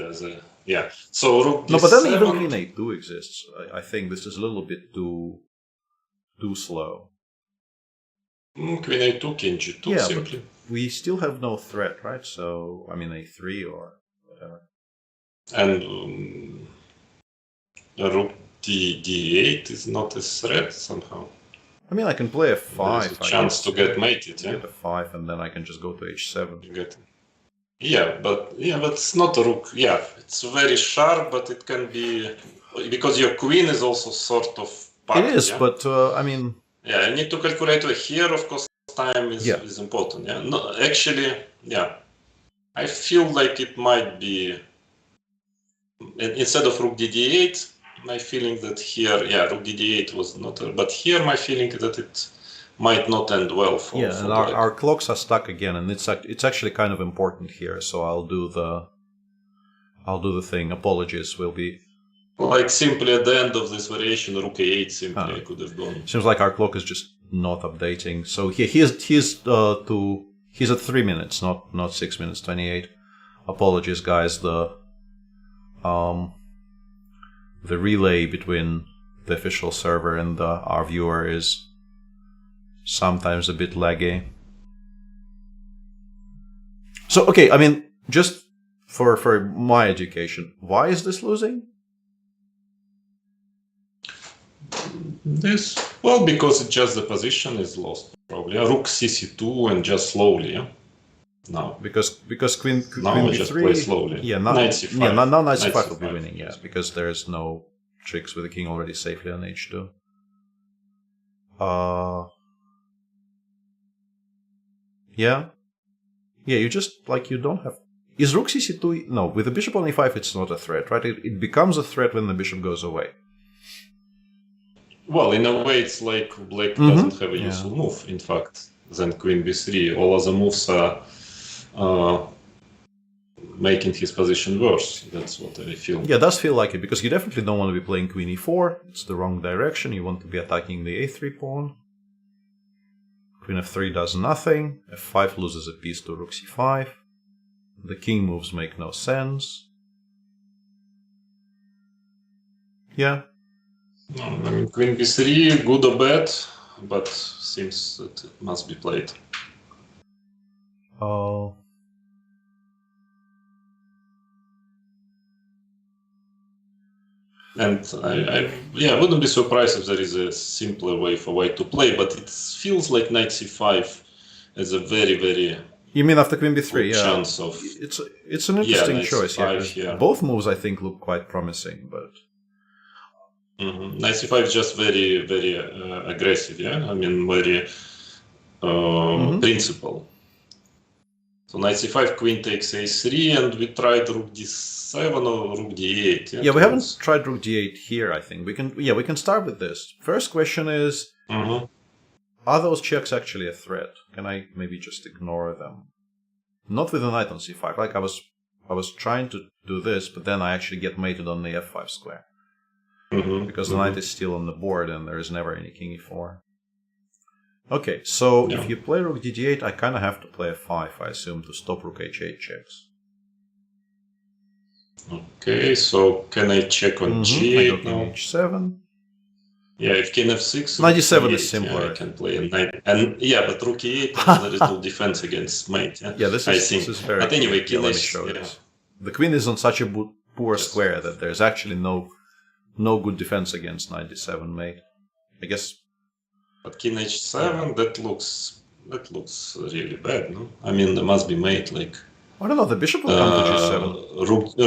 yeah. So rook d7. No, but then even queen a2 exists. I think this is a little bit too slow. Queen a2, king g2, simply. But we still have no threat, right? So a3 or whatever. And rook d8 is not a threat somehow. I can play f5. There's a chance to get mated, yeah. Get f5, and then I can just go to h7. You get. But it's not a rook. Yeah, it's very sharp, but it can be because your queen is also sort of. Packed, it is, yeah? but Yeah, I need to calculate here. Of course, time is important. Yeah, no, actually, yeah. I feel like it might be instead of rook dd8. My feeling that here, yeah, rook dd8 was not, but here my feeling that it might not end well for Yeah, and black. our clocks are stuck again, and it's actually kind of important here. So I'll do the thing. Apologies will be. Like simply at the end of this variation, rook a8 simply I could have gone. Seems like our clock is just not updating. So he's at 3 minutes, not 6 minutes 28. Apologies, guys. The relay between the official server and our viewer is sometimes a bit laggy. So okay, I mean, just for my education, why is this losing? This, well, because it's just the position is lost probably. Rook cc2 and just slowly, yeah. Now Because queen now b3, just play slowly. Yeah, knight c5. Yeah, now knight c5 will be c5, winning. Yeah, because there's no tricks with the king already safely on h2. Yeah, you just you don't have. Is rook cc2? No, with the bishop on e5, it's not a threat, right? It becomes a threat when the bishop goes away. Well, in a way, it's like black doesn't have a useful move. In fact, than queen b3, all other moves are making his position worse. That's what I feel. Yeah, it does feel like it, because you definitely don't want to be playing queen e4. It's the wrong direction. You want to be attacking the a3 pawn. Queen f3 does nothing. f5 loses a piece to rook c5. The king moves make no sense. Yeah. I mean, queen b3, good or bad, but seems that it must be played. Oh. And I wouldn't be surprised if there is a simpler way for white to play, but it feels like knight c5 is a very, very You mean after queen b3? good Yeah. chance of. It's an interesting knight choice. c5, Yeah, yeah. Both moves I think look quite promising, but Knight c5 is just very, very aggressive, yeah? I mean, very principle. So knight c5, queen takes a3, and we tried rook d7 or rook d8. yeah, we haven't tried rook d8 here. I think we can start with this. First question is, are those checks actually a threat? Can I maybe just ignore them? Not with the knight on c5. Like I was trying to do this, but then I actually get mated on the f5 square. Because the knight is still on the board and there is never any king e4. Okay, so if you play rook dd8, I kind of have to play f5, I assume, to stop rook h8 checks. Okay, so can I check on g8 I go king now? h7. Yeah, if king f6, Knight e7 rook is e8, simpler. yeah, I can play a knight. And yeah, but rook e8, there is no defense against mate. Yeah, This is very. But anyway, king let me show this. The queen is on such a poor square that there's actually no good defense against knight d7 mate. I guess. But king h7, that looks really bad, no? I mean, there must be mate like. I don't know. The bishop will come to g7.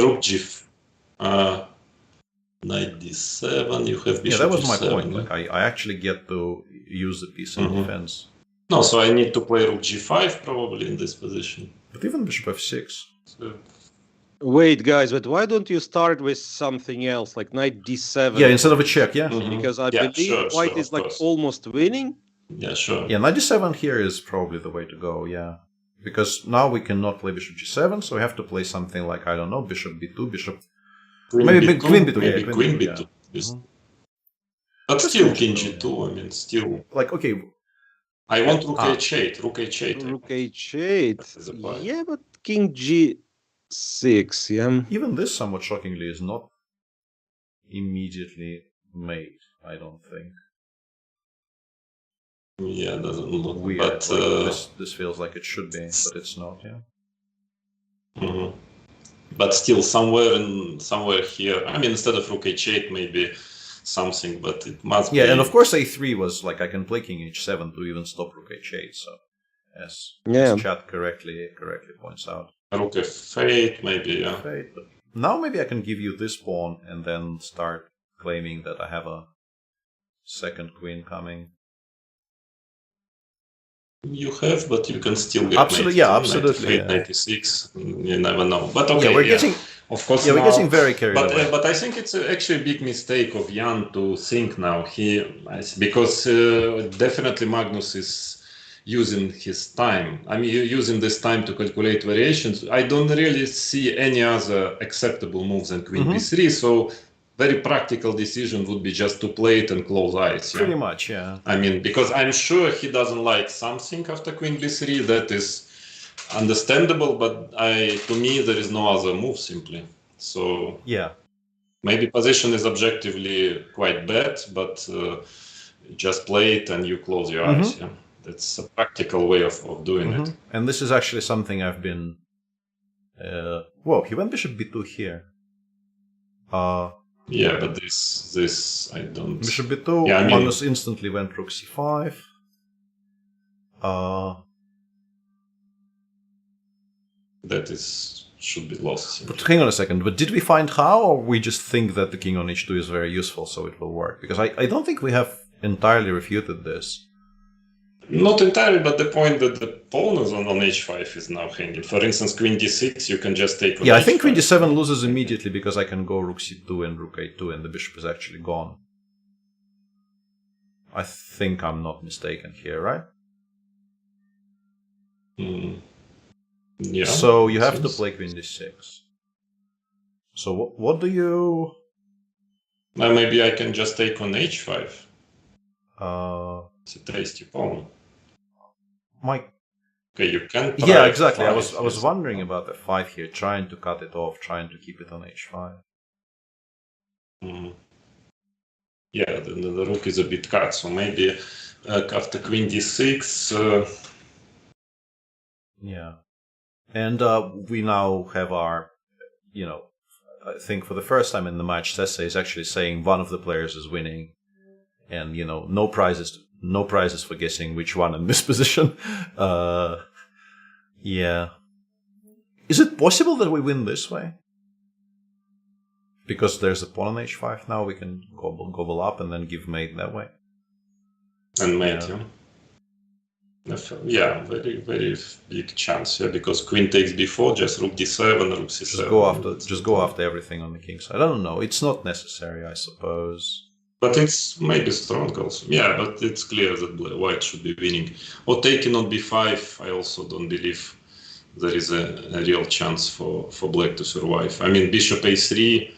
Rook g. Knight d7. You have bishop. Yeah, that was my g7, point. yeah? Like I actually get to use the piece in defense. No, so I need to play rook g5 probably in this position. But even bishop f6. So, Wait, guys, but why don't you start with something else, like knight d7? Yeah, instead of a check. Yeah. Because I believe white is like course. almost winning. yeah, sure. Yeah, knight d7 here is probably the way to go. Yeah, because now we cannot play bishop g7, so we have to play something like, I don't know, bishop b2, bishop. Queen Maybe b2, queen b2, maybe yeah, queen queen b2. b2, But Just still, queen king g2, g2. I mean, still. Like, okay, I want rook h8. Rook h8. Rook That is the h8. point. Yeah, but king g6, yeah. even this, somewhat shockingly, is not immediately made, I don't think. Yeah, doesn't look Weird. But This feels like it should be, but it's not, yeah. But still, somewhere here. I mean, instead of rook h8, maybe something. But it must be. Yeah, and of course a3 was like, I can play king h7 to even stop rook h8, so as chat correctly points out. Rook f8, maybe, yeah. Right, but now maybe I can give you this pawn and then start claiming that I have a second queen coming. You have, but you can still get Absolutely, mate. yeah, absolutely. 96, you never know. But okay, Yeah, we're getting of course. we're now, getting very carried away. But I think it's actually a big mistake of Jan to think now because definitely Magnus is using his time. I mean, using this time to calculate variations. I don't really see any other acceptable moves than Queen B3. So very practical decision would be just to play it and close eyes. Yeah? Pretty much, yeah. I mean, because I'm sure he doesn't like something after Queen B3. That is understandable, but to me there is no other move simply. So yeah, maybe position is objectively quite bad, but just play it and you close your eyes. Yeah, that's a practical way of doing it. And this is actually something I've been. Whoa, he went bishop b2 here. Yeah, but this I don't. Bishop b2. Yeah, I mean, Magnus instantly went rook c5. That should be lost. But hang on a second. But did we find how, or we just think that the king on h2 is very useful, so it will work? Because I don't think we have entirely refuted this. Not entirely, but the point that the pawn is on h5 is now hanging. For instance, Queen d6, you can just take. Yeah, I think Queen d7 loses immediately because I can go rook c2 and rook a2, and the bishop is actually gone. I think I'm not mistaken here, right? Yeah. So you have to play Queen d6. So what do you? Maybe I can just take on h5. It's a tasty pawn. Okay, you can. Yeah, exactly. I F5, was wondering about the 5 here, trying to cut it off, trying to keep it on h5. Yeah, the rook is a bit cut, so maybe after Queen d6. Yeah, and we now have our, I think for the first time in the match, Sesse is actually saying one of the players is winning, and no prizes for guessing which one in this position. Yeah, is it possible that we win this way? Because there's a pawn on h5 now, we can gobble up and then give mate that way. And mate, yeah, very very big chance. Yeah, because Queen takes b4, just rook d7, rook c7. Just go after everything on the king side. I don't know. It's not necessary, I suppose. But it's maybe strong also. Yeah, but it's clear that white should be winning. Or taking on b5, I also don't believe there is a real chance for black to survive. I mean, bishop a3,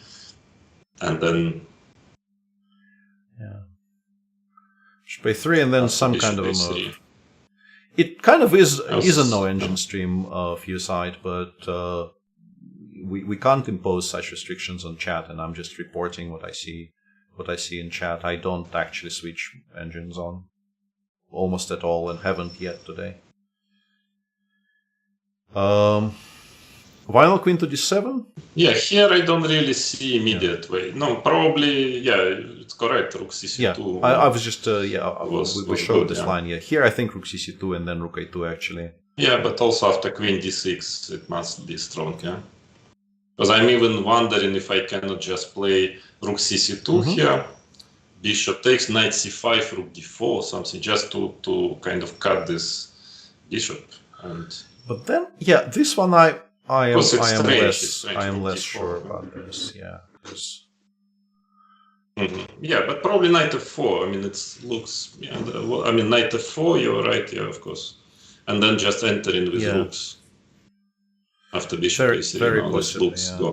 and then... Yeah. Bishop a3, and then some kind of a a3. move. It kind of is a no-engine stream view side, but we can't impose such restrictions on chat, and I'm just reporting what I see in chat. I don't actually switch engines on almost at all, and haven't yet today. Vinyl Queen to d7? Yeah, here I don't really see immediate way. No, probably, yeah, it's correct, rook c2. Yeah, I was just, we showed good, this line here. Here I think rook c2 and then rook a2 actually. Yeah, but also after Queen d6 it must be strong, yeah? Because I'm even wondering if I cannot just play rook c2 here, bishop takes, knight c5, rook d4, something, just to kind of cut this bishop. But then, yeah, this one I am less sure about this. Yeah. Yeah, but probably knight f4. I mean, it looks. Yeah, I mean, knight f4. You're right. Yeah, of course. And then just enter in with rooks after bishop a3. Very possibly. Yeah.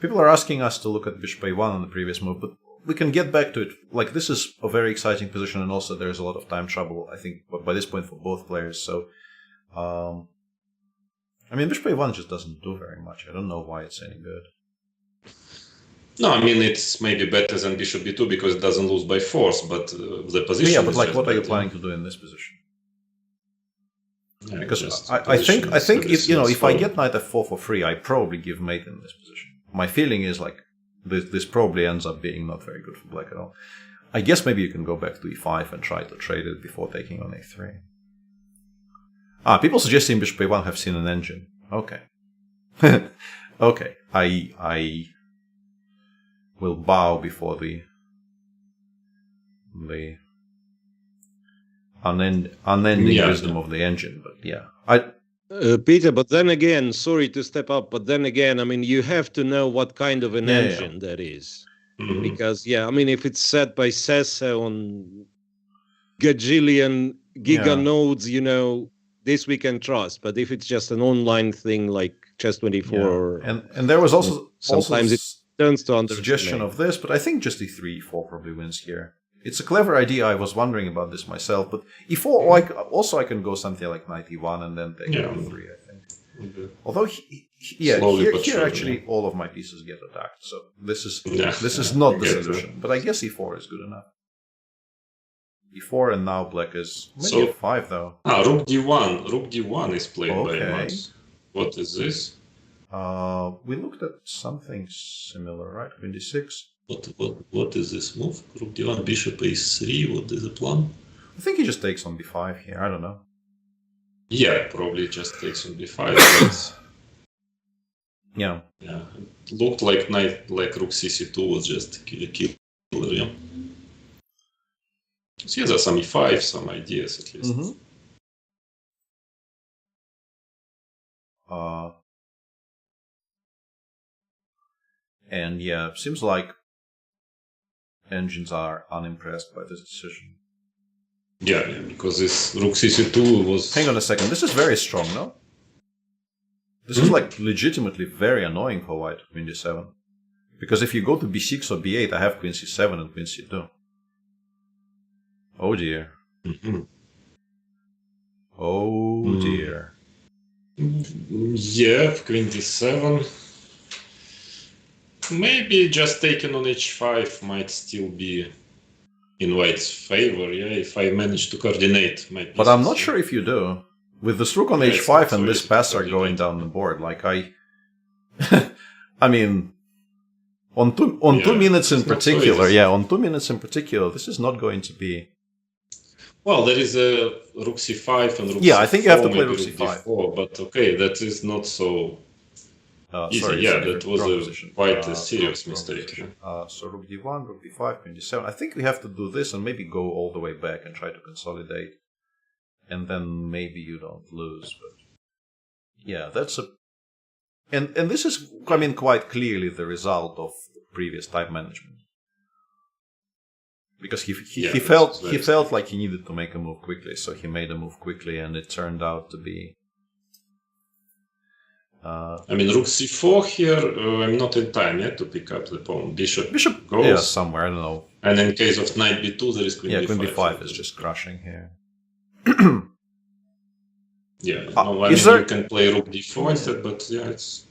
People are asking us to look at bishop a1 on the previous move, but we can get back to it. Like, this is a very exciting position, and also there's a lot of time trouble, I think, by this point for both players. So. I mean, bishop a1 just doesn't do very much. I don't know why it's any good. No, I mean, it's maybe better than bishop b2 because it doesn't lose by force, but the position. Yeah, but like, what are you planning to do in this position? Yeah, because I think if I get knight f4 for free, I probably give mate in this position. My feeling is like this probably ends up being not very good for black at all. I guess maybe you can go back to e5 and try to trade it before taking on a3. People suggesting bishop a1 have seen an engine. Okay. Okay. I will bow before the unending Yeah. wisdom of the engine. But yeah, Peter, but then again, sorry to step up, but then again, I mean, you have to know what kind of an Yeah, yeah. engine that is. Mhm. Because, yeah, I mean, if it's set by Sessa on gajillion giga Yeah. nodes, you know, this we can trust. But if it's just an online thing like Chess24 yeah. or And there was also sometimes it turns to suggestion underestimate. of this, but I think just e3 e4 probably wins here. It's a clever idea. I was wondering about this myself, but e4 like also I can go something like knight e1 and then take Yeah. e3. I think. Okay. Although Slowly here but surely, actually yeah. all of my pieces get attacked, so this is Yeah. not the Okay. solution. But I guess e4 is good enough. e4 and now black is maybe So- f5 though. Rook d1. Rook d1 is played by Okay. Max. What is this? We looked at something similar, right? Queen d6. What is this move? Rook d1, bishop a3. What is the plan? I think he just takes on b5 here. I don't know. Yeah, probably just takes on b5. But Yeah. yeah, it looked like rook cc2 was just a killer. Yeah. So yeah, there's some e5, some ideas at least. Mm-hmm. And yeah, seems like engines are unimpressed by this decision. Yeah, because this rook cc2 was. Hang on a second. This is very strong, no? This is like legitimately very annoying for white, queen d7. Because if you go to b6 or b8, I have queen c7 and queen c2. Oh dear. Mhm. Oh dear. Yeah, queen d7. Maybe just taking on h5 might still be in white's favor. Yeah, if I manage to coordinate my pieces. But I'm not sure if you do. With this rook on Yeah, it's h5 not and so this easy to pass are coordinate. going down the board, like I mean, on two Yeah, minutes in it's not so particular, easy. yeah, on 2 minutes in particular, this is not going to be. Well, there is a rook c5 and rook Yeah, c4, I think you have to play maybe rook c5. d4, but okay, that is not so easy. Sorry, Yeah, it's a that was wrong a position. quite a serious wrong mistake. position. So rook d1, rook d5, queen d7. I think we have to do this and maybe go all the way back and try to consolidate. And then maybe you don't lose, but yeah, that's a and this is, I mean, quite clearly the result of the previous time management. Because he Yeah, felt that's he very felt like he needed to make a move quickly, so he made a move quickly, and it turned out to be. I mean, rook c4 here, I'm not in time yet to pick up the pawn. Bishop goes. Yeah, somewhere, I don't know. And in case of knight b2, there is queen Yeah, b5. queen b5 is just crushing here. Yeah, no, I is mean, there- you can play rook d4 instead, but yeah, it's.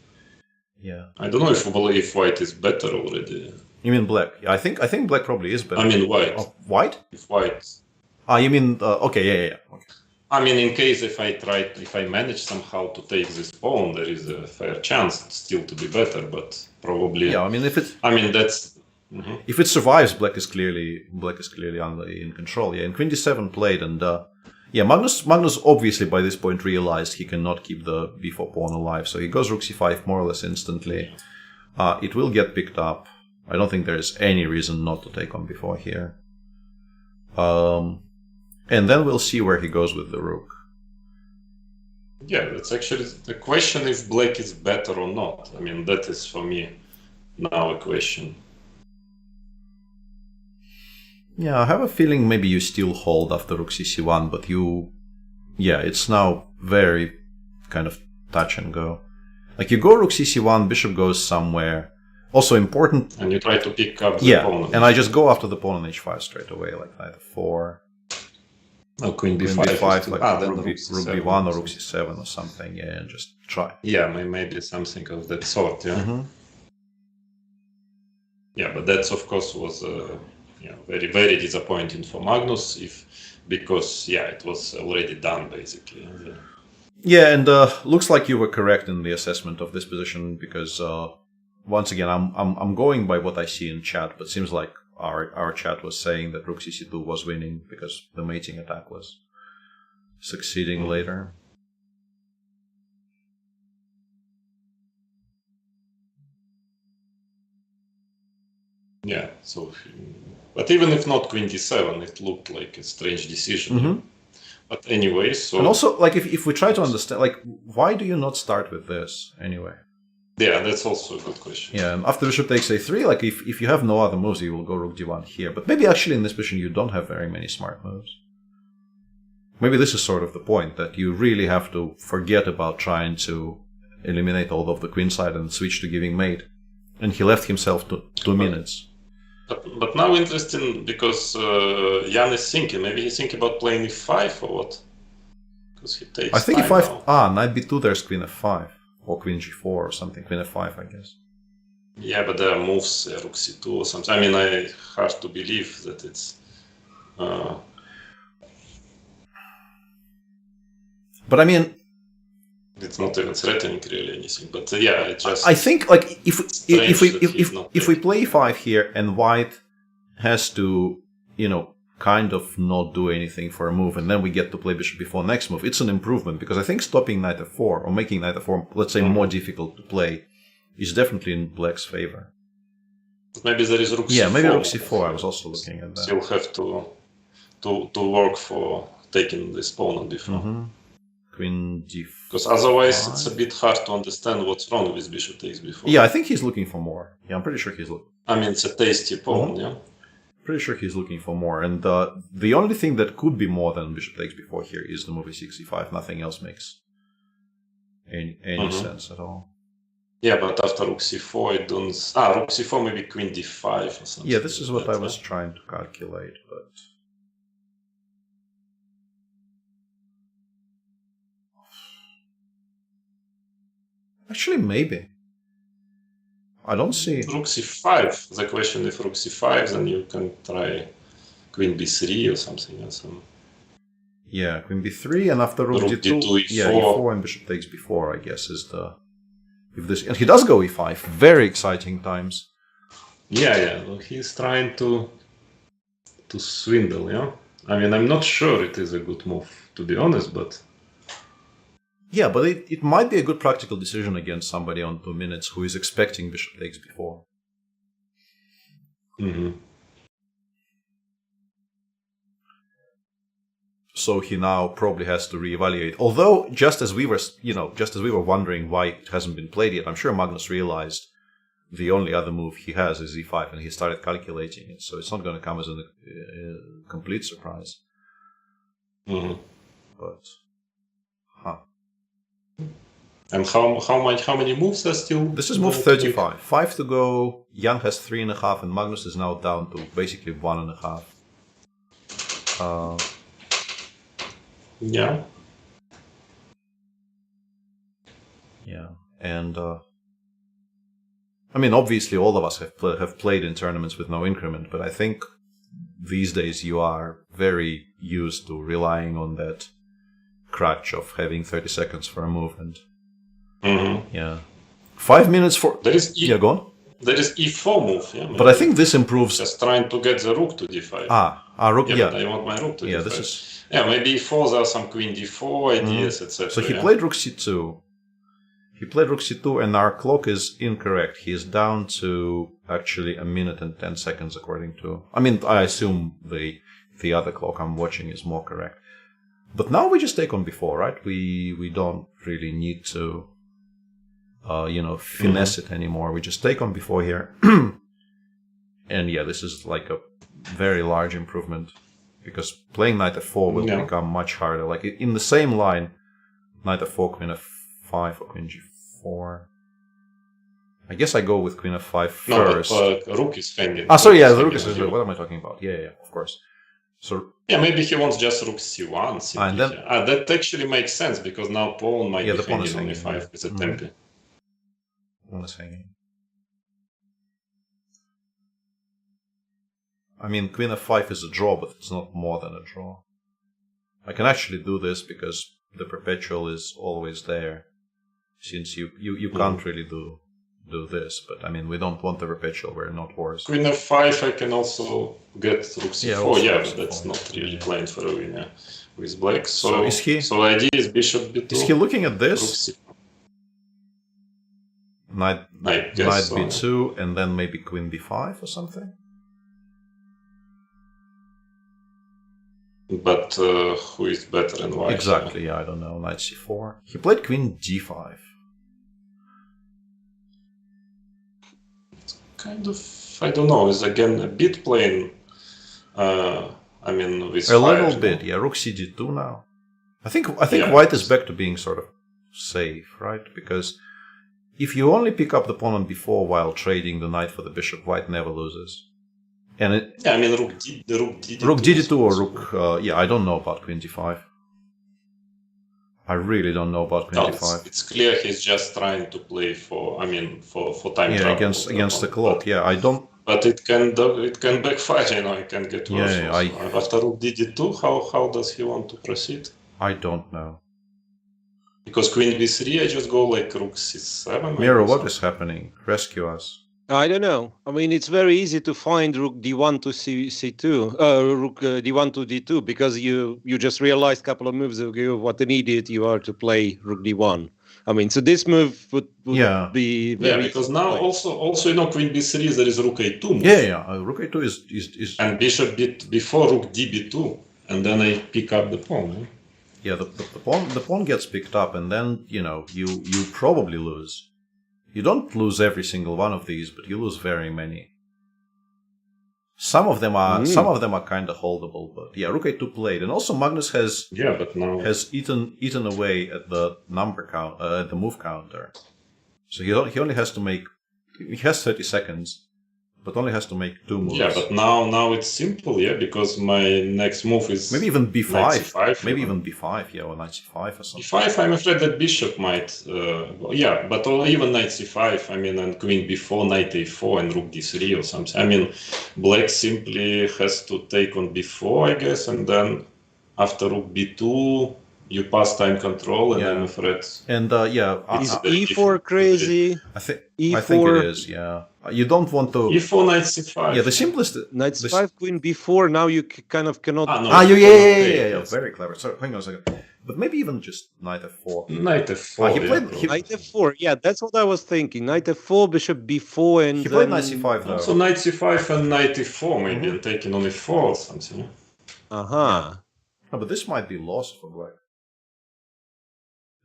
Yeah, I don't know if white is better already. you mean black? Yeah, I think black probably is better. I mean, white. Oh, white? If white. You mean okay? Yeah. Okay. I mean, in case if I manage somehow to take this pawn, there is a fair chance still to be better, but probably. Yeah, I mean, that's. Mhm. if it survives, black is clearly in control. Yeah, and queen d7 played, and yeah, Magnus obviously by this point realized he cannot keep the b4 pawn alive, so he goes rook c5 more or less instantly. It will get picked up. I don't think there is any reason not to take on b4 here. And then we'll see where he goes with the rook. Yeah, that's actually the question if black is better or not. I mean, that is for me now a question. Yeah, I have a feeling maybe you still hold after rook cc1, but it's now very kind of touch and go. Like you go rook cc1, bishop goes somewhere. Also important. And you try to pick up the pawn. Yeah, and I just go after the pawn on h5 straight away, like knight f4. Oh, queen Queen b5. b5, like then rook b1 or rook c7 or something, yeah, and just try. Yeah, maybe something of that sort, yeah. Mm-hmm. Yeah, but that of course was very, very disappointing for Magnus because it was already done basically. Yeah, and looks like you were correct in the assessment of this position because once again I'm going by what I see in chat, but seems like our chat was saying that rook cc2 was winning because the mating attack was succeeding later. Yeah, so but even if not queen d7, it looked like a strange decision. Mm-hmm. But anyway, so And also, like, if we try to understand, like, why do you not start with this anyway? yeah, that's also a good question. Yeah, and after bishop takes a3, like, if you have no other moves, you will go rook d1 here. But maybe actually in this position you don't have very many smart moves. Maybe this is sort of the point, that you really have to forget about trying to eliminate all of the queen side and switch to giving mate. And he left himself to 2 minutes. But now interesting, because Jan is thinking, maybe he's thinking about playing e5 or what? Because he takes I think time e5, now. knight b2, there's queen f5. Or queen g4 or something, queen f5, I guess. Yeah, but there are moves, rook c2 or something. I mean, I hard to believe that it's... But I mean, it's not even threatening really anything. But yeah, it just... I think, like, if we playing. play e5 here and white has to, you know, kind of not do anything for a move, and then we get to play bishop before next move, it's an improvement, because I think stopping knight f4 or making knight f4, let's say, more difficult to play is definitely in black's favor. Maybe there is rook c4. Yeah, maybe rook c4. I was also looking at that. Still have to work for taking this pawn on d4. Queen d4. Because otherwise it's a bit hard to understand what's wrong with bishop takes b4. Yeah, I think he's looking for more. Yeah, I'm pretty sure he's looking. I mean, it's a tasty pawn, yeah? Pretty sure he's looking for more. And the only thing that could be more than bishop takes b4 here is the move e6, e5. Nothing else makes any sense at all. Yeah, but after rook c4 it don't... rook c4 maybe queen d5 or something. Yeah, this is like what that, I was trying to calculate, but... Actually, maybe. I don't see... Rook c5. The question if rook c5, then you can try queen b3 or something else. Yeah, queen b3, and after rook d2, e4. Yeah, e4 and bishop takes b4, I guess, is the... If this, and he does go e5. Very exciting times. Yeah. Well, he's trying to swindle, yeah? I mean, I'm not sure it is a good move, to be honest, but... Yeah, but it might be a good practical decision against somebody on 2 minutes who is expecting bishop takes b4. So he now probably has to reevaluate. Although, just as we were wondering why it hasn't been played yet, I'm sure Magnus realized the only other move he has is e5, and he started calculating it. So it's not going to come as a complete surprise. But, And how many moves are still? This is move 35. 5 to go. Jan has 3.5, and Magnus is now down to basically 1.5. Yeah. Yeah, and I mean, obviously, all of us have played in tournaments with no increment, but I think these days you are very used to relying on that crutch of having 30 seconds for a movement. Yeah, 5 minutes for. There is go on. There is e4 move. Yeah. But I think this improves. Just trying to get the rook to d5. Rook. Yeah. But I want my rook to d5. This is. Yeah, maybe e4 there are some queen d4 ideas, etc. So he played rook c2. And our clock is incorrect. He is down to actually 1 minute and 10 seconds, according to... I mean, I assume the other clock I'm watching is more correct. But now we just take on b4, right? We don't really need to, finesse it anymore. We just take on b4 here. And yeah, this is like a very large improvement, because playing knight f4 will become much harder. Like in the same line, knight f4, queen f5, or queen g4. I guess I go with queen f5 first. No, but rook is hanging. The rook is hanging. What am I talking about? Yeah, of course. So maybe he wants just rook c1. Simply. That actually makes sense, because now pawn might be hanging on e5 with a tempi. Pawn is hanging. I mean, queen f5 is a draw, but it's not more than a draw. I can actually do this because the perpetual is always there, since you can't really do this. But I mean, we don't want the perpetual, we're not wars. Queen f5, I can also get rook c4, but that's not really playing for a win with black. So the idea is bishop b2. Is he looking at this? Knight b2, and then maybe queen b5 or something? But who is better and why? Exactly, yeah, I don't know. Knight c4. He played queen d5. Kind of, I don't know. Is again a bit plain. I mean, with A little fires, bit, no? yeah. Rook cd2 now. I think Yeah. white is back to being sort of safe, right? Because if you only pick up the pawn on b4 while trading the knight for the bishop, white never loses. And Yeah, I mean, rook d2. rook d2 or rook, yeah, I don't know about queen d5. I really don't know about queen No, d5. it's clear he's just trying to play for, I mean, for time Yeah, travel. against the clock. Yeah, I don't. But it can backfire, you know, it can get worse. Yeah, also. After rook d2, how does he want to proceed? I don't know. Because queen b3, I just go like rook c7. Miro, what is happening? Rescue us. I don't know. I mean, it's very easy to find rook d1 to c2, rook d1 to d2, because you just realized a couple of moves ago what an idiot you are to play rook d1. I mean, so this move would Yeah. be very Yeah, because easy to now play. also you know queen b3 there is rook a2 move. Yeah. Rook a2 is And bishop before rook db2, and then I pick up the pawn. Eh? yeah. The pawn gets picked up, and then you probably lose. You don't lose every single one of these, but you lose very many. Some of them are kind of holdable, but yeah, rook a2 played, and also Magnus has Yeah, but now eaten away at the number count, at the move counter. So he only has to make. He has 30 seconds, but only has to make 2 moves. yeah, but now it's simple, yeah, because my next move is maybe even b5. knight c5, Maybe even. even b5, yeah, or knight c5 or something. e5, I'm afraid that bishop might, yeah, but even knight c5, I mean, and queen b4, knight a4, and rook d3 or something. I mean, black simply has to take on b4, I guess, and then after rook b2, you pass time control, and Yeah. I'm afraid. And Is very e4 difficult. crazy? I think E4 it is. Yeah, you don't want to. e4, knight c5. Yeah, the simplest. Knight c5, queen b4. Now you kind of cannot. Ah, no, Yeah. yes. Very clever. So hang on a second. But maybe even just knight f4. Knight f4. He yeah, played- probably. he- Knight f4. Yeah, that's what I was thinking. Knight f4, bishop b4, and He played then... knight c5 though. Also knight c5 and knight e4 maybe, and taking on e4 or something. Uh-huh. No, but this might be lost for black.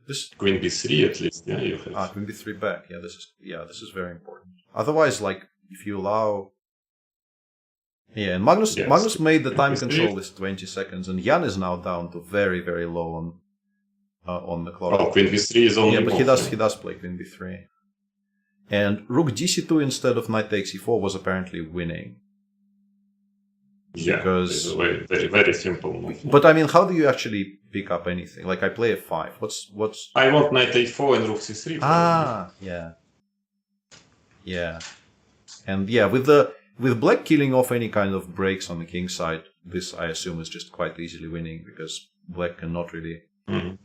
This Queen b3 at least, yeah, you have. queen b3 back. Yeah, this is very important. Otherwise, like if you allow. Yeah, and Magnus Yes. Magnus made the time B3. control with 20 seconds, and Jan is now down to very very low on the clock. Well, queen b3 is only Yeah, but move. he does play queen b3. And rook dc2 instead of knight takes e4 was apparently winning. Yeah, because- it's a very, very, very simple move. But I mean, how do you actually pick up anything? Like I play f5. What's I want knight a4 and rook c3. yeah. Yeah. And yeah, with black killing off any kind of breaks on the king side, this I assume is just quite easily winning because black cannot really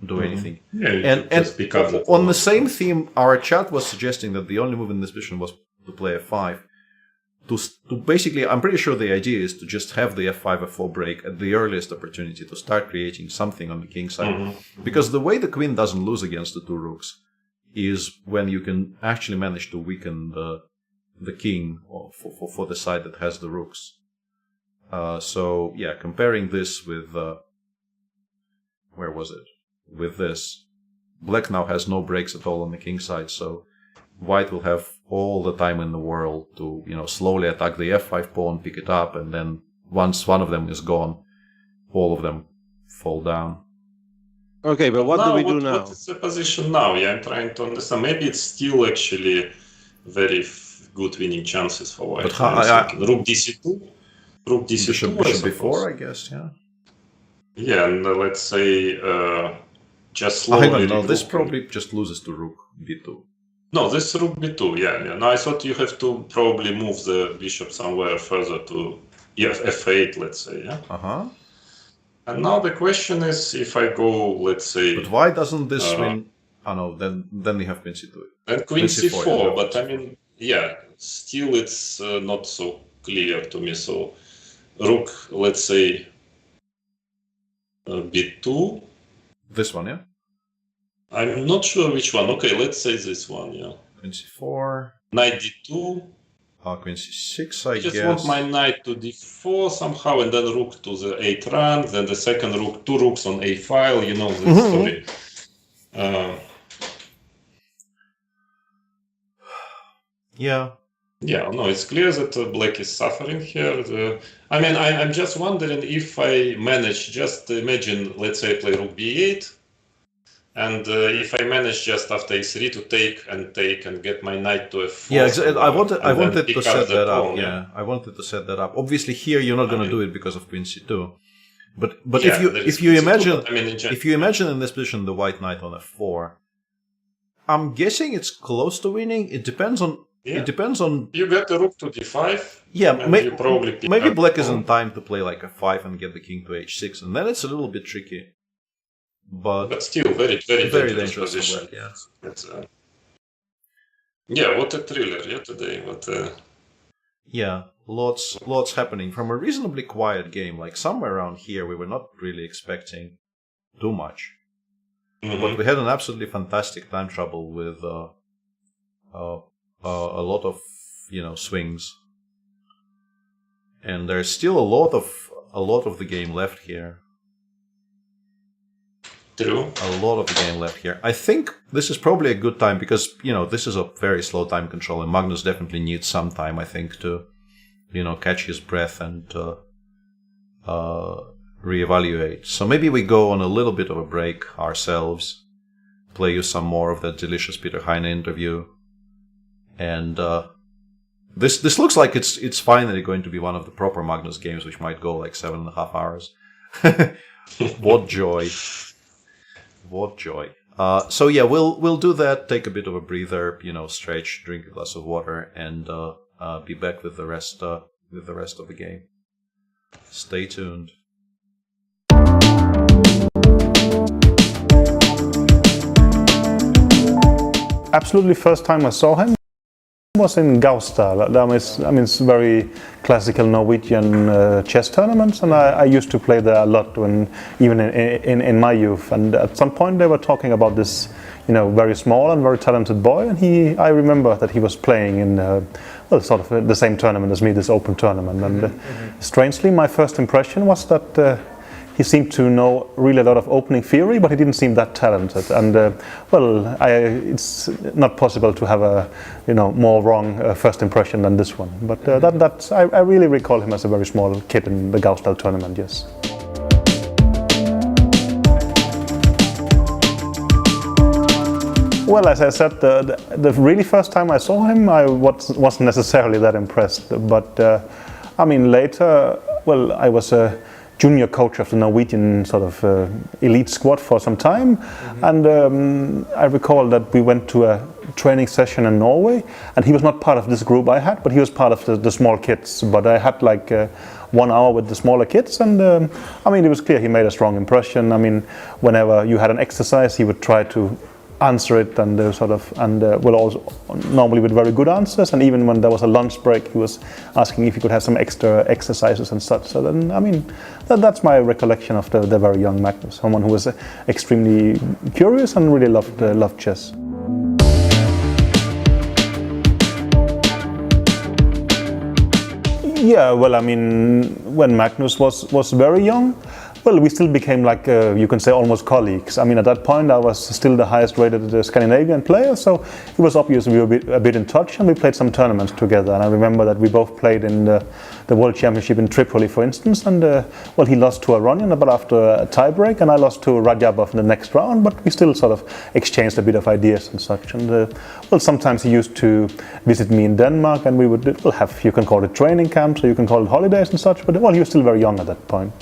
do anything. Yeah, you And just pick up the on pawn. the same theme, our chat was suggesting that the only move in this position was to play f5. To basically, I'm pretty sure the idea is to just have the f5, f4 break at the earliest opportunity to start creating something on the king side. Because the way the queen doesn't lose against the two rooks is when you can actually manage to weaken the king for the side that has the rooks. So yeah, comparing this with where was it? With this, black now has no breaks at all on the king side, so white will have all the time in the world to slowly attack the f5 pawn, pick it up, and then once one of them is gone, all of them fall down. Okay, but what do we do now? What is the position now? Yeah, I'm trying to understand. Maybe it's still actually very good winning chances for white. But how- I'm thinking rook dc2, rook dc2, Bishop I suppose. before, I guess, yeah. Yeah, and let's say just Oh, slowly. hang on, no, this regroup. probably just loses to rook b2. No, this rook b2. Yeah. No, I thought you have to probably move the bishop somewhere further to f8, let's say. Yeah. Uh-huh. And now the question is, if I go, let's say, But why doesn't this win? Oh no, then we have queen c2. then queen Queen c4, c4, yeah. but I mean, yeah, still it's not so clear to me. So rook, let's say, b2. This one, yeah? I'm not sure which one. Okay, let's say this one, yeah. Queen c4. Knight d2. Queen c6, I just guess. want my knight to d4 somehow, and then rook to the 8th rank, then the second rook, 2 rooks on a file, you know this story. Yeah. Yeah, no, it's clear that black is suffering here. I mean, I'm just wondering if I manage, just imagine, let's say I play rook b8, and if I manage just after a3 to take and get my knight to f4. Yeah, exactly. I wanted to set that up. pawn, Yeah, I wanted to set that up. Obviously, here you're not going to do it because of queen c2. But Yeah, if you imagine but I mean, if you imagine in this position the white knight on f4, I'm guessing it's close to winning. It depends on. Yeah. It depends on. You get the rook to d5. Yeah, and you probably pick maybe up black is pawn. in time to play like a5 and get the king to h6, and then it's a little bit tricky. But still, very, very, Very dangerous dangerous for position. black, yeah. It's, yeah, what a thriller! Yeah, today. Yeah, lots happening from a reasonably quiet game. Like somewhere around here, we were not really expecting too much, but we had an absolutely fantastic time trouble with a lot of swings, and there's still a lot of the game left here. True. A lot of the game left here. I think this is probably a good time because, this is a very slow time control and Magnus definitely needs some time, I think, to, catch his breath and reevaluate. So maybe we go on a little bit of a break ourselves, play you some more of that delicious Peter Heine interview. And this looks like it's finally going to be one of the proper Magnus games, which might go like 7.5 hours. What joy. What joy. So yeah, we'll do that, take a bit of a breather, stretch, drink a glass of water, and be back with the rest of the game. Stay tuned. Absolutely first time I saw him was in Gausdal. It's very classical Norwegian chess tournaments, and I used to play there a lot even in my youth. And at some point they were talking about this, very small and very talented boy, and I remember that he was playing in sort of the same tournament as me, this open tournament. And strangely, my first impression was that he seemed to know really a lot of opening theory, but he didn't seem that talented. And it's not possible to have a more wrong first impression than this one. But I really recall him as a very small kid in the Gausdal tournament. Yes. Well, as I said, the really first time I saw him, I wasn't necessarily that impressed. But later, I was a junior coach of the Norwegian sort of elite squad for some time, and I recall that we went to a training session in Norway, and he was not part of this group I had, but he was part of the small kids. But I had like 1 hour with the smaller kids, and it was clear he made a strong impression. Whenever you had an exercise, he would try to answer it and also normally with very good answers, and even when there was a lunch break he was asking if he could have some extra exercises and such. So then that's my recollection of the very young Magnus, someone who was extremely curious and really loved chess. Yeah, when Magnus was very young, we still became like, you can say, almost colleagues. At that point I was still the highest rated Scandinavian player, so it was obvious we were a bit in touch, and we played some tournaments together. And I remember that we both played in the World Championship in Tripoli, for instance, and he lost to Aronian, but after a tiebreak, and I lost to Radjabov in the next round, but we still sort of exchanged a bit of ideas and such. And sometimes he used to visit me in Denmark, and we would have, you can call it training camps, or you can call it holidays and such, but he was still very young at that point.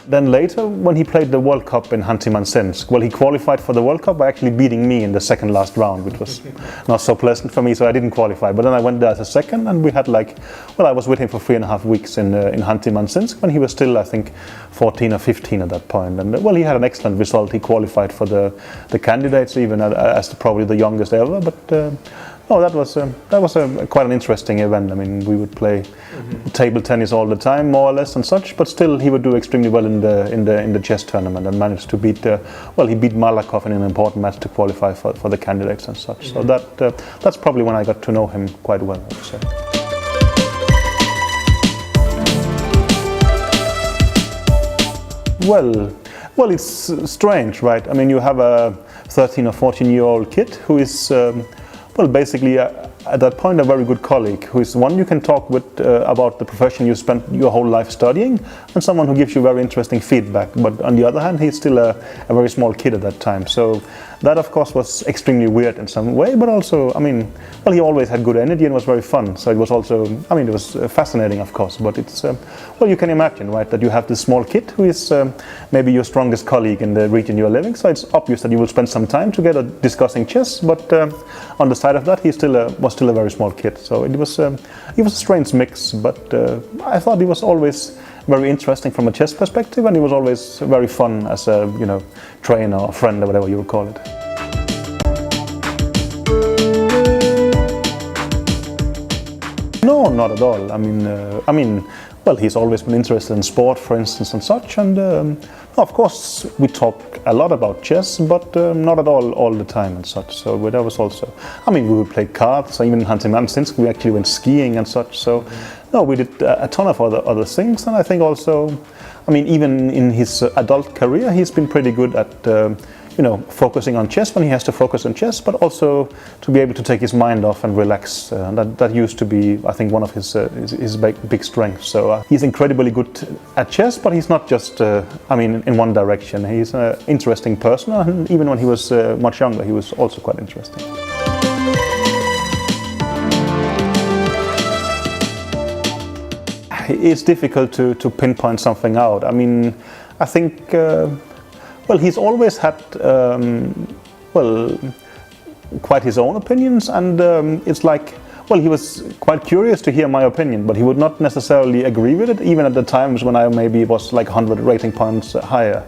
Then later, when he played the World Cup in Khanty-Mansijsk, he qualified for the World Cup by actually beating me in the second last round, which was not so pleasant for me, so I didn't qualify. But then I went there as a second, and we had I was with him for 3.5 weeks in Khanty-Mansijsk when he was still, I think, 14 or 15 at that point. And he had an excellent result. He qualified for the candidates, even as probably the youngest ever. But that was quite an interesting event. We would play table tennis all the time, more or less, and such. But still, he would do extremely well in the chess tournament, and managed to beat he beat Malakhov in an important match to qualify for the candidates and such. So that's probably when I got to know him quite well, I would say. Well, it's strange, right? I mean, you have a 13 or 14-year-old kid who is, well, basically at that point a very good colleague, who is one you can talk with about the profession you spent your whole life studying, and someone who gives you very interesting feedback. But on the other hand, he's still a very small kid at that time. So that, of course, was extremely weird in some way, but also, I mean, well, he always had good energy and was very fun. So it was also, I mean, it was fascinating, of course, but it's, well, you can imagine, right, that you have this small kid who is maybe your strongest colleague in the region you're living. So it's obvious that you will spend some time together discussing chess, but on the side of that, he was still a very small kid. So it was a strange mix, but I thought he was always very interesting from a chess perspective, and he was always very fun as a, you know, trainer or friend or whatever you would call it. No, not at all. I mean, well, he's always been interested in sport, for instance, and such. And of course, we talk a lot about chess, but not at all the time and such. So that was also, I mean, we would play cards. Even in Hanti-Mansinsk, we actually went skiing and such. So no, we did a ton of other things. And I think also, I mean, even in his adult career, he's been pretty good at you know, focusing on chess when he has to focus on chess, but also to be able to take his mind off and relax. That used to be, I think, one of his big strengths. So he's incredibly good at chess, but he's not just, I mean, in one direction. He's an interesting person, and even when he was much younger, he was also quite interesting. It's difficult to pinpoint something out. I mean, I think, well, he's always had, well, quite his own opinions, and it's like, well, he was quite curious to hear my opinion, but he would not necessarily agree with it, even at the times when I maybe was like 100 rating points higher.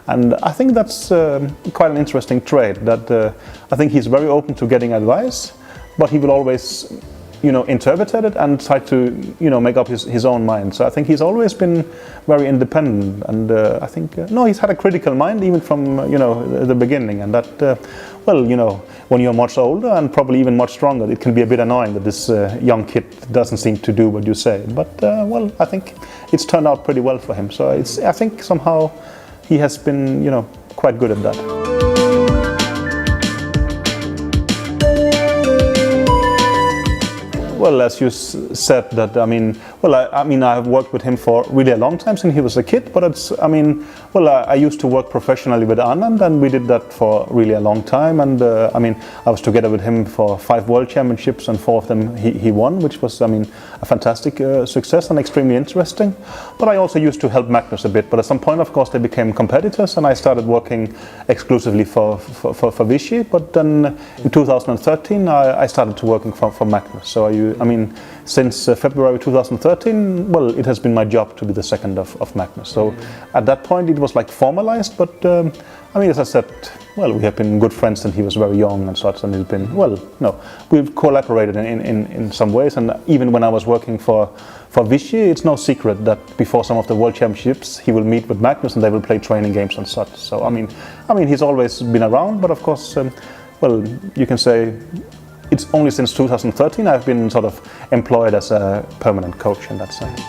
And I think that's quite an interesting trait, that I think he's very open to getting advice, but he will always, you know, interpret it and try to, you know, make up his own mind. So I think he's always been very independent, and I think, no, he's had a critical mind even from, you know, the beginning, and that, well, you know, when you're much older and probably even much stronger, it can be a bit annoying that this young kid doesn't seem to do what you say. But, well, I think it's turned out pretty well for him. So I think somehow he has been, you know, quite good at that. Well, as you said, that, I mean, well, I mean, I have worked with him for really a long time since he was a kid, but it's, I mean, well, I used to work professionally with Anand, and we did that for really a long time, and I mean, I was together with him for 5 world championships, and 4 of them he won, which was, I mean, a fantastic success and extremely interesting. But I also used to help Magnus a bit, but at some point, of course, they became competitors, and I started working exclusively for Vichy, but then in 2013, I started to working for Magnus. So I mean, since February 2013, well, it has been my job to be the second of Magnus. So at that point, it was like formalized, but I mean, as I said, well, we have been good friends since he was very young and such, and it's been, well, no, we've collaborated in some ways, and even when I was working for Vichy, it's no secret that before some of the world championships, he will meet with Magnus and they will play training games and such. So I mean, he's always been around, but of course, well, you can say, it's only since 2013 I've been sort of employed as a permanent coach in that sense.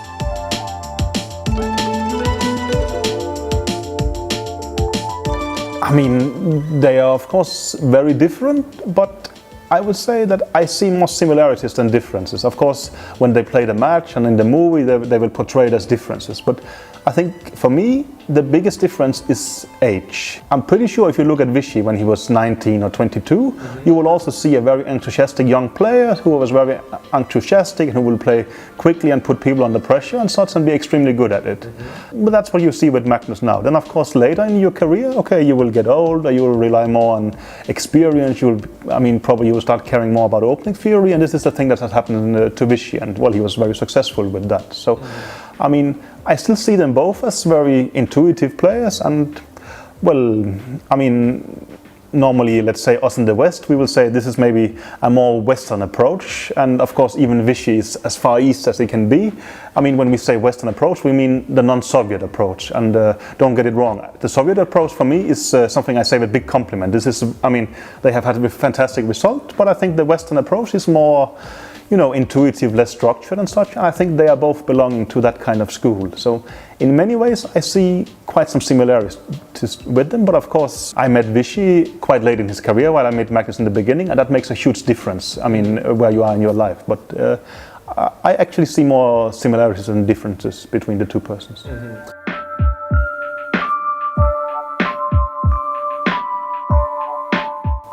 I mean, they are of course very different, but I would say that I see more similarities than differences. Of course, when they play the match and in the movie, they will portray it as differences. But I think for me, the biggest difference is age. I'm pretty sure if you look at Vichy when he was 19 or 22, you will also see a very enthusiastic young player who was very enthusiastic and who will play quickly and put people under pressure and such and be extremely good at it. But that's what you see with Magnus now. Then of course later in your career, okay, you will get older, you will rely more on experience, you will, I mean, probably you will start caring more about opening theory, and this is the thing that has happened to Vichy, and well, he was very successful with that. So, I mean, I still see them both as very intuitive players, and well, I mean, normally, let's say us in the West, we will say this is maybe a more Western approach, and of course even Vichy is as far east as it can be. I mean, when we say Western approach, we mean the non-Soviet approach, and don't get it wrong. The Soviet approach for me is something I say with big compliment. This is, I mean, they have had a fantastic result, but I think the Western approach is more, intuitive, less structured and such. I think they are both belonging to that kind of school. So in many ways, I see quite some similarities with them. But of course, I met Vichy quite late in his career, while I met Magnus in the beginning, and that makes a huge difference. I mean, where you are in your life. But I actually see more similarities than differences between the two persons.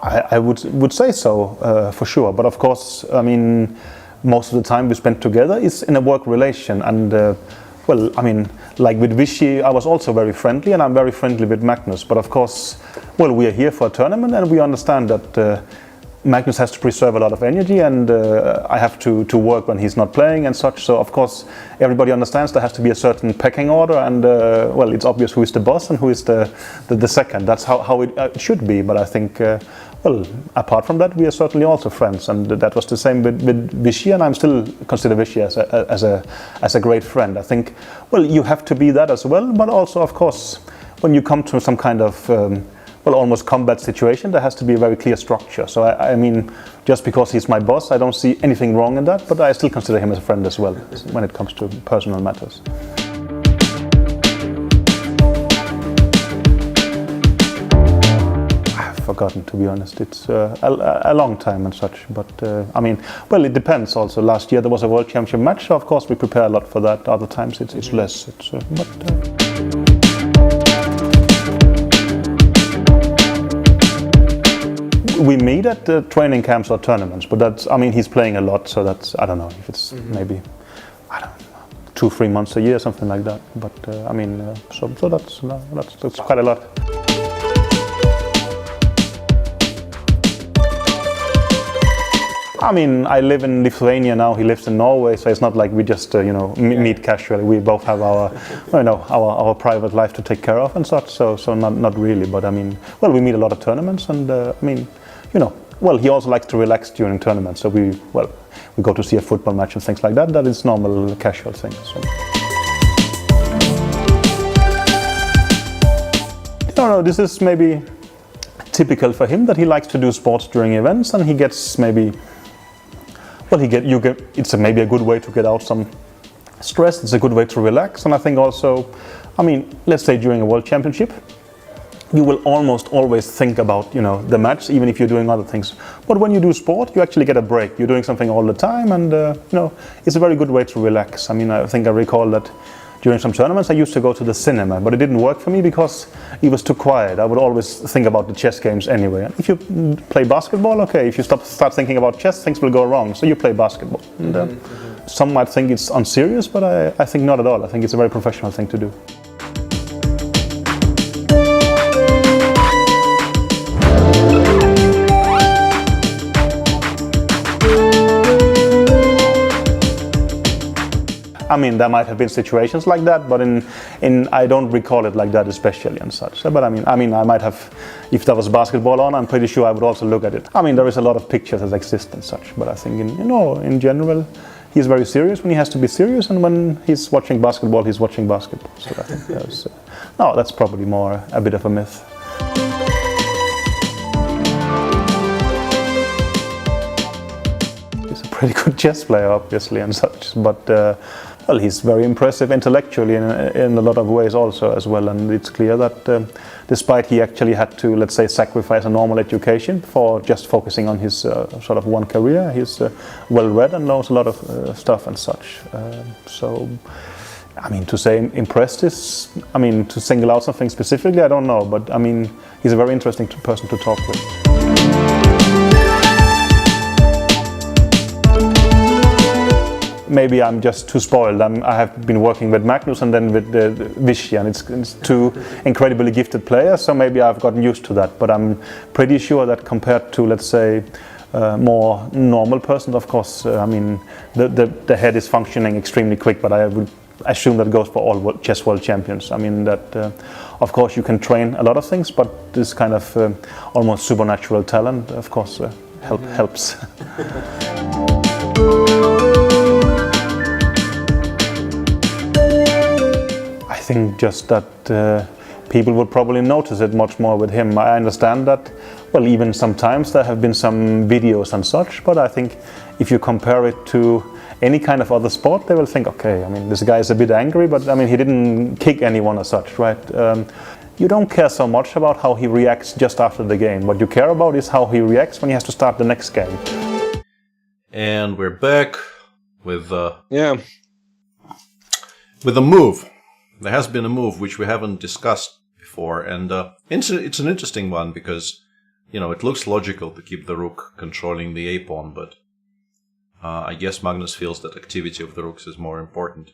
I would say so, for sure. But of course, I mean, most of the time we spent together is in a work relation. And well, I mean, like with Vichy, I was also very friendly, and I'm very friendly with Magnus. But of course, well, we are here for a tournament, and we understand that Magnus has to preserve a lot of energy, and I have to work when he's not playing and such. So of course, everybody understands there has to be a certain pecking order, and well, it's obvious who is the boss and who is the second. That's how it should be. But I think, well, apart from that, we are certainly also friends, and that was the same with Vichy, and I'm still consider Vichy as a great friend. I think, well, you have to be that as well, but also, of course, when you come to some kind of well, almost combat situation, there has to be a very clear structure. So I mean, just because he's my boss, I don't see anything wrong in that, but I still consider him as a friend as well when it comes to personal matters. I've forgotten, to be honest. It's a long time and such, but I mean, well, it depends also. Last year there was a World Championship match, so of course we prepare a lot for that. Other times it's less. We meet at the training camps or tournaments, but that's, I mean, he's playing a lot, so that's, I don't know if it's maybe, I don't know, 2-3 months a year, something like that. But I mean, so that's quite a lot. I mean, I live in Lithuania now. He lives in Norway, so it's not like we just meet casually. We both have our our private life to take care of and such. So not really. But I mean, well, we meet a lot of tournaments, and I mean, well, he also likes to relax during tournaments. So we go to see a football match and things like that. That is normal, casual things. So. No, this is maybe typical for him, that he likes to do sports during events, and he gets maybe. Well, it's maybe a good way to get out some stress. It's a good way to relax, and I think also, I mean, let's say during a World Championship, you will almost always think about the match, even if you're doing other things. But when you do sport, you actually get a break. You're doing something all the time, and it's a very good way to relax. I mean, I think I recall that during some tournaments I used to go to the cinema, but it didn't work for me because it was too quiet. I would always think about the chess games anyway. And if you play basketball, okay, if you start thinking about chess, things will go wrong. So you play basketball. And, some might think it's unserious, but I think not at all. I think it's a very professional thing to do. I mean, there might have been situations like that, but I don't recall it like that especially and such. But I mean, I might have, if there was basketball on, I'm pretty sure I would also look at it. I mean, there is a lot of pictures that exist and such, but I think in general, he's very serious when he has to be serious, and when he's watching basketball, he's watching basketball. So I think that's probably more a bit of a myth. He's a pretty good chess player, obviously, and such, but well, he's very impressive intellectually in a lot of ways also as well, and it's clear that despite he actually had to, let's say, sacrifice a normal education for just focusing on his sort of one career, he's well-read and knows a lot of stuff and such. So, I mean, to say impressed is, I mean, to single out something specifically, I don't know, but I mean, he's a very interesting person to talk with. Maybe I'm just too spoiled. I have been working with Magnus and then with Vichy, and it's two incredibly gifted players, so maybe I've gotten used to that. But I'm pretty sure that compared to, let's say, more normal person, of course, I mean, the head is functioning extremely quick, but I would assume that goes for all chess world champions. I mean, that of course you can train a lot of things, but this kind of almost supernatural talent, of course, helps. I think just that people would probably notice it much more with him. I understand that well, even sometimes there have been some videos and such, but I think if you compare it to any kind of other sport, they will think, okay, I mean, this guy is a bit angry, but I mean, he didn't kick anyone as such, right? You don't care so much about how he reacts just after the game. What you care about is how he reacts when he has to start the next game. And we're back with Yeah. with a move. There has been a move which we haven't discussed before, and it's an interesting one because, you know, it looks logical to keep the rook controlling the a-pawn, but I guess Magnus feels that activity of the rooks is more important.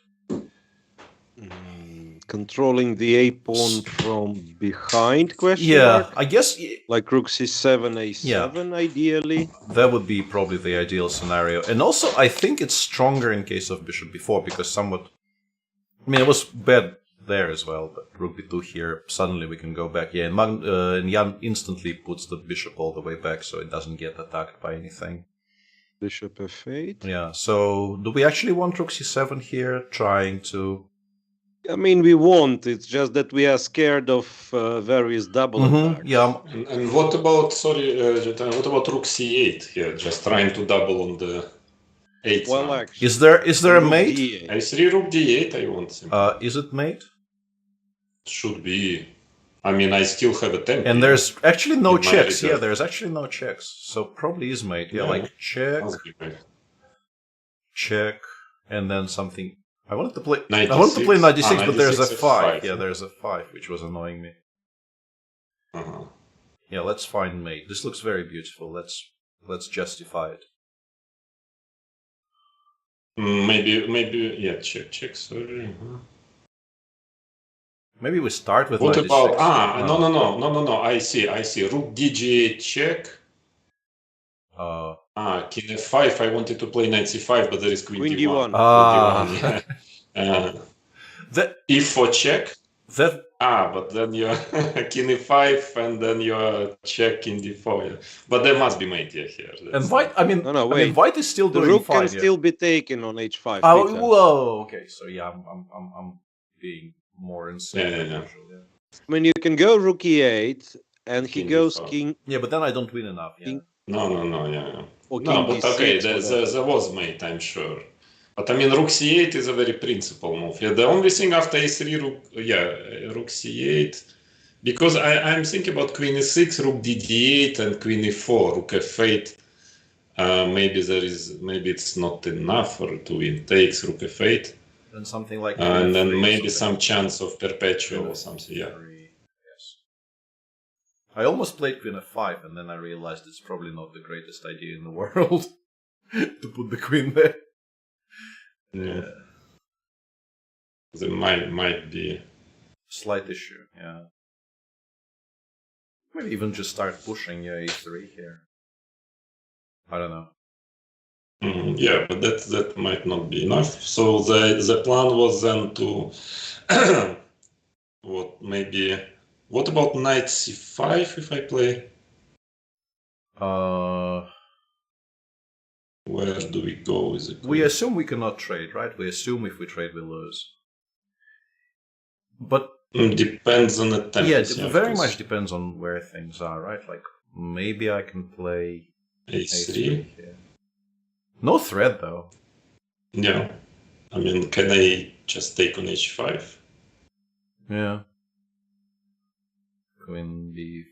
Controlling the a-pawn from behind, question Yeah, mark? I guess Like rook c7, a7, ideally. that would be probably the ideal scenario. And also, I think it's stronger in case of bishop b4 because somewhat... I mean, it was bad there as well, but rook b2 here, suddenly we can go back. Yeah, and Jan instantly puts the bishop all the way back so it doesn't get attacked by anything. Bishop f8. Yeah, so do we actually want rook c7 here, trying to... I mean, we want. It's just that we are scared of various double attacks. Yeah, And what about, sorry, what about rook c8 here? Just trying to double on the 8th. Well, rank. actually, is there a rook mate? d8. I3 rook d8 I want. Is it mate? Should be. I mean, I still have a tempo. And there's actually no In my checks. Yeah, reserve. there's actually no checks. So probably is mate. Yeah, Yeah. like check, Must be right. check, and then something. I wanted to play 96. I wanted to play 96, but there's a 96 5. F5. Yeah, there's a 5, which was annoying me. Uh-huh. Yeah, let's find mate. This looks very beautiful. Let's justify it. Maybe, yeah, check, sorry. Maybe we start with What 96. about, no, I see, rook dg check. King f5, I wanted to play knight c5, but there is queen Queen d1. d1. Queen d1, That e4 check. that But then you're king e5, and then you're check king d4. Yeah. But there must be mate here. and white. I mean, No, I mean, wait. white is still The doing rook fine. can yeah. still be taken on h5. Oh, Peter. whoa. Okay, so yeah, I'm being more insane. Yeah. than usual, yeah. I mean, you can go rook e8, and he King goes d4. king Yeah, but then I don't win enough. Yeah. King- No, yeah. or No, king but d6. okay, whatever. there was mate, I'm sure. But I mean, rook c8 is a very principal move. Yeah, the only thing after a3, rook c8, because I'm thinking about queen e6, rook d8, and queen e4, rook f8. Maybe it's not enough for to win. Takes rook f8, And something like and then F3 or maybe something. some chance of perpetual or something. Yeah. Yes. I almost played queen f5, and then I realized it's probably not the greatest idea in the world to put the queen there. Yeah. There might be. Slight issue, yeah. Maybe even just start pushing a3 here. I don't know. Yeah, but that might not be enough. So the plan was then to what about knight c5 if I play? Where do we go with it? We assume we cannot trade, right? We assume if we trade, we lose. But Depends on the tempo. yeah, it very much depends on where things are, right? Like maybe I can play a3. here. No threat though. Yeah, I mean, can I just take on h5? Yeah. Queen b,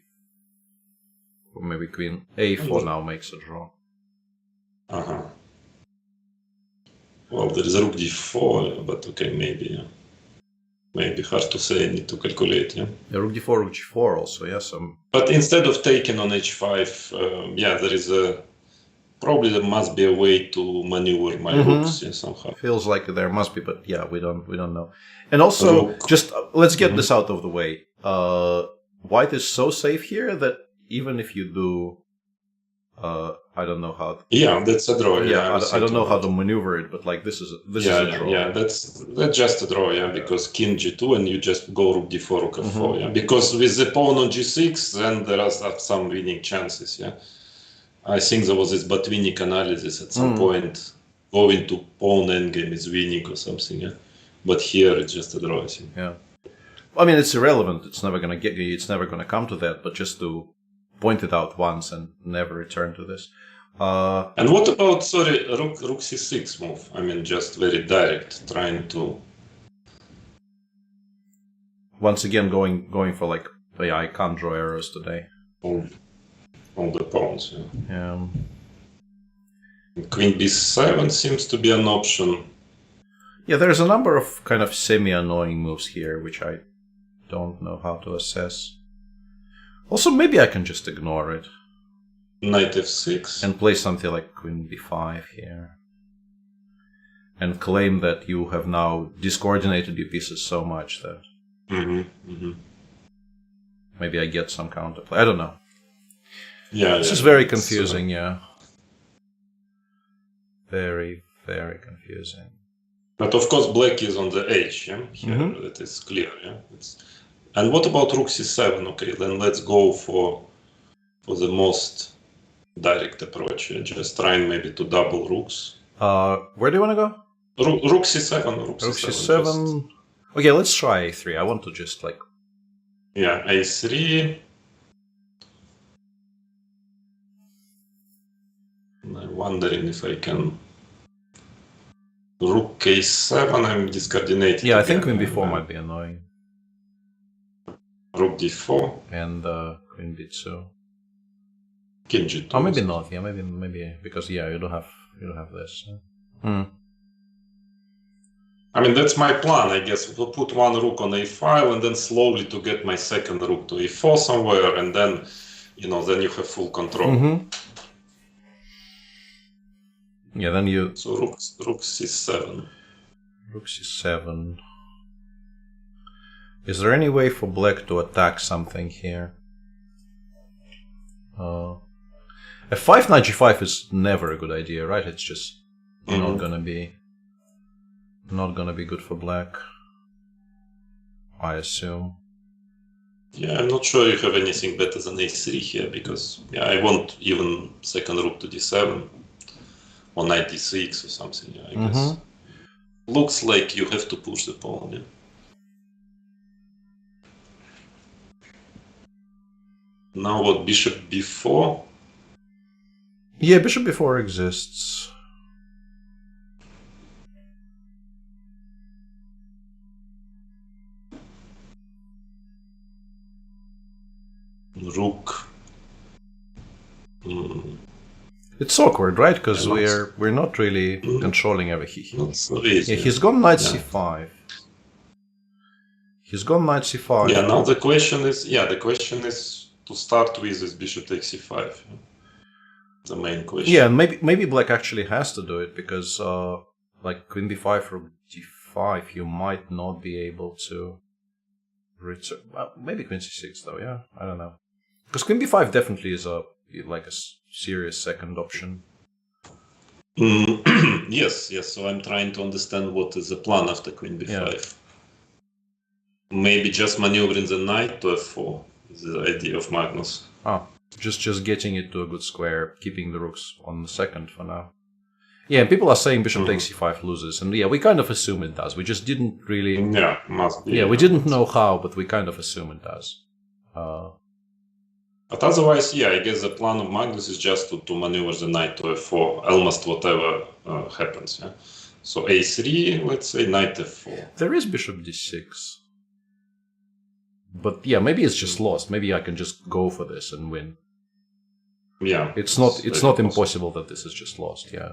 or maybe queen a4 now makes a draw. Well, there is a rook d4, but okay, maybe. Yeah. Maybe hard to say. I need to calculate. Yeah. Yeah, rook d4, rook g4 also. Yes. But instead of taking on h5, there is probably there must be a way to maneuver my rooks somehow. Feels like there must be, but yeah, we don't know. And also, Rook. just let's get this out of the way. White is so safe here that even if you do, I don't know how. Yeah, that's a draw. I don't know how to maneuver it, but like this is a draw. Yeah, that's just a draw. Yeah, because king g2 and you just go rook d4, rook f4. Yeah, because with the pawn on g6, then there are some winning chances. Yeah, I think there was this Botvinnik analysis at some point. Going to pawn endgame is winning or something. Yeah, but here it's just a draw. I think. Yeah. I mean, it's irrelevant. It's never gonna come to that. But just to pointed out once and never returned to this. And what about, sorry, rook c6 move? I mean, just very direct, trying to... Once again, going for like, yeah, I can't draw arrows today. All the pawns, yeah. Yeah. Queen b7 seems to be an option. Yeah, there's a number of kind of semi-annoying moves here, which I don't know how to assess. Also, maybe I can just ignore it. Knight f6. And play something like Queen b5 here. And claim that you have now discoordinated your pieces so much that maybe I get some counterplay. I don't know. Yeah, this is very confusing, yeah. Very, very confusing. But of course, black is on the edge, yeah? Here, that is clear, yeah? And what about rook c7? Okay, then let's go for the most direct approach. Yeah? Just trying maybe to double rooks. Where do you want to go? Rook c7. Rook c7. Okay, let's try a3. I want to just like... Yeah, a3. I'm wondering if I can... Rook k7, I'm discoordinated. Yeah, I think Queen b4 might be annoying. Rook d4. And Queen b2. King g2. Oh, maybe not. Yeah, maybe because yeah, you don't have this. I mean, that's my plan, I guess. We'll put one rook on a5 and then slowly to get my second rook to e4 somewhere, and then, you know, then you have full control. Yeah, then you... So rook c7. Rook c7. Is there any way for black to attack something here? f5 knight g5 is never a good idea, right? It's just not gonna be good for black, I assume. Yeah, I'm not sure you have anything better than a3 here, because yeah, I want even second rook to d7 or knight d6 or something. Yeah, I guess looks like you have to push the pawn. Yeah. Now what? Bishop b4. Yeah, bishop b4 exists. Rook. It's awkward, right? Because we're not really controlling everything. Not so easy. Yeah, he's gone knight c5. He's gone knight c5. Yeah. Now the question is, to start with is bishop takes c5. The main question. Yeah, and maybe black actually has to do it because like queen b5 or g5, you might not be able to return. Well, maybe queen c6 though. Yeah, I don't know. Because queen b5 definitely is a serious second option. Yes. So I'm trying to understand what is the plan after queen b5. Yeah. Maybe just maneuvering the knight to f4 is the idea of Magnus. Oh, just getting it to a good square, keeping the rooks on the second for now. Yeah, and people are saying bishop takes c5 loses, and yeah, we kind of assume it does. We just didn't really. Yeah, must be. Yeah, we didn't know how, but we kind of assume it does. But otherwise, yeah, I guess the plan of Magnus is just to maneuver the knight to f4, almost whatever happens. Yeah. So a3, let's say knight f4. There is bishop d6. But yeah, maybe it's just lost. Maybe I can just go for this and win. Yeah. It's not impossible that this is just lost, yeah.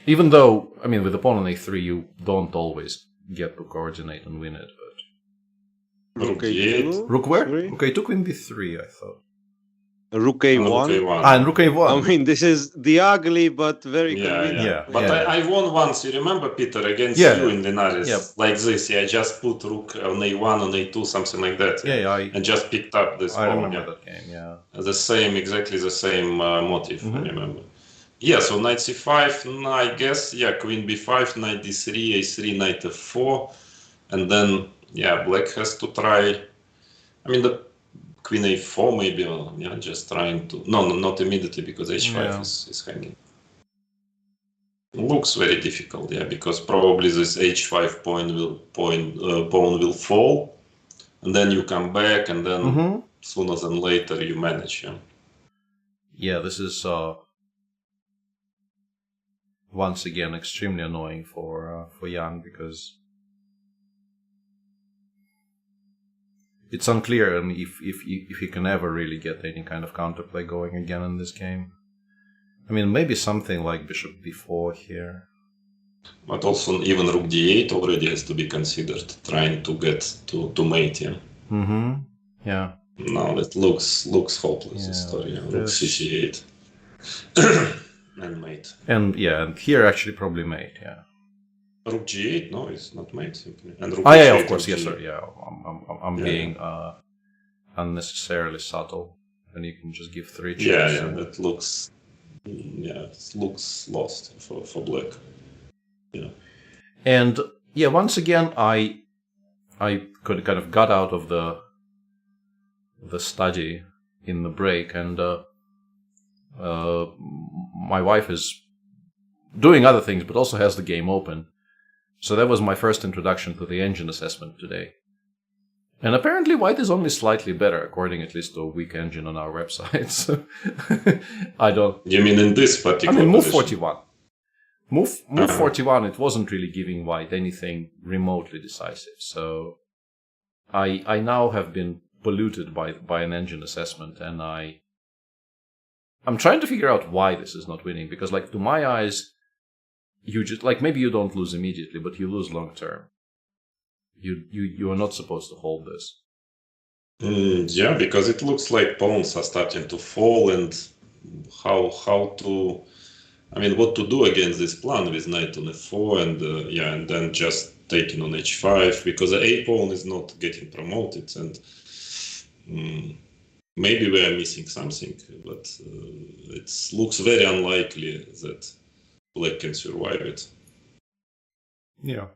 Even though, I mean, with the pawn on a3, you don't always get to coordinate and win it. But Rook a8. Rook where? Rook a2, queen b3, I thought. Rook a1. And rook a1. I mean, this is the ugly but very convenient. Yeah. But I won once, you remember, Peter, against you in Linares, like this. Yeah, I just put rook on a1, on a2, something like that. And just picked up this pawn. I remember that game, yeah. Exactly the same motive, I remember. Yeah, so knight c5, I guess, queen b5, knight d3, a3, knight f4, and then, black has to try, I mean, the queen a4 maybe, just trying to, no, not immediately, because h5 is hanging. Looks very difficult, because probably this h5 pawn will fall, and then you come back, and then sooner than later you manage. Yeah. Yeah, this is once again extremely annoying for Jan, because it's unclear if he can ever really get any kind of counterplay going again in this game. I mean, maybe something like bishop b4 here. But also even rook d8 already has to be considered, trying to get to mate. Yeah. Mm-hmm. Yeah. No, it looks hopeless. Yeah, The story. Yeah. Rook this- cc8 and mate. And here actually probably mate. Yeah. Rook g8, no, it's not mate simply. And rook Oh yeah, h8, of course. rook Yes, g8. sir. Yeah, I'm Yeah. being unnecessarily subtle, and you can just give 3 checks. Yeah, that looks. Yeah, it looks lost for black. Yeah. And yeah, once again, I could kind of got out of the study in the break, and my wife is doing other things, but also has the game open. So that was my first introduction to the engine assessment today. And apparently white is only slightly better, according at least to a weak engine on our website. So I don't... You mean in this I particular mean, move position? 41. Move 41, it wasn't really giving white anything remotely decisive. So I now have been polluted by an engine assessment, and I'm trying to figure out why this is not winning, because like to my eyes, you just like maybe you don't lose immediately, but you lose long term. You are not supposed to hold this. Yeah, because it looks like pawns are starting to fall, and how to, I mean, what to do against this plan with knight on f4 and then just taking on h5, because the a pawn is not getting promoted, and maybe we are missing something, but it looks very unlikely that black can survive it. Yeah.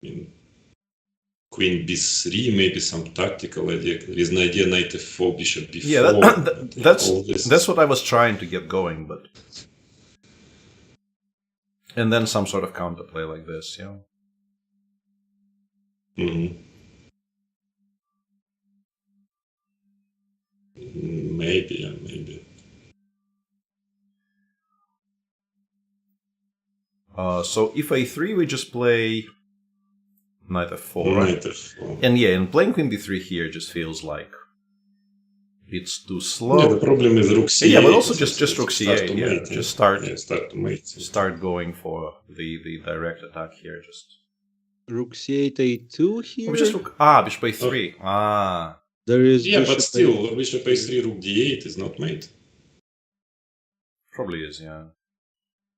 I mean, queen b3, maybe some tactical idea. There is an idea knight f4, bishop b4. Yeah, all this. that's what I was trying to get going, but and then some sort of counterplay like this, yeah. Mhm. Maybe, yeah, maybe. So if a3, we just play knight f4, right? Knight f4. And yeah, and playing queen b3 here just feels like it's too slow. Yeah, the problem is rook c8. Yeah, but also is just rook start c8, to yeah. mate, Just start to mate. start going for the direct attack here. Just Rook c8, a2 here. we just look bishop a3. There is Yeah, bishop but still, bishop a3, rook d8 is not mate. Probably is, yeah.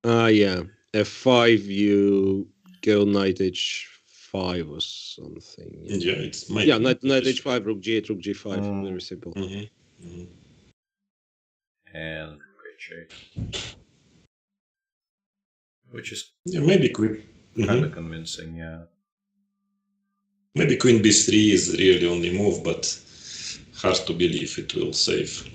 Yeah. f5, you go knight h5 or something. Yeah, it's mate. Yeah, knight h5, rook g8, rook g5. Very simple. And rook h8, which is Yeah, maybe queen. kind of convincing, yeah. Maybe queen b3 is really only move, but hard to believe it will save.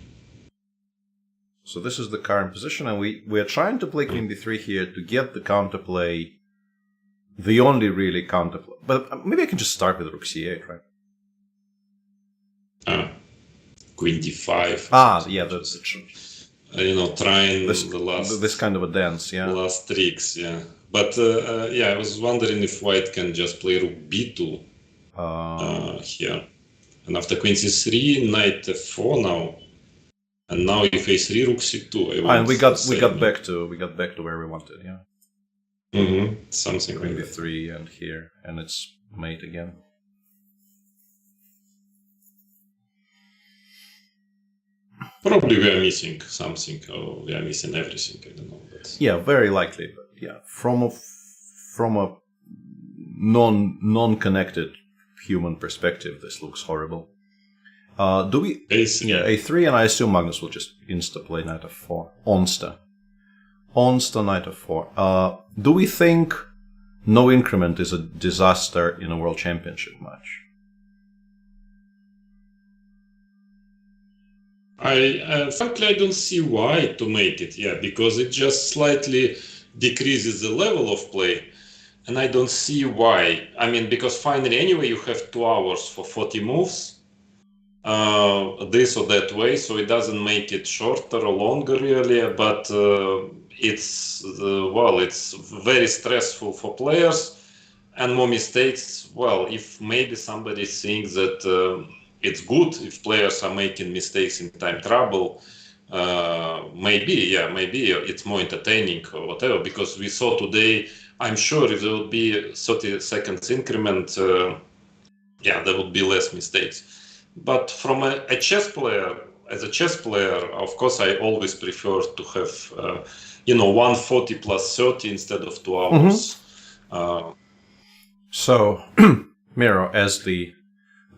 So this is the current position, and we are trying to play queen d3 here to get the counterplay, the only really counterplay. But maybe I can just start with rook c8, right? Queen d5. Yeah, Trying this, the last this kind of a dance, yeah. last tricks, yeah. But yeah, I was wondering if white can just play rook b2 here, and after queen c3, knight f4 now, and now if a3, rook c2. And we got back to where we wanted, yeah. Something Queen like that. b3 and here, and it's mate again. Probably we are missing something, or we are missing everything. I don't know. But Yeah, very likely. But yeah, from a non-connected human perspective, this looks horrible. Do we? A3. Yeah, a3, and I assume Magnus will just insta play knight f4. Onsta knight f4. Do we think no increment is a disaster in a world championship match? Frankly, I don't see why to make it. Yeah, because it just slightly decreases the level of play. and I don't see why. I mean, because finally, anyway, you have 2 hours for 40 moves, this or that way, so it doesn't make it shorter or longer, really. But it's very stressful for players, and more mistakes. Well, if maybe somebody thinks that it's good if players are making mistakes in time trouble, maybe it's more entertaining or whatever, because we saw today, I'm sure if there would be 30 seconds increment, there would be less mistakes. But from a chess player, as a chess player, of course, I always prefer to have, 140 plus 30 instead of 2 hours. So, Miro, as the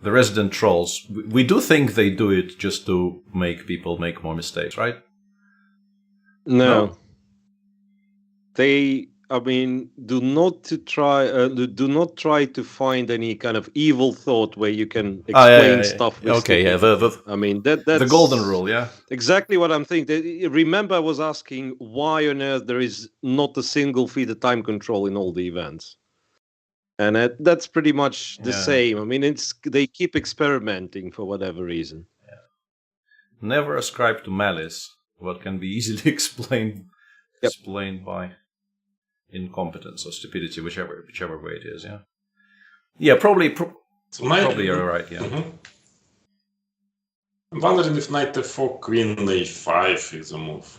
resident trolls, we do think they do it just to make people make more mistakes, right? No. They, I mean, do not try to find any kind of evil thought where you can explain stuff. With I mean, that's the golden rule, yeah. Exactly what I'm thinking. Remember, I was asking why on earth there is not a single feeder time control in all the events, and that's pretty much the same. I mean, they keep experimenting for whatever reason. Yeah. Never ascribe to malice what can be easily explained by incompetence or stupidity, whichever way it is. Yeah, probably you're right. Yeah. Mm-hmm. I'm wondering if knight f4 queen a5 is a move.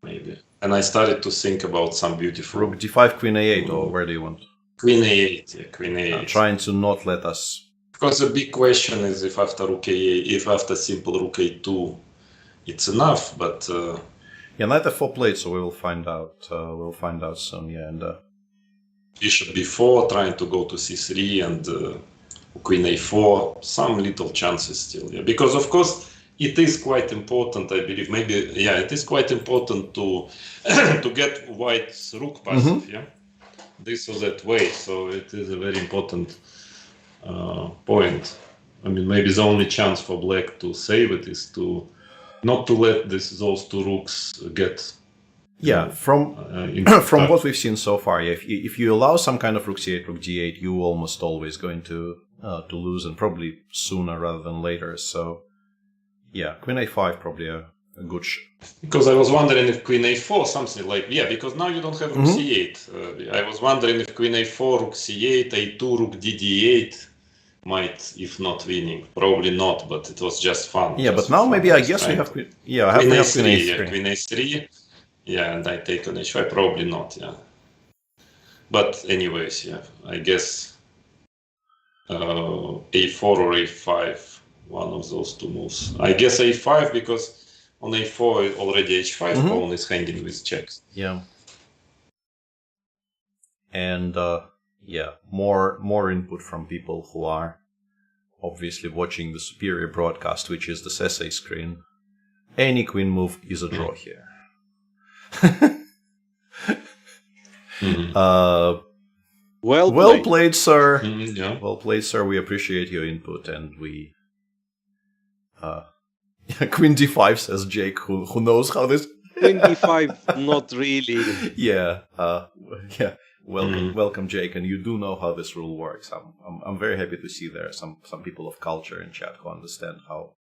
Maybe. And I started to think about some beautiful rook d5 queen a8, or where do you want? Queen a8, yeah, queen a8. Trying to not let us. Because the big question is if after rook a8, if after simple rook a2, it's enough. But knight f4 played, so we will find out. We'll find out soon. Yeah, and bishop b4, trying to go to c3, and queen a4. Some little chances still. Yeah, because of course it is quite important. I believe it is quite important to to get white's rook passive. Yeah. This or that way, so it is a very important point. I mean, maybe the only chance for black to save it is to not to let those 2 rooks get. From what we've seen so far, if you allow some kind of rook c8, rook g8, you almost always going to lose, and probably sooner rather than later. So, queen a5 probably a good. Because I was wondering if queen a4 something like because now you don't have rook c8. I was wondering if queen a4, rook c8, a2, rook dd8 might, if not winning, probably not, but it was just fun. Yeah, but now maybe I guess we have queen. Yeah, I have queen a3. Yeah, queen a3. Yeah, and I take on h5. Probably not. Yeah. But anyways, I guess a4 or a5, one of those 2 moves. I guess a5 because. On a4, already h5 pawn is hanging with checks. Yeah. And more input from people who are obviously watching the superior broadcast, which is the Sese screen. Any queen move is a draw here. Well played, sir. Well played, sir. We appreciate your input, and we. Queen d5, says Jake, who knows how this. Queen d5, not really. Welcome, Jake, and you do know how this rule works. I'm very happy to see there are some people of culture in chat who understand how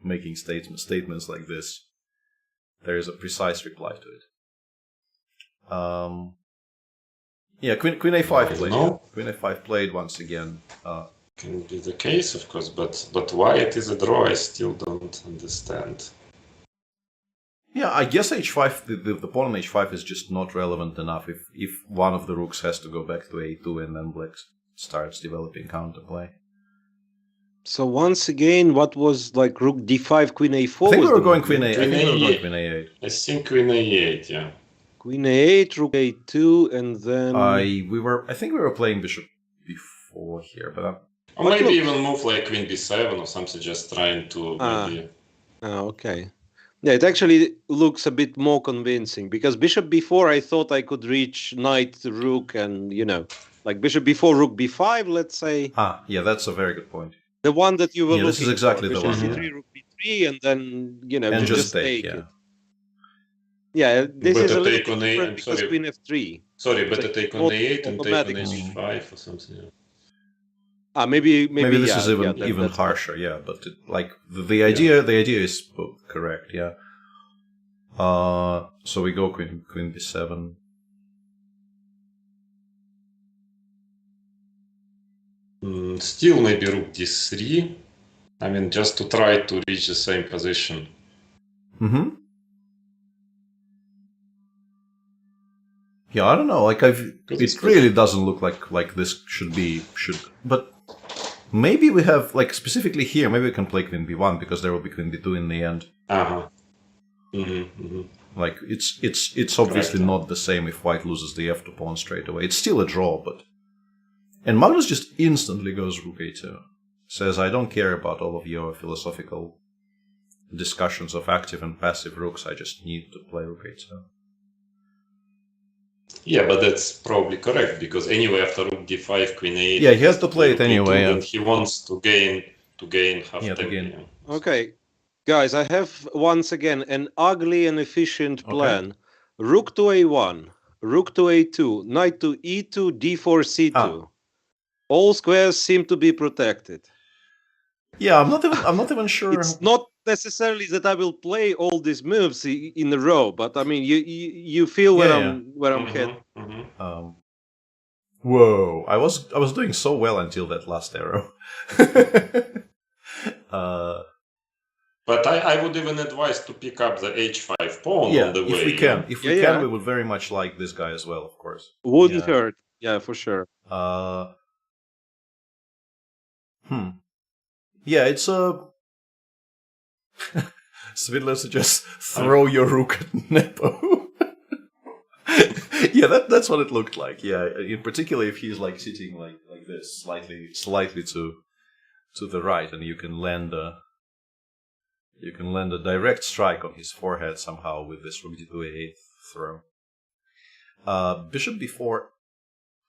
making statements like this, there is a precise reply to it. Queen a5 played. Queen a5 played once again. Can be the case, of course, but why it is a draw, I still don't understand. Yeah, I guess h5, the pawn on h5 is just not relevant enough if one of the rooks has to go back to a2 and then black starts developing counterplay. So once again, what was like rook d5, queen a4? I think we were going queen a8. Queen a8. I think queen a8, yeah. Queen a8, rook a2, and then I think we were playing bishop b4 here, but or maybe even move like queen b7 or something, just trying to maybe. Okay. Yeah, it actually looks a bit more convincing because bishop b4, I thought I could reach knight, rook, and like bishop b4, rook b5, let's say. Yeah, that's a very good point. The one that you were looking this is exactly for. the one. Bishop c3, rook b3, and then and just take it. Yeah, this is a Better little take bit on A. different I'm because sorry. queen f3. Sorry, It's better like take on not A8 and take on automatically. H5 or something. Maybe Maybe this yeah, is yeah, even that's harsher, yeah. But like the idea is both correct, yeah. So we go queen b7. Still maybe rook d3. I mean, just to try to reach the same position. Mm-hmm. Yeah, I don't know. Like it really doesn't look like this should. But maybe we have like specifically here. Maybe we can play queen b1 because there will be queen b2 in the end. Like it's obviously not the same if white loses the f2 pawn straight away. It's still a draw, but and Magnus just instantly goes rook a2. Says I don't care about all of your philosophical discussions of active and passive rooks. I just need to play rook a2. Yeah, but that's probably correct because anyway after rook d5, queen a8. Yeah, he has to play it anyway. And he wants to gain half tempo. Yeah. Okay, guys, I have once again an ugly and efficient plan. Rook to a1, rook to a2, knight to e2, d4, c2. All squares seem to be protected. Yeah, I'm not even sure. It's not necessarily that I will play all these moves in a row, but I mean, you feel where I'm heading. Whoa! I was doing so well until that last arrow. But I would even advise to pick up the h5 pawn on the way. If we can, we would very much like this guy as well, of course. Wouldn't hurt. Yeah, for sure. Yeah, it's a. Svidler suggests throw your rook at Nepo. Yeah, that's what it looked like. Yeah, in particular if he's like sitting like this, slightly to the right, and you can land a direct strike on his forehead somehow with this rook d2 a8 throw. Bishop b4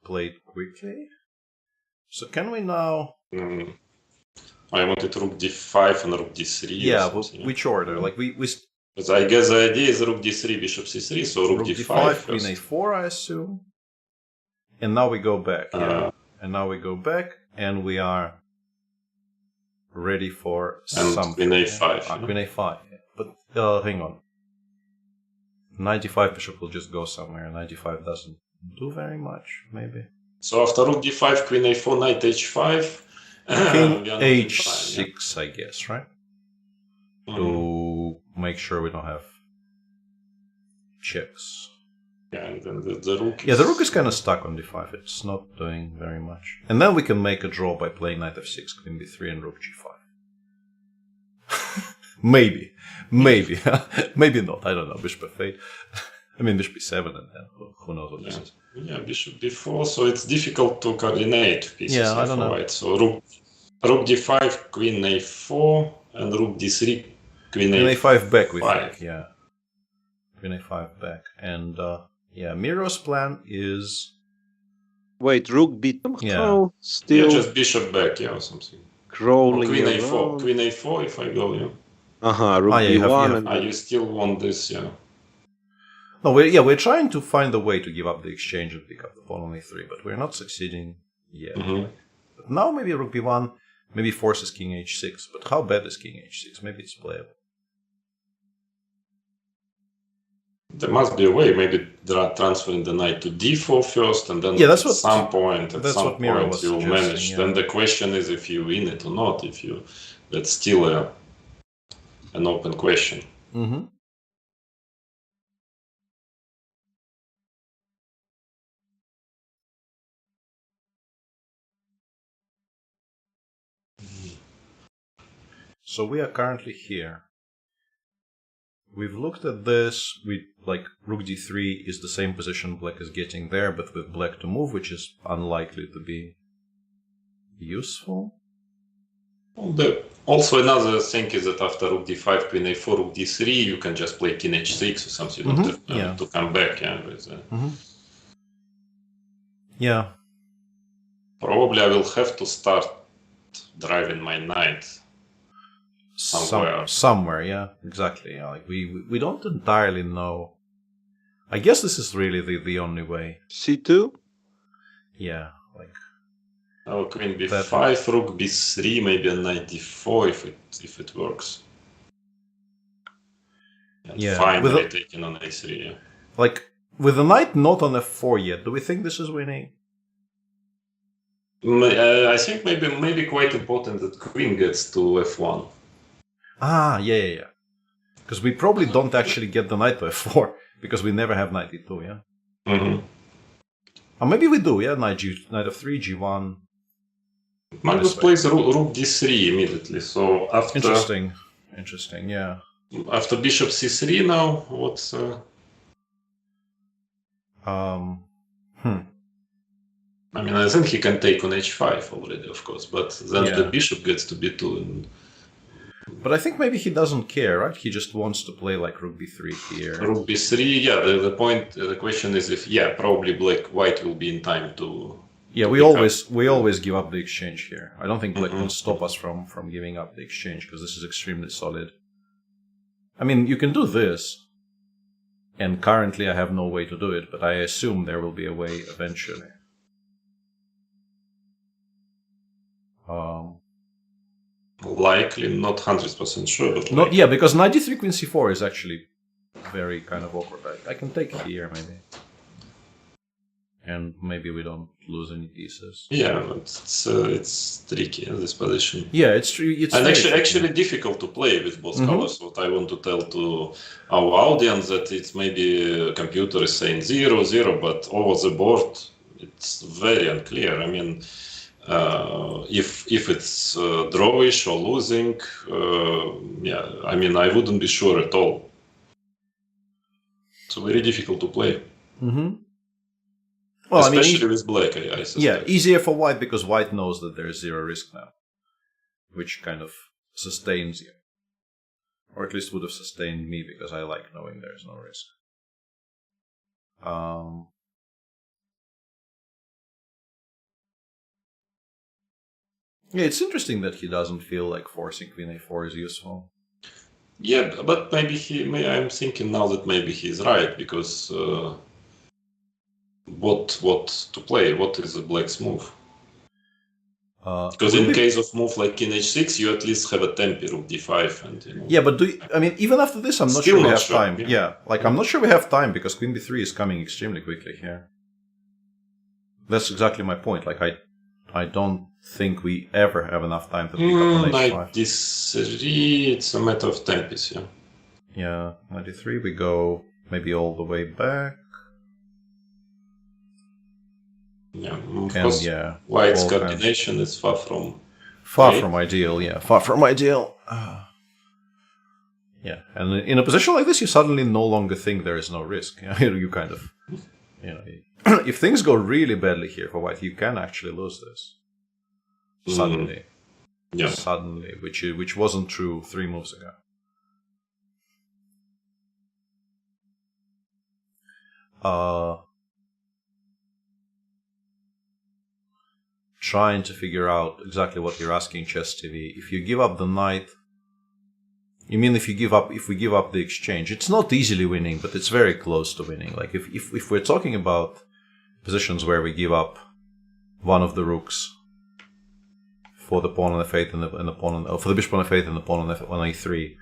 played quickly. So can we now? I wanted rook d5 and rook d3. Yeah, which order? Like we. But I guess the idea is rook d3, bishop c3, so rook d5 queen a4, I assume. And now we go back. And now we go back, and we are ready for something. Queen a5. Queen a5. But hang on. 95 bishop will just go somewhere. 95 doesn't do very much, maybe. So after rook d5, queen a4, knight h5. King h6, I guess, right? To make sure we don't have checks. Yeah, and then the rook. Yeah, the rook is kind of stuck on d5. It's not doing very much. And then we can make a draw by playing knight f6, queen b3, and rook g5. Maybe. Maybe not. I don't know. Bishop f8. I mean, bishop b7, and then who knows what this is. Yeah, bishop b4. So it's difficult to coordinate pieces. Yeah, I don't know. White. So rook d5, queen a4, and rook d3, queen a5 back, we think. Yeah. Queen a5 back. And Miro's plan is. Wait, rook b2? Yeah. Still. Yeah, just bishop back, or something. Crawling. Queen around. a4. Queen a4 if I go, Rook b1. You still want this, No, we're trying to find a way to give up the exchange and pick up the pawn on a3, but we're not succeeding yet. But now maybe rook b1, maybe forces king h6, but how bad is king h6? Maybe it's playable. There must be a way, maybe transferring the knight to d4 first, and then at some point you manage. Then the question is if you win it or not. That's still an open question. Mm-hmm. So we are currently here. We've looked at this. Rook d3 is the same position black is getting there, but with black to move, which is unlikely to be useful. Also, another thing is that after rook d5, queen a4, rook d3, you can just play king h6 or something. You don't have to come back. Yeah. Probably I will have to start driving my knight somewhere. Somewhere, yeah, exactly. Yeah, like we don't entirely know I guess this is really the only way. C2? Yeah, like Oh, queen b5, rook b3, maybe a knight d4 if it works. And Yeah, finally taking on a3. Yeah. like with the knight not on f4 yet. Do we think this is winning? I think maybe quite important that queen gets to f1. Ah, yeah. Because we probably don't actually get the knight to f4 because we never have knight e2. Yeah. Mm-hmm. Or maybe we do. Yeah, knight f3, g1. Magnus plays rook d3 immediately. So after Interesting. Yeah. After bishop c3 now, what's I mean, I think he can take on h5 already, of course, but then the bishop gets to b2. But I think maybe he doesn't care, right? He just wants to play like rook b3 here. Rook b3, yeah. The question is if, probably white will be in time to. Yeah, we always give up the exchange here. I don't think black can stop us from giving up the exchange because this is extremely solid. I mean, you can do this, and currently I have no way to do it, but I assume there will be a way eventually. Likely, not 100% sure, but because knight d3 queen c4 is actually very kind of awkward. I can take it here maybe, and maybe we don't lose any pieces. Yeah, but it's tricky in this position. Yeah, it's true. It's and actually difficult to play with both colors. What I want to tell to our audience that it's maybe a computer is saying 0-0, but over the board it's very unclear. I mean. If it's drawish or losing, I mean, I wouldn't be sure at all. It's very difficult to play. Well, especially with black, I suspect. Yeah, easier for white because white knows that there's zero risk now, which kind of sustains you. Or at least would have sustained me because I like knowing there's no risk. Yeah, it's interesting that he doesn't feel like forcing queen a4 is useful. Yeah, but maybe I'm thinking now that maybe he's right because what to play? What is the black's move? Because in case of move like king h6, you at least have a tempi rook d5, and Yeah, but even after this, I'm not sure we have time. Yeah, I'm not sure we have time because queen b3 is coming extremely quickly here. That's exactly my point. Like I don't think we ever have enough time to pick up an h5. Knight d3, it's a matter of tempis, yeah. Yeah, knight d3, we go maybe all the way back. Yeah, of course, white's coordination is far from ideal, yeah, far from ideal. Yeah, and in a position like this, you suddenly no longer think there is no risk. You kind of, if things go really badly here for white, you can actually lose this. Suddenly. Suddenly, which wasn't true 3 moves ago. Trying to figure out exactly what you're asking, Chess TV. If you give up the knight, you mean if we give up the exchange? It's not easily winning, but it's very close to winning. Like if we're talking about positions where we give up one of the rooks for the pawn on f8 and the pawn on, for the bishop on f8 and the pawn on a3.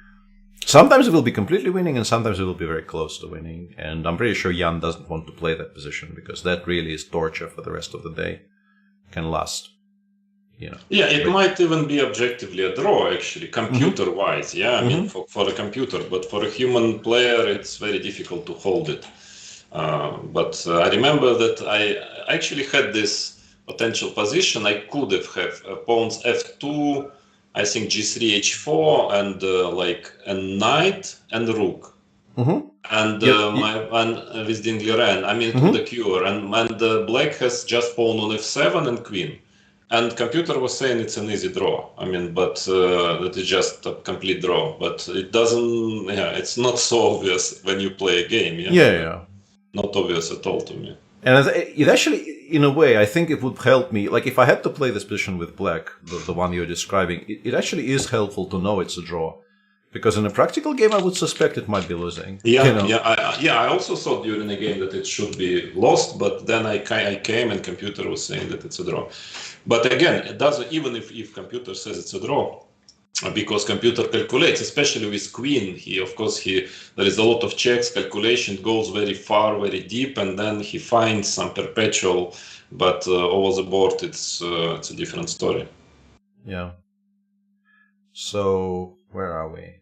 Sometimes it will be completely winning, and sometimes it will be very close to winning. And I'm pretty sure Jan doesn't want to play that position because that really is torture for the rest of the day. Can last, Yeah, it might even be objectively a draw, actually, computer-wise. I mean, for a computer, but for a human player, it's very difficult to hold it. But I remember that I actually had this potential position. I could have pawns f2, I think g3, h4, and like a knight and rook. And with Dingleren, I mean, to the cure. And black has just pawn on f7 and queen. And computer was saying it's an easy draw. I mean, but that is just a complete draw. But it doesn't, it's not so obvious when you play a game. Not obvious at all to me. And it actually, in a way, I think it would help me. Like, if I had to play this position with black, the one you're describing, it actually is helpful to know it's a draw. Because in a practical game, I would suspect it might be losing. Yeah, you know? I also thought during the game that it should be lost, but then I came and computer was saying that it's a draw. But again, it doesn't, even if computer says it's a draw, because computer calculates, especially with queen, there is a lot of checks, calculation goes very far, very deep, and then he finds some perpetual, but over the board it's a different story. Yeah. So where are we?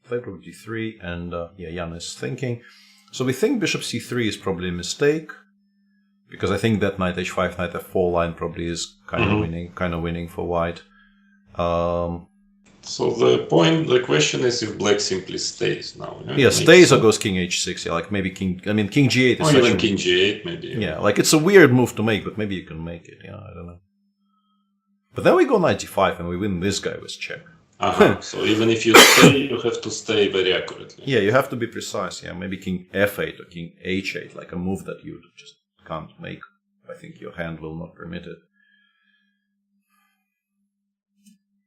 Played rook d3, and Jan is thinking. So we think bishop c3 is probably a mistake, because I think that knight h5, knight f4 line probably is kind of winning for white. So the question is if black simply stays now. Yeah, stays or goes king h6. Yeah, like maybe king g8 is or even king g8 maybe. Yeah, like it's a weird move to make, but maybe you can make it. Yeah, I don't know. But then we go knight d5 and we win this guy with check. So even if you stay, you have to stay very accurately. Yeah, you have to be precise. Yeah, maybe king f8 or king h8, like a move that you just can't make. I think your hand will not permit it.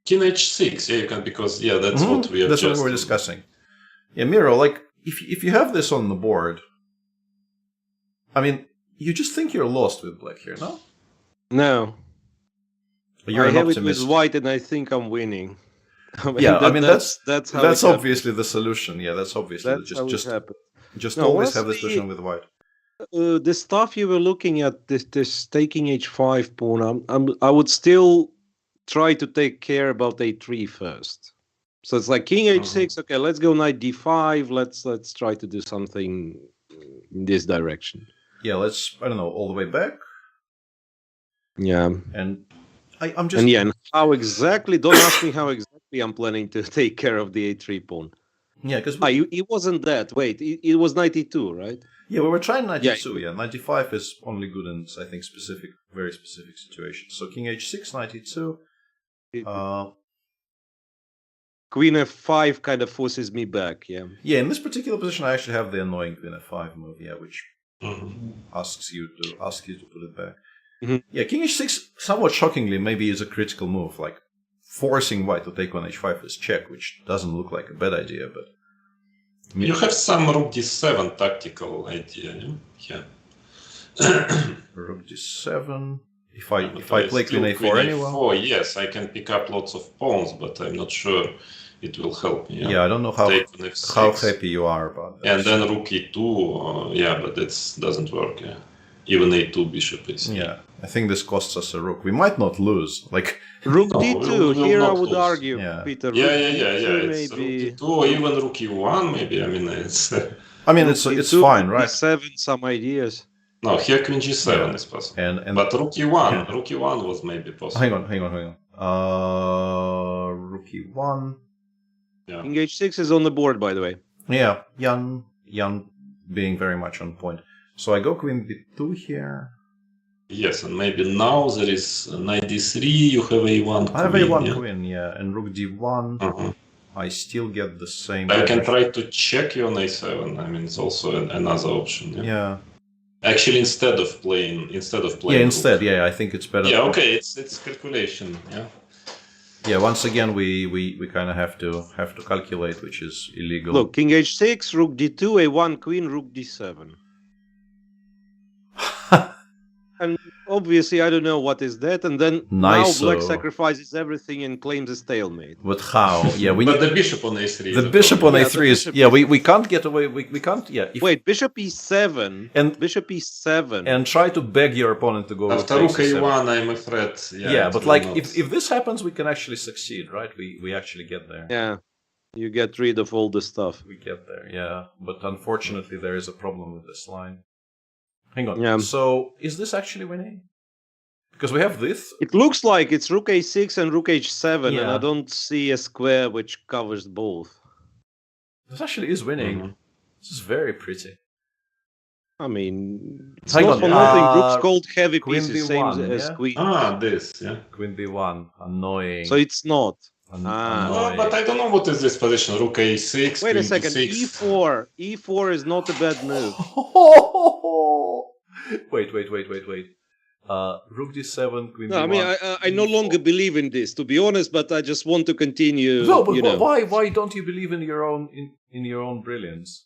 King h6, yeah, you can, because that's what we are. That's what we're discussing. Yeah, Miro, like if you have this on the board, I mean, you just think you're lost with black here, no? No. But you're I an have optimist. it with white, and I think I'm winning. That's how that's it obviously the solution. Yeah, that's obviously just always have this solution with white. The stuff you were looking at, this taking h5 pawn, I would still try to take care about a3 first. So it's like king h6. Okay, let's go knight d5. Let's try to do something in this direction. Yeah, let's I don't know all the way back. Yeah, and I'm just and how exactly? Don't ask me how exactly I'm planning to take care of the a3 pawn. Yeah, because it wasn't that. Wait, it was 92, right? Yeah, we were trying 92. Yeah, 95 is only good in I think very specific situations. So king h6, 92. Queen f5 kind of forces me back. Yeah. Yeah, in this particular position, I actually have the annoying queen f5 move. Yeah, which asks you to put it back. Yeah, king h6, somewhat shockingly, maybe is a critical move, like forcing white to take on h5 is check, which doesn't look like a bad idea, but you have some rook d7 tactical idea, yeah. Rook d7. If I play queen a4 anyway, yes, I can pick up lots of pawns, but I'm not sure it will help me. Yeah, I don't know how happy you are about that. And then rook e2, but that doesn't work. Yeah, even a2 bishop is. Yeah, I think this costs us a rook. We might not lose. Like rook d2. Here I would argue, Peter. Yeah. It's maybe rook d2 or even rook e1. Maybe it's. It's fine, right? D7, some ideas. No, here queen g7 is possible. But rook e1 was maybe possible. Hang on. Rook e1. Yeah. King h6 is on the board, by the way. Yeah, Jan being very much on point. So I go queen b2 here. Yes, and maybe now there is knight d3, you have a1 queen. I have a1 queen, and rook d1. I still get the same. I can try to check you on a7. It's also another option. Yeah. Actually, instead of playing. Yeah, I think it's better. Yeah, okay, it's calculation. Yeah. Yeah, once again, we kind of have to calculate, which is illegal. Look, king h6, rook d2, a1 queen, rook d7. And obviously, I don't know what is that. And then now black sacrifices everything and claims a stalemate. But how? Yeah, but the bishop on a3. The bishop on a3 is we can't get away. We can't. Yeah. Wait, bishop e7 and bishop e7 and try to beg your opponent to go after rook a1. I'm afraid. Yeah, but like if this happens, we can actually succeed, right? We actually get there. Yeah, you get rid of all the stuff. We get there. Yeah, but unfortunately, there is a problem with this line. Hang on. Yeah. So, is this actually winning? Because we have this. It looks like it's rook a6 and rook h7, and I don't see a square which covers both. This actually is winning. This is very pretty. I mean, it's not for nothing. Rook's called heavy pieces, same as queen. Queen b1. Annoying. So it's not. No, but I don't know what is this position. Rook a6. Wait a second. E4. E4 is not a bad move. Wait. Rook d7, queen No, d1. I mean, I no longer believe in this, to be honest, but I just want to continue. No, but you know. why don't you believe in your own in your own brilliance?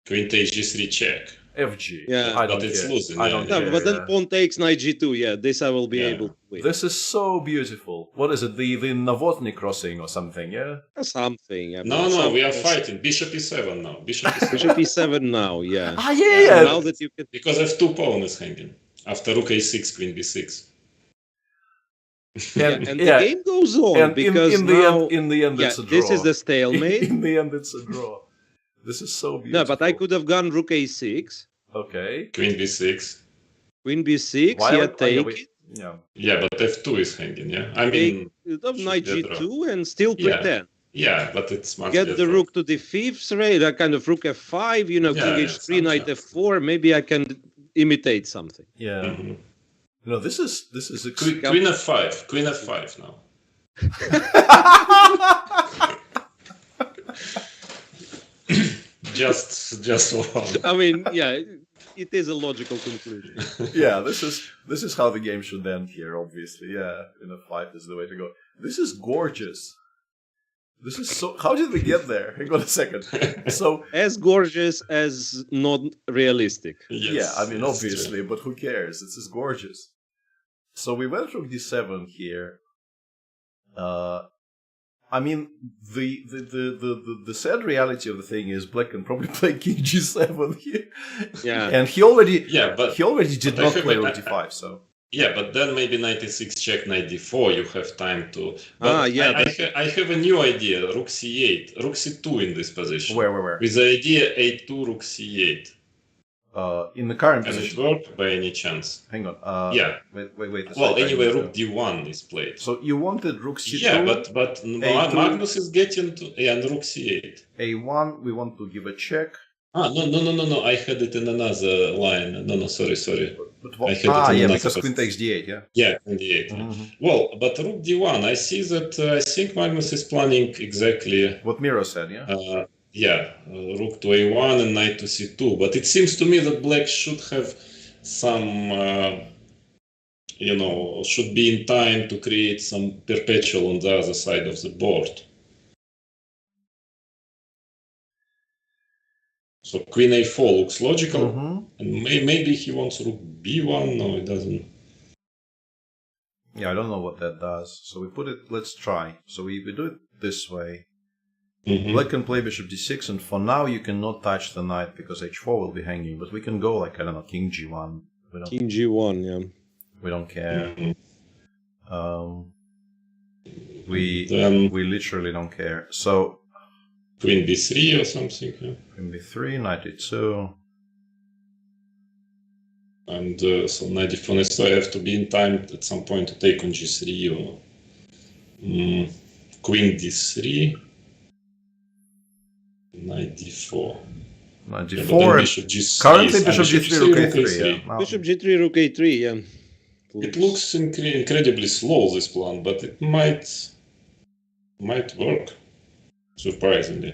Queen takes g3 check. FG. Yeah. I But don't it's care. losing, I yeah. don't No, care. but then yeah. pawn takes knight g2. Yeah, this I will be Yeah. able to win. This is so beautiful. What is it? The Novotny crossing or something? Yeah. Something. I mean, No, we are something. fighting. Bishop e7 now. Bishop e7. Bishop e7 now. Yeah. Ah, yeah. Now that you can. Because f2 pawn is hanging. After rook a6, queen b6. And the game goes on And because in the end, yeah, it's a draw. this is the stalemate. In the end, it's a draw. This is so beautiful. No, but I could have gone rook a6, Okay. Queen b6. queen b6. Take it. Yeah. Yeah, but f2 is hanging, yeah? I mean, Knight should be a g2 and still Yeah. pretend. yeah, but it's much Get better. the rook to the fifth range, a kind of rook f5, Yeah, king yeah, h3, knight sometimes. f4. Maybe I can imitate something. Yeah. Mhm. You know, this is Queen f5. Queen f5 now. just one. I mean, yeah, it is a logical conclusion. yeah. This is how the game should end here. Obviously, yeah. In a fight is the way to go. This is gorgeous. This is so. How did we get there? Hang on a second. So As gorgeous as not realistic. Yes, yeah, I mean, yes, obviously, but who cares? This is gorgeous. So we went rook d7 here. I mean, the sad reality of the thing is Black can probably play king g7 here. Yeah. And he already did but I not have play a- rook d5. So Yeah, but then maybe knight e6 check, knight d4, you have time to... But yeah, I have a new idea, rook c8, rook c2 in this position. where? With the idea a2, rook c8. In the current Can it position. work by any chance? Hang on. Yeah. Wait. a Well, second. anyway, rook d1 is played. So you wanted rook c2. Yeah, but A2. Magnus is getting to... and rook c8. a1. We want to give a check. No, I had it in another line. No, sorry. But I had it in another because queen position. takes d8. Yeah. Yeah, queen d8. Mhm. Well, but rook d1, I see that I think Magnus is planning exactly... What Miro said. Yeah. rook to a1 and knight to c2. But it seems to me that black should have some, should be in time to create some perpetual on the other side of the board. So queen a4 looks logical, and maybe he wants rook b1. No, it doesn't. Yeah, I don't know what that does. So we put it. Let's try. So we do it this way. Mhm. Black can play bishop d6, and for now you cannot touch the knight because h4 will be hanging. But we can go like, I don't know, king g1. King g1, yeah. We don't care. Mhm. We literally don't care. So Queen b3 or something. Yeah. queen b3, knight e2. And so knight d4, so I have to be in time at some point to take on g3 or queen d3, knight d4. Knight Yeah, but d4. then bishop g6, Currently bishop g3, rook a3. a3. Yeah. Now- Bishop g3, rook a3, yeah. It looks incredibly slow, this plan, but it might work, surprisingly.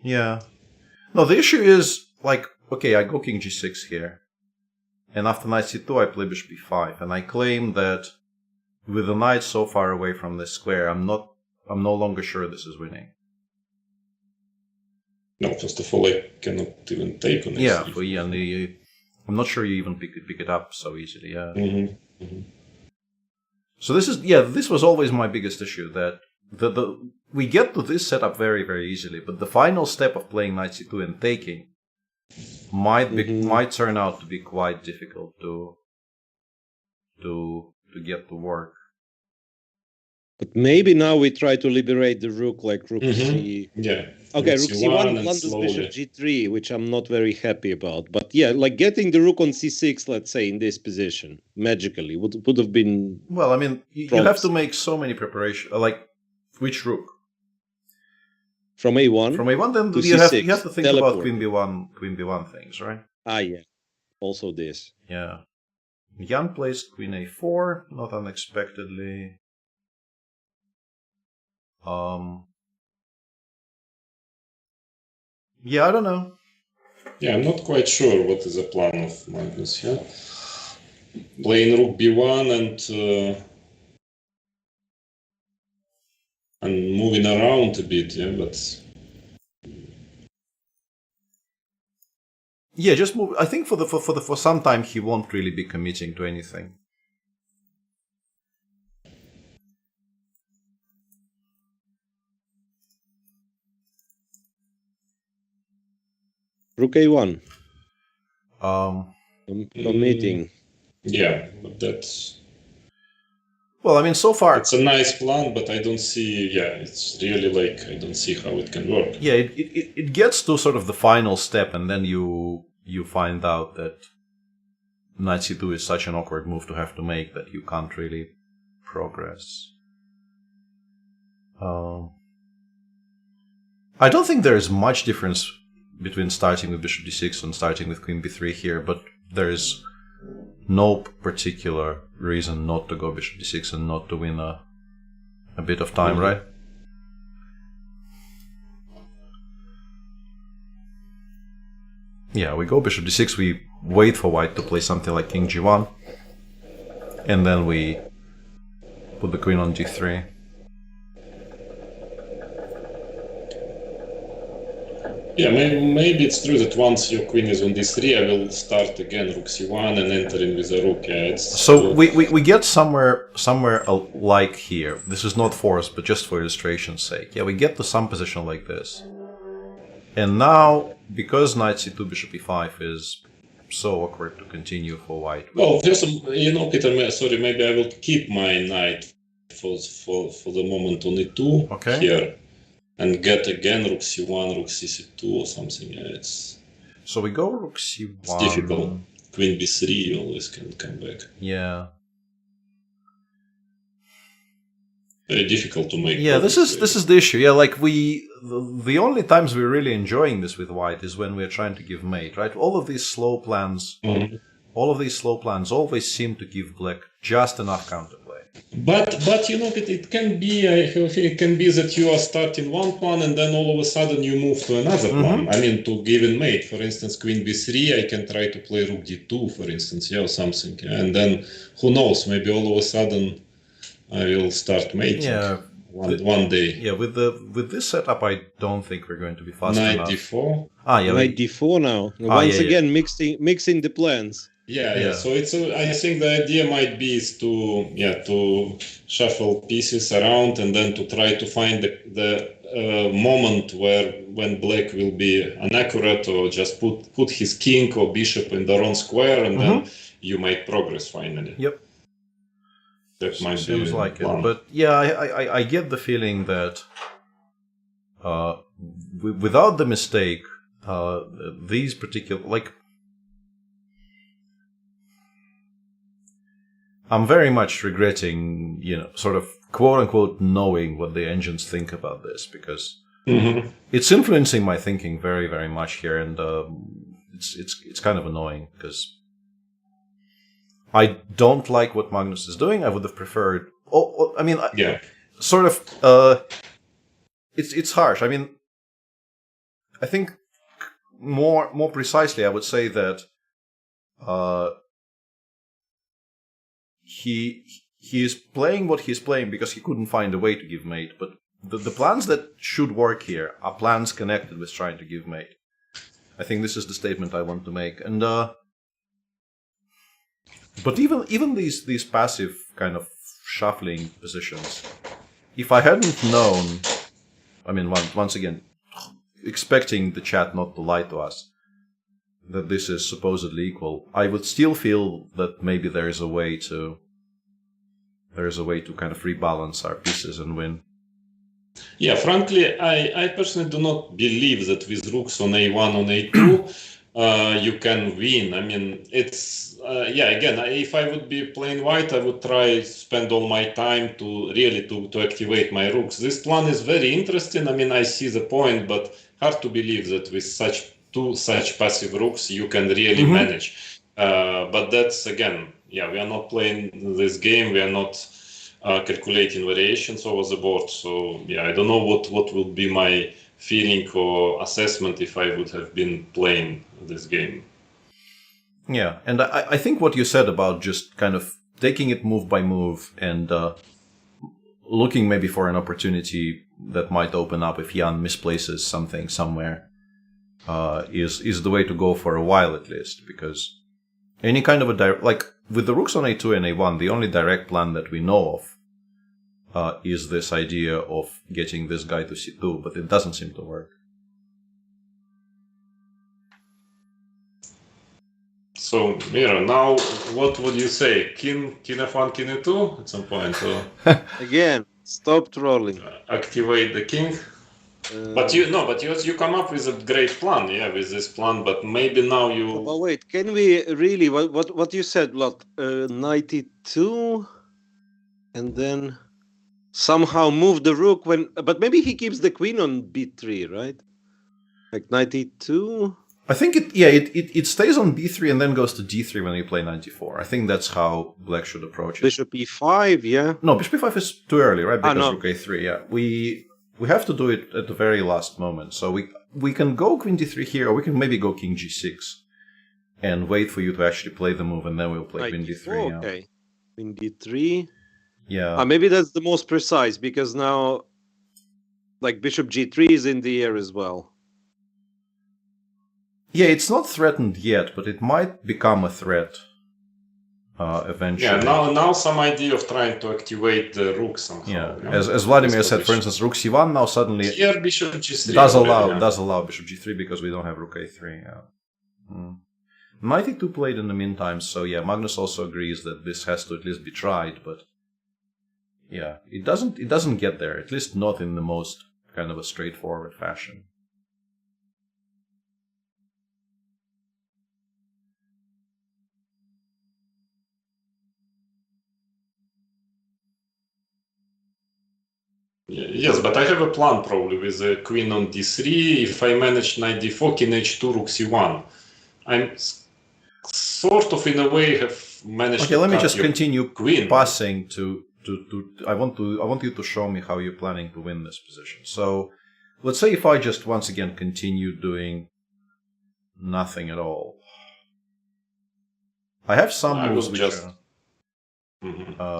Yeah. No, the issue is, like, okay, I go king g6 here. And after knight c2, I play bishop b5. And I claim that with the knight so far away from this square, I'm no longer sure this is winning. No, first of all, I cannot even take on it. Yeah, I'm not sure you even pick it up so easily, yeah. So this was always my biggest issue, that we get to this setup very, very easily, but the final step of playing knight c2 and taking might turn out to be quite difficult to get to work. But maybe now we try to liberate the rook, like rook c. Yeah. Okay, rook c1 and blunders slowly. bishop g3, which I'm not very happy about. But yeah, like getting the rook on c6, let's say, in this position, magically, would have been... Well, I mean, you have to make so many preparations. Like, which rook? From a1? From a1, then to you c6, have to think teleport. about queen b1 things, right? Ah, yeah. Also this. Yeah. Jan plays queen a4, not unexpectedly. Yeah, I don't know. Yeah, I'm not quite sure what is the plan of Magnus here. playing rook b1 and moving around a bit, yeah, but Yeah, just move. I think for some time he won't really be committing to anything. Rook a1. Committing. Yeah, but that's. Well, I mean, so far it's a nice plan, but I don't see. Yeah, it's really like I don't see how it can work. Yeah, it gets to sort of the final step, and then you find out that knight c2 is such an awkward move to have to make that you can't really progress. I don't think there is much difference between starting with bishop d6 and starting with queen b3 here, but there is no particular reason not to go bishop d6 and not to win a bit of time, right? Yeah, we go bishop d6, we wait for white to play something like king g1, and then we put the queen on d3. Yeah, maybe it's true that once your queen is on d3, I will start again rook c1 and enter in with a rook. Yeah, so we get somewhere like here. This is not forced, but just for illustration's sake. Yeah, we get to some position like this. And now, because knight c2, bishop e5 is so awkward to continue for white. Well, just, Peter, sorry, maybe I will keep my knight for the moment on e2 here. And get again rook c1, rook c2 or something. Yeah, it's. So we go rook c1. It's difficult. Queen b3 you always can come back. Yeah. Very difficult to make. Yeah, this is the issue. Yeah, like the only times we're really enjoying this with white is when we're trying to give mate, right? All of these slow plans, always seem to give black just enough counterplay. But it can be. I have a feeling it can be that you are starting one plan and then all of a sudden you move to another plan. I mean, to give in mate. For instance, queen b3. I can try to play rook d2, for instance, or something. And then who knows? Maybe all of a sudden I will start mating. Yeah. One day. Yeah, with this setup, I don't think we're going to be fast enough. Knight d4. Knight d4 now. Once again, mixing the plans. Yeah. So I think the idea might be is to shuffle pieces around and then to try to find the moment when black will be inaccurate or just put his king or bishop in the wrong square and then you make progress finally. Yep. That might seems be like it, but yeah, I get the feeling that without the mistake, these particular I'm very much regretting, sort of quote unquote knowing what the engines think about this because it's influencing my thinking very, very much here, and it's kind of annoying because I don't like what Magnus is doing. I would have preferred. Sort of. It's harsh. I mean, I think more precisely, I would say that he is playing what he's playing because he couldn't find a way to give mate. But the plans that should work here are plans connected with trying to give mate. I think this is the statement I want to make. And but even these passive kind of shuffling positions, if I hadn't known, I mean, once again, expecting the chat not to lie to us, that this is supposedly equal, I would still feel that maybe there is a way to kind of rebalance our pieces and win. Yeah, frankly, I personally do not believe that with rooks on a1, on a2, you can win. I mean, it's again, if I would be playing white, I would try spend all my time to really to activate my rooks. This plan is very interesting. I mean, I see the point, but hard to believe that with such passive rooks you can really manage. But that's again, we are not playing this game. We are not calculating variations over the board. So I don't know what would be my feeling or assessment if I would have been playing this game. Yeah, and I think what you said about just kind of taking it move by move and looking maybe for an opportunity that might open up if Jan misplaces something somewhere is the way to go for a while at least, because any kind of like with the rooks on a2 and a1, the only direct plan that we know of is this idea of getting this guy to c2, but it doesn't seem to work. So, Miro, now what would you say? King f1, king e2 at some point? Or Again, stop trolling. activate the king? But you come up with a great plan, yeah, with this plan. But maybe now you. But wait, can we really? What you said, Vlad? 92, and then somehow move the rook when. But maybe he keeps the queen on b3, right? Like 92. I think it stays on b3 and then goes to d3 when you play 94. I think that's how Black should approach it. Bishop e5, yeah. No, bishop e5 is too early, right? Because no. rook a3, yeah. We have to do it at the very last moment. So we can go queen d3 here, or we can maybe go king g6 and wait for you to actually play the move, and then we'll play queen d3. Okay, yeah. Queen d3. Yeah. Maybe that's the most precise, because now, like, bishop g3 is in the air as well. Yeah, it's not threatened yet, but it might become a threat eventually. Yeah, now some idea of trying to activate the rook somehow. Yeah, you know? as Vladimir said, for instance, rook c1 now suddenly here bishop g3 does already, allow bishop g3 because we don't have rook a3. Yeah. Knight e2 played in the meantime, so yeah, Magnus also agrees that this has to at least be tried, but yeah, it doesn't get there, at least not in the most kind of a straightforward fashion. Yes, but I have a plan probably with the queen on d3. If I manage knight d4, king h2, rook c1, I'm sort of in a way have managed. Okay, to let me cut just your continue queen. passing to. I want you to show me how you're planning to win this position. So, let's say if I just once again continue doing nothing at all. I have some moves which are.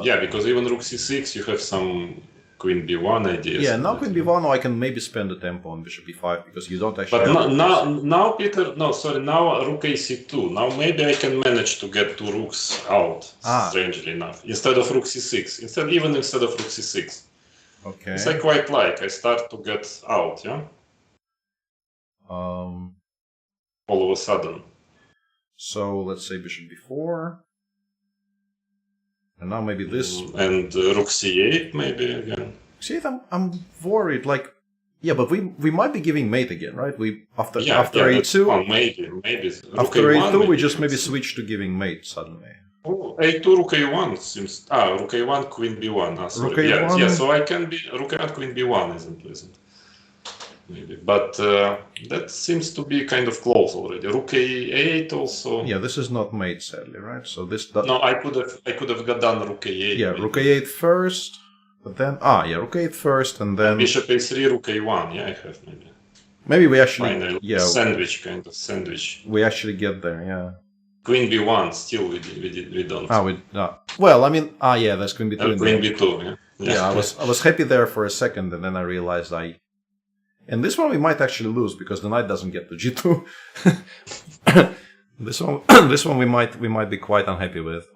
Yeah, because even rook c6, you have some queen b1 ideas. Yeah, now queen b1, I can maybe spend the tempo on bishop b5 because you don't actually. But now Peter, now rook ac2. Now maybe I can manage to get two rooks out. Strangely enough, instead of rook c6, instead of rook c6. Okay. This I quite like. I start to get out. Yeah. All of a sudden. So let's say bishop b4. And now maybe this and rook c8 maybe again. See, I'm worried. Like, yeah, but we might be giving mate again, right? After a2, maybe after a2 we just maybe switch to giving mate suddenly. Oh, a2 rook a1 seems. Rook a1 queen b1. Rook a1. Yeah. So I can be rook a1 queen b1 isn't pleasant. Maybe, but that seems to be kind of close already. Rook a8 also. Yeah, this is not mate, sadly, right? So this. No, I could have done rook a8. Yeah, maybe. Rook a8 first, but then rook a8 first, and then bishop a3, rook a1. Yeah, I have maybe. Maybe we actually sandwich. We actually get there, yeah. Queen b1. Still, we don't. Well, I mean, yeah, that's queen b2. Queen b2. Yeah. I was happy there for a second, and then I realized And this one we might actually lose because the knight doesn't get to g2. This one we might be quite unhappy with.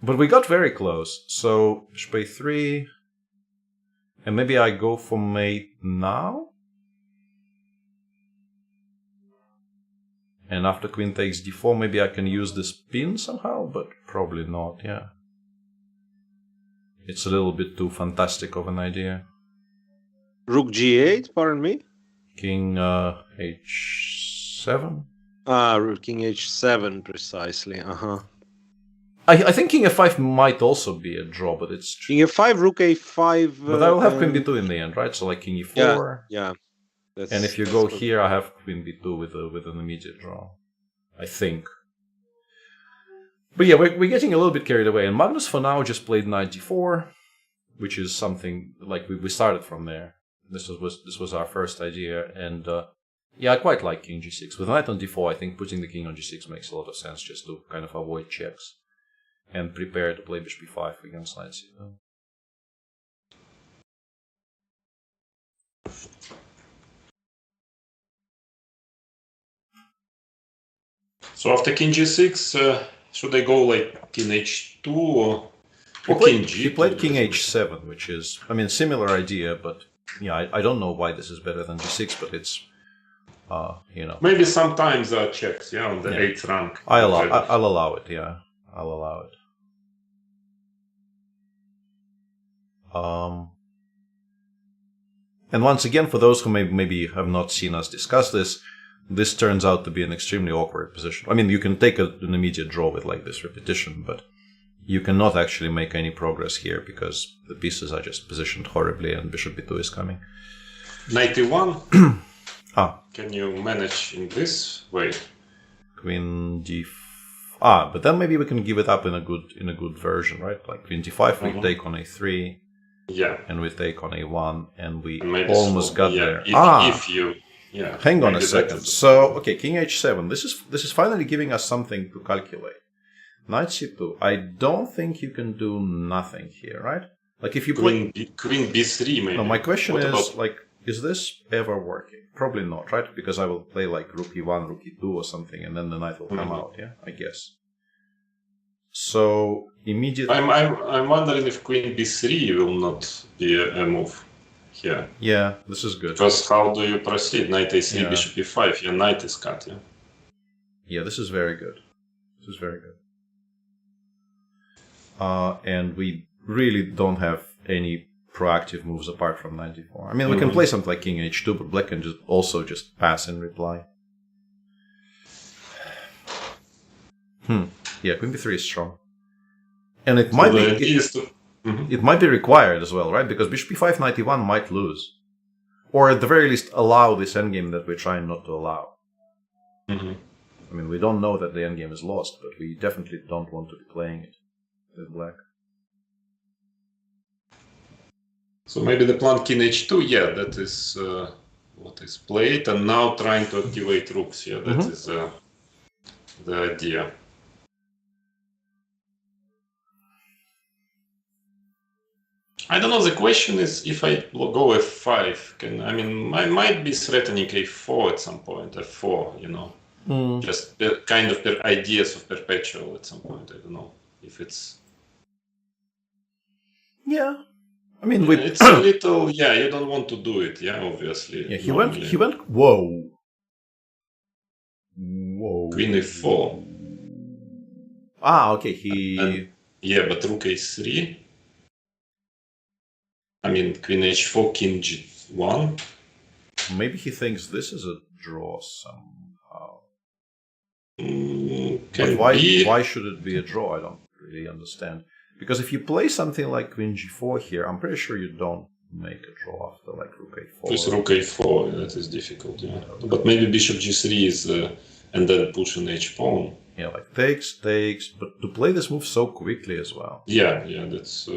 But we got very close. So bishop a3, and maybe I go for mate now. And after queen takes d4, maybe I can use this pin somehow, but probably not. Yeah, it's a little bit too fantastic of an idea. Rook g8, pardon me? King h7? Rook king h7, precisely, I think king f5 might also be a draw, but it's... King f5, rook a5... But I will have queen b2 in the end, right? So like king e4... Yeah. And if you go here, I have queen b2 with an immediate draw. I think. But yeah, we're getting a little bit carried away. And Magnus for now just played knight d4, which is something like we started from there. This was our first idea, and Yeah, I quite like king g6. With knight on d4, I think putting the king on g6 makes a lot of sense just to kind of avoid checks and prepare to play bishop b5 against knight c2. So after king g6, should I go like king h2 or king g2? He played king h7, which is, I mean, similar idea, but yeah, I don't know why this is better than g6, but it's, you know. Maybe sometimes there are checks, yeah, on the 8th rank. I'll allow it, yeah. I'll allow it. And once again, for those who maybe have not seen us discuss this, this turns out to be an extremely awkward position. I mean, you can take an immediate draw with like this repetition, but you cannot actually make any progress here because the pieces are just positioned horribly and bishop b2 is coming. 91. Ah. Can you manage in this way? Queen d. But then maybe we can give it up in a good version, right? Like queen d5, we take on a3. Yeah. And we take on a1, and we and almost got there. If you. Yeah. Hang on a second. So, okay, king h7. This is finally giving us something to calculate. Knight c2. I don't think you can do nothing here, right? Like if you play queen b3, maybe. No, my question is like, is this ever working? Probably not, right? Because I will play like rook e1, rook e2 or something, and then the knight will come out. Yeah, I guess. So immediately, I'm wondering if queen b3 will not be a move here. Yeah, this is good. Because how do you proceed? Knight a3, bishop e5. Your knight is cut. Yeah. Yeah, this is very good. This is very good. And we really don't have any proactive moves apart from 94. I mean, we can play something like king h2, but black can just pass in reply. Yeah, queen b3 is strong, and it might it might be required as well, right? Because bishop b5 knight e1 might lose, or at the very least allow this endgame that we're trying not to allow. I mean, we don't know that the endgame is lost, but we definitely don't want to be playing it with black. So maybe the plan king h2, yeah, that is what is played, and now trying to activate rooks, yeah, that is the idea. I don't know, the question is if I go f5, I might be threatening a4 at some point, f4, you know. Just kind of ideas of perpetual at some point, I don't know if it's... Yeah. I mean, it's a little, you don't want to do it, obviously. Yeah, he went, whoa. Queen a4. Okay, but rook a3. I mean, queen h4, king g1. Maybe he thinks this is a draw somehow. But why should it be a draw? I don't really understand. Because if you play something like queen g4 here, I'm pretty sure you don't make a draw after like rook a4. With rook a4, that is difficult, yeah. But maybe bishop g3 is, and then push an h-pawn. Yeah, like takes, but to play this move so quickly as well. Yeah, that's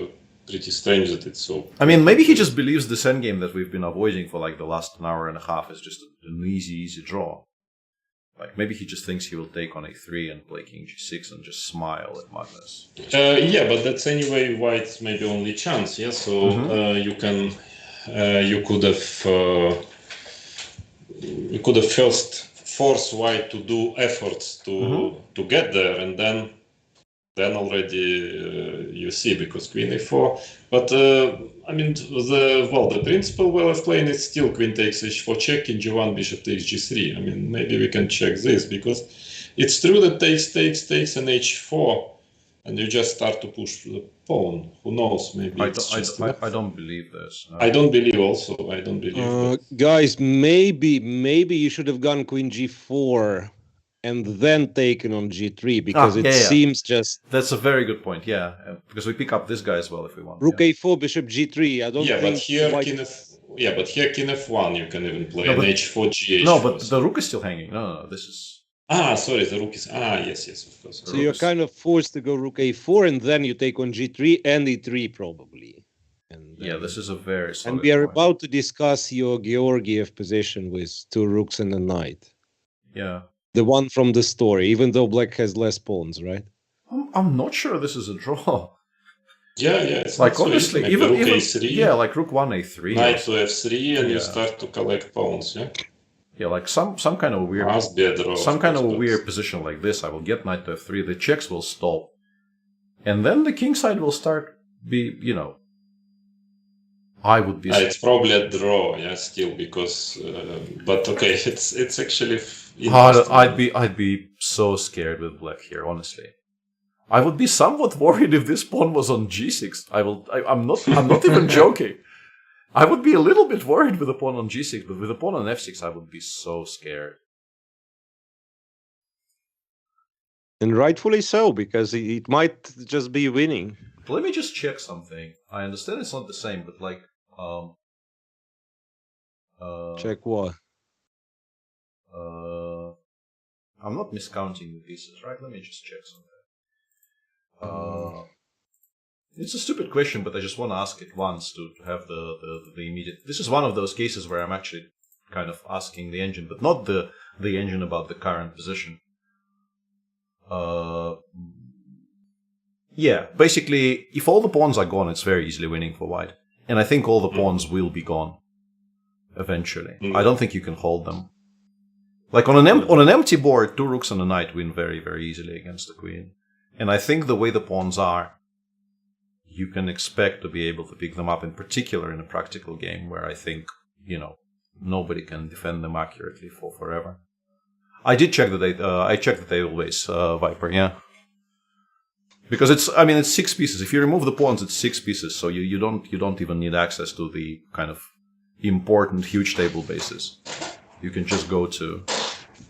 pretty strange that it's so... I mean, maybe he just believes this endgame that we've been avoiding for like the last hour and a half is just an easy draw. Like, maybe he just thinks he will take on a3 and play king g6 and just smile at Magnus. But that's anyway white's maybe only chance, yeah? So you could have first force white to do efforts to get there, and then already you see, because queen a4. But I mean, the principal way of playing is still queen takes h4 check, king g1, bishop takes g3. I mean, maybe we can check this, because it's true that takes an h4, and you just start to push the pawn. Who knows? Maybe I don't believe this. No. I don't believe also. I don't believe. Guys, maybe you should have gone queen g4. And then taken on g3, because seems just... That's a very good point, yeah. Because we pick up this guy as well if we want. Rook a4, bishop g3, I don't think... But here king f1 you can even play, an h4, g8. No, but the rook is still hanging. No, this is... Sorry, the rook is... yes, of course. So you're kind of forced to go rook a4, and then you take on g3 and e3 probably. And Yeah, this is a very solid and we are point. about to discuss your Georgiev position with 2 rooks and a knight. Yeah. The one from the story, even though black has less pawns, right? I'm not sure this is a draw. Yeah, it's Like not so honestly, easy. Maybe even rook a3, yeah, like rook 1 a3. knight to f3, and you Yeah. start to collect pawns. Yeah, Yeah, like some kind of weird must be a draw. some kind of a but- weird position like this. I will get knight to f3. The checks will stop, and then the king side will start be I would be. It's probably a draw. Yeah, still because. But okay, it's actually. Interesting. I'd be so scared with black here. Honestly, I would be somewhat worried if this pawn was on g6. I'm not even joking. I would be a little bit worried with a pawn on g6, but with a pawn on f6, I would be so scared. And rightfully so, because it might just be winning. Let me just check something. I understand it's not the same, but like, Check what? I'm not miscounting the pieces, right? Let me just check something. It's a stupid question, but I just want to ask it once to have the immediate. This is one of those cases where I'm actually kind of asking the engine, but not the engine about the current position. Yeah, basically, if all the pawns are gone, it's very easily winning for white. And I think all the pawns will be gone eventually. I don't think you can hold them. Like on an empty board, 2 rooks and a knight win very, very easily against the queen. And I think the way the pawns are, you can expect to be able to pick them up, in particular in a practical game where I think, nobody can defend them accurately for forever. I did check I checked the table base, Viper, yeah. Because it's 6 pieces. If you remove the pawns, it's 6 pieces, so you don't even need access to the kind of important huge table bases. You can just go to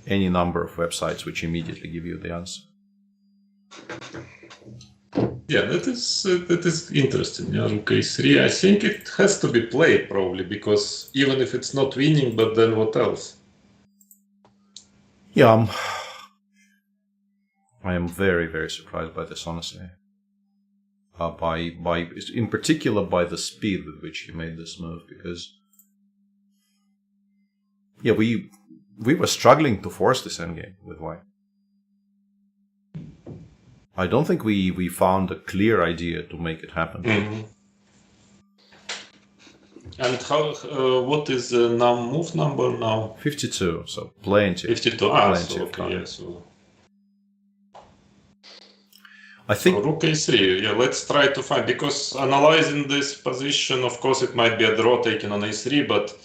any number of websites which immediately give you the answer. Yeah, that is interesting. Yeah, rook a3. I think it has to be played probably, because even if it's not winning, but then what else? Yeah, I am very, very surprised by this, honestly. In particular by the speed with which he made this move, because yeah, we were struggling to force this endgame with white. I don't think we found a clear idea to make it happen. Mm-hmm. And what is the move number now? 52, so plenty. 52. Plenty of time. Yeah, so. I think Rook a3. Yeah, let's try to find, because analyzing this position, of course, it might be a draw taken on a3, but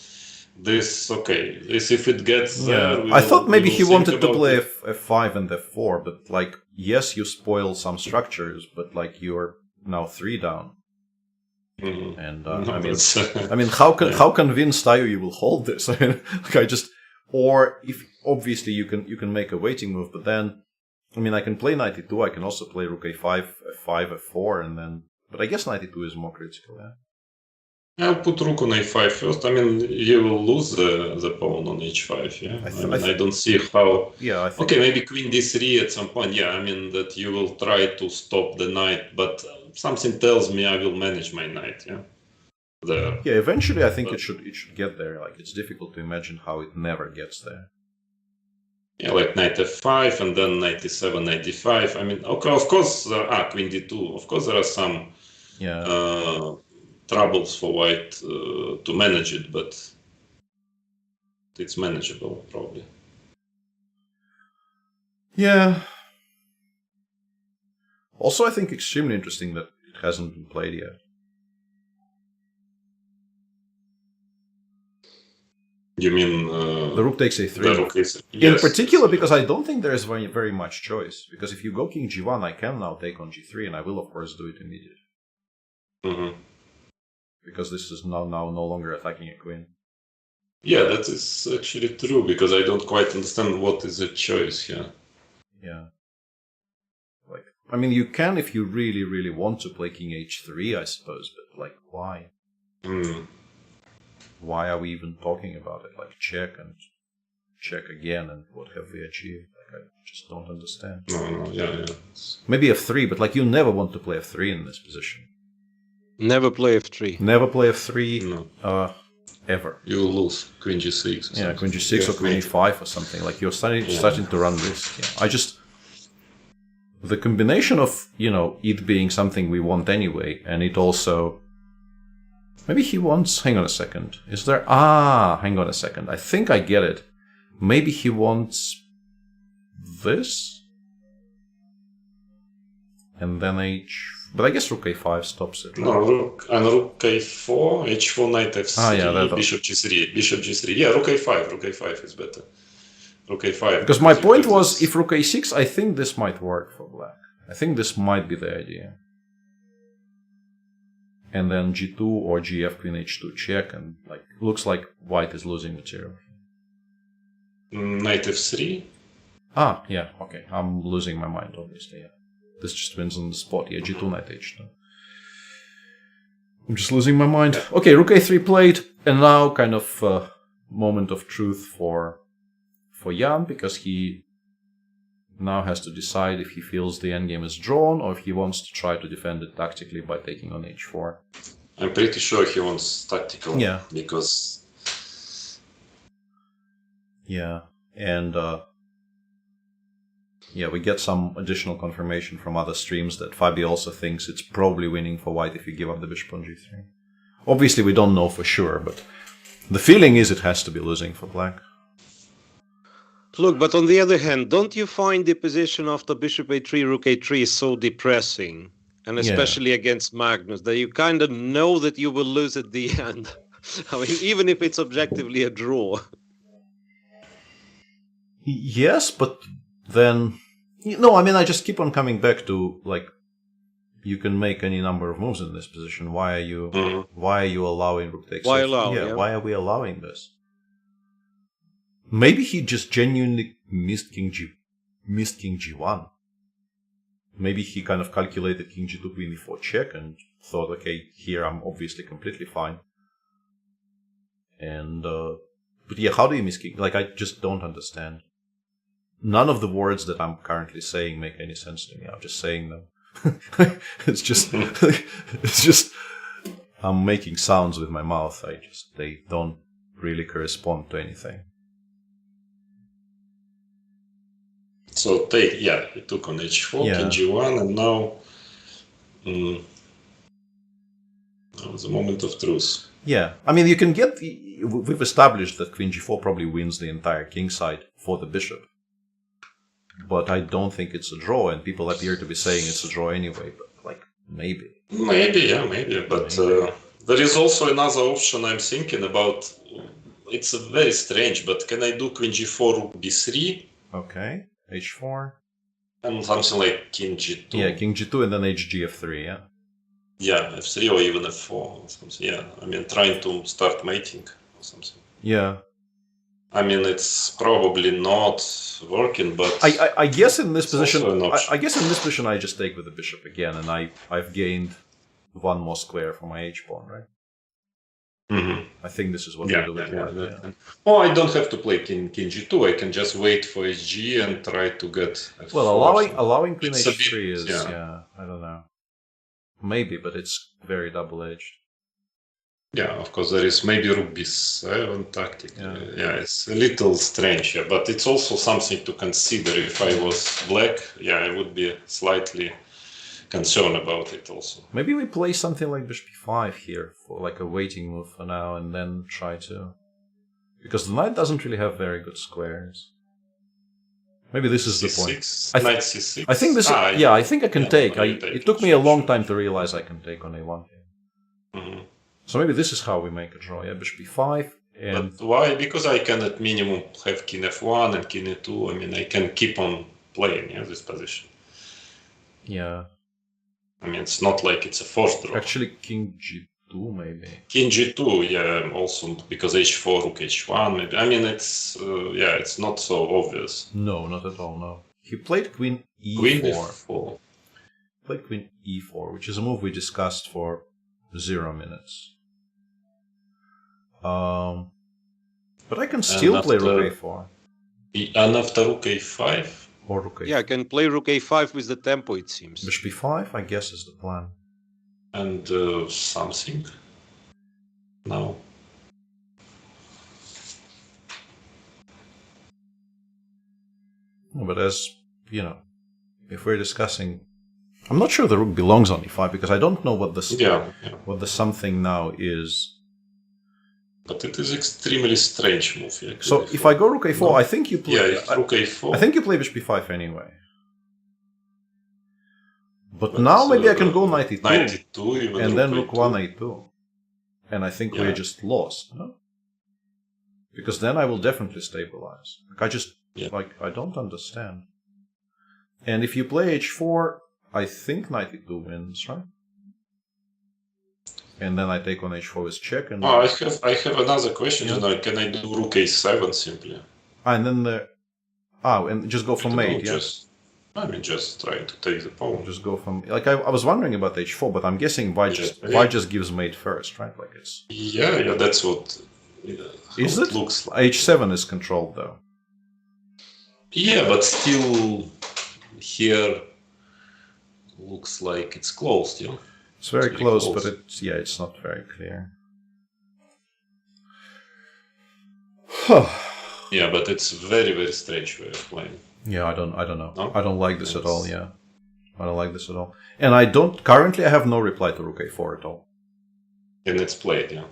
this if it gets there. I thought maybe he wanted to play f5 and f4, but like, yes, you spoil some structures, but like you're now 3 down. Mm-hmm. And how convinced are you will hold this? Or if obviously you can make a waiting move, but then I can play knight e2. I can also play rook a5, f5, f4, and then. But I guess knight e2 is more critical. Yeah. I'll put rook on a5 first. You will lose the pawn on h5. Yeah, I don't see how. Yeah. Okay, maybe queen d3 at some point. Yeah, that you will try to stop the knight, but something tells me I will manage my knight. Yeah. There. Yeah. Eventually, I think it should get there. Like, it's difficult to imagine how it never gets there. Yeah, like knight f5 and then knight e7, knight e5. Okay, of course, queen d2. Of course, there are some troubles for white to manage it, but it's manageable, probably. Yeah. Also, I think extremely interesting that it hasn't been played yet. You mean the rook takes a3? The rook is, in particular, because I don't think there is very much choice. Because if you go king g1, I can now take on g3, and I will, of course, do it immediately. Mm-hmm. Because this is now no longer attacking a queen. Yeah, that is actually true, because I don't quite understand what is the choice here. Yeah. You can if you really, really want to play king h3, I suppose, but, why? Why are we even talking about it? Check and check again, and what have we achieved? I just don't understand. No, yeah. Maybe f3, but you never want to play f3 in this position. Never play f3. Never play f3 No. ever. You will lose queen g6. Yeah, something. queen g6 or queen e5 or something. Like you're starting to run risk. Yeah. The combination of, it being something we want anyway, and it also... Maybe he wants... Hang on a second. Is there... hang on a second. I think I get it. Maybe he wants this? And then h... But I guess rook a5 stops it. Right? No, rook a4, h4, knight f3, bishop g3, bishop g3. Yeah, rook a5 is better. Rook a5. Because my point was, if rook a6, I think this might work for black. I think this might be the idea. And then g2 or gf queen h2 check, and looks like white is losing material. Knight f3. Yeah, okay. I'm losing my mind, obviously. Yeah. This just wins on the spot. Yeah, g2, knight h2. I'm just losing my mind. Okay, rook a3 played, and now kind of moment of truth for Jan, because he now has to decide if he feels the endgame is drawn or if he wants to try to defend it tactically by taking on h4. I'm pretty sure he wants tactical. Yeah. Because... Yeah, and we get some additional confirmation from other streams that Fabi also thinks it's probably winning for white if you give up the bishop on g3. Obviously, we don't know for sure, but the feeling is it has to be losing for black. Look, but on the other hand, don't you find the position of the bishop a3, rook a3 so depressing? And especially against Magnus, that you kind of know that you will lose at the end. I mean, even if it's objectively a draw. Yes, but then... No, I mean, I just keep on coming back to, you can make any number of moves in this position. Why are you allowing rook takes? Why allow? Yeah. Why are we allowing this? Maybe he just genuinely missed king g1. Maybe he kind of calculated king g2, queen e4 check and thought, okay, here I'm obviously completely fine. And, but yeah, how do you miss king? I just don't understand. None of the words that I'm currently saying make any sense to me. I'm just saying them. It's just, I'm making sounds with my mouth. They don't really correspond to anything. So he took on h4, king g1, and now was a moment of truth. Yeah, I mean, you can get we've established that queen g4 probably wins the entire king side for the bishop. But I don't think it's a draw, and people appear to be saying it's a draw anyway, but maybe. Maybe, but there is also another option I'm thinking about. It's very strange, but can I do queen g4, rook b3? Okay. h4 and something like king g2. Yeah, king g2 and then hgf3. Yeah, f3 or even f4 or something. Yeah, I mean, trying to start mating or something. Yeah, I mean, it's probably not working, but I guess in this position, I just take with the bishop again, and I've gained one more square for my h pawn, right? Mm-hmm. I think this is what we're doing. Oh, I don't have to play king g2. I can just wait for hg and try to get f4. Well, allowing queen h3 is I don't know, maybe, but it's very double-edged. Yeah, of course, there is maybe rook b7 tactic. Yeah, it's a little strange, but it's also something to consider. If I was black, I would be slightly concerned about it also. Maybe we play something like bishop e5 here for a waiting move for now, and then try to... Because the knight doesn't really have very good squares. Maybe this is the point. Knight c6. I think this. I think I can take. It took me a long time to realize I can take on a1 here. Mm-hmm. So maybe this is how we make a draw. Yeah, bishop e5. But why? Because I can at minimum have king f1 and king e2. I mean, I can keep on playing this position. Yeah. I mean, it's not like it's a forced draw. Actually, king g2 maybe. King g2, also because h4, rook h1 maybe. I mean, it's it's not so obvious. No, not at all. No. He played queen e4. Queen e4. Played queen e4, which is a move we discussed for 0 minutes. But I can still play rook a4. And after rook a5? Or rook a5. Yeah, I can play rook a5 with the tempo, it seems. Bishop e5, I guess, is the plan. and something now. But as you know, if we're discussing, I'm not sure the rook belongs on e5 because I don't know what what the something now is. But it is extremely strange move. Yeah, So if I go rook a4, I think you play. Yeah, if rook a4. I think you play bishop b5 anyway. But now maybe I can go knight e2, knight e2 even and then rook a2. 1 a2, and I think we're just lost, no? Because then I will definitely stabilize. I don't understand. And if you play h4, I think knight e2 wins, right? And then I take on h4 with check. And I have another question. Yeah. Can I do rook a7 simply? And then and just go for mate, yeah? Just trying to take the pawn. Just go from I was wondering about h4, but I'm guessing white just gives mate first, right? Like it's that's what is it looks like. h7 is controlled though. Yeah, but still here looks like it's closed, yeah. It's very close, but it's not very clear. Yeah, but it's very, very strange way of playing. Yeah, I don't know. No? I don't like this at all, yeah. I don't like this at all. And I currently I have no reply to rook a4 at all. And it's played, yeah.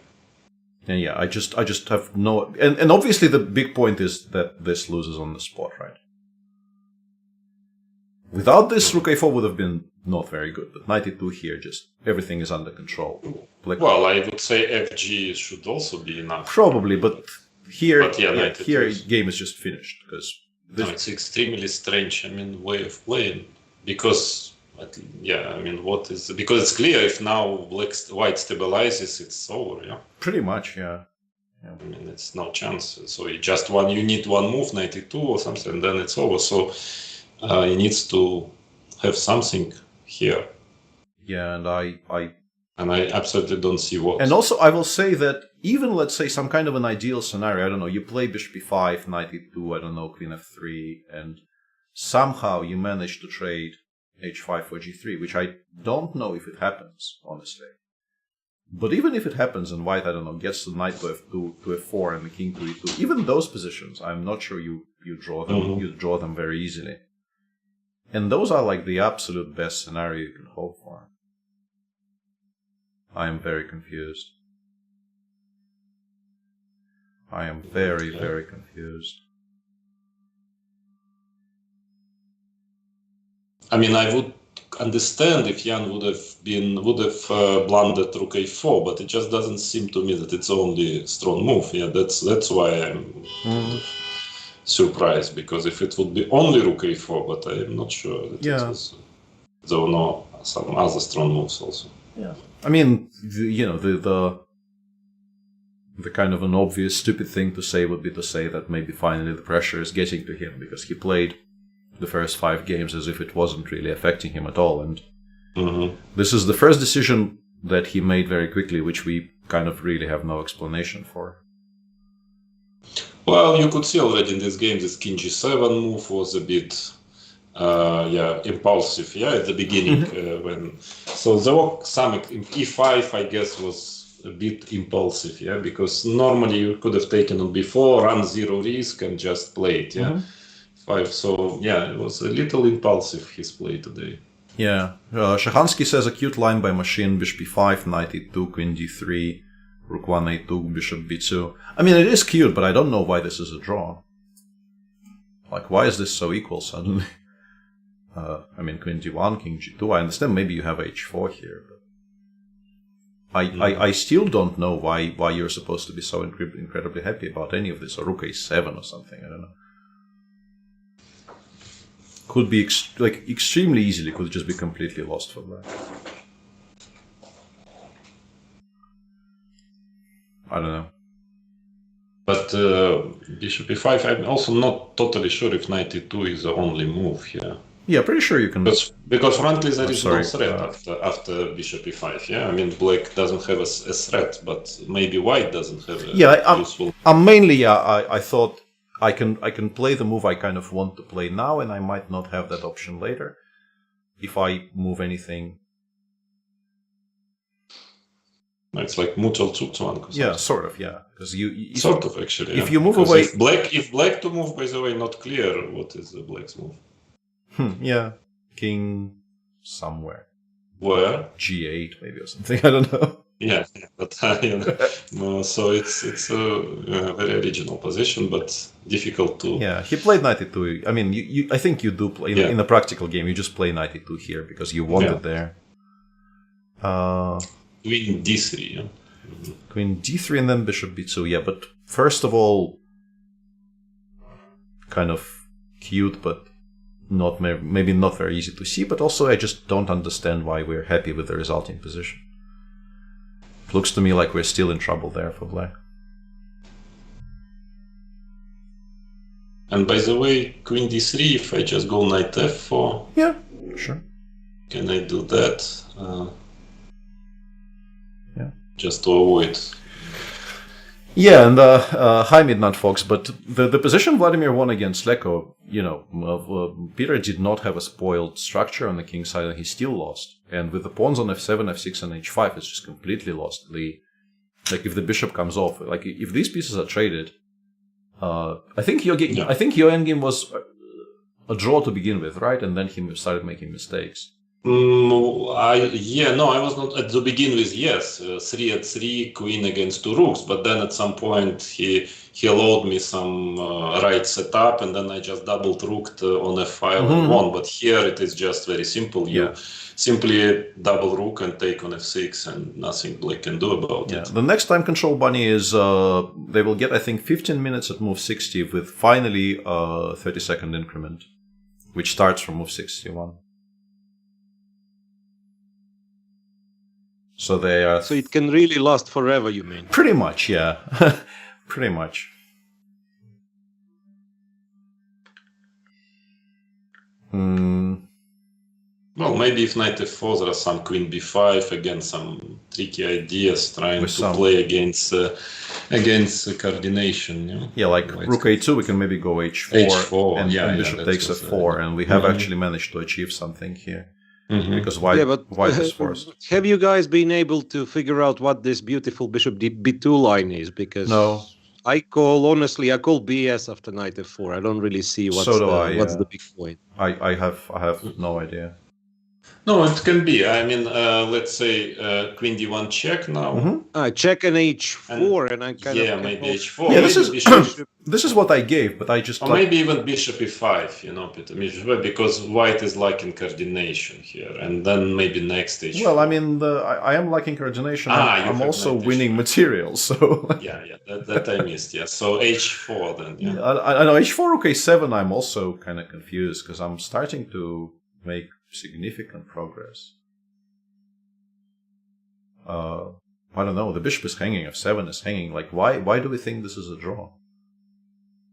And yeah, I just have no, and obviously the big point is that this loses on the spot, right? Without this, rook a4 would have been not very good, but knight e2 here, just everything is under control. Well, I would say fg should also be enough. Probably, but here, here game is just finished because it's extremely strange. I mean, way of playing because because it's clear if now white stabilizes, it's over. Yeah, pretty much. Yeah. I mean, it's no chance. So you need one move, knight e2 or something, and then it's over. So he needs to have something here. Yeah, and I absolutely don't see what. And also, I will say that even, let's say, some kind of an ideal scenario, I don't know, you play bishop b5, knight e2, I don't know, queen f3, and somehow you manage to trade h5 for g3, which I don't know if it happens, honestly. But even if it happens and white, I don't know, gets the knight to f2, to f4, and the king to e2, even those positions, I'm not sure you draw them. Mm-hmm. You draw them very easily. And those are like the absolute best scenario you can hope for. I am very confused. I am very, very confused. I mean, I would understand if Jan would have blundered rook a4, but it just doesn't seem to me that it's only a strong move. Yeah, that's why I'm surprised, because if it would be only rook a4, but I am not sure that it was. There were no some other strong moves also. Yeah, I mean, the kind of an obvious stupid thing to say would be to say that maybe finally the pressure is getting to him because he played the first 5 games as if it wasn't really affecting him at all, and this is the first decision that he made very quickly, which we kind of really have no explanation for. Well, you could see already in this game this king g7 move was a bit impulsive, at the beginning. So there were some e5, I guess, was a bit impulsive, because normally you could have taken it before, run 0 risk and just play it, 5. So it was a little impulsive, his play today. Yeah, Shahansky says a cute line by Machine, bishop b5, knight e2, queen d3, rook 1 a2, bishop b2. I mean, it is cute, but I don't know why this is a draw. Like, why is this so equal suddenly? I mean, queen d1, king g2, I understand maybe you have h4 here, but I still don't know why you're supposed to be so incredibly happy about any of this, or rook a7 or something, I don't know. Could be extremely easily could just be completely lost for black. I don't know. But bishop e5, I'm also not totally sure if knight e2 is the only move here. Yeah, pretty sure you can. Because frankly, there is no threat after bishop e5. I mean, black doesn't have a threat, but maybe white doesn't have a useful. Mainly, I thought I can play the move I kind of want to play now, and I might not have that option later if I move anything. It's like mutual Zugzwang. Yeah, sort of. Yeah, because you sort of actually. If yeah. you move Because away, if black to move, by the way, not clear what is the black's move. yeah, king somewhere. Where? G8 maybe or something. I don't know. Yeah, but so it's a very original position, but difficult to. Yeah, he played knight e2. I mean, I think you do play in a practical game. You just play knight e2 here because you want it there. Queen d3. Yeah. Queen d3 and then bishop b2. Yeah, but first of all, kind of cute, but not maybe not very easy to see. But also, I just don't understand why we're happy with the resulting position. Looks to me like we're still in trouble there for black. And by the way, Queen d3, if I just go knight f4... Yeah, sure. Can I do that? Yeah. Just to avoid... Yeah, and hi Midnight Fox, but the position Vladimir won against Leko, Peter did not have a spoiled structure on the king side and he still lost. And with the pawns on f7, f6 and h5, it's just completely lost. Like if the bishop comes off, like if these pieces are traded, I think your endgame was a draw to begin with, right? And then he started making mistakes. I was not at the begin with. Yes, 3 at 3, queen against 2 rooks. But then at some point he allowed me some right setup, and then I just doubled rooked on f5 and won. But here it is just very simple. You simply double rook and take on f6, and nothing black can do about it. The next time control bunny is they will get I think 15 minutes at move 60 with finally a 30-second increment, which starts from move 61. So they are. So it can really last forever, you mean? Pretty much, yeah. Pretty much. Well, maybe if knight f4, there are some queen b5, again some tricky ideas trying to play against coordination. Yeah, like rook a2, we can maybe go h4, and bishop takes f4, and we have actually managed to achieve something here. Because white is forced. Have you guys been able to figure out what this beautiful bishop b2 line is? Because no. I call BS after knight f4. I don't really see what's the big point. I have no idea. No, it can be. I mean, let's say queen d1 check now. Check and h4, and I kind of maybe h4. Yeah, this is what I gave, but I just or maybe even bishop e5. Peter, because white is lacking coordination here, and then maybe next h4. Well, I mean, I am lacking coordination. I'm also winning material, so that I missed. Yeah, so h4 then. Yeah, I know h4 rook a7. I'm also kind of confused because I'm starting to make significant progress. I don't know. The bishop is hanging. f7 is hanging. Like, why do we think this is a draw?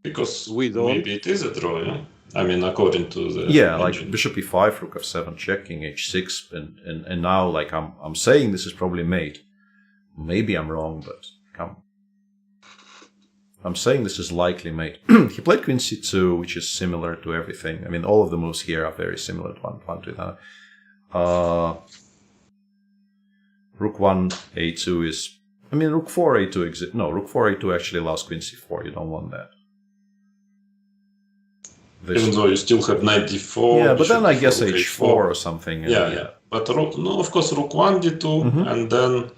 Because maybe it is a draw. Yeah? I mean, according to the like bishop e5, rook f7, checking h6, and now like I'm saying this is probably mate. Maybe I'm wrong, but I'm saying this is likely mate. He played queen c2, which is similar to everything. I mean, all of the moves here are very similar to one to another. Rook 1 a2 is... I mean, rook 4 a2 exists. No, rook 4 a2 actually allows queen c4. You don't want that. Even though you still have knight d4. Yeah, but then I guess h4 or something. Yeah. But of course, rook 1 d2, and then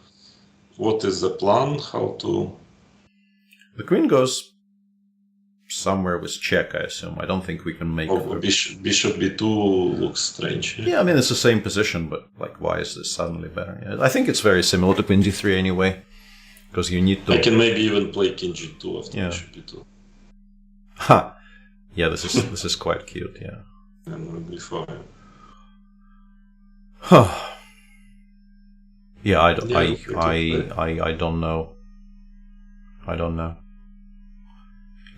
what is the plan? How to... The queen goes somewhere with check, I assume. I don't think we can make it. Bishop b2 looks strange. Yeah, I mean, it's the same position, but like, why is this suddenly better? Yeah, I think it's very similar to queen g3 anyway, because you need to... I can maybe even play king g2 after bishop b2. Ha! Yeah, this is quite cute, yeah. And rook b5. Huh. Yeah, I don't know. I don't know.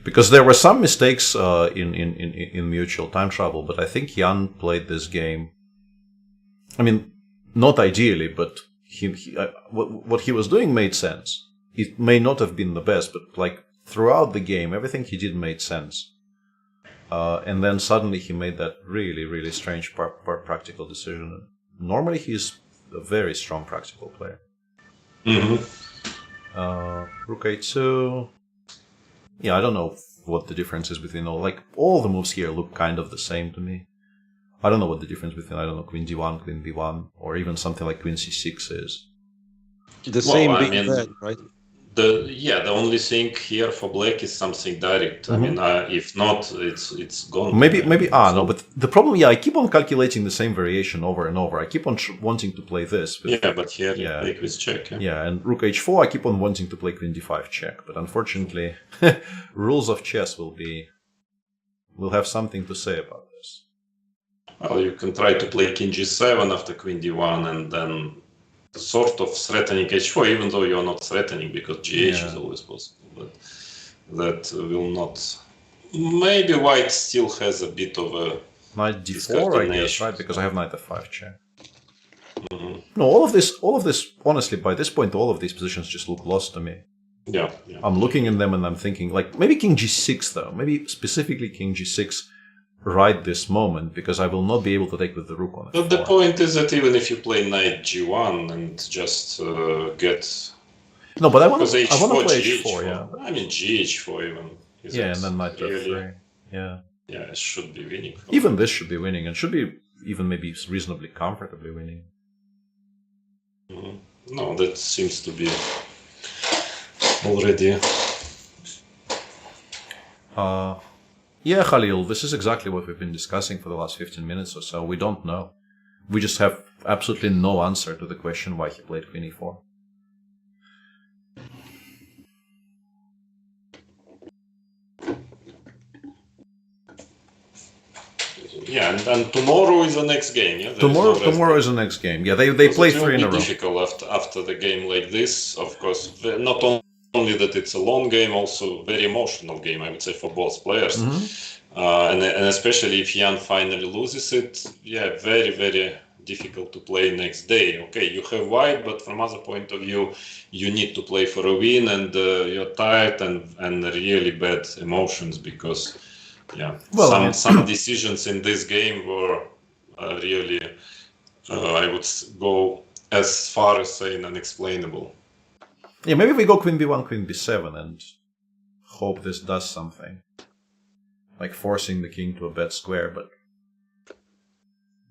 Because there were some mistakes in mutual time travel, but I think Jan played this game. I mean, not ideally, but what he was doing made sense. It may not have been the best, but like throughout the game, everything he did made sense. And then suddenly he made that really, really strange practical decision. Normally he's a very strong practical player. Rook a2. Yeah, I don't know what the difference is between all the moves here look kind of the same to me. I don't know what the difference between, I don't know, queen d1, queen b1, or even something like queen c6 is. The same being that, right? The only thing here for black is something direct. I mean, if not, it's gone. Maybe no, but the problem, I keep on calculating the same variation over and over. I keep on wanting to play this. But here you play with check. Yeah, and rook h4, I keep on wanting to play queen d5 check, but unfortunately, rules of chess will have something to say about this. Well, you can try to play king g7 after queen d1, and then sort of threatening h4, even though you're not threatening because gh is always possible. But that will not. Maybe white still has a bit of a knight d4, I guess, right? Because I have knight f5 check. No, all of this. Honestly, by this point, all of these positions just look lost to me. Yeah. I'm looking in them and I'm thinking, like, maybe king g6 though. Maybe specifically king g6. Right this moment, because I will not be able to take with the rook on it. But the point is that even if you play knight g1 and just get... No, but I want to play h4, yeah. I mean, gh4 even. And then knight f3. Yeah, it should be winning. Even this should be winning, and should be even maybe reasonably comfortably winning. No, that seems to be already... Yeah, Khalil, this is exactly what we've been discussing for the last 15 minutes or so. We don't know. We just have absolutely no answer to the question why he played queen e4. Yeah, and tomorrow is the next game. Yeah, tomorrow is the next game. Yeah, they play 3 in a row. It will be difficult after the game like this. Of course, not only that it's a long game, also very emotional game, I would say, for both players. And especially if Jan finally loses it, very, very difficult to play next day. Okay, you have white, but from other point of view, you need to play for a win, and you're tired and really bad emotions because, some decisions in this game were really, I would go as far as saying unexplainable. Yeah, maybe we go queen b1, queen b7 and hope this does something. Like forcing the king to a bad square, but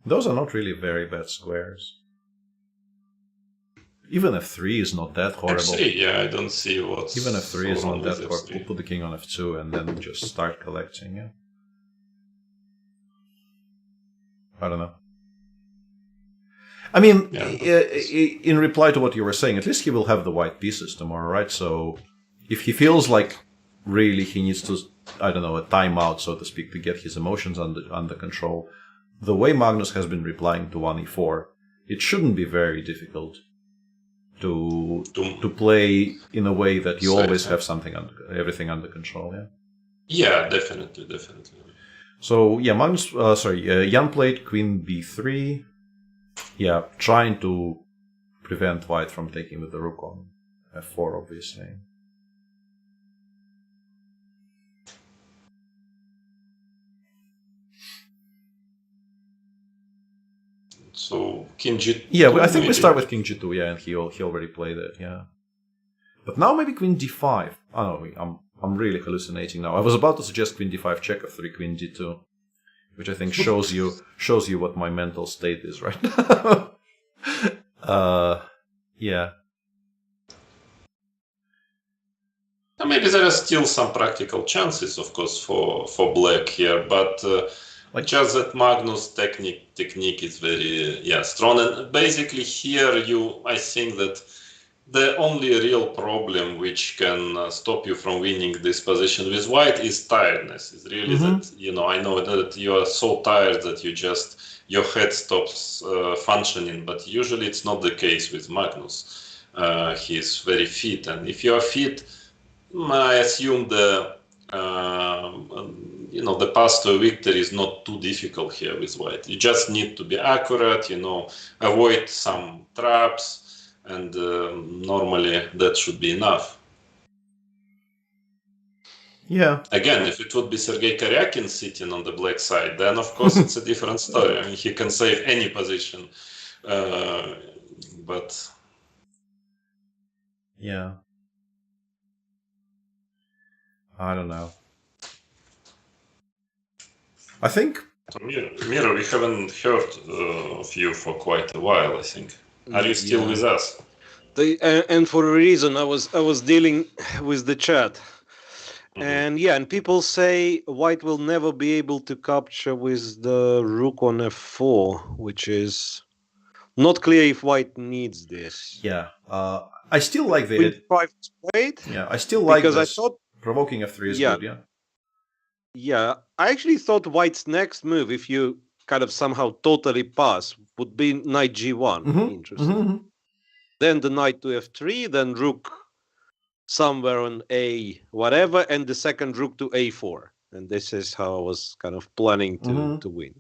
those are not really very bad squares. Even f3 is not that horrible. f3, I don't see what's... Even f3 is not that horrible. We'll put the king on f2 and then just start collecting, I don't know. I mean, in reply to what you were saying, at least he will have the white pieces tomorrow, right? So if he feels like really he needs to, I don't know, a timeout, so to speak, to get his emotions under control, the way Magnus has been replying to 1e4, it shouldn't be very difficult to play in a way that you always have everything under control, Yeah, definitely. So, Jan played queen b3. Yeah, trying to prevent white from taking with the rook on f4, obviously. So king g2. Yeah, I think we start with king g2. And he already played it. Yeah, but now maybe queen d5. Oh no, I'm really hallucinating now. I was about to suggest queen d5 check f3 queen d2, which I think shows you what my mental state is right now. Yeah. Maybe there are still some practical chances, of course, for black here, but just that Magnus' technique is very strong. And basically here I think that the only real problem which can stop you from winning this position with white is tiredness. It's really that, I know that you are so tired that your head stops functioning, but usually it's not the case with Magnus. He's very fit, and if you are fit, I assume the path to a victory is not too difficult here with white. You just need to be accurate, avoid some traps, and normally that should be enough. Yeah. Again, if it would be Sergei Karyakin sitting on the black side, then of course it's a different story. I mean, he can save any position, but Yeah. I don't know. I think... So, Miro, we haven't heard of you for quite a while, I think. Are you still with us? And for a reason, I was dealing with the chat. And and people say white will never be able to capture with the rook on f4, which is not clear if white needs this. Yeah. I still like the... Queen 5 straight. Yeah, I still like because this. I thought, Provoking f3 is Yeah. good, yeah. yeah, I actually thought white's next move, if you kind of somehow totally pass, would be knight g1. Interesting. Then the knight to f3, then rook somewhere on a whatever, and the second rook to a4. And this is how I was kind of planning to win.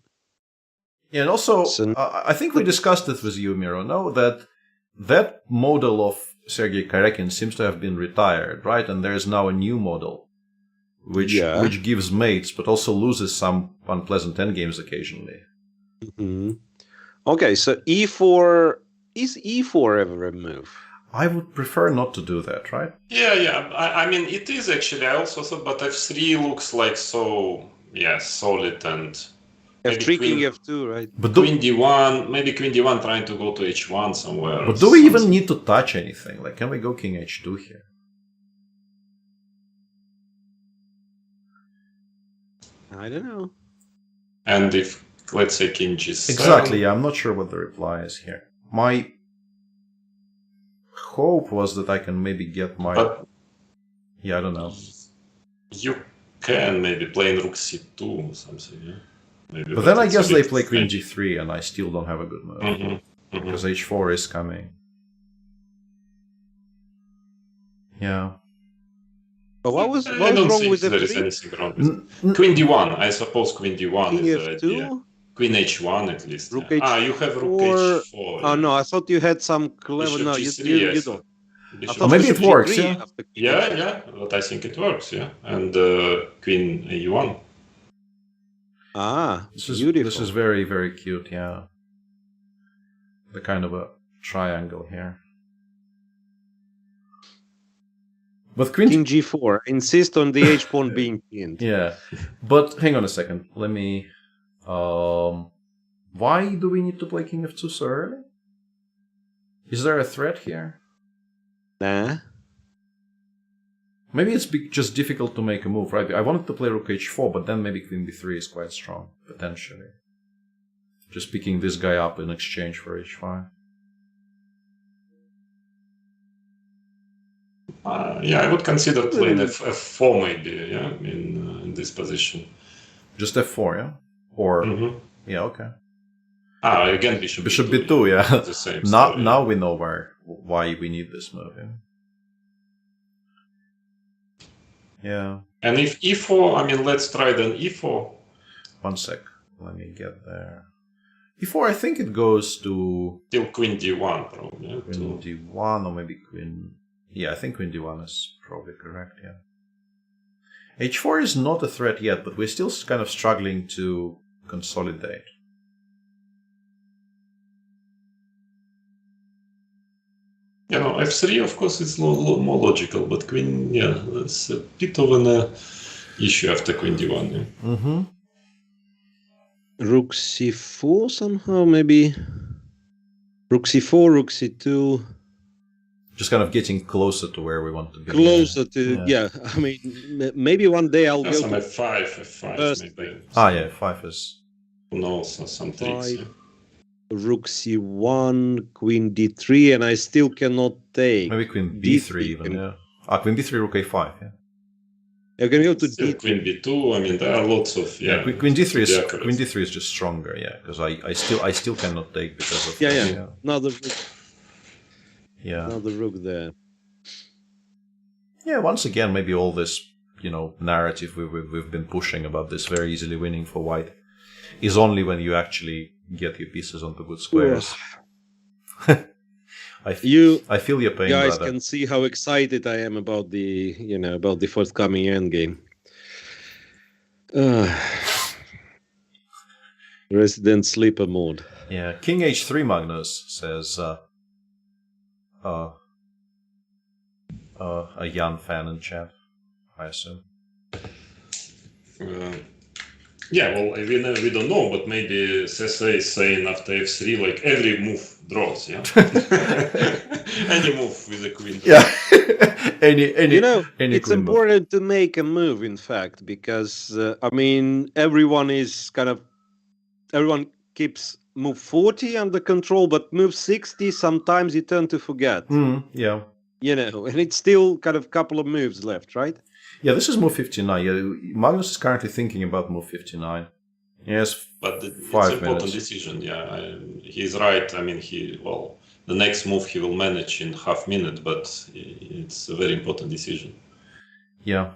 Yeah, and also, So- I think we discussed it with you, Miro, no? That model of Sergei Karyakin seems to have been retired, right? And there's now a new model, which gives mates, but also loses some unpleasant endgames occasionally. Okay, so e4, is e4 ever a move? I would prefer not to do that, right? Yeah. I mean, it is actually. I also thought, but f3 looks like so, solid and... f3 king f2, right? But Queen d1, maybe Queen d1 trying to go to h1 somewhere. But do we even need to touch anything? Like, can we go king h2 here? I don't know. And if, let's say, king g7. Exactly, yeah, I'm not sure what the reply is here. My hope was that I can maybe get my... I don't know. You can maybe play in rook c2 or something, yeah? Maybe, but then I it's guess a they bit play queen strange. g3 and I still don't have a good move. Because h4 is coming. Yeah. But what was I wrong don't think with there is f3? anything wrong with Queen d1, I suppose Queen d1 King is the f2? idea. Queen h1 at least. Rook yeah. h4. You have rook h4. Oh no, I thought you had some clever... Bishop No, g3, you yes. don't. Bishop Oh, maybe Bishop it works, G3 yeah? after king h4. Yeah, but I think it works, yeah. And Queen a1. Beautiful. This is very, very cute, yeah. The kind of a triangle here. But King g4. Insist on the h pawn being pinned. Yeah, but hang on a second. Let me... why do we need to play king f2 so early? Is there a threat here? Nah. Maybe it's just difficult to make a move, right? I wanted to play rook h4, but then maybe queen b3 is quite strong, potentially. Just picking this guy up in exchange for h5. I would consider playing f4 maybe, yeah, in this position. Just f4, yeah? Or... Yeah, okay. Again, bishop b2, yeah. The same story. Now we know why we need this move, yeah. Yeah. And if e4, I mean, let's try then e4. One sec. Let me get there. e4, I think it goes to... Till queen d1, probably. Yeah, queen d1 or maybe queen... Yeah, I think queen d1 is probably correct, yeah. h4 is not a threat yet, but we're still kind of struggling to consolidate. F3, of course, is more logical, but queen, that's a bit of an issue after queen d1. Yeah. Rook c4 somehow, maybe. Rook c4, rook c2. Just kind of getting closer to where we want to be. Closer to, I mean, maybe one day I'll go Some to f5 maybe. Yeah, 5 is... Who knows, some tricks. Yeah. Rook c1, queen d3, and I still cannot take. Maybe queen b3 even, yeah. Queen b3, rook a5, yeah. You're going to go to Still d3. queen b2, I mean, there are lots of, Queen d3 is just stronger, yeah, because I still cannot take because of... Another rook. Yeah. Another rook there. Yeah, once again, maybe all this, narrative we've been pushing about this very easily winning for white is only when you actually get your pieces onto good squares. I feel your pain, guys brother. can see how excited I am about the forthcoming endgame. Resident sleeper mode. Yeah, King h3 Magnus says, a Jan fan in chat, I assume. Yeah, well, we don't know, but maybe Sessa is saying after f3, like every move draws, yeah? Any move with a queen. Yeah. any it's queen move. important to make a move, in fact, because, everyone keeps move 40 under control, but move 60, sometimes you tend to forget. Yeah. And it's still kind of couple of moves left, right? Yeah, this is move 59. Yeah, Magnus is currently thinking about move 59. Yes, but it's 5 important minutes. decision. Yeah, he's right. I mean, the next move he will manage in half minute, but it's a very important decision. Yeah.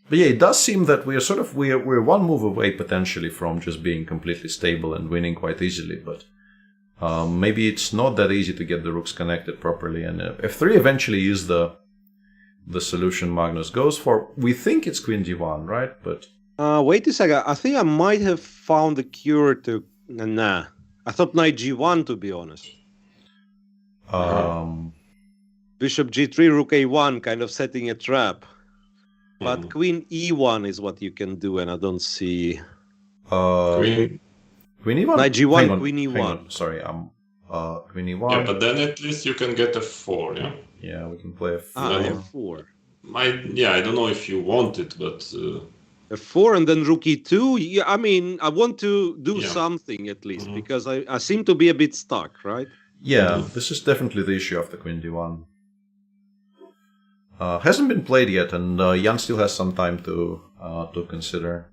But yeah, it does seem that we're one move away potentially from just being completely stable and winning quite easily, but maybe it's not that easy to get the rooks connected properly, and f3 eventually is the solution Magnus goes for. We think it's queen d1, right? But wait a second. I think I might have found the cure to... Nah. I thought knight g1, to be honest. Bishop g3, rook a1, kind of setting a trap. But queen e1 is what you can do, and I don't see... Queen e1? Knight g1, queen e1. Sorry, queen e1. Yeah, but then at least you can get f4, yeah? Yeah, we can play f4. f4. I don't know if you want it, but... f4 and then rook e2. Yeah, I want to do something at least, because I seem to be a bit stuck, right? Yeah, this is definitely the issue of the queen d1. Hasn't been played yet, and Jan still has some time to consider.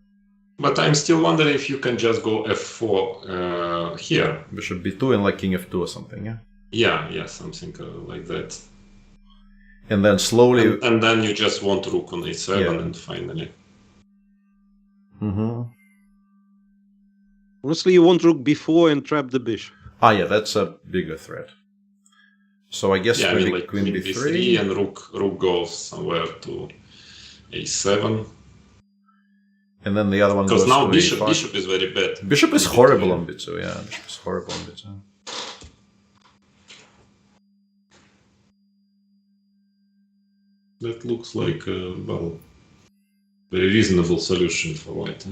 But I'm still wondering if you can just go f4 here. Bishop b2 and like king f2 or something, yeah? Yeah, something like that. And then slowly... And then you just want rook on a7 and finally... Honestly, you want rook b4 and trap the bishop. Yeah, that's a bigger threat. So I guess maybe like queen b3 and rook goes somewhere to a7. And then the other one because goes now to bishop is very bad. Bishop is horrible on b2, yeah. Bishop is horrible on b2. That looks like a very reasonable solution for white.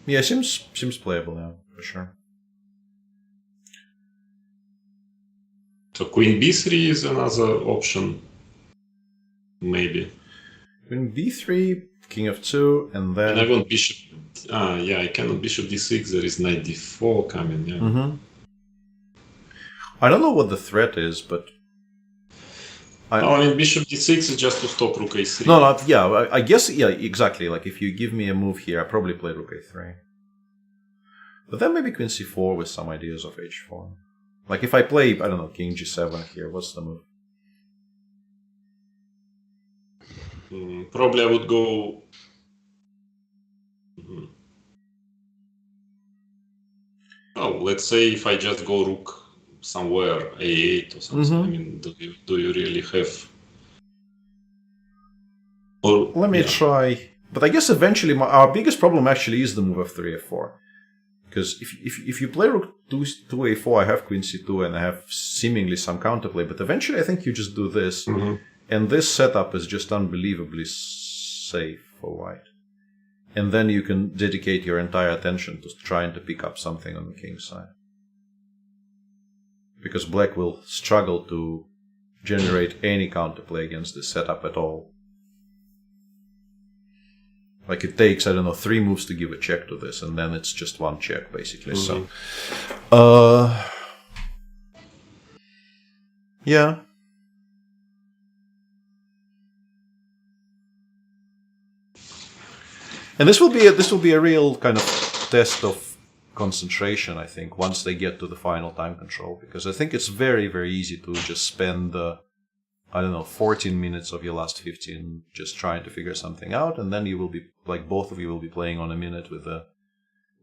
Yeah, seems playable now, for sure. So queen b3 is another option, maybe. Queen b3, king f2, and then... And I want bishop... I cannot bishop d6, there is knight d4 coming, yeah. I don't know what the threat is, but... bishop d6 is just to stop rook a3. No, I guess, exactly. Like, if you give me a move here, I probably play rook a3. But then maybe queen c4 with some ideas of h4. Like, if I play, I don't know, king g7 here, what's the move? Probably I would go... let's say if I just go rook somewhere, a8 or something. I mean, do you really have... Let me try... But I guess eventually our biggest problem actually is the move of 3 f4. Because if you play rook 2 a4, I have queen c2 and I have seemingly some counterplay, but eventually I think you just do this, and this setup is just unbelievably safe for white. And then you can dedicate your entire attention to trying to pick up something on the king's side. Because black will struggle to generate any counterplay against this setup at all. Like, it takes, I don't know, 3 moves to give a check to this, and then it's just one check, basically. So, yeah. And this will be a real kind of test of concentration, I think, once they get to the final time control, because I think it's very, very easy to just spend 14 minutes of your last 15 just trying to figure something out, and then you will be, like, both of you will be playing on a minute with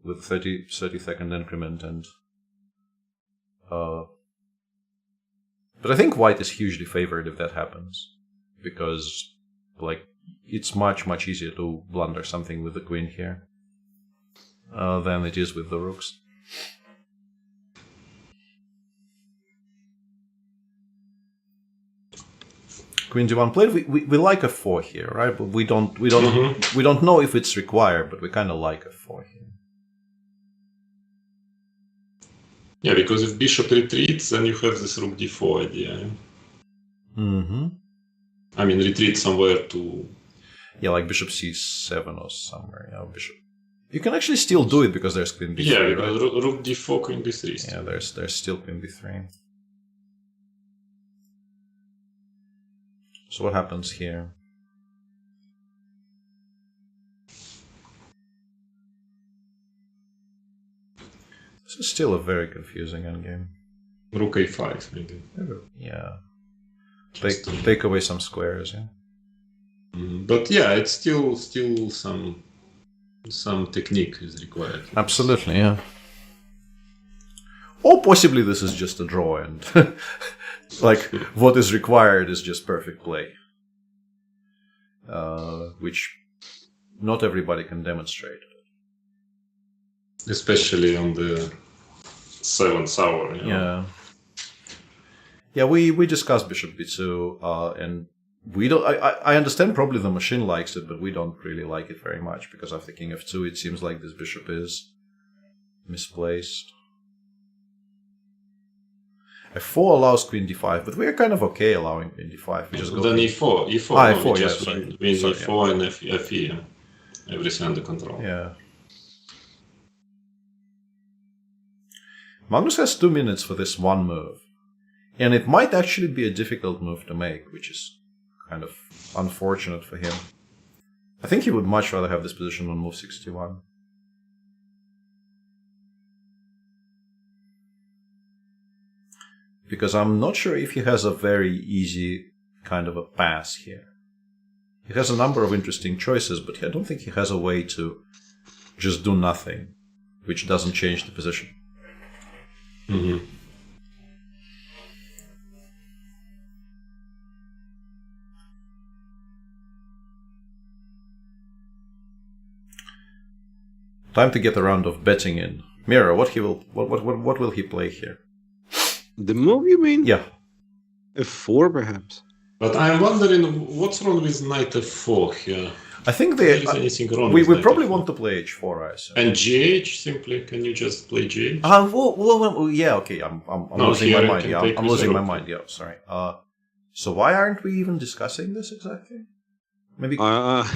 30-second increment, and but I think white is hugely favored if that happens, because, like, it's much easier to blunder something with the queen here. than it is with the rooks. Queen d1 played. We like a 4 here, right? But we don't know if it's required, but we kind of like a 4 here. Yeah, because if bishop retreats, then you have this rook d4 idea. Mm-hmm. I mean, retreat somewhere to... Yeah, like bishop c7 or somewhere. Yeah, bishop. You can actually still do it because there's queen b3. Yeah, because right? rook d4, queen b3. Yeah, there's still queen b3. So what happens here? This is still a very confusing endgame. Rook a5, maybe. Yeah. Take away some squares, yeah. But yeah, it's still some technique is required. Absolutely, yeah. Or possibly this is just a draw and like what is required is just perfect play. Which not everybody can demonstrate. Especially on the 7th hour. Yeah. Yeah, we discussed bishop b2 and we don't. I understand probably the machine likes it, but we don't really like it very much because after king f2, it seems like this bishop is misplaced. f4 allows queen d5, but we are kind of okay allowing queen d5. We just go then e4. E4. E4, yeah, just sorry. win Sorry, e4 and fe. Yeah. Everything under control. Yeah. Magnus has 2 minutes for this one move. And it might actually be a difficult move to make, which is kind of unfortunate for him. I think he would much rather have this position on move 61. Because I'm not sure if he has a very easy kind of a pass here. He has a number of interesting choices, but I don't think he has a way to just do nothing, which doesn't change the position. Mm-hmm. Time to get a round of betting in. Miro, what will he play here? The move, you mean? Yeah. f4, perhaps. But I'm wondering what's wrong with knight f4 here. I think There is anything wrong we with knight probably f4? want to play h4, I assume. And gh simply. Can you just play gh? Well, yeah, okay. I'm No, losing here my I mind. can Yeah, take I'm with losing my rook. mind. Yeah, sorry. So why aren't we even discussing this exactly? Maybe.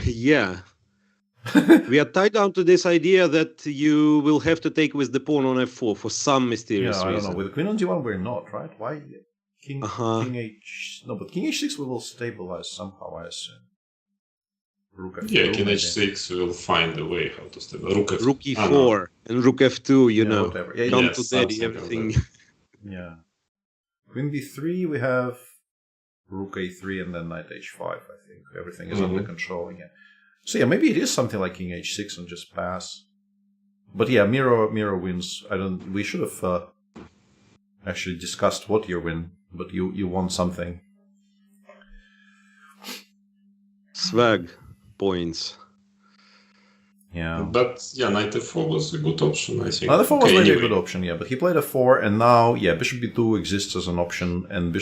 Yeah. We are tied down to this idea that you will have to take with the pawn on f4 for some mysterious I don't reason. know. With queen on d1, we're not, right? Why? King h. No, but king h6 we will stabilize somehow, I assume. Rook f2. Yeah, king maybe. h6 will find a way how to stabilize. Rook e4 and rook f2, you know. Whatever. Yeah, Come yes, to daddy, something like everything. Yeah. Queen b3, we have rook a3 and then knight h5, I think. Everything is under control again. So yeah, maybe it is something like king h6 and just pass. But yeah, Miro wins. We should have actually discussed what you win, but you won something. Swag points. Yeah. But yeah, knight f4 was a good option, I think. Knight f4 was maybe anyway. a good option, yeah, but he played a4, and now, yeah, bishop b2 exists as an option, and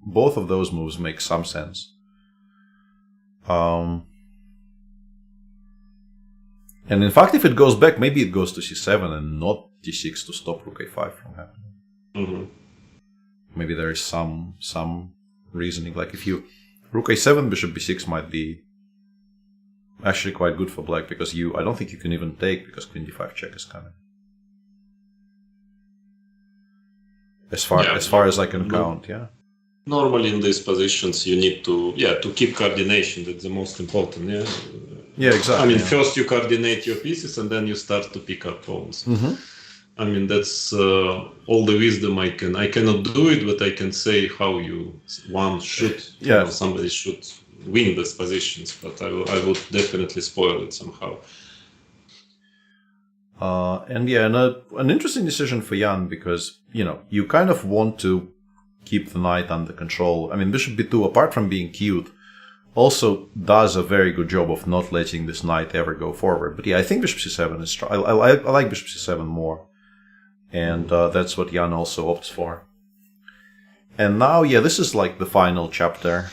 both of those moves make some sense. And in fact, if it goes back, maybe it goes to c7 and not d6 to stop rook a5 from happening. Mm-hmm. Maybe there is some reasoning, like if you rook a7, bishop b6 might be actually quite good for black, because I don't think you can even take, because queen d5 check is coming. As far as I can count, yeah. Normally in these positions you need to keep coordination. That's the most important. Yeah, exactly. I mean, yeah. first you coordinate your pieces and then you start to pick up pawns. Mm-hmm. I mean, that's all the wisdom I cannot do it, but I can say how one should. Yeah. Somebody should win these positions, but I would definitely spoil it somehow. And an interesting decision for Jan, because you kind of want to keep the knight under control. I mean, bishop b2, apart from being cute, also does a very good job of not letting this knight ever go forward. But yeah, I think bishop c7 is strong. I like bishop c7 more. And that's what Jan also opts for. And now, yeah, this is like the final chapter.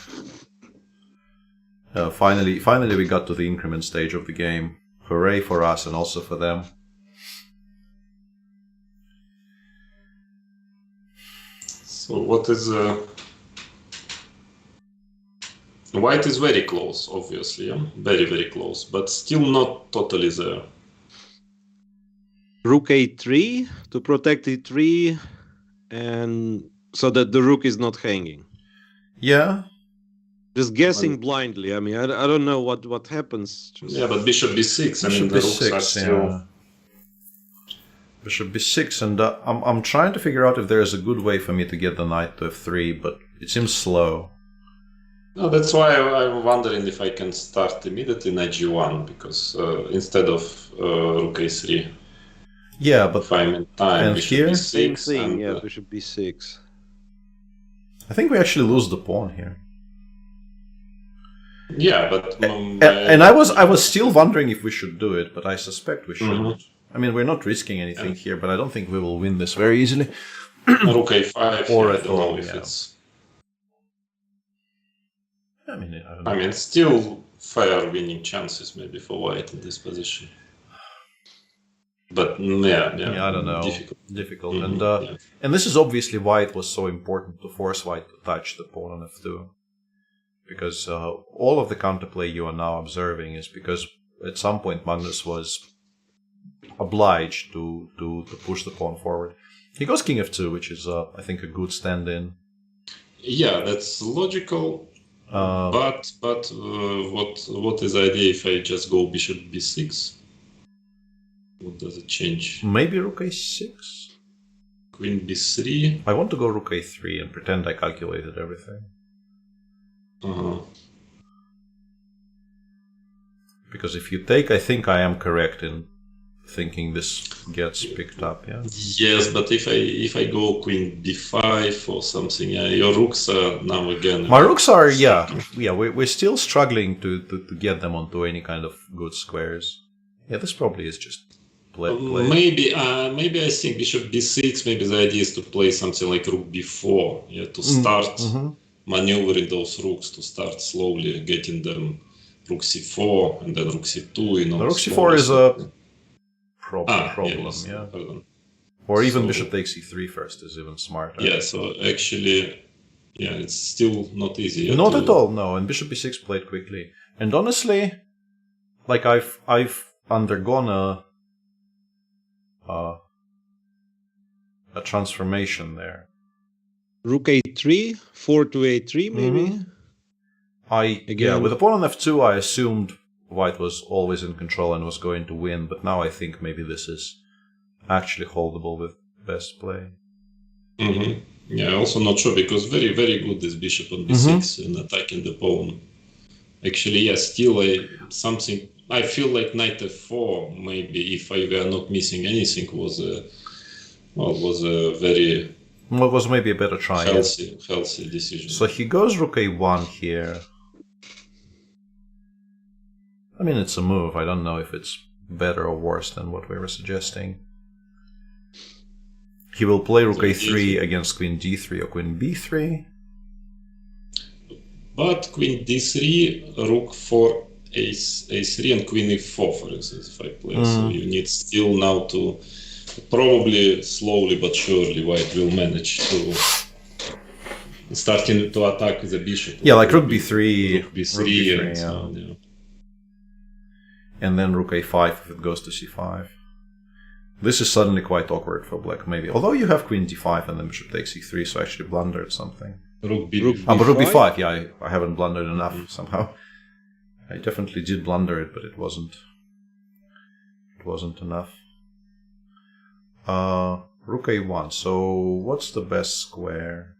Finally we got to the increment stage of the game. Hooray for us and also for them. So what is... White is very close, obviously, yeah? Very, very close, but still not totally there. Rook a3 to protect e3, and so that the rook is not hanging. Yeah. Just guessing blindly. I mean, I don't know what happens. Yeah, but bishop b6. Bishop the rooks are b6, still... yeah. Bishop b6, and I'm trying to figure out if there is a good way for me to get the knight to f3, but it seems slow. No, that's why I'm wondering if I can start immediately knight g1, because instead of rook a3. Yeah, but if I'm in time, and bishop here? b6. Same thing, and, yeah, bishop b6. I think we actually lose the pawn here. yeah, but... And I was still wondering if we should do it, but I suspect we shouldn't. I mean, we're not risking anything here, but I don't think we will win this very easily. Rook a5, Or I at don't know all, if yeah. it's... I mean, I don't know. I mean, still fair winning chances maybe for white in this position. But yeah, I don't know. Difficult. And yeah. and this is obviously why it was so important to force white to touch the pawn on f2. Because all of the counterplay you are now observing is because at some point Magnus was obliged to push the pawn forward. He goes king f2, which is, I think, a good stand-in. Yeah, that's logical. But what is the idea if I just go bishop b6? What does it change? Maybe rook a6? Queen b3? I want to go rook a3 and pretend I calculated everything. Because if you take, I think I am correct in thinking this gets picked up, yeah? Yes, but if I go queen b5 or something, yeah, your rooks are now again... My rooks are, we're still struggling to get them onto any kind of good squares. Yeah, this probably is just play. Maybe I think bishop b6, maybe the idea is to play something like rook b4, yeah, to start maneuvering those rooks, to start slowly getting them rook c4 and then rook c2, you know. The rook c4 is a problem, yes, yeah. Pardon. Or even bishop takes e3 first is even smarter. Yeah, so actually, yeah, it's still not easy. Not at all, no. And bishop b6 played quickly. And honestly, like I've undergone a transformation there. Rook a3, 4 to a3 maybe? With the pawn on f2 I assumed white was always in control and was going to win, but now I think maybe this is actually holdable with best play. Yeah, also not sure, because very, very good this bishop on b6 and attacking the pawn. Actually, yeah, still I feel like knight f4, maybe, if I were not missing anything, was a very... Well, it was maybe a better try. Healthy decision. So he goes rook a1 here. I mean, it's a move. I don't know if it's better or worse than what we were suggesting. He will play rook a3 against queen d3 or queen b3. But queen d3, rook for a3 and queen e4, for instance, if I play. So you need still now to... Probably slowly but surely white will manage to starting to attack the bishop. Yeah, like rook b3, rook b3 and so on, yeah. And then rook a5 if it goes to c5. This is suddenly quite awkward for black, maybe. Although you have queen d5 and then bishop takes e3, so I actually blundered something. Rook b5. But rook b5, yeah, I haven't blundered enough somehow. I definitely did blunder it, but it wasn't enough. Rook a1. So what's the best square?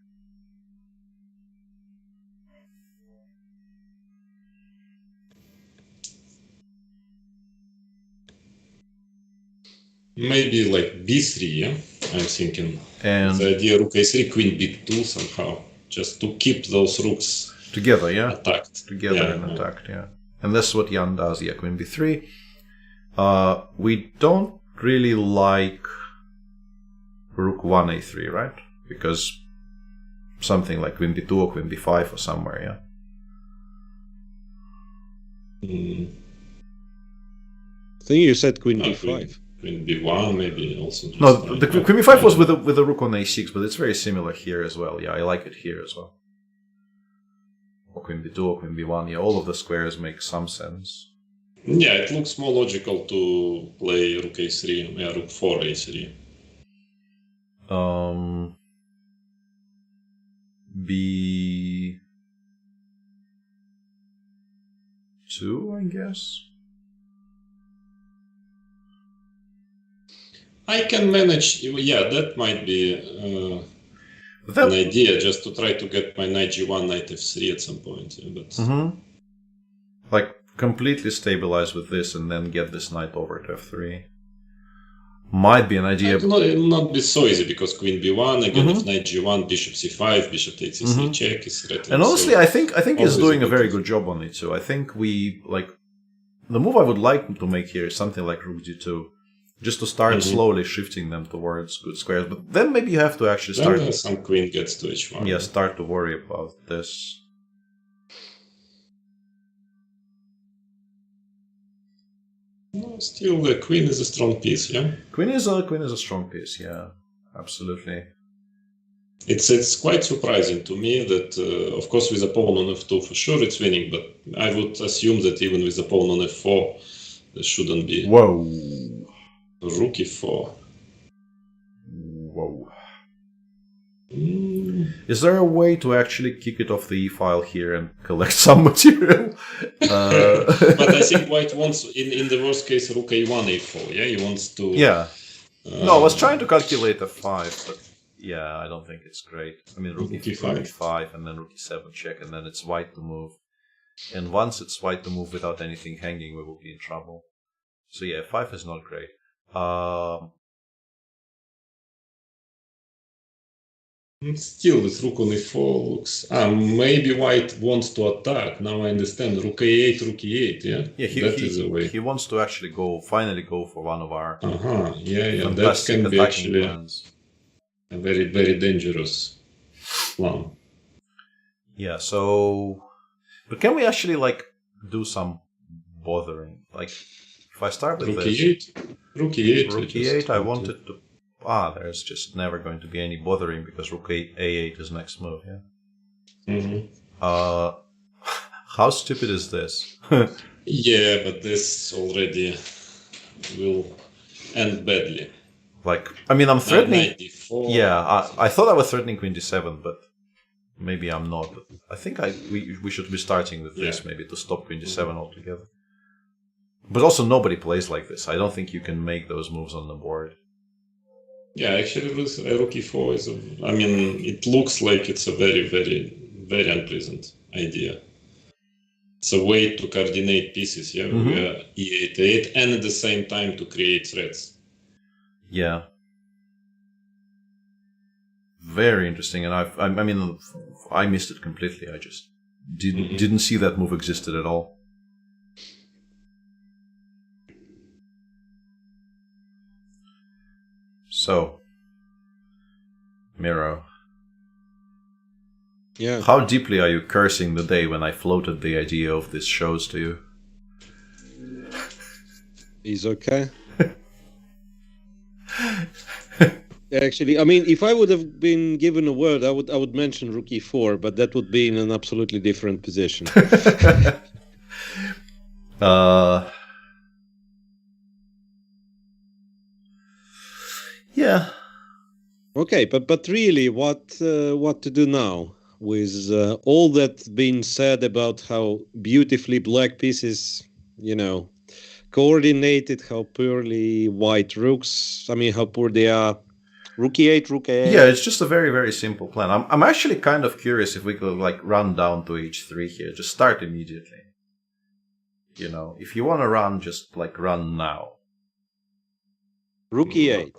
Maybe like b3, yeah? I'm thinking. And the idea rook a3, queen b2 somehow, just to keep those rooks Together, yeah? attacked. Together and attacked, yeah. And that's what Jan does, yeah, queen b3. We don't really like rook 1a3, right? Because something like queen b2 or queen b5 or somewhere, yeah? I think you said queen b5. Queen b1 maybe also. No, the queen b5 was with the rook on a6, but it's very similar here as well. Yeah, I like it here as well. Or queen b2 or queen b1. Yeah, all of the squares make some sense. Yeah, it looks more logical to play rook a3, yeah, rook 4 a3. b2, I guess. I can manage. Yeah, that might be an idea, just to try to get my knight g1, knight f3 at some point. Yeah, but like completely stabilize with this and then get this knight over to f3. Might be an idea. It will not be so easy because queen b1 again. If knight g1, bishop c5, bishop takes c3 check is threatened. And honestly, so I think he's doing a very good job on it too. I think we like the move I would like to make here is something like rook g2. Just to start slowly shifting them towards good squares. But then maybe you have to actually start... Then some queen gets to h1. Yeah, start to worry about this. No, still, the queen is a strong piece, yeah? Queen is a strong piece, yeah. Absolutely. It's quite surprising to me that, of course, with a pawn on f2 for sure it's winning, but I would assume that even with a pawn on f4, there shouldn't be... Whoa. Rook e4. Whoa. Is there a way to actually kick it off the e-file here and collect some material? But I think white wants, in the worst case, rook a1, a4, yeah? He wants to... Yeah. No, I was trying to calculate f5, but yeah, I don't think it's great. I mean, rook e5 and then rook e7 check, and then it's white to move. And once it's white to move without anything hanging, we will be in trouble. So yeah, f5 is not great. Still, with rook on e4 looks... maybe white wants to attack. Now I understand. Rook a8, rook e8, yeah? Yeah, that is the way. He wants to actually finally go for one of our yeah. That can be actually plans. A very, very dangerous plan. Yeah, so... But can we actually, like, do some bothering? Like, if I start with rook this... e8? Rook e8. Rook e8, I wanted to... there's just never going to be any bothering because rook a8 is next move, yeah? How stupid is this? Yeah, but this already will end badly. Like, I mean, I'm threatening... Yeah, I thought I was threatening queen d7, but maybe I'm not. But I think we should be starting with this, maybe, to stop queen d7 altogether. But also, nobody plays like this. I don't think you can make those moves on the board. Yeah, actually, rook e4 is I mean, it looks like it's a very, very, very unpleasant idea. It's a way to coordinate pieces, yeah? E8, a8, and at the same time to create threats. Yeah. Very interesting, and I mean, I missed it completely. I just didn't see that move existed at all. So, Miro. Yeah. How deeply are you cursing the day when I floated the idea of these shows to you? He's okay. Actually, I mean, if I would have been given a word, I would mention rook e4, but that would be in an absolutely different position. Yeah. Okay, but really, what to do now with all that's been said about how beautifully black pieces, coordinated, how poorly white rooks, I mean, how poor they are. Rook e8, rook a8. Yeah, it's just a very, very simple plan. I'm actually kind of curious if we could, like, run down to h3 here. Just start immediately. If you want to run, just, like, run now. Rook e8.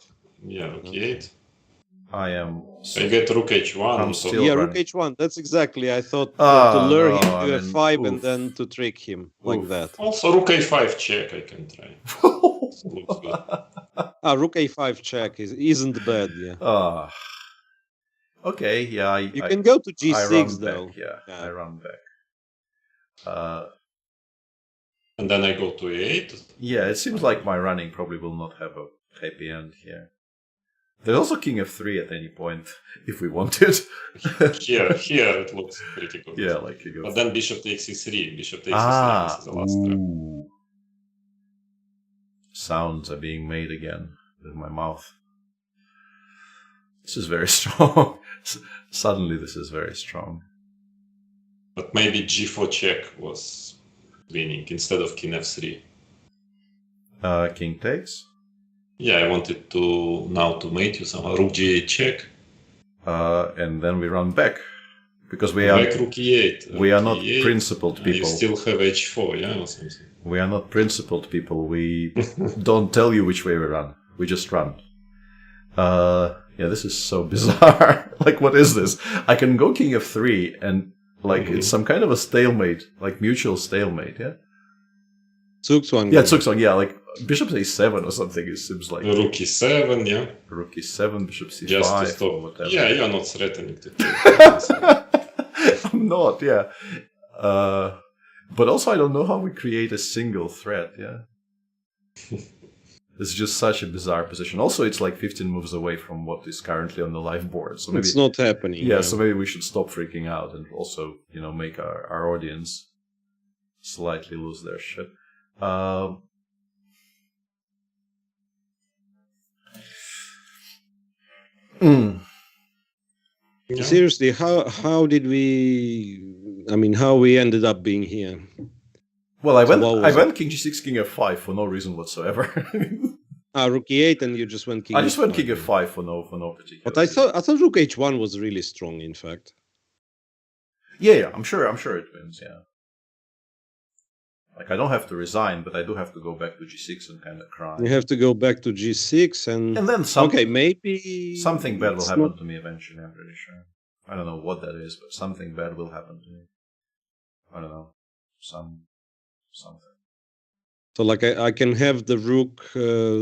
Yeah, rook e8. I am. I get rook h1. I'm so still Yeah, rook running. h1. That's exactly. I thought Ah, to lure no, him to I mean, f5 and oof. then to trick him like Oof. that. Also, rook a5 check I can try. Looks good. Rook a5 check isn't bad. Yeah. Ah. Okay, yeah, You can go to I run g6 though. back, yeah, Yeah. I run back. And then I go to a8. Yeah, it seems like my running probably will not have a happy end here. There's also king f3 at any point, if we want it. Here it looks pretty good. Yeah, like king But f3. then bishop takes e3. Bishop takes e3. This is the last step. Ooh. Sounds are being made again with my mouth. This is very strong. Suddenly this is very strong. But maybe g4 check was winning instead of king f3. King takes. Yeah, I wanted to now to mate you somehow. Rook g8 check. And then we run back. Because we are Back rook e8. we are not E8. principled You people. still have h4, yeah, or something. We are not principled people. We don't tell you which way we run. We just run. Yeah, this is so bizarre. Like, what is this? I can go king f3 and like it's some kind of a stalemate, like mutual stalemate, yeah? Zugzwang. Yeah, Zugzwang, yeah, like bishop a7 or something, it seems like. Rook e7, yeah. Rook e7, bishop c5 Just to or stop. whatever. Yeah, you are not threatening to take. I'm not, yeah. But also I don't know how we create a single threat, yeah? It's just such a bizarre position. Also, it's like 15 moves away from what is currently on the live board. So maybe It's not happening. yeah, so maybe we should stop freaking out and also, make our audience slightly lose their shit. Yeah. Seriously, how did we? I mean, how we ended up being here? Well, I what was went king g6, king f5 for no reason whatsoever. Rook e8, and you just went king. I just went f5. king f5 for no particular. But I thought rook h1 was really strong. In fact, Yeah, I'm sure it wins. Yeah. Like I don't have to resign, but I do have to go back to g6 and kind of cry. you have to go back to g6 and And then maybe something bad will it's happen not- to me eventually. I'm pretty sure. I don't know what that is, but something bad will happen to me. I don't know, something. So, like, I can have the rook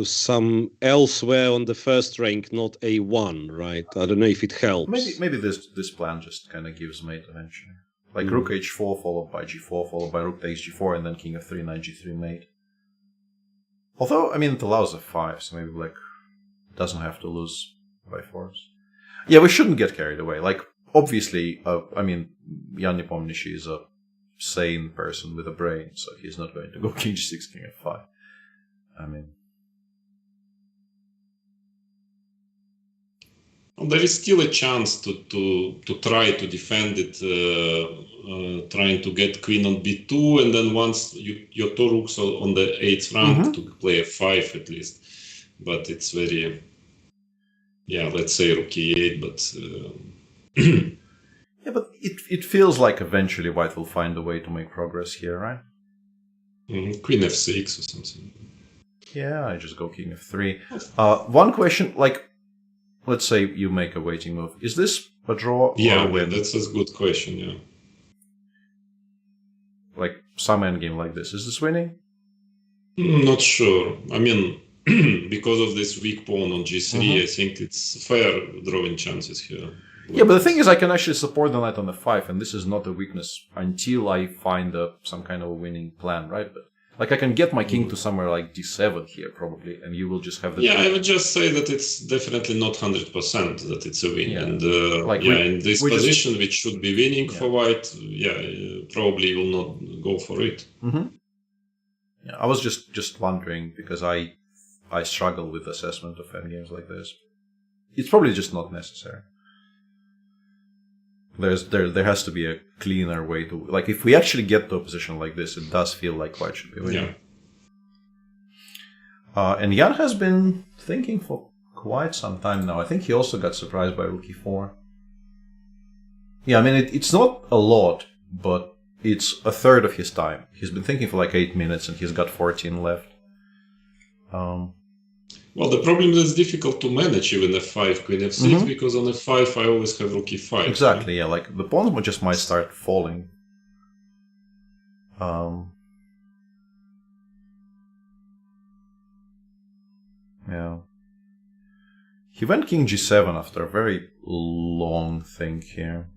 some elsewhere on the first rank, not a1, right? I don't know if it helps. Maybe this plan just kind of gives mate eventually. Like rook h4 followed by g4 followed by rook takes g4 and then king f3 knight g3 mate. Although I mean it allows f5, so maybe like doesn't have to lose by force. Yeah, we shouldn't get carried away. Like obviously, I mean Jan Nepomniachtchi is a sane person with a brain, so he's not going to go king g6 king f5. I mean. There is still a chance to try to defend it, trying to get queen on b2, and then once your two rooks on the 8th rank to play f5 at least. But it's very, let's say rook e8, but... Yeah, but it feels like eventually white will find a way to make progress here, right? Queen f6 or something. Yeah, I just go king f3. One question, like, let's say you make a waiting move. Is this a draw or a win? That's a good question, yeah. Like, some endgame like this. Is this winning? Not sure. I mean, because of this weak pawn on g3, I think it's fair drawing chances here. Yeah, but the thing is, I can actually support the knight on f5, and this is not a weakness until I find some kind of a winning plan, right? But like, I can get my king to somewhere like d7 here, probably, and you will just have the... Yeah, I would just say that it's definitely not 100% that it's a win. Yeah. And in this we position, which should be winning for white, probably will not go for it. Yeah, I was just wondering, because I struggle with assessment of endgames like this. It's probably just not necessary. There has to be a cleaner way to... Like, if we actually get to a position like this, it does feel like white should be winning. And Jan has been thinking for quite some time now. I think he also got surprised by rook e4. Yeah, I mean, it's not a lot, but it's a third of his time. He's been thinking for like 8 minutes, and he's got 14 left. Well, the problem is it's difficult to manage even f5, queen f6, because on f5 I always have rook e5. Exactly, yeah, like the pawns just might start falling. Yeah. He went king g7 after a very long thing here.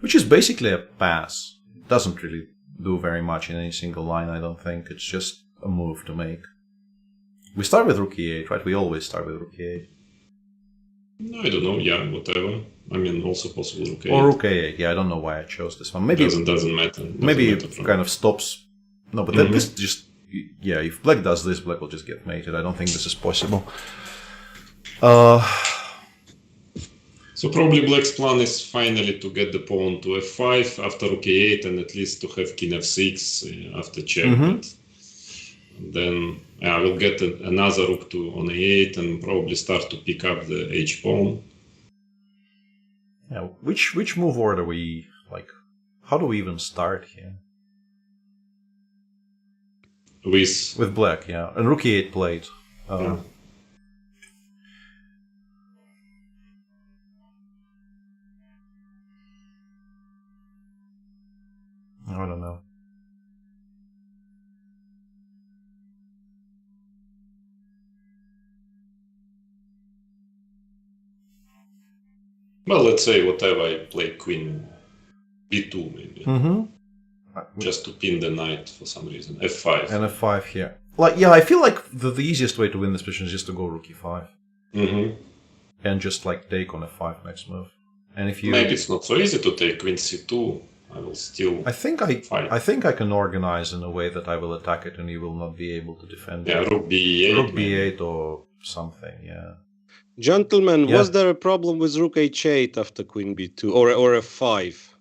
Which is basically a pass. It doesn't really do very much in any single line, I don't think. It's just a move to make. We start with rook e8, right? We always start with rook e8. I don't know, yeah, whatever. I mean, also possible rook a8. Or rook a8, yeah, I don't know why I chose this one. Maybe doesn't matter. Maybe it kind of stops. No, but then this just, yeah, if black does this, black will just get mated. I don't think this is possible. So probably black's plan is finally to get the pawn to f5 after rook a8 and at least to have king f6 after check. But then I will get another rook on a8 and probably start to pick up the h pawn. Yeah, which move order we like? How do we even start here? With black, yeah, and rook e8 played. I don't know. Well, let's say whatever I play queen b2 maybe. Just to pin the knight for some reason. f5. And f5 here. Like, yeah, I feel like the easiest way to win this position is just to go rook e5. And just like take on f5 next move. And if you maybe it's not so easy to take queen c2. I will still. I think I can organize in a way that I will attack it and you will not be able to defend it. Yeah, rook b8. Rook b8 or something. Yeah. Gentlemen, was there a problem with rook h8 after queen b2 or f5?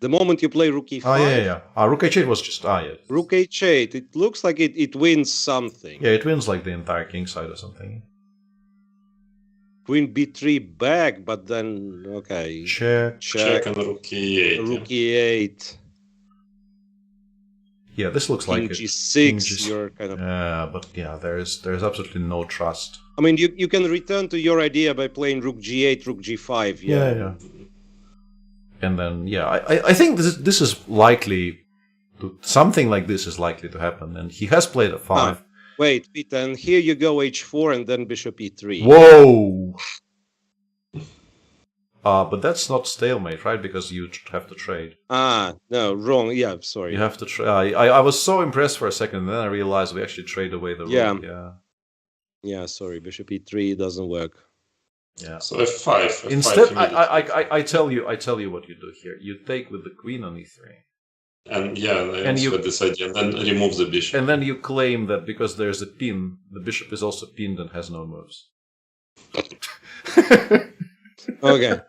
The moment you play rook e5. Rook h8 was just Rook h8. It looks like it wins something. Yeah, it wins like the entire king side or something. Queen b3 back, but then okay. Check and rook e8. Rook e8. Yeah, this looks like g6. You're kind of. Yeah, but yeah, there's absolutely no trust. I mean, you can return to your idea by playing rook g8, rook g5. Yeah. And then I think this is likely something like this is likely to happen, and he has played a 5. Wait, Peter, and here you go h4 and then bishop e3. Whoa! But that's not stalemate, right? Because you have to trade. No, wrong. Yeah, sorry. You have to trade. I was so impressed for a second, and then I realized we actually trade away the rook. Yeah, sorry, bishop e3 doesn't work. Yeah. So f5. Instead, I tell you what you do here. You take with the queen on e3. And I also had this idea, and then remove the bishop. And then you claim that because there's a pin, the bishop is also pinned and has no moves. Okay.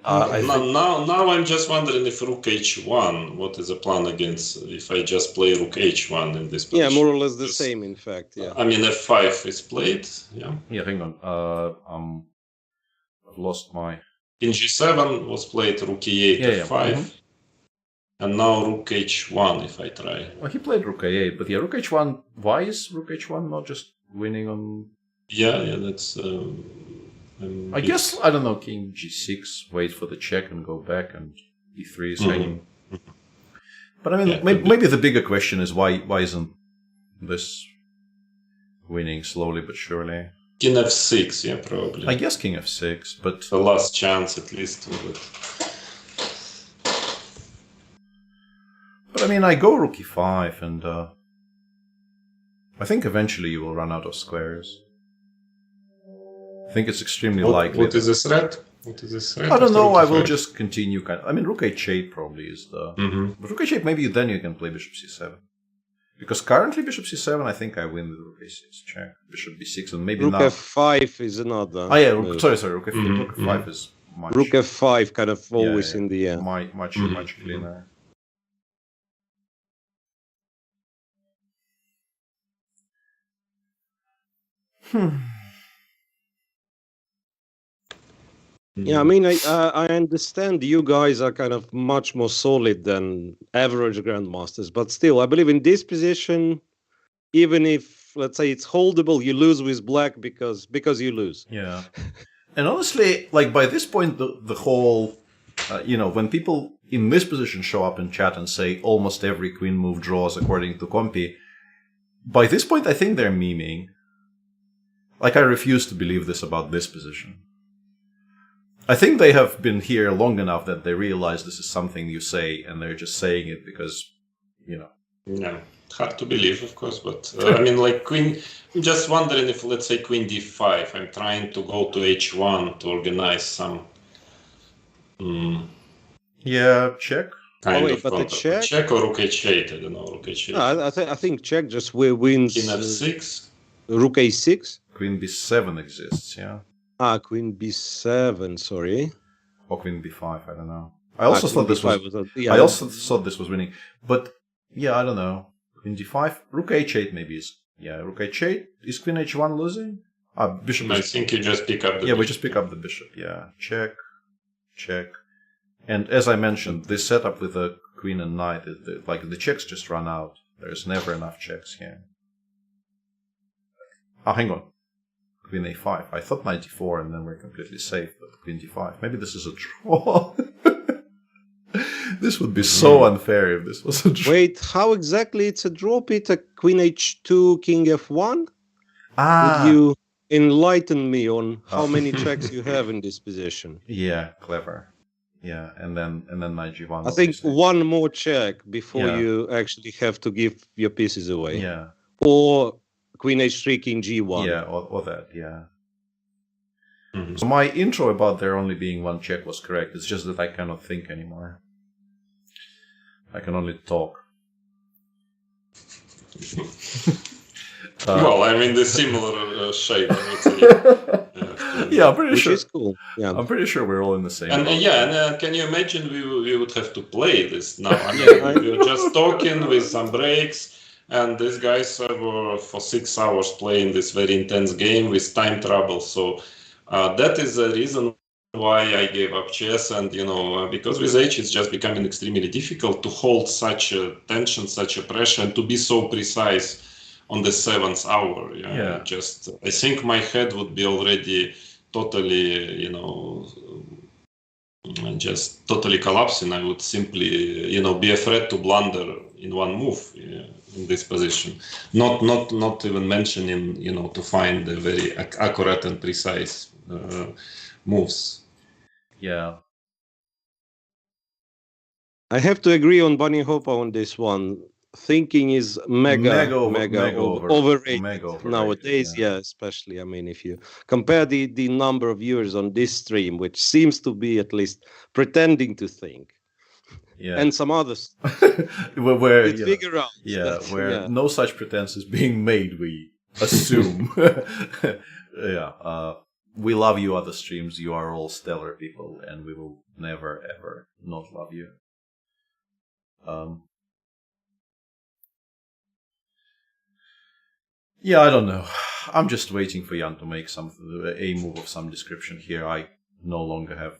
Now I'm just wondering if rook h1, what is the plan against if I just play rook h1 in this position? Yeah, more or less the same, in fact. Yeah. I mean, f5 is played. Yeah. Yeah, hang on. I've lost my. In g7 was played rook e8 f5. And now rook h1 if I try. Well, he played rook a8, but yeah, rook h1. Why is rook h1 not just winning on? Yeah, that's. I guess I don't know. King g6, wait for the check and go back, and e3 is hanging. But I mean, maybe the bigger question is why isn't this winning slowly but surely? King f6, yeah, probably. I guess king f6, but the last chance at least. But I mean, I go rook e5, and I think eventually you will run out of squares. I think it's extremely likely. What is this threat? I don't know. I will just continue. I mean, rook h8 probably is the. But rook h8, maybe then you can play bishop c7. Because currently bishop c7, I think I win with rook a6 check. Bishop b6, and maybe rook now. Rook f5 is another. Sorry. Rook f5 is much. Rook f5 kind of always in the air. Much cleaner. Yeah, I mean, I understand you guys are kind of much more solid than average grandmasters, but still, I believe in this position, even if let's say it's holdable. You lose with black because you lose. Yeah. And honestly, like by this point, the whole, when people in this position show up in chat and say almost every queen move draws according to Compi, by this point, I think they're memeing. Like, I refuse to believe this about this position. I think they have been here long enough that they realize this is something you say, and they're just saying it because, Yeah, hard to believe, of course, but I mean, like queen. I'm just wondering if, let's say, queen d5. I'm trying to go to h1 to organize some. Yeah, check. Kind wait, of but the counter. check? Check or rook h8. I don't know, rook h8. No, I think check just wins. King f6. Rook a6. Queen b7 exists, yeah. Queen b7. Sorry. Or queen b5, I don't know. I also thought this was. Yeah, I also thought this was winning, but yeah, I don't know. Queen d5, rook h8 maybe is. Yeah, rook h8 is queen h1 losing. Bishop. I think you just pick up the. Yeah, we just pick up the bishop. Yeah, check, check, and as I mentioned, this setup with the queen and knight, the checks just run out. There's never enough checks here. Oh, hang on. Queen a5. I thought knight d4 and then we're completely safe, but queen d5. Maybe this is a draw. This would be so unfair if this was a draw. Wait, how exactly it's a draw, Peter? Queen h2, king f1? Would you enlighten me on how many checks you have in this position? Yeah, clever. Yeah, and then knight g1. I think obviously. one more check before Yeah. you actually have to give your pieces away. Yeah. Or queen h3, king g1. Yeah, or that, yeah. Mhm. So my intro about there only being one check was correct. It's just that I cannot think anymore. I can only talk. Well, I mean, the similar shape. I would say. Yeah, I'm pretty Which sure. is cool. Yeah. I'm pretty sure we're all in the same. And boat. can you imagine we would have to play this now? I mean, we were just talking with some breaks, and these guys were for 6 hours playing this very intense game with time trouble. So that is the reason why I gave up chess. And because with age it's just becoming extremely difficult to hold such a tension, such a pressure, and to be so precise on the 7th hour. Yeah. Just I think my head would be already totally, just totally collapsing. I would simply, be afraid to blunder in one move in this position. Not even mentioning, to find the very accurate and precise moves. Yeah. I have to agree on Bunny Hopper on this one. Thinking is mega overrated nowadays. Yeah, especially. I mean, if you compare the number of viewers on this stream, which seems to be at least pretending to think, and some others where figure out. where no such pretense is being made, we assume. We love you, other streams. You are all stellar people, and we will never ever not love you. Yeah, I don't know. I'm just waiting for Jan to make a move of some description here. I no longer have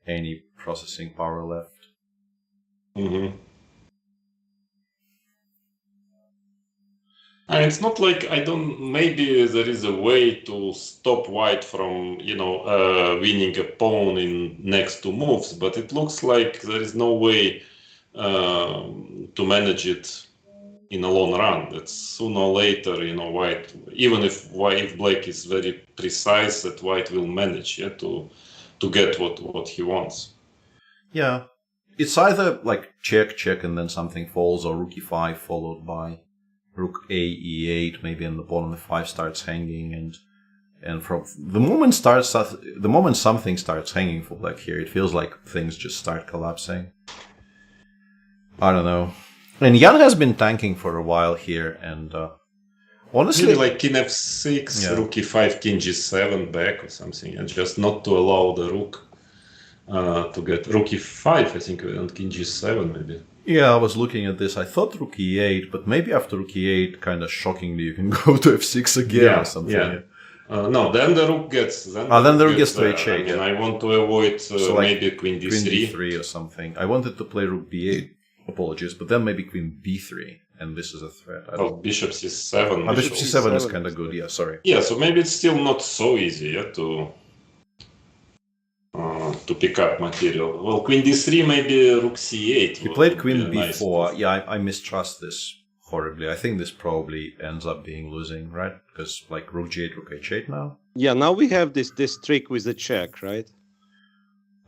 any processing power left. Mm-hmm. And it's not like maybe there is a way to stop white from, winning a pawn in next two moves, but it looks like there is no way to manage it in a long run. That sooner or later, white, even if black is very precise, that white will manage to get what he wants. Yeah. It's either like check, and then something falls, or rook e5 followed by rook a e8, maybe, and the pawn on f5 starts hanging, and from the moment something starts hanging for black here, it feels like things just start collapsing. I don't know. And Jan has been tanking for a while here, and honestly, maybe like king f6, rook e5, king g7 back or something, and just not to allow the rook to get rook e5, I think, and king g7 maybe. Yeah, I was looking at this. I thought rook e8, but maybe after rook e8, kind of shockingly, you can go to f6 again or something. Yeah. No, then the rook gets. Then the rook gets to h8. I mean, I want to avoid maybe queen d3. Queen d3 or something. I wanted to play rook b8. Apologies, but then maybe queen b3, and this is a threat. Bishop c7. Bishop c7 is C7 kind of good. Yeah, sorry. Yeah, so maybe it's still not so easy to pick up material. Well, queen d3, maybe rook c8. He played queen be a nice b4. move. Yeah, I mistrust this horribly. I think this probably ends up being losing, right? Because like rook g8, rook h8 now. Yeah, now we have this trick with the check, right?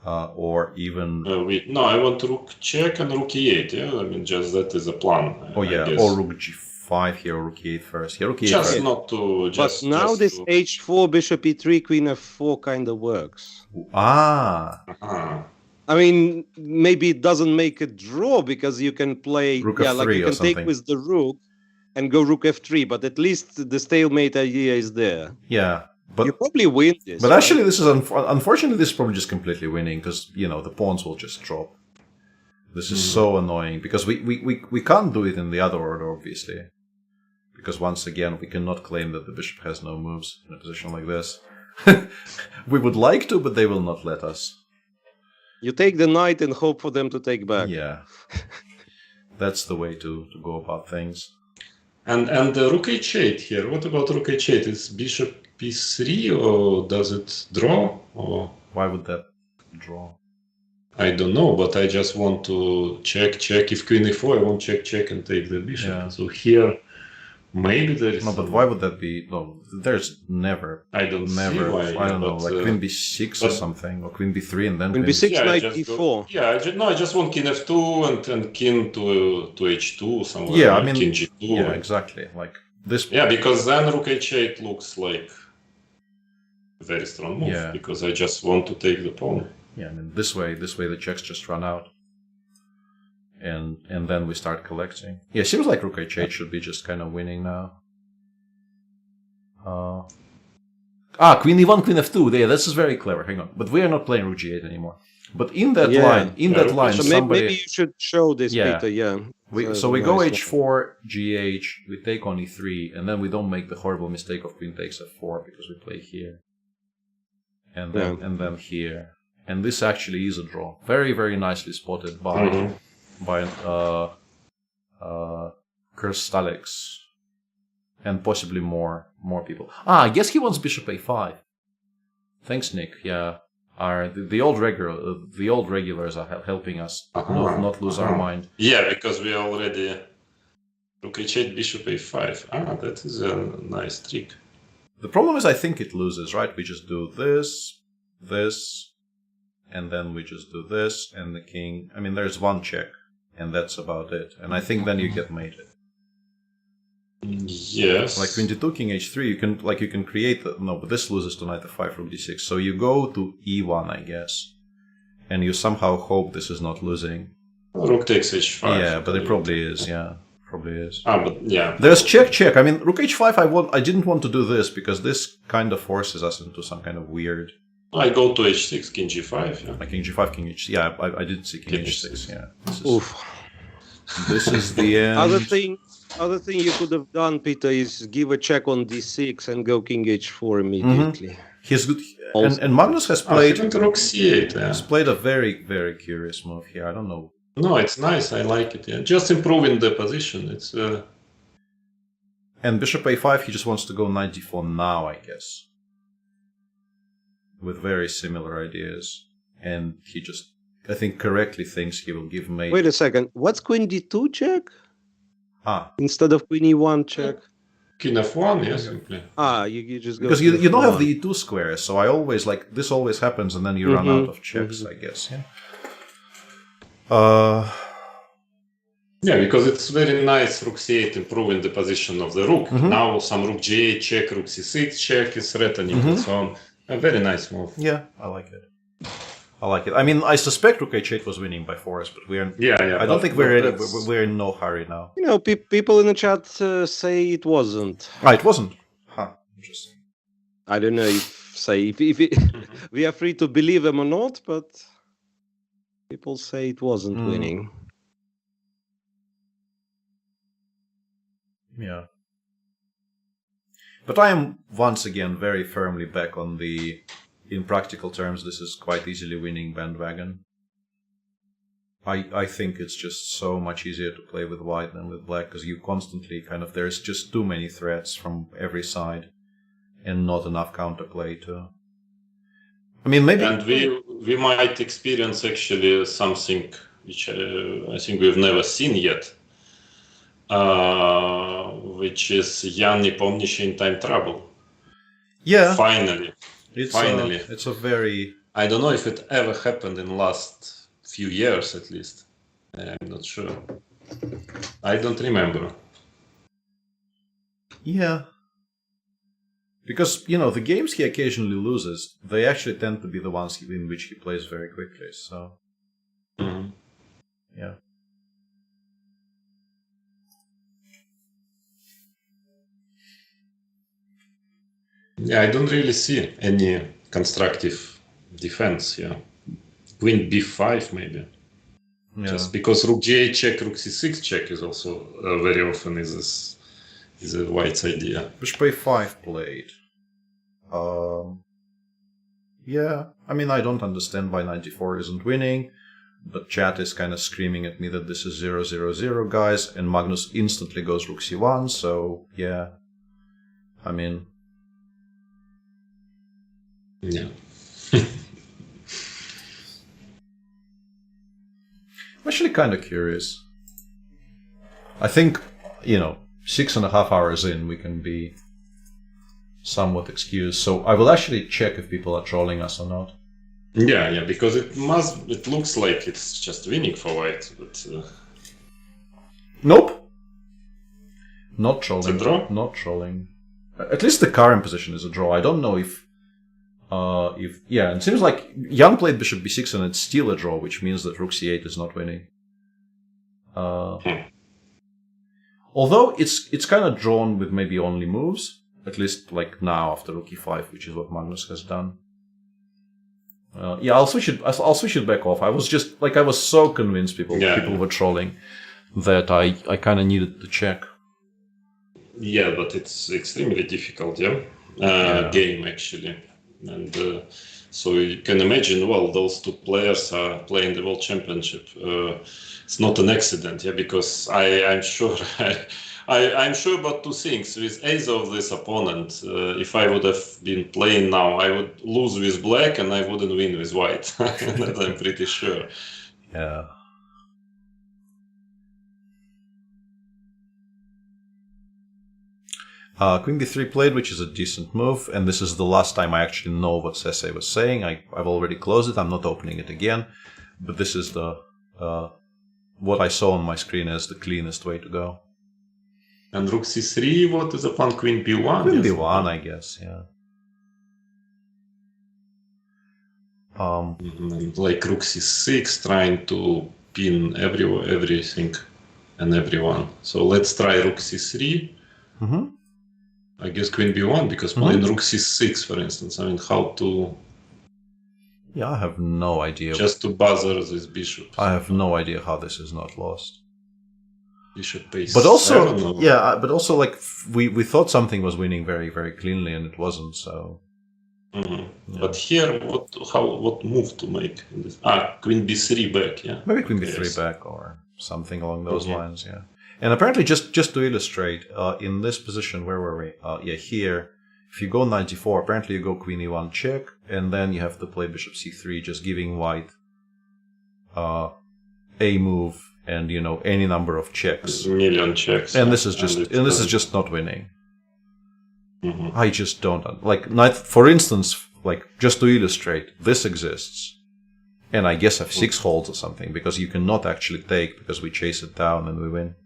Or even No, I want rook check and rook e8. Yeah, I mean, just that is a plan. oh I yeah, guess. or rook g5 here, or rook e8 first. Yeah, rook e8 Just first. not to. But Just, now just this to, h4, bishop e3, queen f4 kind of works. Ah, I mean, maybe it doesn't make a draw because you can play, Rook yeah, like f3 you or can take something. with the rook and go rook f3, but at least the stalemate idea is there. yeah, but You probably win this. but right? actually, this is unfortunately this is probably just completely winning because the pawns will just drop. This is so annoying because we can't do it in the other order, obviously, because once again we cannot claim that the bishop has no moves in a position like this. We would like to, but they will not let us. You take the knight and hope for them to take back. Yeah, that's the way to go about things. and the rook h8 here. What about rook h8? Is bishop p3 or does it draw? Or Why would that draw? I don't know, but I just want to check. If queen e4, I want check and take the bishop. Yeah. So here, maybe there is. No, but why would that be? No, there's never. I don't Never. see why. I don't know, but, like queen b6 or something, or queen b3 and then Queen queen b6, Yeah, I knight just d4. I just want king f2 and king to h2 somewhere. Yeah, I like mean, king g2. yeah, exactly. Like this. Yeah, because then rook h8 looks like a very strong move. Yeah. Because I just want to take the pawn. Yeah, I mean, this way the checks just run out, and then we start collecting. Yeah, seems like rook h8 should be just kind of winning now. Queen e1, queen f2. Yeah, this is very clever. Hang on, but we are not playing rook g8 anymore. But in that Yeah. line, So somebody. maybe you should show this, Yeah. Peter. Yeah. So we go h4, gh, we take on e3, and then we don't make the horrible mistake of queen takes f4 because we play here, and then here, and this actually is a draw. Very, very nicely spotted by Kerstalix, and possibly more people. I guess he wants bishop a5. Thanks, Nick. Yeah, the old regulars are helping us not lose our mind. Yeah, because we already rook h8, bishop a5. That is a nice trick. The problem is I think it loses, right? We just do this, and then we just do this, and the king. I mean, there's one check, and that's about it. And I think then you get mated. Yes. Like queen d2, king h3, you can create but this loses to knight f5, rook d6. So you go to e1, I guess, and you somehow hope this is not losing. Rook takes h5. Yeah, but it probably is. Yeah, probably is. But yeah. There's check. I mean, rook h5. I didn't want to do this because this kind of forces us into some kind of weird. I go to h6, king g5. Yeah. Like king g5, king h6. Yeah, I did see king h6. Yeah. Oof. This is the end. Other thing you could have done, Peter, is give a check on d6 and go king h4 immediately. He's good, and Magnus has played. Rook c8. Yeah. Has played a very, very curious move here. I don't know. No, it's nice. I like it. Yeah, just improving the position. It's. And bishop a5. He just wants to go knight d4 now, I guess. With very similar ideas, and he just, I think, correctly thinks he will give mate. Wait a second. What's queen d2 check instead of queen e1 check? King f1, yes, simply. You just go because to you don't have f1. the e2 square, so I always this always happens, and then you run out of checks, I guess. Yeah. Yeah, because it's very nice rook c8 improving the position of the rook. Now some rook g8 check, rook c6 check is threatening and so on. A very nice move. Yeah, I like it. I mean, I suspect rook h8 was winning by force, but we're. Yeah. I don't think we're in no hurry now. You know, people in the chat say it wasn't. It wasn't. Interesting. I don't know if we are free to believe them or not, but people say it wasn't winning. Yeah. But I am once again very firmly back on the, in practical terms, this is quite easily winning bandwagon. I think it's just so much easier to play with white than with black because you constantly there's just too many threats from every side and not enough counterplay to. I mean, maybe. And we might experience actually something which I think we've never seen yet, which is Jan Nepomniachtchi in time trouble. Yeah. Finally. It's a very. I don't know if it ever happened in the last few years, at least. I'm not sure. I don't remember. Yeah. Because, the games he occasionally loses, they actually tend to be the ones in which he plays very quickly, so. Mm-hmm. Yeah. Yeah, I don't really see any constructive defense here. Queen b5 maybe. Yeah. Just because rook g8 check, rook c6 check is also very often is a white's idea. Bishop a5 played. Yeah, I mean, I don't understand why 94 isn't winning, but chat is kind of screaming at me that this is 0-0-0, guys, and Magnus instantly goes rook c1, so yeah. I mean... Yeah. I'm actually kind of curious. I think, 6.5 hours in, we can be somewhat excused. So I will actually check if people are trolling us or not. Yeah, because it looks like it's just winning for white, but... Nope. Not trolling. It's a draw? Not trolling. At least the current position is a draw. I don't know if it seems like Jan played bishop b6 and it's still a draw, which means that rook c8 is not winning. Although it's kind of drawn with maybe only moves, at least like now after rook e5, which is what Magnus has done. I'll switch it. I'll switch it back off. I was so convinced people were trolling that I kind of needed to check. Yeah, but it's extremely difficult, game actually. And so you can imagine, those two players are playing the World Championship. It's not an accident, because I'm sure I'm sure about two things. With either of this opponent, if I would have been playing now, I would lose with black and I wouldn't win with white. That I'm pretty sure. Yeah. Queen b3 played, which is a decent move, and this is the last time I actually know what Sese was saying. I've already closed it, I'm not opening it again, but this is the what I saw on my screen as the cleanest way to go. And rook c3, what is upon queen b1? Queen b1, I guess, yeah. And like rook c6, trying to pin everything and everyone. So let's try rook c3. Mm-hmm. I guess queen b1, because playing rook c6, for instance. I mean, how to... Yeah, I have no idea. Just to buzzer this bishop. I have no idea how this is not lost. Bishop a7. But also, like, we thought something was winning very, very cleanly, and it wasn't, so... Yeah. But here, what move to make? Queen b3 back, yeah. Maybe queen b3 back, or something along those lines, yeah. And apparently, just to illustrate, in this position, where were we? Here, if you go 94, apparently you go queen e1 check, and then you have to play bishop c3, just giving white a move and any number of checks. A million checks. And this is just not winning. Mm-hmm. I just don't for instance, like just to illustrate, this exists. And I guess f6 holds or something, because you cannot actually take, because we chase it down and we win.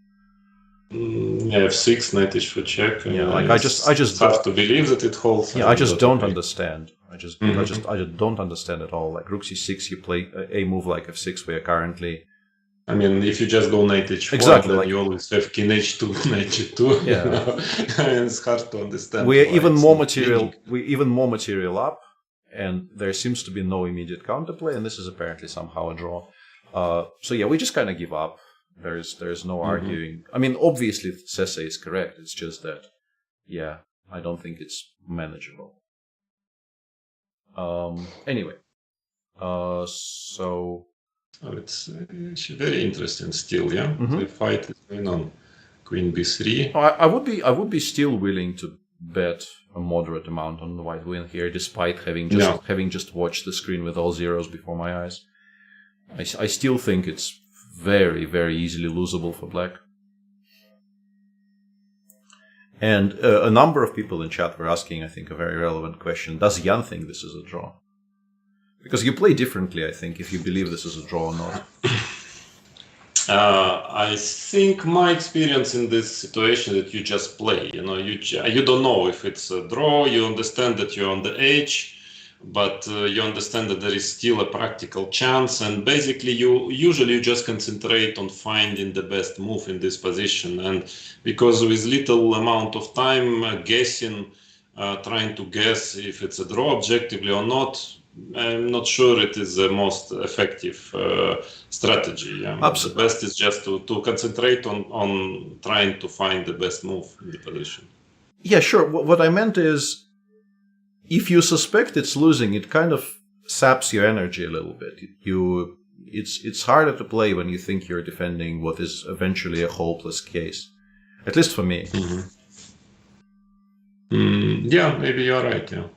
f6, knight h4 check. I just hard to believe that it holds. Yeah, I just don't understand. I just don't understand at all. Like rook c6, you play a move like f6, where currently. I mean, if you just go knight h4, then you always have king h2, knight g2. Yeah, and it's hard to understand. We even more material up, and there seems to be no immediate counterplay, and this is apparently somehow a draw. So yeah, we just kind of give up. There's no arguing. I mean, obviously, Sese is correct. It's just that, I don't think it's manageable. Anyway, so Oh, it's very interesting still, yeah? The fight is going on. Queen b3. I would be still willing to bet a moderate amount on the white win here, despite having just watched the screen with all zeros before my eyes. I still think it's very, very easily losable for black. And a number of people in chat were asking, I think, a very relevant question. Does Jan think this is a draw? Because you play differently, I think, if you believe this is a draw or not. I think my experience in this situation that you just play, you don't know if it's a draw. You understand that you're on the edge, but you understand that there is still a practical chance, and basically you just concentrate on finding the best move in this position. And because with little amount of time guessing, trying to guess if it's a draw objectively or not, I'm not sure it is the most effective strategy. The best is just to concentrate on trying to find the best move in the position. Yeah, sure. What I meant is, if you suspect it's losing, it kind of saps your energy a little bit. It's harder to play when you think you're defending what is eventually a hopeless case. At least for me. Yeah, maybe you're right. Yeah.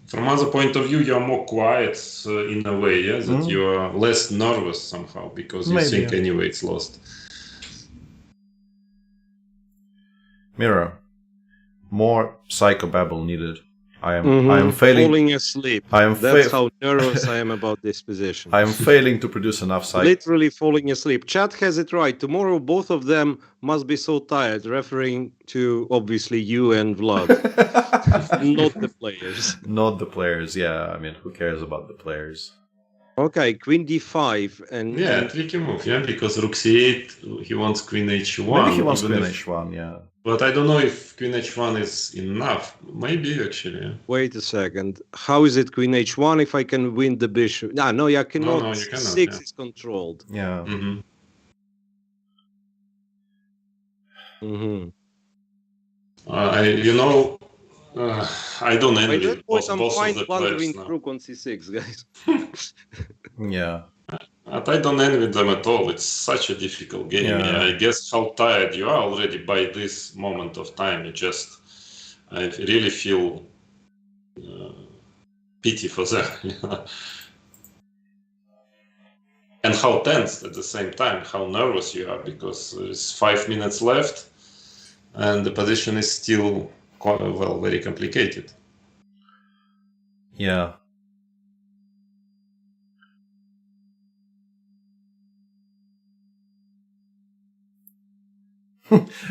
From other point of view, you're more quiet in a way, yeah, that you're less nervous somehow because you think anyway it's lost. Miro, more psychobabble needed. I am falling asleep. That's how nervous I am about this position. I am failing to produce enough psych. Literally falling asleep. Chat has it right. Tomorrow, both of them must be so tired, referring to obviously you and Vlad, not the players. Not the players. Yeah, I mean, who cares about the players? Okay, Queen d5 and tricky move. Yeah, because Rook c8, he wants Queen h1. Maybe he wants Queen h1. Yeah. But I don't know if Queen h1 is enough. Maybe, actually. Yeah. Wait a second. How is it Queen h1 if I can win the bishop? No, you cannot. No, you cannot. 6 is controlled. Yeah. I don't envy By that point, I'm both fine of the blundering players Rook on c6, guys. Yeah. But I don't envy them at all. It's such a difficult game. Yeah. I guess how tired you are already by this moment of time. I really feel pity for them. And how tense at the same time, how nervous you are, because there's 5 minutes left and the position is still very complicated. Yeah.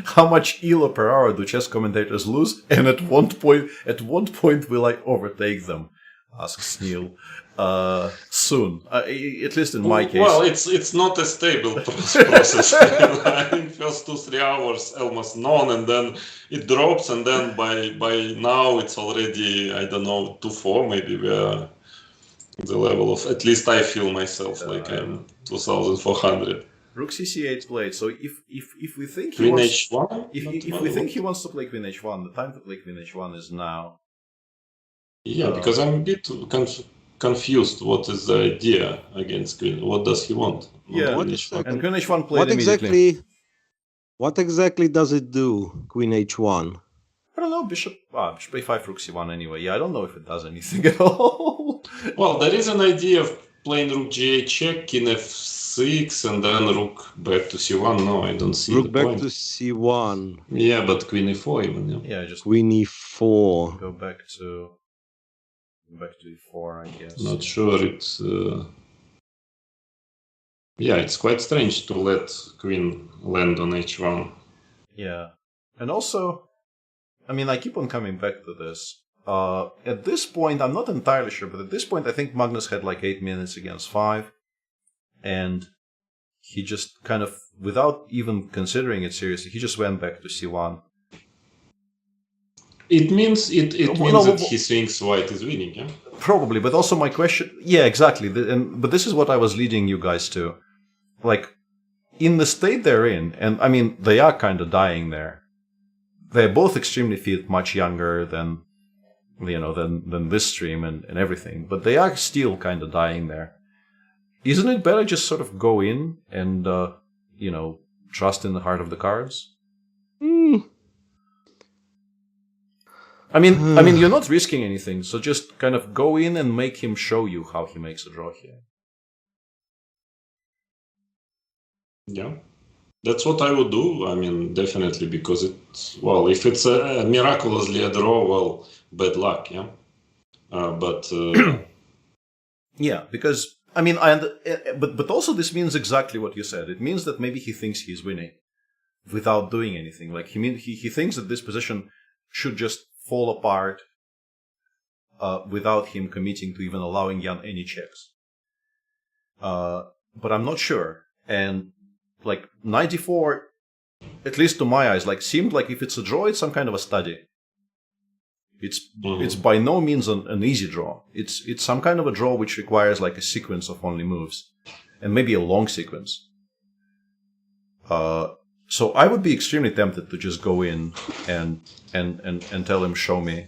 How much ELO per hour do chess commentators lose? And at what point will I overtake them? Asks Neil. Soon. At least in my case. Well, it's not a stable process. I think first 2-3 hours almost none, and then it drops, and then by now it's already, I don't know, 2-4 maybe. We are the level of, at least I feel myself like I'm 2,400. Rook c8 played. So if we think Queen h1, if we think he wants to play Queen h1, the time to play Queen h1 is now. Yeah, because I'm a bit confused. What is the idea against Queen? What does he want? Yeah, and Queen h1 played What immediately. What exactly does it do, Queen h1? I don't know, bishop a5, Rook c1 anyway. Yeah, I don't know if it does anything at all. Well, there is an idea of playing Rook g8 check, King f6, and then Rook back to c1. No, I don't see Rook the point. back to c1. Yeah, but Queen e4 even. Yeah, just Queen e4. go back to e4, I guess. Not sure it's. Yeah, it's quite strange to let Queen land on h1. Yeah, and also, I mean, I keep on coming back to this. At this point, I'm not entirely sure, but at this point, I think Magnus had like 8 minutes against 5, and he just kind of, without even considering it seriously, he just went back to c1. It means that he thinks white is winning, yeah? Probably, but also my question, yeah, exactly. But this is what I was leading you guys to. Like, in the state they're in, and I mean, they are kind of dying there. They're both extremely fit, much younger than this stream and everything, but they are still kind of dying there. isn't it better just sort of go in and, trust in the heart of the cards? I mean, you're not risking anything, so just kind of go in and make him show you how he makes a draw here. Yeah, that's what I would do. I mean, definitely, because if it's a miraculously a draw, well, bad luck, yeah. Yeah, because but also this means exactly what you said. It means that maybe he thinks he's winning without doing anything. Like he thinks that this position should just fall apart without him committing to even allowing Jan any checks. But I'm not sure. And like 94, at least to my eyes, like seemed like if it's a draw, it's some kind of a study. It's by no means an easy draw. It's some kind of a draw which requires like a sequence of only moves, and maybe a long sequence. So I would be extremely tempted to just go in and tell him, show me.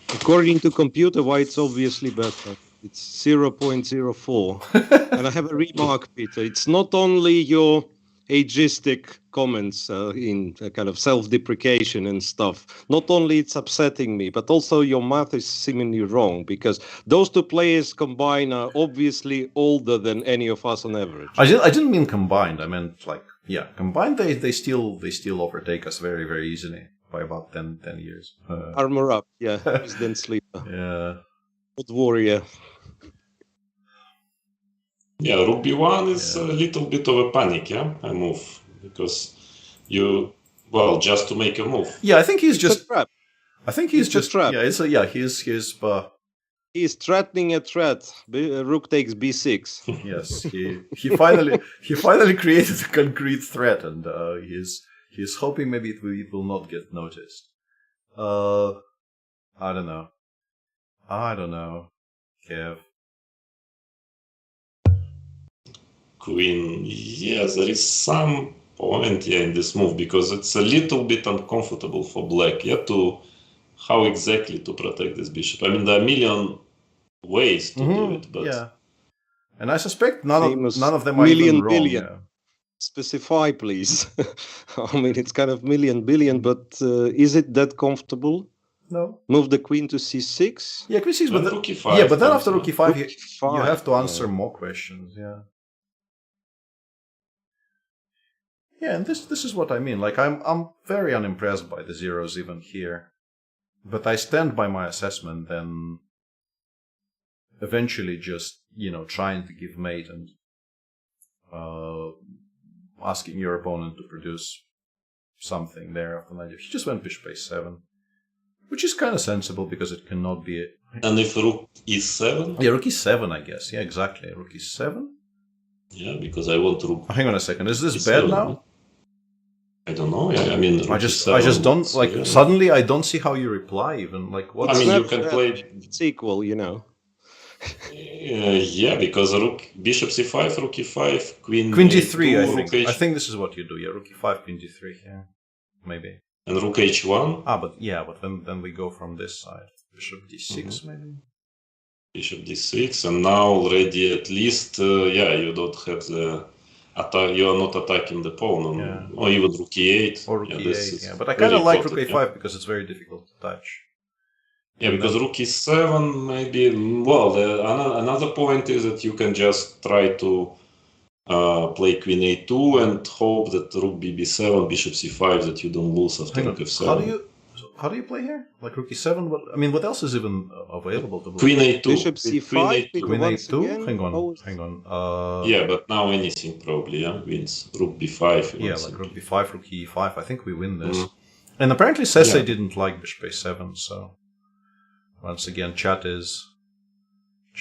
According to computer, it's obviously better. It's 0.04. And I have a remark, Peter. It's not only your ageistic comments in kind of self-deprecation and stuff. Not only it's upsetting me, but also your math is seemingly wrong, because those two players combined are obviously older than any of us on average. I didn't mean combined. I meant combined. They still overtake us very, very easily by about 10 years. Armor up, yeah. Then sleeper. Yeah. Old warrior. Yeah, rook b1 is a little bit of a panic, a move, because just to make a move. Yeah, I think he's just a trap. I think he's just a trap. Yeah, he's threatening a threat. Rook takes b6. Yes, he finally created a concrete threat, and he's hoping maybe it will not get noticed. I don't know, Kev. Queen, there is some point in this move, because it's a little bit uncomfortable for black, to how exactly to protect this bishop. I mean, there are a million ways to do it, but and I suspect none of them are even wrong. Billion. Yeah. Specify, please. I mean, it's kind of million billion, but is it that comfortable? No. Move the queen to c6. Yeah, queen c6, but rook e5. Yeah, but then after rook e5, you have to answer more questions. Yeah. Yeah, and this is what I mean. Like I'm very unimpressed by the zeros even here, but I stand by my assessment. Then eventually, just trying to give mate and asking your opponent to produce something there after knight. He just went bishop a7, which is kind of sensible because it cannot be. And if rook e7? Yeah, rook e7, I guess. Yeah, exactly. Rook e7. Yeah, because I want rook. Hang on a second. Is this e7, bad now? I don't know. I mean, I just don't like. Yeah. Suddenly, I don't see how you reply. Even like what? I mean, you can play. It's equal, Yeah, because bishop c5, rook e5, queen d3. I think this is what you do. Yeah, rook e5, queen d3. Yeah, maybe. And rook h1. But then we go from this side. Bishop d6, maybe. Bishop d6, and now already at least you don't have the. You are not attacking the pawn, or even rook e8. Or rook e8, but I kind of like rook a5 because it's very difficult to touch. Yeah, because rook e7 maybe. Well, another point is that you can just try to play queen a2 and hope that rook bb7, bishop c5, that you don't lose after rook f7. How do you play here? Like rook e7? What else is even available to play? Queen a2. Bishop c5. Queen a2? Hang on. Yeah, but now anything probably, wins. Rook b5. Yeah, like rook b5, rook e5. I think we win this. And apparently Sese didn't like bishop a7, so once again, chat is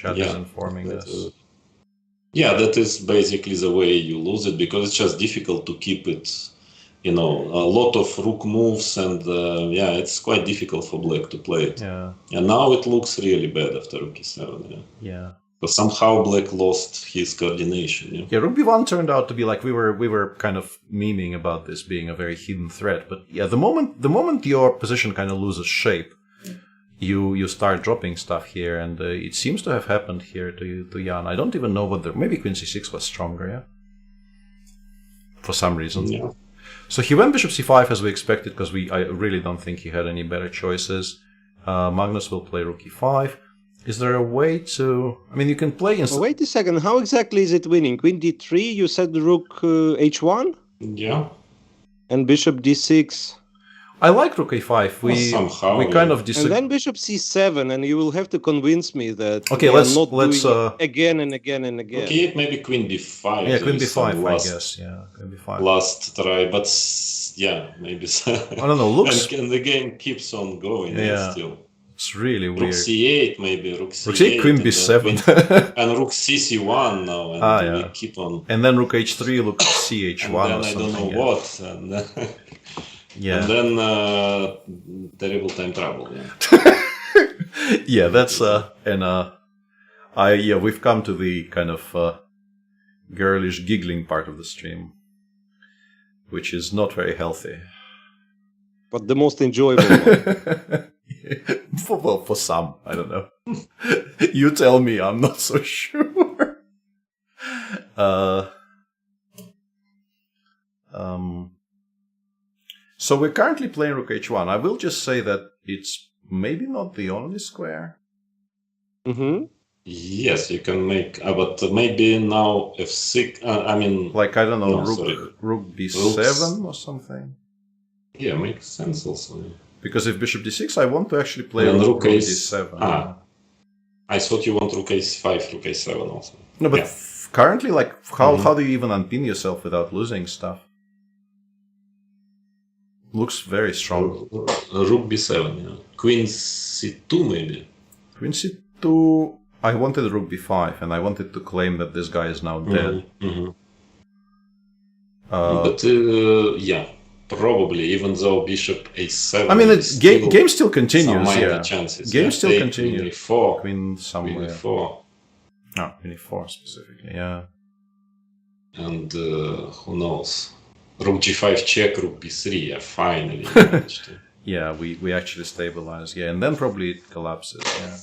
informing us. That is basically the way you lose it, because it's just difficult to keep it. A lot of rook moves, and it's quite difficult for black to play it. Yeah. And now it looks really bad after rook e7. Yeah. But somehow black lost his coordination. Yeah, rook b1 turned out to be like we were kind of memeing about this being a very hidden threat. But the moment your position kind of loses shape, you start dropping stuff here, and it seems to have happened here to Jan. I don't even know whether maybe Queen c6 was stronger, yeah, for some reason. Yeah. So he went Bishop c5 as we expected, because I really don't think he had any better choices. Magnus will play Rook e5. Is there a way to? I mean, you can play. Wait a second. How exactly is it winning? Queen d3. You said Rook h1 Yeah. and Bishop d6. I like Rook a5. We kind of And disagree. then Bishop c7, and you will have to convince me that Okay, we are let's not doing it uh, again and again and again. Okay, maybe Queen b5. Yeah, Queen there is b5, some I guess. Yeah, Queen b5. Last try, but yeah, maybe. I don't know. Looks. and the game keeps on going. Yeah. Still. It's really Rook weird. c8, maybe Rook c8. Rook c8, Queen b7. And Rook c1 now, and we keep on. And then Rook h3, Rook ch1 And or then something. I don't know what. And, Yeah. and then terrible time trouble. Yeah. Yeah, that's we've come to the kind of girlish giggling part of the stream, which is not very healthy. But the most enjoyable one. For some, I don't know. You tell me, I'm not so sure. So we're currently playing Rook h1. I will just say that it's maybe not the only square. Mm-hmm. Yes, you can make, but maybe now f6. I mean, Like, I don't know, no, Rook b7 or something. Yeah, makes sense also. Yeah. Because if Bishop d6, I want to actually play And Rook Rook d7. I thought you want Rook a5, Rook a7 also. No, but Yeah. currently, like, how do you even unpin yourself without losing stuff? Looks very strong. Rook b7, yeah. Queen c2 maybe. Queen c2. I wanted Rook b5, and I wanted to claim that this guy is now dead. Mm-hmm. But yeah, probably, even though Bishop a7. I mean, game still continues. Some minor Yeah, chances. game yeah. still Take continues. Queen e4. Queen somewhere. Queen e4. No, Queen e4 specifically. Yeah. And who knows? Rook g5 check, Rook b3. Yeah, finally managed to. Yeah, we actually stabilize. Yeah, and then probably it collapses. Yeah.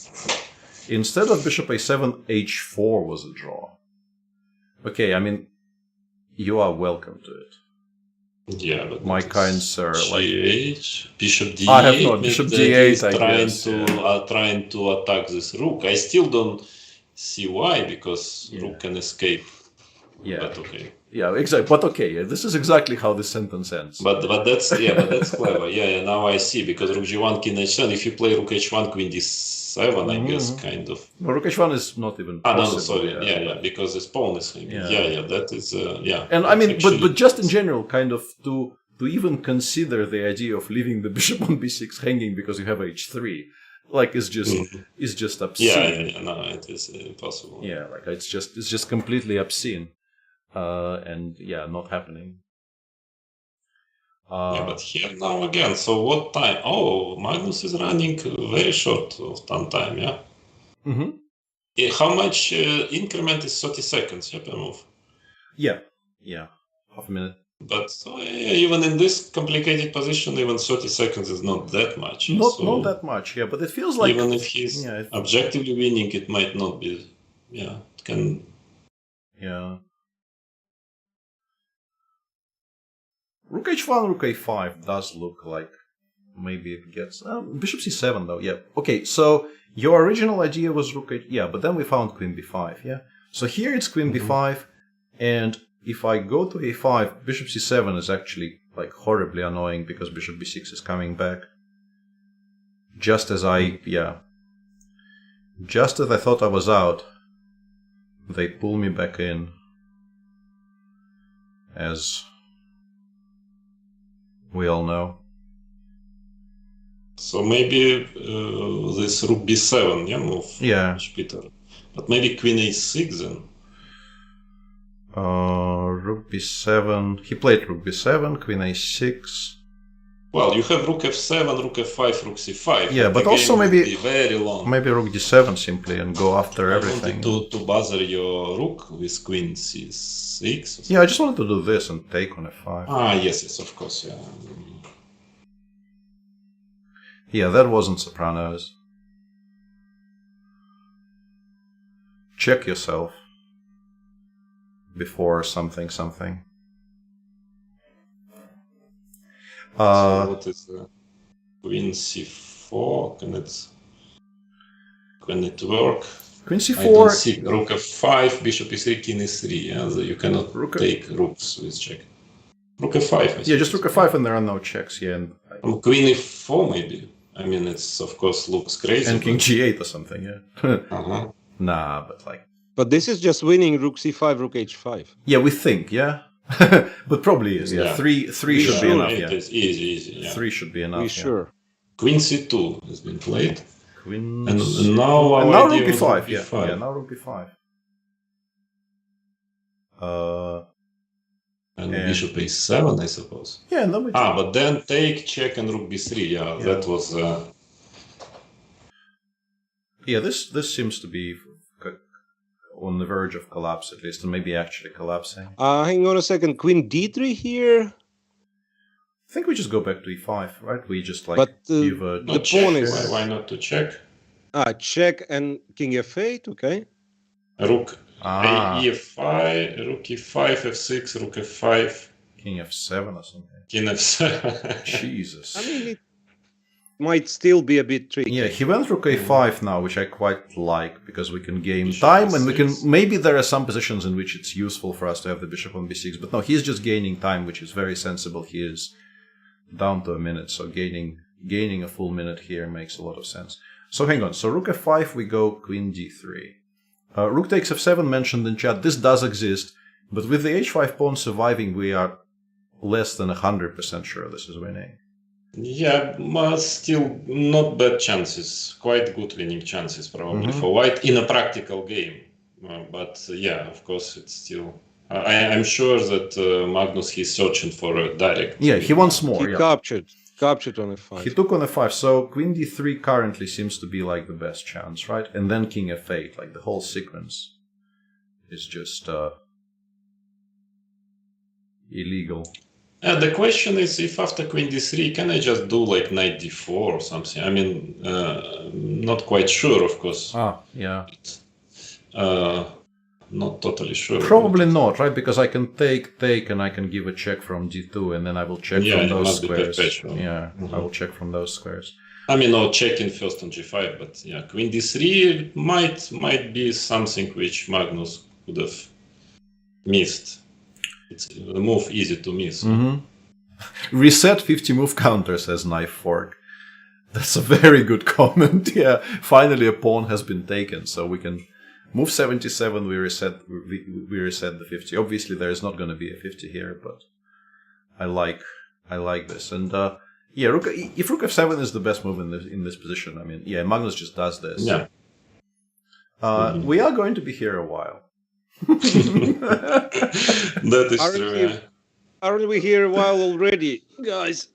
Instead of Bishop a7, h4 was a draw. Okay, I mean, you are welcome to it. Yeah, but My kind sir, g8, Bishop d8. I have not. Bishop d8, I trying guess. to trying to attack this rook. I still don't see why, because rook can escape. Yeah. But okay. Yeah, exactly. But okay, yeah, this is exactly how this sentence ends. But that's clever. Yeah, now I see, because rook g1, king h7. If you play rook h1, queen d7, I guess kind of. No, Rook h1 is not even No, possible. sorry. Yeah, because this pawn is hanging. Yeah, that is yeah. And I mean, actually, but just in general, kind of to even consider the idea of leaving the bishop on b6 hanging because you have h3, like is just obscene. Yeah, no, it is impossible. Yeah, like it's just completely obscene, and yeah, not happening. Yeah, but here now again. So what time? Oh, Magnus is running very short of time. Yeah. Mm-hmm. How much increment is 30 seconds? Yeah, per move. Yeah, half a minute. But even in this complicated position, even 30 seconds is not that much. Not that much. Yeah, but it feels like even if he's objectively winning, it might not be. Yeah, it can. Yeah. Rook h1, Rook a5 does look like maybe it gets Bishop c7 though. Yeah. Okay. So your original idea was Rook h. Yeah, but then we found Queen b5. Yeah. So here it's Queen b5, and if I go to a5, Bishop c7 is actually like horribly annoying because Bishop b6 is coming back. Just as I thought I was out, they pull me back in. As we all know. So maybe this Rook b7, move. Yeah. Peter. But maybe Queen a6 then. Rook b7. He played Rook b7, Queen a6. Well, you have Rook f7, Rook f5, Rook c5. Yeah, but the also game maybe will be very long. Maybe Rook d7 simply and go after everything. I wanted to bother your Rook with Queen c6. Yeah, I just wanted to do this and take on f5. Yes, of course, yeah. Yeah, that wasn't Sopranos. check yourself before something. So what is Queen C4? Can it work? Queen I don't C4. see Rook F5, Bishop E3, King E3. Yeah, so you cannot take rooks with check. Rook F5. Yeah, just Rook F5 and there are no checks. Yeah, and Queen E4 maybe. I mean, it's of course looks crazy. King G8 or something. Yeah. Nah, but like. But this is just winning Rook C5, Rook H5. Yeah, we think. Yeah. But probably is. Yeah. Three should be enough. It is easy. Yeah. 3 should be enough. Be sure. Queen C2 has been played. Queen and now Rook B5. Yeah, now Rook B5. And Bishop A7, I suppose. Yeah, and then we but then take, check, and Rook B3. Yeah, that was. Yeah, this seems to be on the verge of collapse at least, and maybe actually collapsing. Hang on a second. Queen D3 here. I think we just go back to E5, right? We just like give the pawn is. Why not to check? Check and King F8. Okay. Rook E5, Rook E5, F6, Rook F5. King F7 or something. King F7. Jesus. I mean, it might still be a bit tricky. Yeah, he went Rook A5 now, which I quite like because we can gain time and we can. Maybe there are some positions in which it's useful for us to have the bishop on B6, but no, he's just gaining time, which is very sensible. He is down to a minute, so gaining a full minute here makes a lot of sense. So hang on. So Rook F5, we go Queen D3. Rook takes F7 mentioned in chat. This does exist, but with the H5 pawn surviving, we are less than 100% sure this is winning. Yeah, but still not bad chances. Quite good winning chances probably for white in a practical game. But yeah, of course, it's still. I'm sure that Magnus he's searching for a direct. Yeah, he wants more. He captured on F5. He took on F5, so Queen D3 currently seems to be like the best chance, right? And then King F8, like the whole sequence is just illegal. The question is if after Queen D3, can I just do like Knight D4 or something? I mean, not quite sure, of course. Yeah. Not totally sure. Probably not, right? Because I can take, and I can give a check from D2, and then I will check from those squares. Yeah, I will check from those squares. I mean, no checking first on G5, but yeah, Queen D3 might be something which Magnus could have missed. It's a move easy to miss. Reset 50 move counter, says Knife Fork. That's a very good comment. Yeah, finally a pawn has been taken, so we can move 77. We reset the 50. Obviously, there is not going to be a 50 here, but I like this. And yeah, if Rook F7 is the best move in this position, I mean, yeah, Magnus just does this. Yeah. We are going to be here a while. That is true. Aren't we here a while already, guys?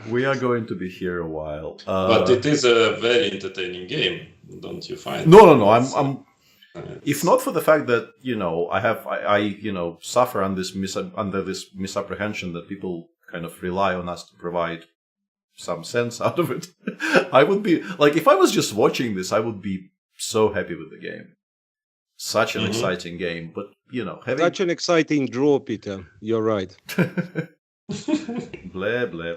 We are going to be here a while. But it is a very entertaining game, don't you find? No. I'm. If not for the fact that I suffer under this misapprehension that people kind of rely on us to provide some sense out of it, I would be like, if I was just watching this, I would be so happy with the game. Such an exciting game, but such an exciting draw, Peter. You're right. Blah blah blah.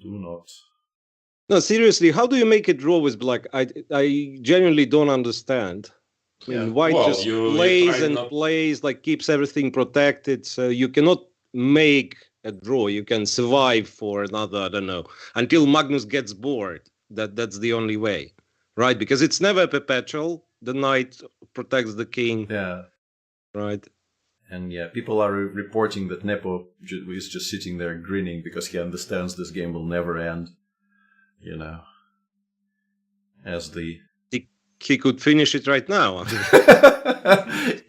Do not. No, seriously, how do you make a draw with black? I genuinely don't understand. I mean, white just plays and plays, like keeps everything protected. So you cannot make a draw. You can survive for another, I don't know, until Magnus gets bored. That's the only way, right? Because it's never perpetual. The knight protects the king. Yeah. Right. And yeah, people are reporting that Nepo is just sitting there grinning because he understands this game will never end. As he could finish it right now.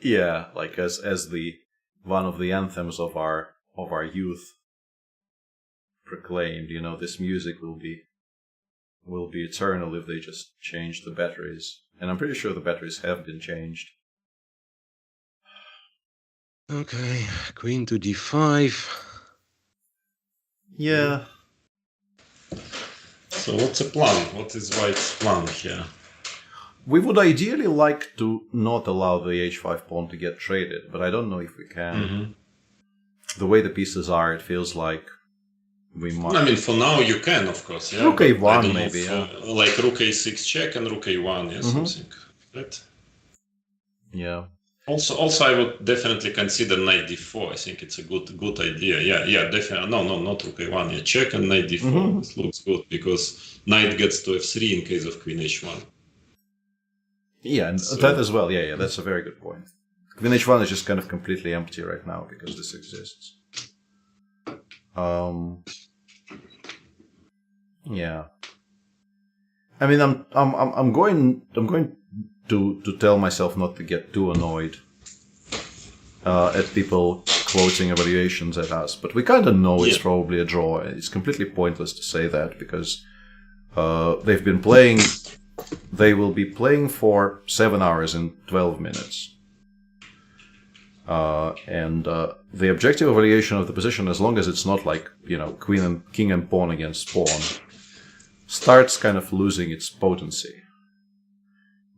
Yeah, like as the one of the anthems of our youth proclaimed. This music will be eternal if they just change the batteries, and I'm pretty sure the batteries have been changed. Okay, Queen to D5. Yeah. So what's the plan? What is White's plan here? We would ideally like to not allow the h5 pawn to get traded, but I don't know if we can. The way the pieces are, it feels like we might. I mean, for now you can, of course. Yeah, Rook but I a1 don't know maybe, if, like rook a6 check and rook a1, yeah, something like that. Yeah. Also, I would definitely consider knight d4. I think it's a good idea. Yeah, definitely. No, not rook a1. Yeah, check and knight d4. This looks good because knight gets to f3 in case of queen h1. Yeah, and that as well. Yeah, that's a very good point. Queen h1 is just kind of completely empty right now because this exists. Yeah. I mean, I'm going to tell myself not to get too annoyed at people quoting evaluations at us, but we kind of know it's probably a draw. It's completely pointless to say that because they've been playing. They will be playing for 7 hours and 12 minutes. And the objective evaluation of the position, as long as it's not like, queen and king and pawn against pawn, starts kind of losing its potency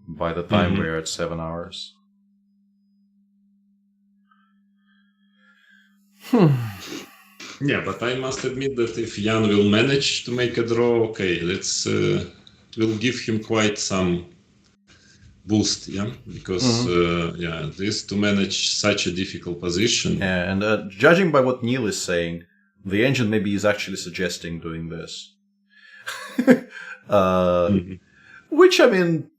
by the time we're at 7 hours. Yeah, but I must admit that if Jan will manage to make a draw, okay, it will give him quite some boost, yeah, because this to manage such a difficult position. Yeah, and judging by what Neil is saying, the engine maybe is actually suggesting doing this. Which I mean,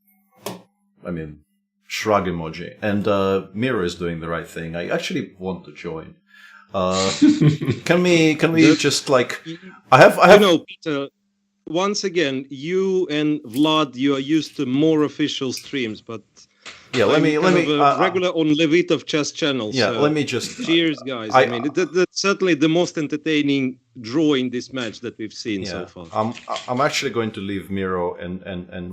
shrug emoji. And Miro is doing the right thing. I actually want to join. Can we just like? I have. Peter. Once again, you and Vlad, you are used to more official streams, but let me regular on Levitov Chess channel. Yeah, so let me just. Cheers, guys. I mean, that's certainly the most entertaining draw in this match that we've seen so far. I'm actually going to leave Miro and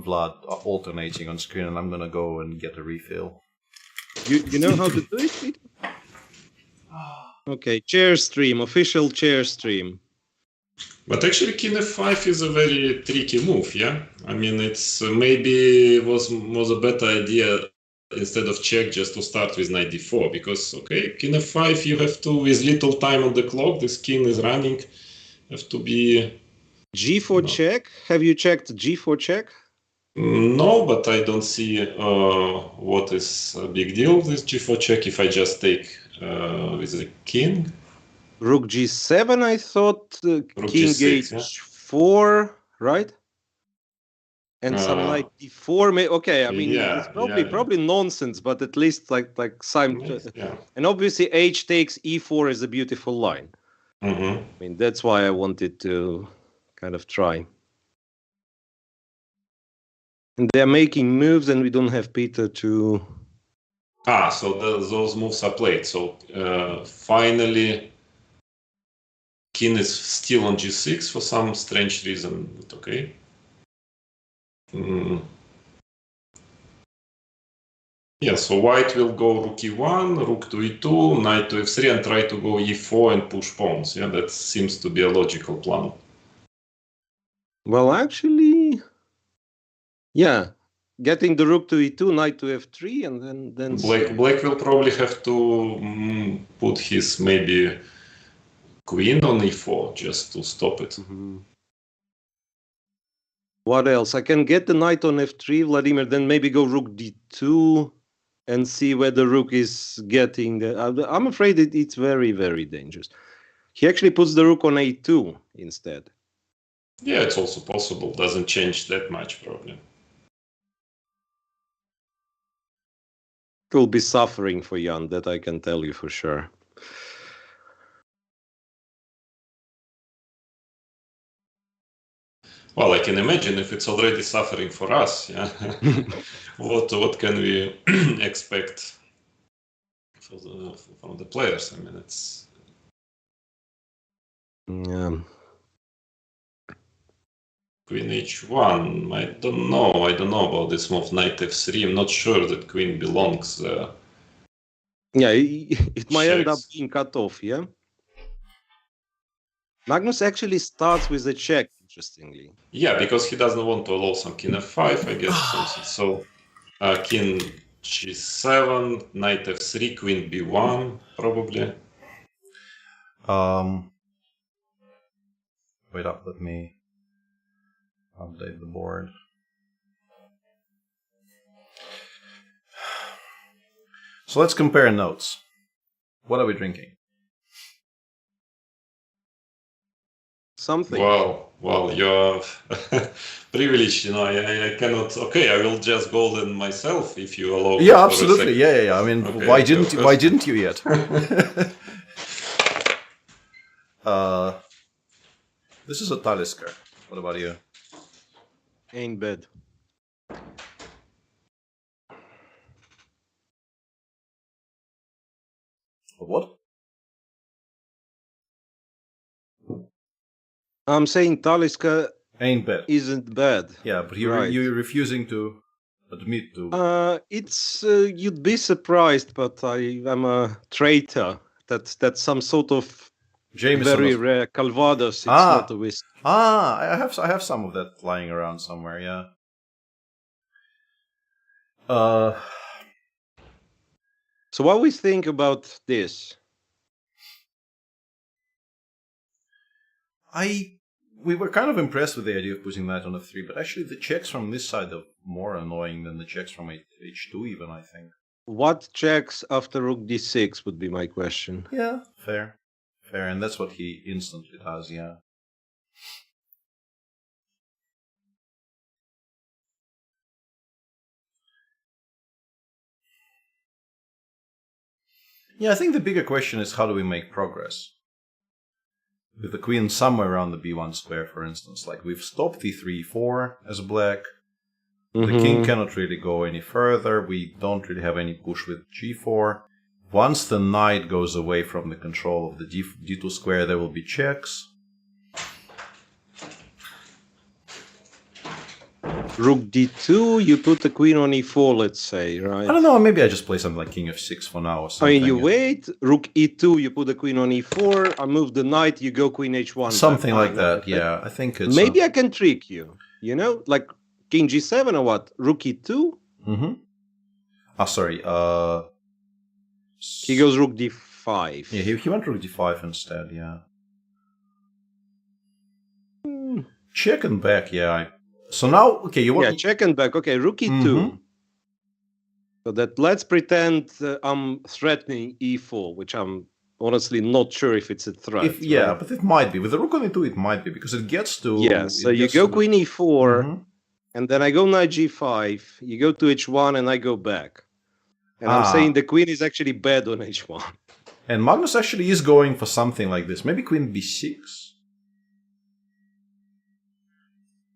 Vlad alternating on screen, and I'm gonna go and get a refill. You know how to do it, Peter? Okay, chair stream, official chair stream. But actually, king f5 is a very tricky move. Yeah, I mean, it's maybe was a better idea instead of check just to start with knight d4 because king f5 you have to with little time on the clock. This king is running. Have to be g4 check. Have you checked g4 check? No, but I don't see what is a big deal with g4 check if I just take with the king. Rook g7, I thought. Rook king g6, h4, right? And some knight d4. Okay, I mean, it's probably nonsense, but at least like some. And obviously, h takes e4 is a beautiful line. I mean, that's why I wanted to kind of try. And they're making moves, and we don't have Peter to. So those moves are played. So finally. King is still on g6 for some strange reason, but okay. Yeah, so white will go rook e1, rook to e2, knight to f3, and try to go e4 and push pawns. Yeah, that seems to be a logical plan. Well, actually, yeah. Getting the rook to e2, knight to f3, and then Black will probably have to put his maybe queen on e4 just to stop it. What else? I can get the knight on f3, Vladimir, then maybe go rook d2 and see where the rook is getting. I'm afraid it's very, very dangerous. He actually puts the rook on a2 instead. Yeah, it's also possible. Doesn't change that much, probably. It will be suffering for Jan, that I can tell you for sure. Well, I can imagine if it's already suffering for us. Yeah, what can we expect from the players? I mean, it's. Yeah. Queen h1. I don't know about this move. Knight f3. I'm not sure that queen belongs there. Yeah, it might end up being cut off. Yeah. Magnus actually starts with a check, interestingly. Yeah, because he doesn't want to allow some king f5, I guess. So King g7, knight f3, queen b1, probably. Wait up, let me update the board. So let's compare notes. What are we drinking? Something. Well, you're privileged, you know. I cannot. Okay, I will just golden myself if you allow. Yeah, for a absolutely. second. Yeah. I mean, Okay, why okay, didn't of why course. didn't you yet? This is a Talisker. What about you? Ain't bad. What? I'm saying Taliska Ain't bad. isn't bad. Yeah, but Right. you're refusing to admit to. It's you'd be surprised, but I'm a traitor. That's some sort of Jameson. very rare Calvados. It's not a whiskey. I have some of that lying around somewhere. Yeah. So what we think about this? We were kind of impressed with the idea of putting knight on f3, but actually the checks from this side are more annoying than the checks from h2 even, I think. What checks after rook d6 would be my question. Yeah, fair, and that's what he instantly does. Yeah. Yeah, I think the bigger question is how do we make progress? With the queen somewhere around the b1 square, for instance. Like, we've stopped e3, e4 as black. The king cannot really go any further. We don't really have any push with g4. Once the knight goes away from the control of the d2 square, there will be checks. Rook d2, you put the queen on e4, let's say, right? I don't know, maybe I just play something like king f6 for now or something. I mean, you wait, rook e2, you put the queen on e4, I move the knight, you go queen h1. Something like that, yeah. I think it's... Maybe I can trick you, you know? Like king g7 or what? Rook e2? Mm-hmm. Sorry, He goes rook d5. Yeah, he went rook d5 instead, yeah. Check and back, yeah. So now, okay, you want... Yeah, check and back. Okay, rook e2. So that let's pretend I'm threatening e4, which I'm honestly not sure if it's a threat. Yeah, but it might be. With the rook on e2, it might be, because it gets to... Yeah, so you go queen e4, and then I go knight g5, you go to h1, and I go back. And I'm saying the queen is actually bad on h1. And Magnus actually is going for something like this. Maybe queen b6?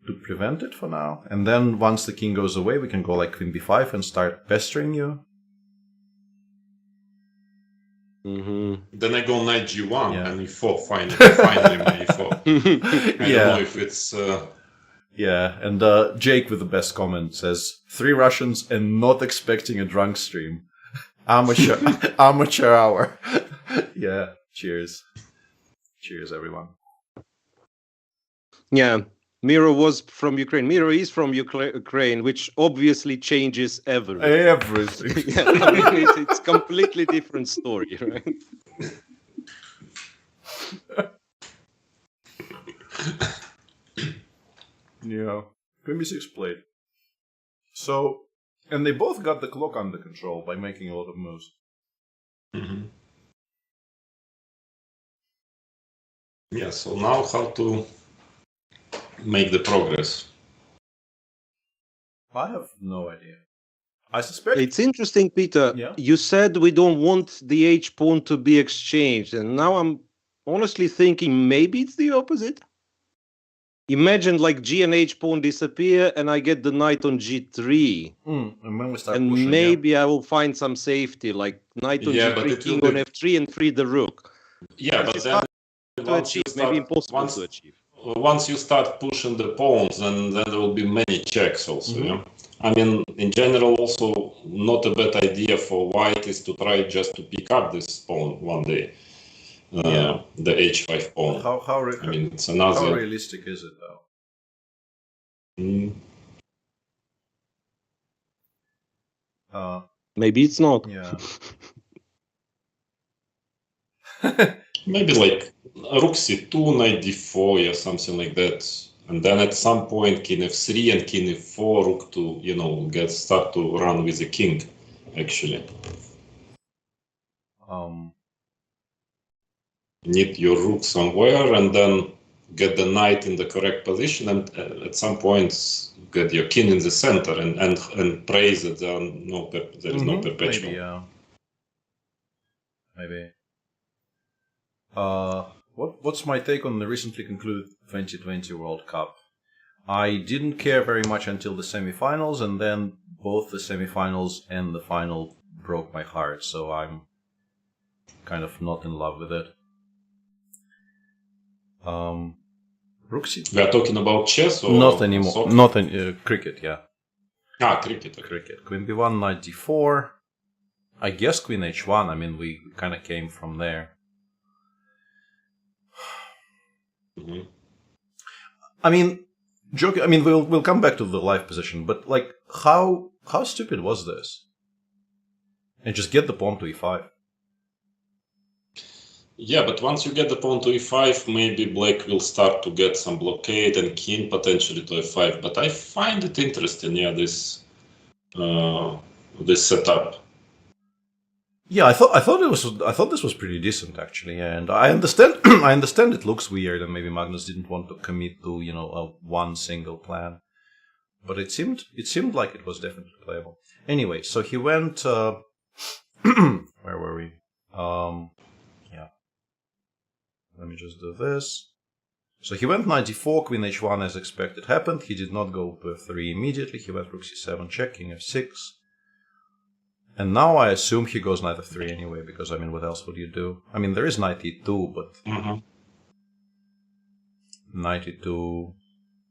To prevent it for now. And then once the king goes away, we can go like queen b5 and start pestering you. Then I go knight g1 and e4, finally my e4. I don't know if it's... Yeah, and Jake with the best comment says, 3 Russians and not expecting a drunk stream. Amateur hour. Yeah, cheers. Cheers, everyone. Yeah, Miro was from Ukraine. Miro is from Ukraine, which obviously changes everything. Everything. Yeah, I mean, it's completely different story, right? Yeah, queen b6 played. So, and they both got the clock under control by making a lot of moves. Yeah, so now how to make the progress? I have no idea. I suspect... It's interesting, Peter. Yeah. You said we don't want the h-pawn to be exchanged, and now I'm honestly thinking maybe it's the opposite. Imagine like g and h-pawn disappear, and I get the knight on g3. And when we start and pushing, maybe I will find some safety, like knight on g3, king on f3, and free the rook. Yeah, but then once you start, maybe impossible to achieve. Once you start pushing the pawns, then there will be many checks also. Yeah? I mean, in general, also not a bad idea for white is to try just to pick up this pawn one day. The h5 pawn. I mean, it's another... How realistic is it, though? Maybe it's not. Yeah. Maybe like rook c2, knight d4, or something like that. And then at some point, king f3 and king f4, rook to, start to run with the king, actually. Need your rook somewhere and then get the knight in the correct position, and at some point get your king in the center and pray that there is no perpetual. Maybe. What's my take on the recently concluded 2020 World Cup? I didn't care very much until the semifinals, and then both the semifinals and the final broke my heart, so I'm kind of not in love with it. Rook c2. We are talking about chess or not anymore. soccer? Not cricket, yeah. Cricket. Okay. Cricket. Queen b1, knight d4. I guess queen h1. I mean, we kind of came from there. Mm-hmm. I mean, we'll come back to the live position, but like, how stupid was this? And just get the pawn to e5. Yeah, but once you get the pawn to e5, maybe black will start to get some blockade and king potentially to f5. But I find it interesting, this setup. Yeah, I thought this was pretty decent actually, and I understand I understand it looks weird, and maybe Magnus didn't want to commit to a one single plan, but it seemed like it was definitely playable. Anyway, so he went. Where were we? Yeah. Let me just do this. So he went knight d4, queen h1 as expected happened. He did not go to f3 immediately. He went rook c7 check, king f6. And now I assume he goes knight f3 anyway, because I mean, what else would you do? I mean, there is knight e2, but knight e2.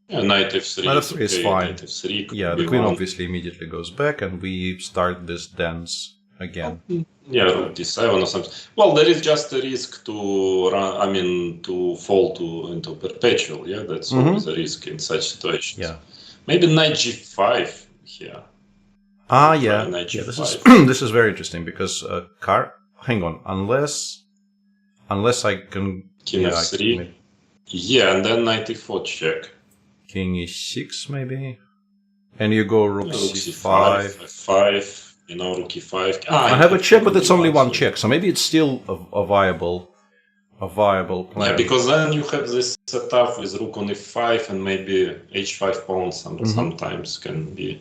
Yeah, knight f3. Knight f3 is fine. Knight f3 Yeah, the queen obviously immediately goes back, and we start this dance again. Yeah, rook d7 or something. Well, there is just a risk to run. I mean, to fall into perpetual. Yeah, that's always a risk in such situations. Yeah. Maybe knight g5 here. Yeah. Knight Yeah, g5. this is very interesting because hang on, unless I can King f3. Yeah, and then knight e4 check. King e6 maybe, and you go rook c5. f5. Rook e5. I have a check, but it's only one check, so maybe it's still a viable plan. Yeah, because then you have this setup with rook on e5 and maybe h5 pawn sometimes can be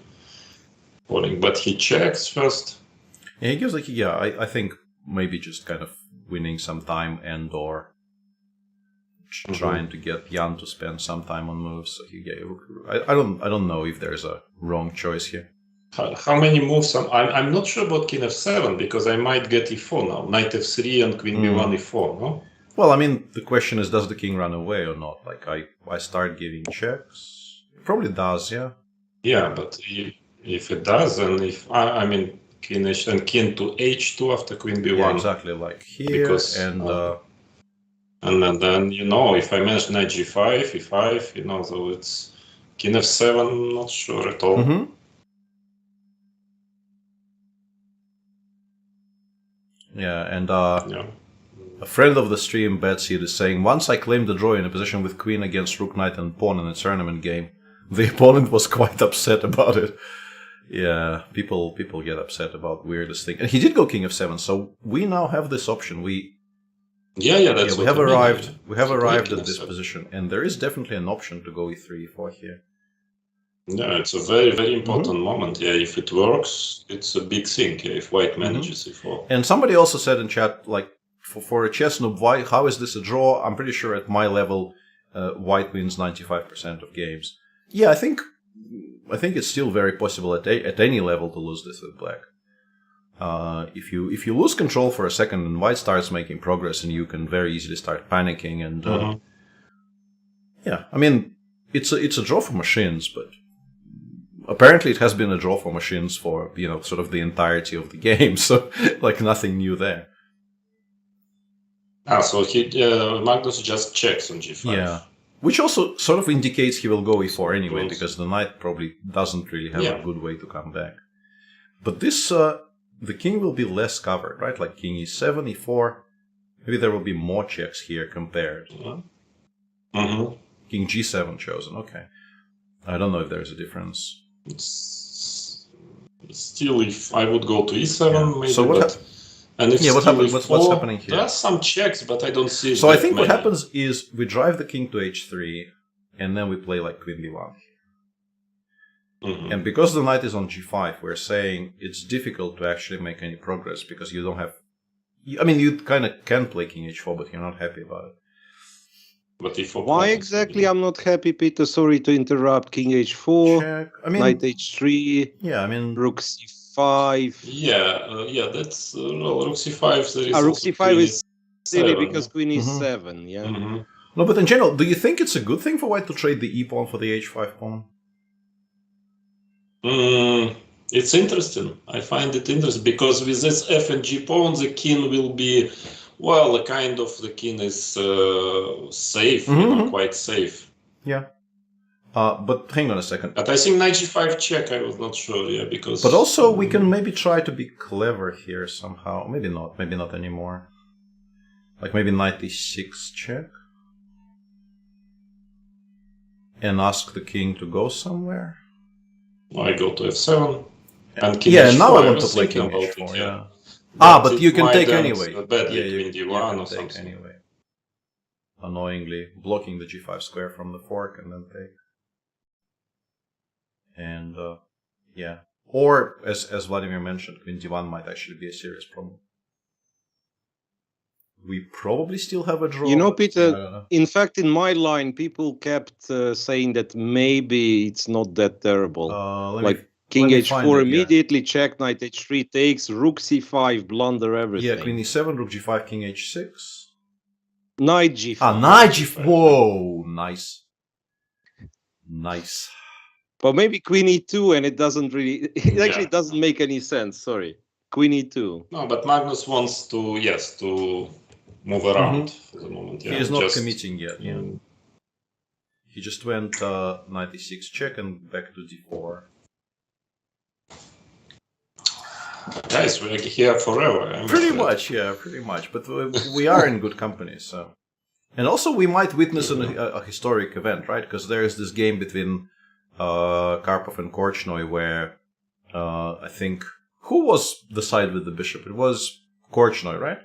falling. But he checks first. Yeah, he gives I think maybe just kind of winning some time and or trying to get Jan to spend some time on moves. So I don't know if there's a wrong choice here. How many moves? I'm not sure about king f7 because I might get e4 now. Knight f3 and queen b1 e4, no? Well, I mean, the question is, does the king run away or not? Like, I start giving checks. It probably does, yeah. Yeah, but if it does, then king h and king to h2 after queen b1. Yeah, exactly, like here. Because, and then if I manage knight g5, e5, so it's king f7. Not sure at all. Yeah, and a friend of the stream, Betsy, is saying, once I claimed the draw in a position with queen against rook, knight, and pawn in a tournament game. The opponent was quite upset about it. Yeah, people get upset about weirdest things. And he did go king f7, so we now have this option. We have arrived at this position, and there is definitely an option to go e3, e4 here. Yeah, it's a very, very important moment. Yeah, if it works, it's a big thing. Yeah, if white manages e4. And somebody also said in chat, like, for a chess noob, how is this a draw? I'm pretty sure at my level, white wins 95% of games. Yeah, I think it's still very possible at any level to lose this with black. If you lose control for a second and white starts making progress, and you can very easily start panicking and yeah, I mean, it's a draw for machines, but apparently it has been a draw for machines for sort of the entirety of the game, so like nothing new there. So Magnus just checks on g5. Yeah, which also sort of indicates he will go e4 anyway, because the knight probably doesn't really have a good way to come back. But this, the king will be less covered, right? Like king e7, e4. Maybe there will be more checks here compared. Mm-hmm. King g7 chosen, okay. I don't know if there's a difference. Still, if I would go to e7, maybe. So what and if what happens? What's happening here? There are some checks, but I don't see. So I think what happens is we drive the king to h3, and then we play like queen d1. Mm-hmm. And because the knight is on g5, we're saying it's difficult to actually make any progress because you don't have. I mean, you kind of can play king h4, but you're not happy about it. But if Why exactly I'm not happy, Peter? Sorry to interrupt. King h4, Check. I mean, knight h3, yeah, I mean, rook c5. Yeah, that's rook c5. There is Rook c5 is silly because queen Mm-hmm. e7, yeah. Mm-hmm. no, but in general, do you think it's a good thing for white to trade the e pawn for the h5 pawn? It's interesting. I find it interesting because with this f and g pawn, the king will be, well, a kind of the king is safe, quite safe. Yeah. But hang on a second. But I think knight g5 check, I was not sure, yeah, because... But also, we can maybe try to be clever here somehow. Maybe not anymore. Like maybe knight e6 check. And ask the king to go somewhere. I go to f7. And king yeah, h4, now I want was to play thinking king about h4, it, yeah. But But you can might take end anyway. badly you queen d1 can or take something. anyway. Annoyingly, blocking the g5 square from the fork and then take. And, yeah. Or, as Vladimir mentioned, queen d1 might actually be a serious problem. We probably still have a draw. You know, but Peter, I don't know. in fact, in my line, people kept saying that maybe it's not that terrible. Like king h4 immediately, check, knight h3 takes, rook c5, blunder everything. Yeah, queen e7, rook g5, king h6. Knight g5. Knight g5. Whoa, nice. Nice. But maybe queen e2, and it doesn't really, it actually doesn't make any sense, sorry. Queen e2. No, but Magnus wants to, to move around for the moment. Yeah, He is not committing yet. Yeah. Mm. He just went knight e6 check and back to d4. Guys, we're here forever. Pretty much. But we are in good company, so. And also, we might witness a historic event, right? Because there is this game between Karpov and Korchnoi where I think who was the side with the bishop? It was Korchnoi, right?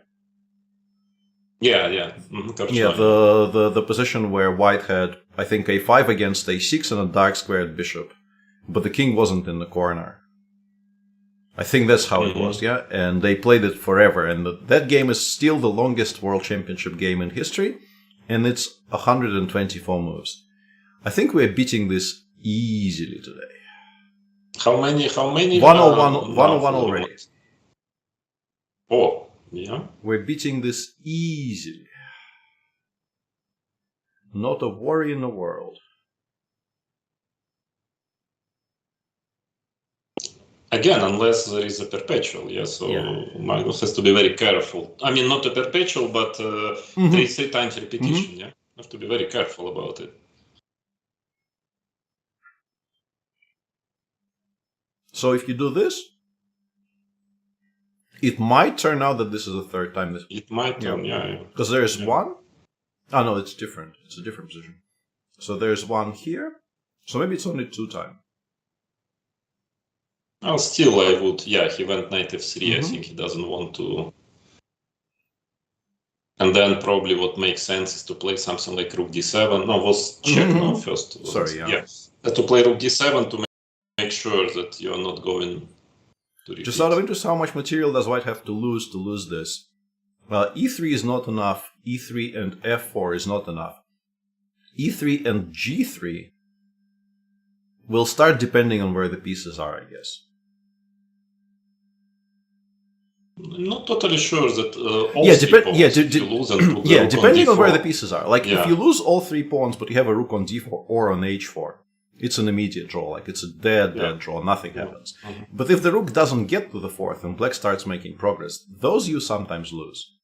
Yeah. Mm-hmm. Yeah, the position where white had, I think, a5 against a6 and a dark squared bishop, but the king wasn't in the corner. I think that's how it was, yeah? And they played it forever, and that game is still the longest World Championship game in history, and it's 124 moves. I think we're beating this easily today. How many? 101 already. Oh, yeah. We're beating this easily. Not a worry in the world. Again, unless there is a perpetual, so Magnus has to be very careful. I mean, not a perpetual, but three times repetition, have to be very careful about it. So if you do this, it might turn out that this is the third time. It might turn, Because there's one. Oh, no, it's different. It's a different position. So there's one here. So maybe it's only 2 times. Well, still I would, he went knight f3, I think he doesn't want to. And then probably what makes sense is to play something like rook d7. No, was check first. Sorry, To play rook d7 to make sure that you're not going to repeat. Just out of interest, how much material does white have to lose this? E3 is not enough. E3 and f4 is not enough. E3 and g3 will start depending on where the pieces are, I guess. I'm not totally sure that all you lose and put the rook depending on d4. where the pieces are. Like if you lose all 3 pawns, but you have a rook on d4 or on h4, it's an immediate draw. Like it's a dead draw. Nothing happens. But if the rook doesn't get to the 4th and black starts making progress, those you sometimes lose.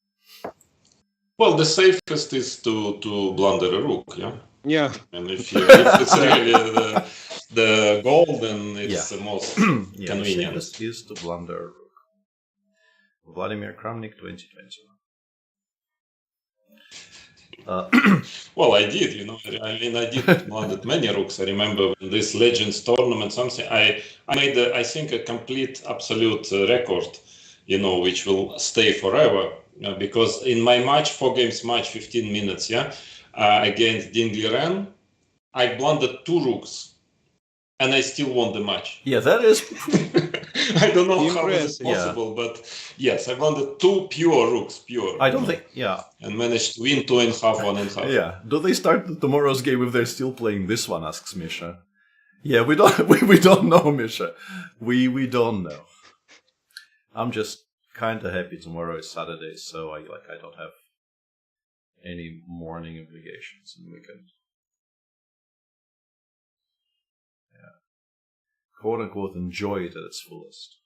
Well, the safest is to blunder a rook, Yeah. And if it's really the gold, then it's the most Yeah, convenient. the safest is to blunder rook. Vladimir Kramnik, 2021. Well, I did, I mean, I did blundered many rooks. I remember when this Legends tournament, something, I made, I think, a complete, absolute record, which will stay forever. Because in my match, 4 games match, 15 minutes, against Dingliren, I blundered 2 rooks. And I still won the match. Yeah, that is... I don't know how Impressive. is it possible, but yes, I blundered 2 pure rooks, pure. I don't think... Yeah. And managed to win 2.5, 1.5. Yeah. Do they start tomorrow's game if they're still playing this one, asks Misha. Yeah, we don't we don't know, Misha. We don't know. I'm just kind of happy tomorrow is Saturday, so I don't have any morning obligations in the weekend. Yeah. Quote unquote enjoy it at its fullest.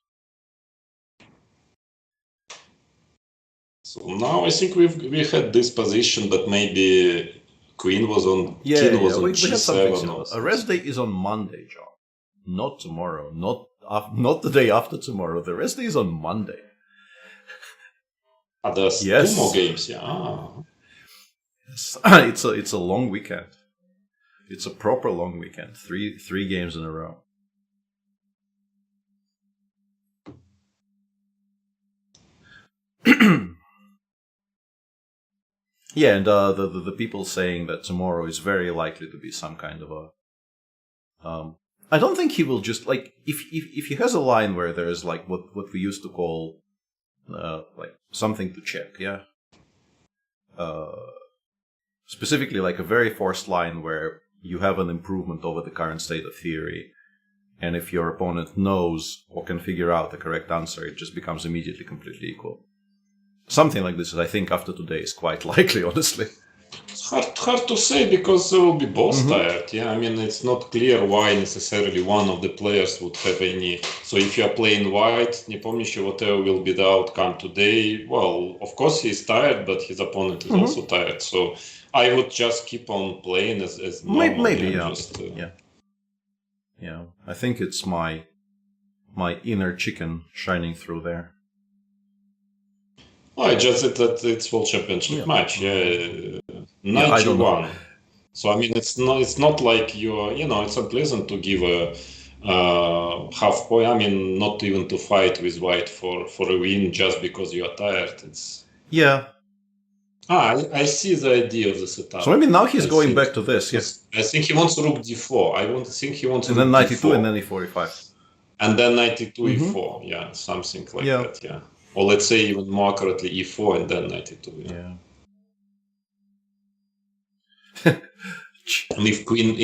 So now I think we had this position, but maybe Queen was on King was on we have something G7. similar. A rest day is on Monday, John. Not tomorrow. Not the day after tomorrow. The rest day is on Monday. There's Yes. 2 more games, yeah. It's a long weekend. It's a proper long weekend. Three games in a row. Yeah, and the people saying that tomorrow is very likely to be some kind of a. I don't think he will just like if he has a line where there's like what we used to call like something to check, yeah. Specifically, like a very forced line where you have an improvement over the current state of theory, and if your opponent knows or can figure out the correct answer, it just becomes immediately completely equal. Something like this, I think, after today is quite likely, honestly. It's hard to say because they will be both tired. Yeah, I mean, it's not clear why necessarily one of the players would have any. So if you are playing white, Nepomniachtchi, whatever will be the outcome today, well, of course he's tired, but his opponent is also tired. So I would just keep on playing as normal. Maybe, yeah. Yeah, I think it's my inner chicken shining through there. Oh, I just said that it's World Championship match. Yeah, 91. I don't know. So I mean, it's not like you're. It's unpleasant to give a half point. I mean, not even to fight with white for a win just because you are tired. It's I see the idea of the setup. So maybe now he's going back to this. Yes. I think he wants Rook D4. I think he wants. And Rook then 92 D4. and then E45. And then 92 E4. Yeah, something like that. Yeah. Or let's say even more accurately E4 and then 92. Yeah. And if Queen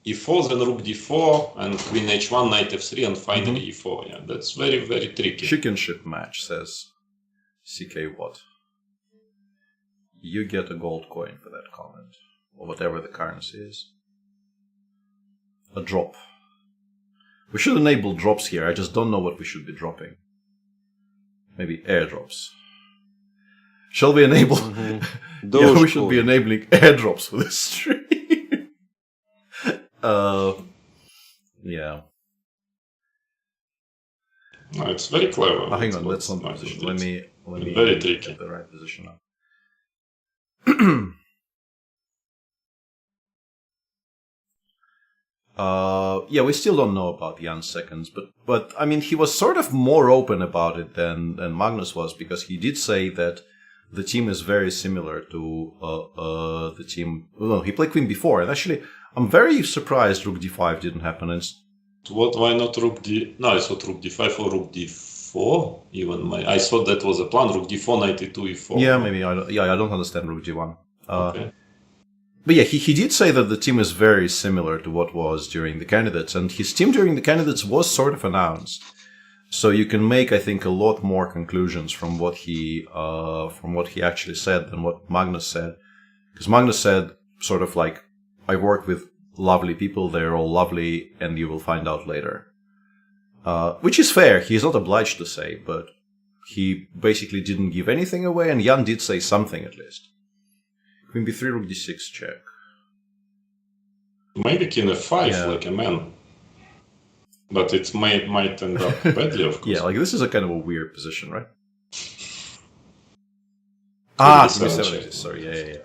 E4, then Rook D4 and Queen H1, Knight F3, and finally E4. Yeah, that's very, very tricky. Chicken shit match, says CK Watt. You get a gold coin for that comment, or whatever the currency is. A drop. We should enable drops here. I just don't know what we should be dropping. Maybe airdrops. Shall we enable? Yeah, we should be enabling airdrops for this stream. Yeah. No, it's very clever. Hang on, let's not position. Let me very tricky. get the right position up. Yeah, we still don't know about Jan's seconds, but I mean, he was sort of more open about it than Magnus was, because he did say that the team is very similar to the team. Well, he played Queen before, and actually, I'm very surprised Rook D5 didn't happen. And What? Why not Rook D? No, I thought Rook D5 or Rook D4. Even I thought that was a plan. Rook D4, 92 E4. yeah, maybe I don't understand Rook G1. Okay. But yeah, he did say that the team is very similar to what was during the candidates, and his team during the candidates was sort of announced. So you can make, I think, a lot more conclusions from what he actually said than what Magnus said. Because Magnus said sort of like, I work with lovely people, they're all lovely, and you will find out later. Which is fair, he's not obliged to say, but he basically didn't give anything away, and Jan did say something at least. Queen b3, rook d6 check. Maybe king f5 Yeah. like a man. But it might end up badly, of course. Yeah, like this is a kind of a weird position, right? King king b7 b7 check. sorry, yeah.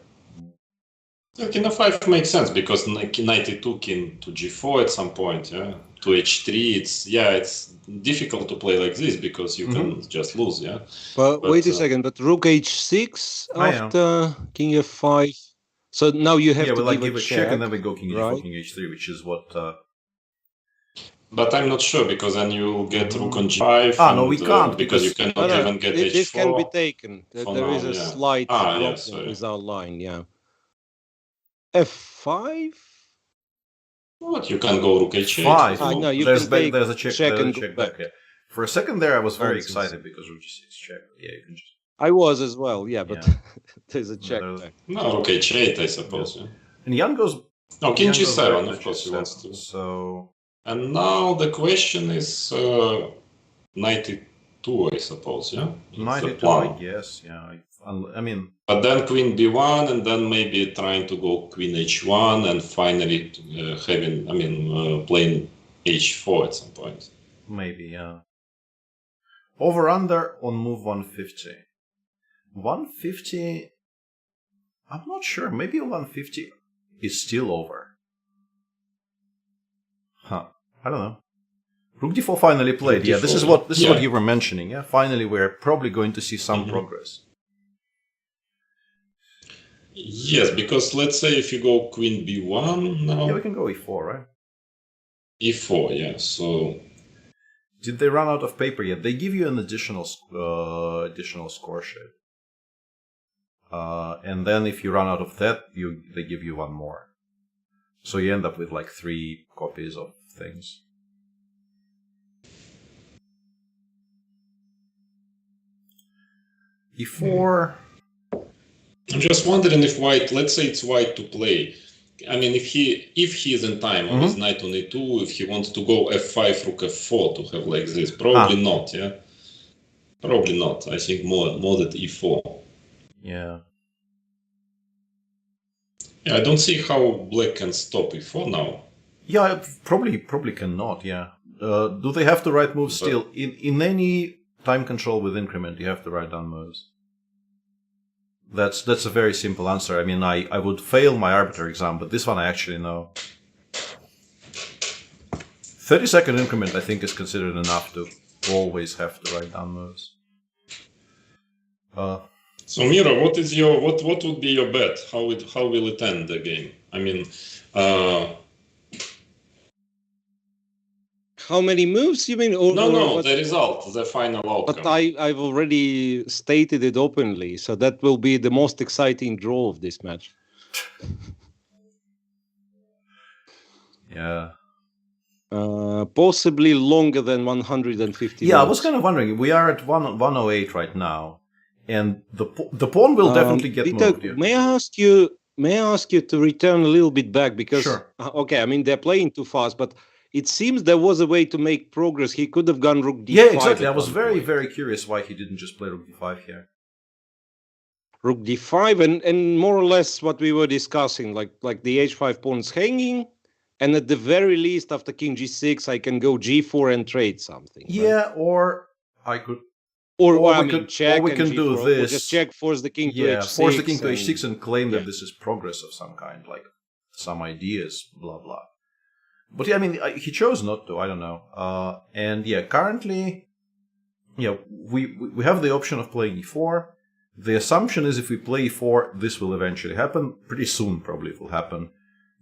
Yeah, king f5 makes sense because knight e2, king to g4 at some point, yeah. To h3, it's difficult to play like this because you can just lose, yeah. But wait a But, second. But rook h6 I know. after king f5. So now you have Yeah, to we like give give a check and then we go king h4, right? king h3, which is what... But I'm not sure because then you get rook on g5. no, we can't because you because- cannot even get h4. This can be taken. for There is now, a yeah. slight Yeah, problem sorry. with our line. Yeah. f5. What, you can go rook h8. Five. No, you there's can take there's a check, check there's a and go check back. back. Yeah. For a second there, I was very Nonsense. excited because rook g6 check. Yeah, you can just... I was as well. Yeah, but Yeah. there's a check There's- back. No, rook h8, I suppose. Yeah. And Jan goes... No, king Jan goes back g7, to of course, he wants to. So... And now the question is knight e2, I suppose, yeah? It's Knight the e2, plan. I guess, yeah. I mean... But then queen b1, and then maybe trying to go queen h1, and finally playing h4 at some point. Maybe, yeah. Over under on move 150. 150... I'm not sure. Maybe 150 is still over. Huh. I don't know. Rook d4 finally played. Rook Yeah, this d4, is what yeah. you were mentioning. Yeah, finally we're probably going to see some progress. Yes, because let's say if you go queen b1 now, Yeah, we can go e4, right? e4, yeah. So Did they run out of paper yet? They give you an additional score sheet. And then if you run out of that, they give you one more. So you end up with like 3 copies of things. e4. I'm just wondering if white, let's say it's white to play. I mean, if he is in time on his knight on e2, if he wants to go f5, rook f4 to have like this, probably not, yeah. Probably not. I think more that e4. Yeah. Yeah, I don't see how black can stop e4 now. Yeah, probably cannot. Yeah. Do they have to write moves still? In any time control with increment, you have to write down moves. That's a very simple answer. I mean, I would fail my arbiter exam, but this one I actually know. 30-second increment, I think, is considered enough to always have to write down moves. So Miro, what would be your bet? How will it end the game? I mean, How many moves you mean? no, the result, the final outcome. But I've already stated it openly, so that will be the most exciting draw of this match. Yeah. Possibly longer than 150 Yeah, I moves. was kind of wondering. We are at 108 right now, and the pawn will definitely get Peter, moved. Yeah. may I ask you to return a little bit back because Sure. Okay, I mean they're playing too fast, but it seems there was a way to make progress. He could have gone rook d5. Yeah, exactly. I at was one very, point. very curious why he didn't just play rook d5 here. Rook d5 and more or less what we were discussing, like the h5 pawn's hanging, and at the very least after king g6 I can go g4 and trade something. Right? Yeah, or I could. Or Or I we mean, could- check or we and can g4, do or this. just check, force the king to Yeah, h6. force the king to h6 and claim that yeah. this is progress of some kind, like some ideas, blah blah. But yeah, I mean, he chose not to. I don't know. And yeah, currently, yeah, we have the option of playing e4. The assumption is if we play e4, this will eventually happen. Pretty soon, probably it will happen.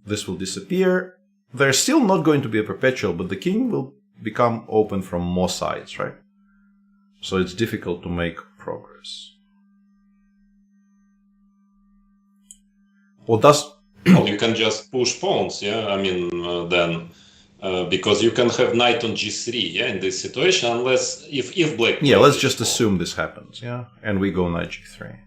This will disappear. There's still not going to be a perpetual, but the king will become open from more sides, right? So it's difficult to make progress. Or does... Well, you can just push pawns, yeah. I mean, then because you can have knight on g3, yeah, in this situation, unless if black. Yeah, let's plays just h4. assume this happens, yeah? And we go knight g3.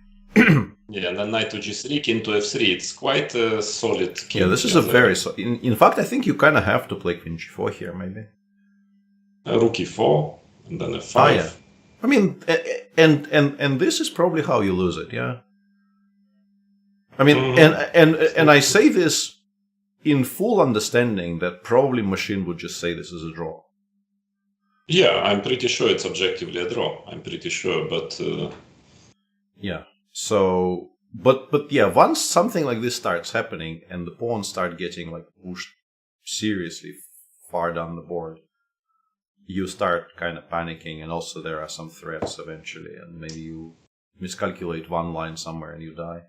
Yeah, and then knight to g3, king to f3. It's quite a solid king. Yeah, this is a very... In fact, I think you kind of have to play queen g4 here, maybe. rook e4, and then f5. Ah, yeah. I mean, and this is probably how you lose it, yeah? I mean, and I say this in full understanding that probably machine would just say this is a draw. Yeah, I'm pretty sure it's objectively a draw. I'm pretty sure, but yeah. So, but yeah, once something like this starts happening and the pawns start getting like pushed seriously far down the board, you start kind of panicking, and also there are some threats eventually, and maybe you miscalculate one line somewhere and you die.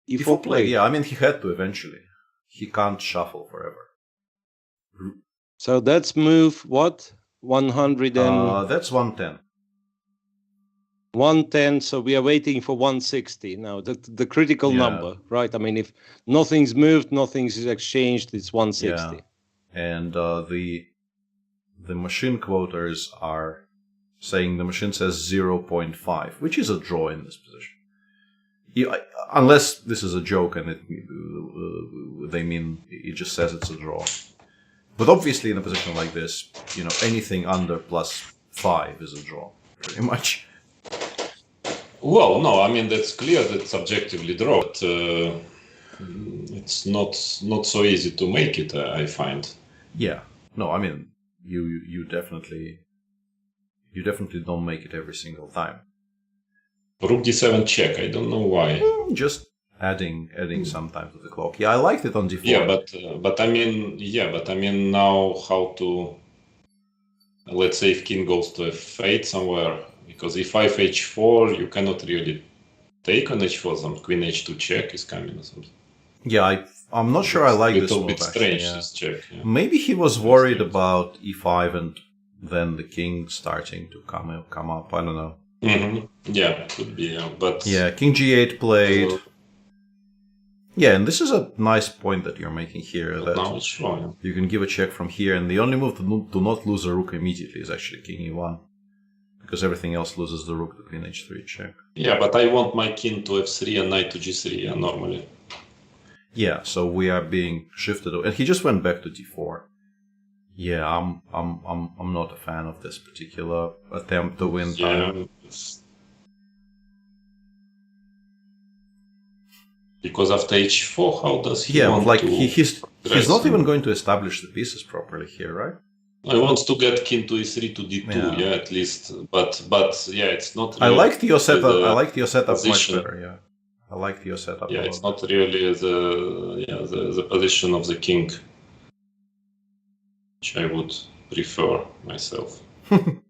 E4 play. Yeah, I mean he had to eventually. He can't shuffle forever. So that's move what? 100 and That's 110. 110. So we are waiting for 160 now. The critical Yeah. number, right? I mean, if nothing's moved, nothing's exchanged, it's 160. Yeah. And the machine quoters are saying the machine says 0.5, which is a draw in this position. Unless this is a joke and they mean it just says it's a draw. But obviously in a position like this, anything under +5 is a draw, pretty much. well, no, I mean that's clear that it's objectively draw, but it's not so easy to make it. I find. Yeah. No, I mean you definitely don't make it every single time. Rook d7 check. I don't know why. Just adding some time to the clock. Yeah, I liked it on d4. Yeah, but I mean, now how to? Let's say if king goes to f8 somewhere, because e5 h4, you cannot really take on h4. Some queen h2 check is coming or something. Yeah, I'm not sure I like this little move. bit Actually, strange yeah. this check. Yeah. Maybe he was worried about e5 and then the king starting to come up. I don't know. Yeah, could be. Yeah. But Yeah, king g8 played. Yeah, and this is a nice point that you're making here. That now it's showing. you can give a check from here, and the only move to not lose a rook immediately is actually king e1, because everything else loses the rook to queen h3 check. Yeah, but I want my king to f3 and knight to g3. Yeah, normally. Yeah, so we are being shifted, and he just went back to d4. Yeah, I'm not a fan of this particular attempt to win time. Yeah. Because after h4, how does he want like to he's dress? not even going to establish the pieces properly here, right? I want to get king to e3 to d2, yeah, at least. But yeah, it's not. I really liked your setup. the I liked your setup position. much better. Yeah, I liked your setup. Yeah, a it's lot not really the position of the king, which I would prefer myself. better.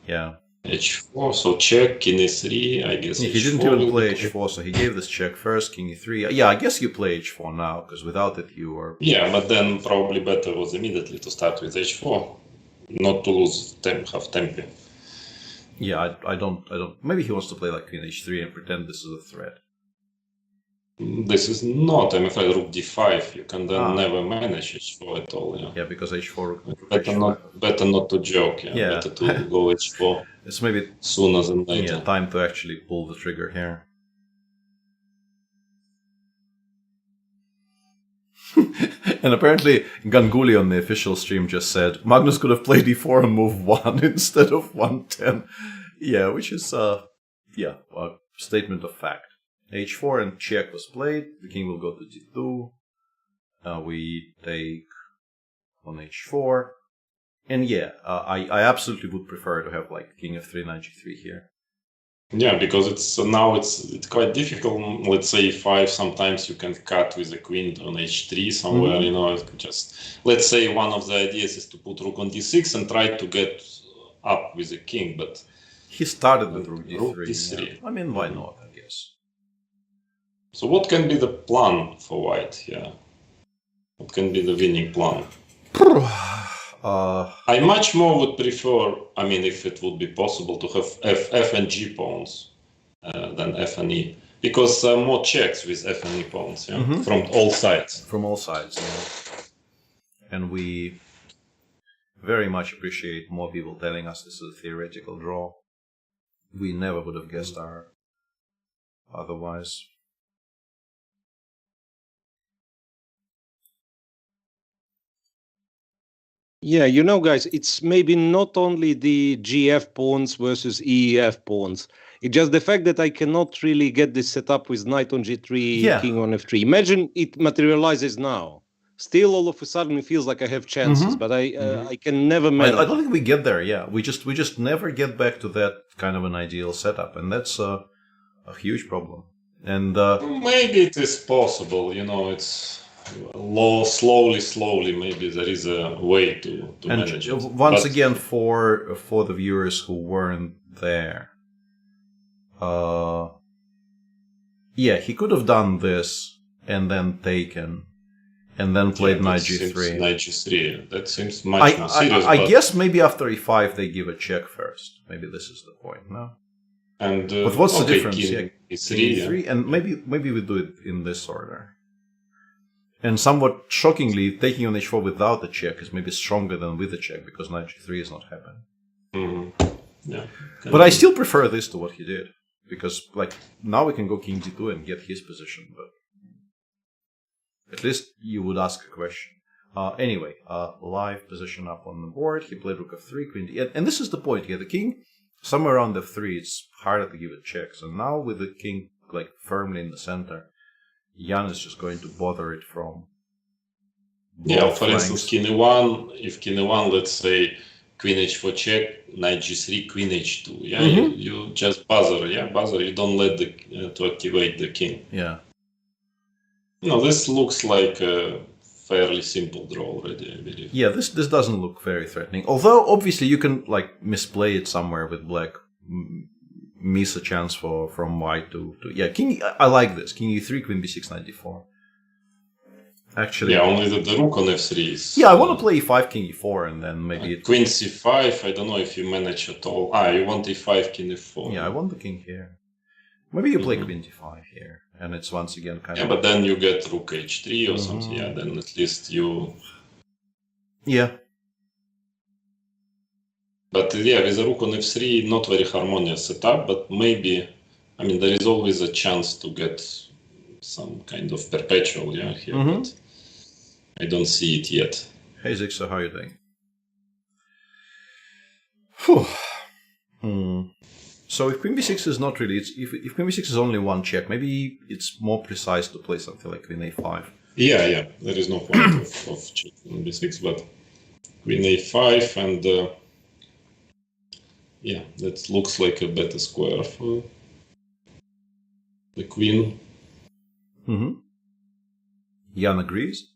Yeah. h4, so check, king e3, I guess. He h4 didn't even will play be- h4, so he gave this check first, king e3. Yeah, I guess you play h4 now, because without it you were... Yeah, but then probably better was immediately to start with h4, not to lose half tempo. Yeah, I don't... Maybe he wants to play like queen h3 and pretend this is a threat. This is not, I'm afraid, rook d5. You can then Ah. never manage h4 at all. Yeah. Yeah, because h4... rook Better h5. not to joke. Yeah. Yeah. Better to go h4 It's maybe sooner than later. time to actually pull the trigger here. And apparently Ganguly on the official stream just said Magnus could have played d4 and move 1 instead of 110. Yeah, which is a statement of fact. h4 and check was played. The king will go to d2. We take on h4. And yeah, I absolutely would prefer to have like king f3, knight g3 here. Yeah, because it's quite difficult. Let's say e5. Sometimes you can cut with the queen on h3 somewhere. You know, just let's say one of the ideas is to put rook on d6 and try to get up with the king, but He started with rook d3. Rook d3. Yeah. I mean, why not? I guess. So what can be the plan for white? Yeah, what can be the winning plan? I much more would prefer, I mean, if it would be possible to have f and g pawns than f and e, because more checks with f and e pawns, yeah, from all sides. From all sides, yeah. And we very much appreciate more people telling us this is a theoretical draw. We never would have guessed our otherwise. Yeah, you know, guys, it's maybe not only the GF pawns versus EEF pawns. It's just the fact that I cannot really get this set up with knight on g3, Yeah. king on f3. Imagine it materializes now. Still, all of a sudden, it feels like I have chances, but I can never manage. I don't think we get there. Yeah, we just never get back to that kind of an ideal setup, and that's a huge problem. And Maybe it is possible. It's slowly. Maybe there is a way to manage it. Once again, for the viewers who weren't there, he could have done this and then taken, and then played knight g3. Knight g3. That seems much more serious. I guess maybe after e5 they give a check first. Maybe this is the point. No. And But what's the difference? King King e3, and maybe we do it in this order. And somewhat shockingly, taking on h4 without the check is maybe stronger than with the check because knight g3 is not happening. Yeah. But I still prefer this to what he did because, now we can go king d2 and get his position. But at least you would ask a question. Anyway, live position up on the board. He played rook f3, queen d8, and this is the point here. The king somewhere around f3, it's harder to give it checks. And now with the king firmly in the center, Jan is just going to bother it from. For instance, king e1. If king e1, let's say queen h4 check, knight g3, queen h2. Yeah, you just buzzer. Yeah, buzzer. You don't let to activate the king. Yeah. This looks like a fairly simple draw already, I believe. Yeah, this doesn't look very threatening. Although obviously you can misplay it somewhere with black, miss a chance from white to king. I like this king e3, queen b6, knight d4. Actually, only the rook on f3 is. Yeah, I want to play e5, king e4, and then maybe queen c5. I don't know if you manage at all. You want e5, king e4. Yeah, I want the king here. Maybe you play queen d5 here, and it's once again kind of. Yeah, but then you get rook h3 or something. Yeah, then at least you. Yeah. But with the rook on f3, not very harmonious setup. But maybe, there is always a chance to get some kind of perpetual here, but I don't see it yet. Hey Zixo, how are you doing? Whew. So if queen b6 is not really, if queen b6 is only one check, maybe it's more precise to play something like queen a5. Yeah, there is no point of check on b6, but queen a5 and that looks like a better square for the queen. Jan agrees.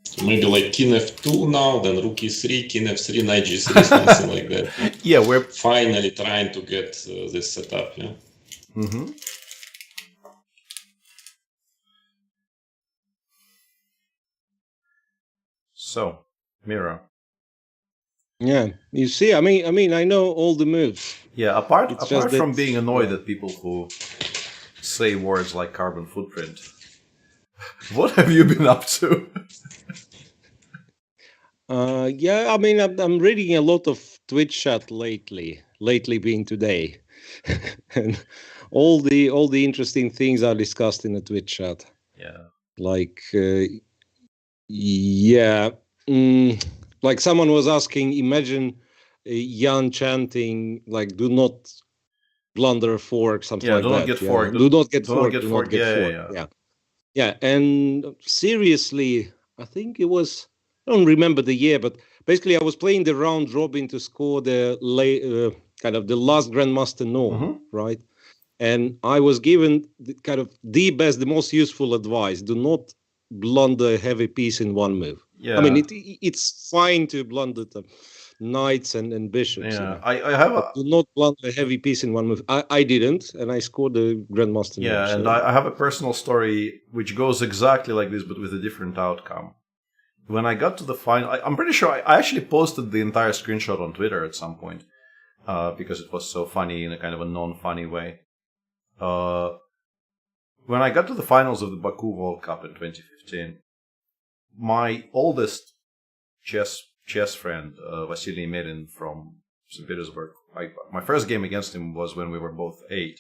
So maybe king f2 now, then rook e3, king f3, knight g3, something like that. Yeah, we're finally trying to get this set up. Yeah. So, Miro. Yeah, you see, I mean, I know all the moves. Yeah, apart from being annoyed at people who say words like carbon footprint, what have you been up to? I'm reading a lot of Twitch chat lately being today. And all the interesting things are discussed in the Twitch chat. Yeah. Like someone was asking, imagine Jan chanting do not blunder a fork, something like that. Do not get forked. Do not get forked. Yeah. And seriously, I think it was, I don't remember the year, but basically I was playing the round robin to score the the last Grandmaster norm, right? And I was given the best, the most useful advice: do not blunder a heavy piece in one move. Yeah. It's fine to blunder the knights and bishops. Yeah, do not blunder a heavy piece in one move. I didn't, and I scored the Grandmaster. Yeah, and I have a personal story which goes exactly like this, but with a different outcome. When I got to the final, I'm pretty sure I actually posted the entire screenshot on Twitter at some point because it was so funny in a kind of a non-funny way. When I got to the finals of the Baku World Cup in 2015, my oldest chess friend, Vasily Merin from St. Petersburg, my first game against him was when we were both 8.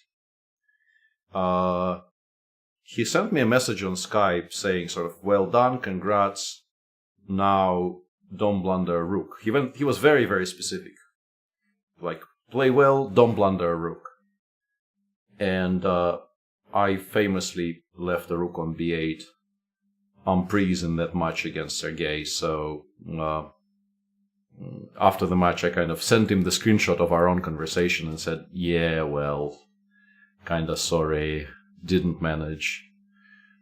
He sent me a message on Skype saying well done, congrats, now don't blunder a rook. He was very, very specific. like play well, don't blunder a rook. And I famously left the rook on b8 unprisoned that much against Sergei. So after the match, I kind of sent him the screenshot of our own conversation and said, yeah, well, kind of sorry, didn't manage.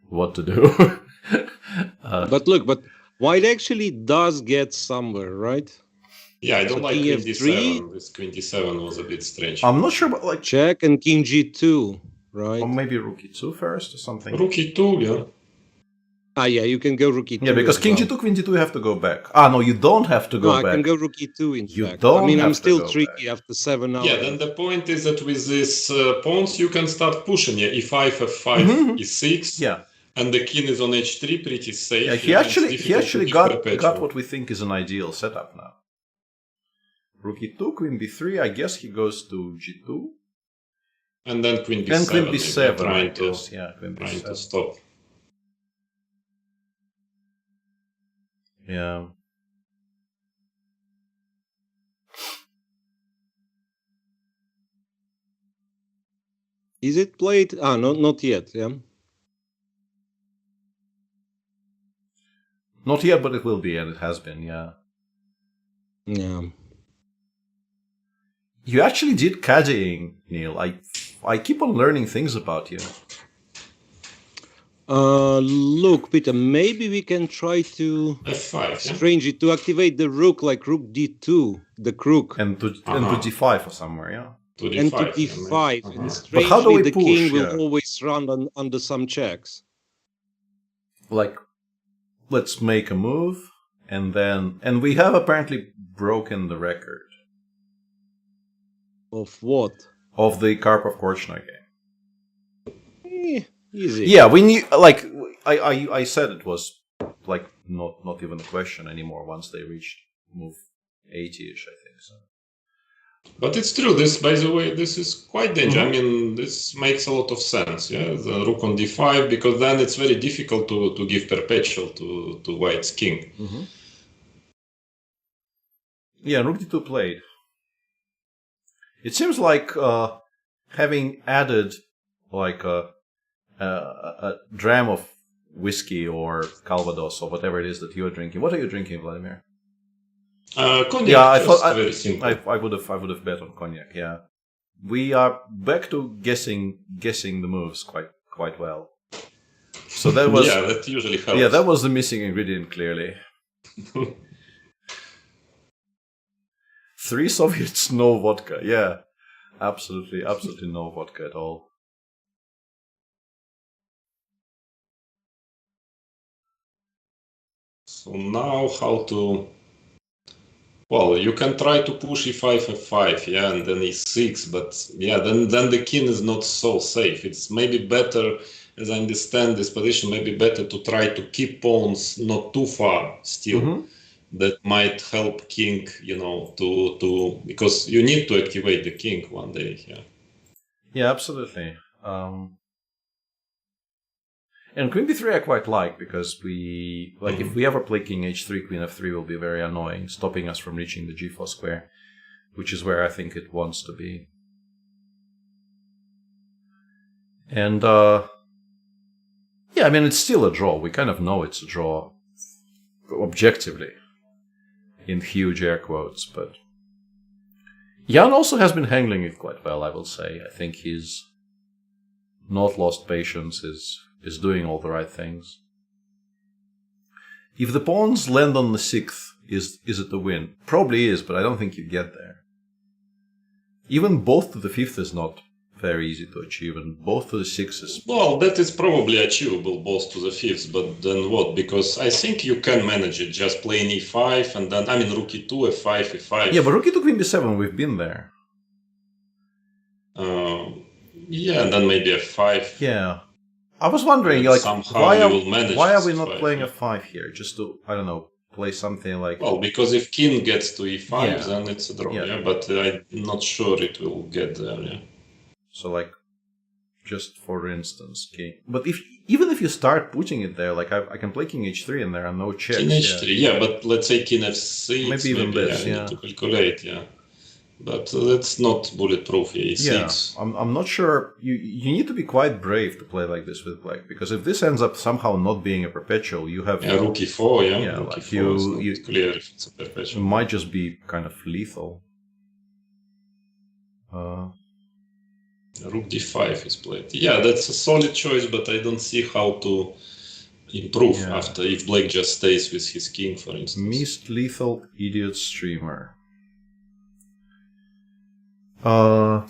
What to do? But look, but white actually does get somewhere, right? Yeah, I don't like king queen f3. d7. This queen d7 was a bit strange. I'm not sure, but like, Check and king g2, right? or maybe rook e2 first or something. Rook e2, yeah. Ah, yeah, you can go rook e2. Yeah, because as king well. g2, queen d2, you have to go back. Ah, no, you don't have to go No, back. I can go rook e2 in You fact. don't I mean, have I'm to still go tricky back. after 7 hours. Yeah, then the point is that with these pawns, you can start pushing. Yeah, e5, f5, e6. Yeah. And the king is on h3, pretty safe. Yeah, he It's actually difficult to give got perpetual. what we think is an ideal setup now. Rook e2, queen b3. I guess he goes to g2. And then queen b7. And queen maybe, b7, I trying to, guess. Yeah, queen trying to b7. stop. Yeah. Is it played? Ah, no, not yet, yeah. Not yet, but it will be, and it has been, yeah. Yeah. You actually did caddying, Neil. I keep on learning things about you. Look, Peter, maybe we can try to f5, yeah? strange it to activate the rook like rook d2, the crook, And to d5 or somewhere, yeah. To d5. and to yeah, d5. maybe. And But how do strangely, we the push? king will Yeah. always run under some checks. Like, let's make a move, and we have apparently broken the record Of what? of the Karpov-Korchnoi game. Easy. Yeah, we knew. Like, I said it was like not even a question anymore once they reached move 80ish, I think so. But it's true. This, by the way, this is quite dangerous. Mm-hmm. I mean, this makes a lot of sense. Yeah, the rook on d5, because then it's very difficult to give perpetual to white's king. Mm-hmm. Yeah, rook d2 played. It seems like having added like a dram of whiskey or Calvados or whatever it is that you're drinking. What are you drinking, Vladimir? Cognac, Yeah, I just thought very simple. I would have bet on cognac. Yeah, we are back to guessing the moves quite well. So that was yeah, that usually helps. yeah, that was the missing ingredient clearly. 3 Soviets, no vodka. Yeah, absolutely no vodka at all. So now how to... Well, you can try to push e5, f5, yeah, and then e6, but yeah, then the king is not so safe. It's maybe better, as I understand this position, maybe better to try to keep pawns not too far still. Mm-hmm. That might help king, you know, to because you need to activate the king one day, yeah. Yeah, absolutely. And queen b3 I quite like, because we if we ever play king h3, queen f3 will be very annoying, stopping us from reaching the g4 square, which is where I think it wants to be. And yeah, I mean, it's still a draw. We kind of know it's a draw objectively, in huge air quotes, but Jan also has been handling it quite well, I will say. I think he's not lost patience, is doing all the right things. If the pawns land on the 6th, is it a win? Probably is, but I don't think you get there. Even both to the 5th is not very easy to achieve, and both to the 6th is... Well, that is probably achievable, both to the 5th, but then what? Because I think you can manage it, just playing e5, and then, I mean, rook e2, f5, e5. Yeah, but rook e2, queen b7, we've been there. Yeah, and then maybe f5. Yeah. I was wondering, And like, somehow why you will manage are this we not five, playing yeah. a 5 here? Just to, I don't know, play something like... Well, because if king gets to e5, Yeah. then it's a draw, Yeah. yeah. But I'm not sure it will get there, yeah. So, like, just for instance, king... But even if you start putting it there, like, I can play king h3 and there are no checks. King h3, yeah, but let's say king f6, Maybe even less, I yeah. need to calculate, yeah. But that's not bulletproof. E6. Yeah, I'm not sure. You need to be quite brave to play like this with black, because if this ends up somehow not being a perpetual, you have Rook e4. Yeah, yeah, rook like e4 is not clear if it's a it perpetual. might just be kind of lethal. Rook d5 is played. Yeah, that's a solid choice, but I don't see how to improve after if black just stays with his king, for instance. Missed lethal idiot streamer. I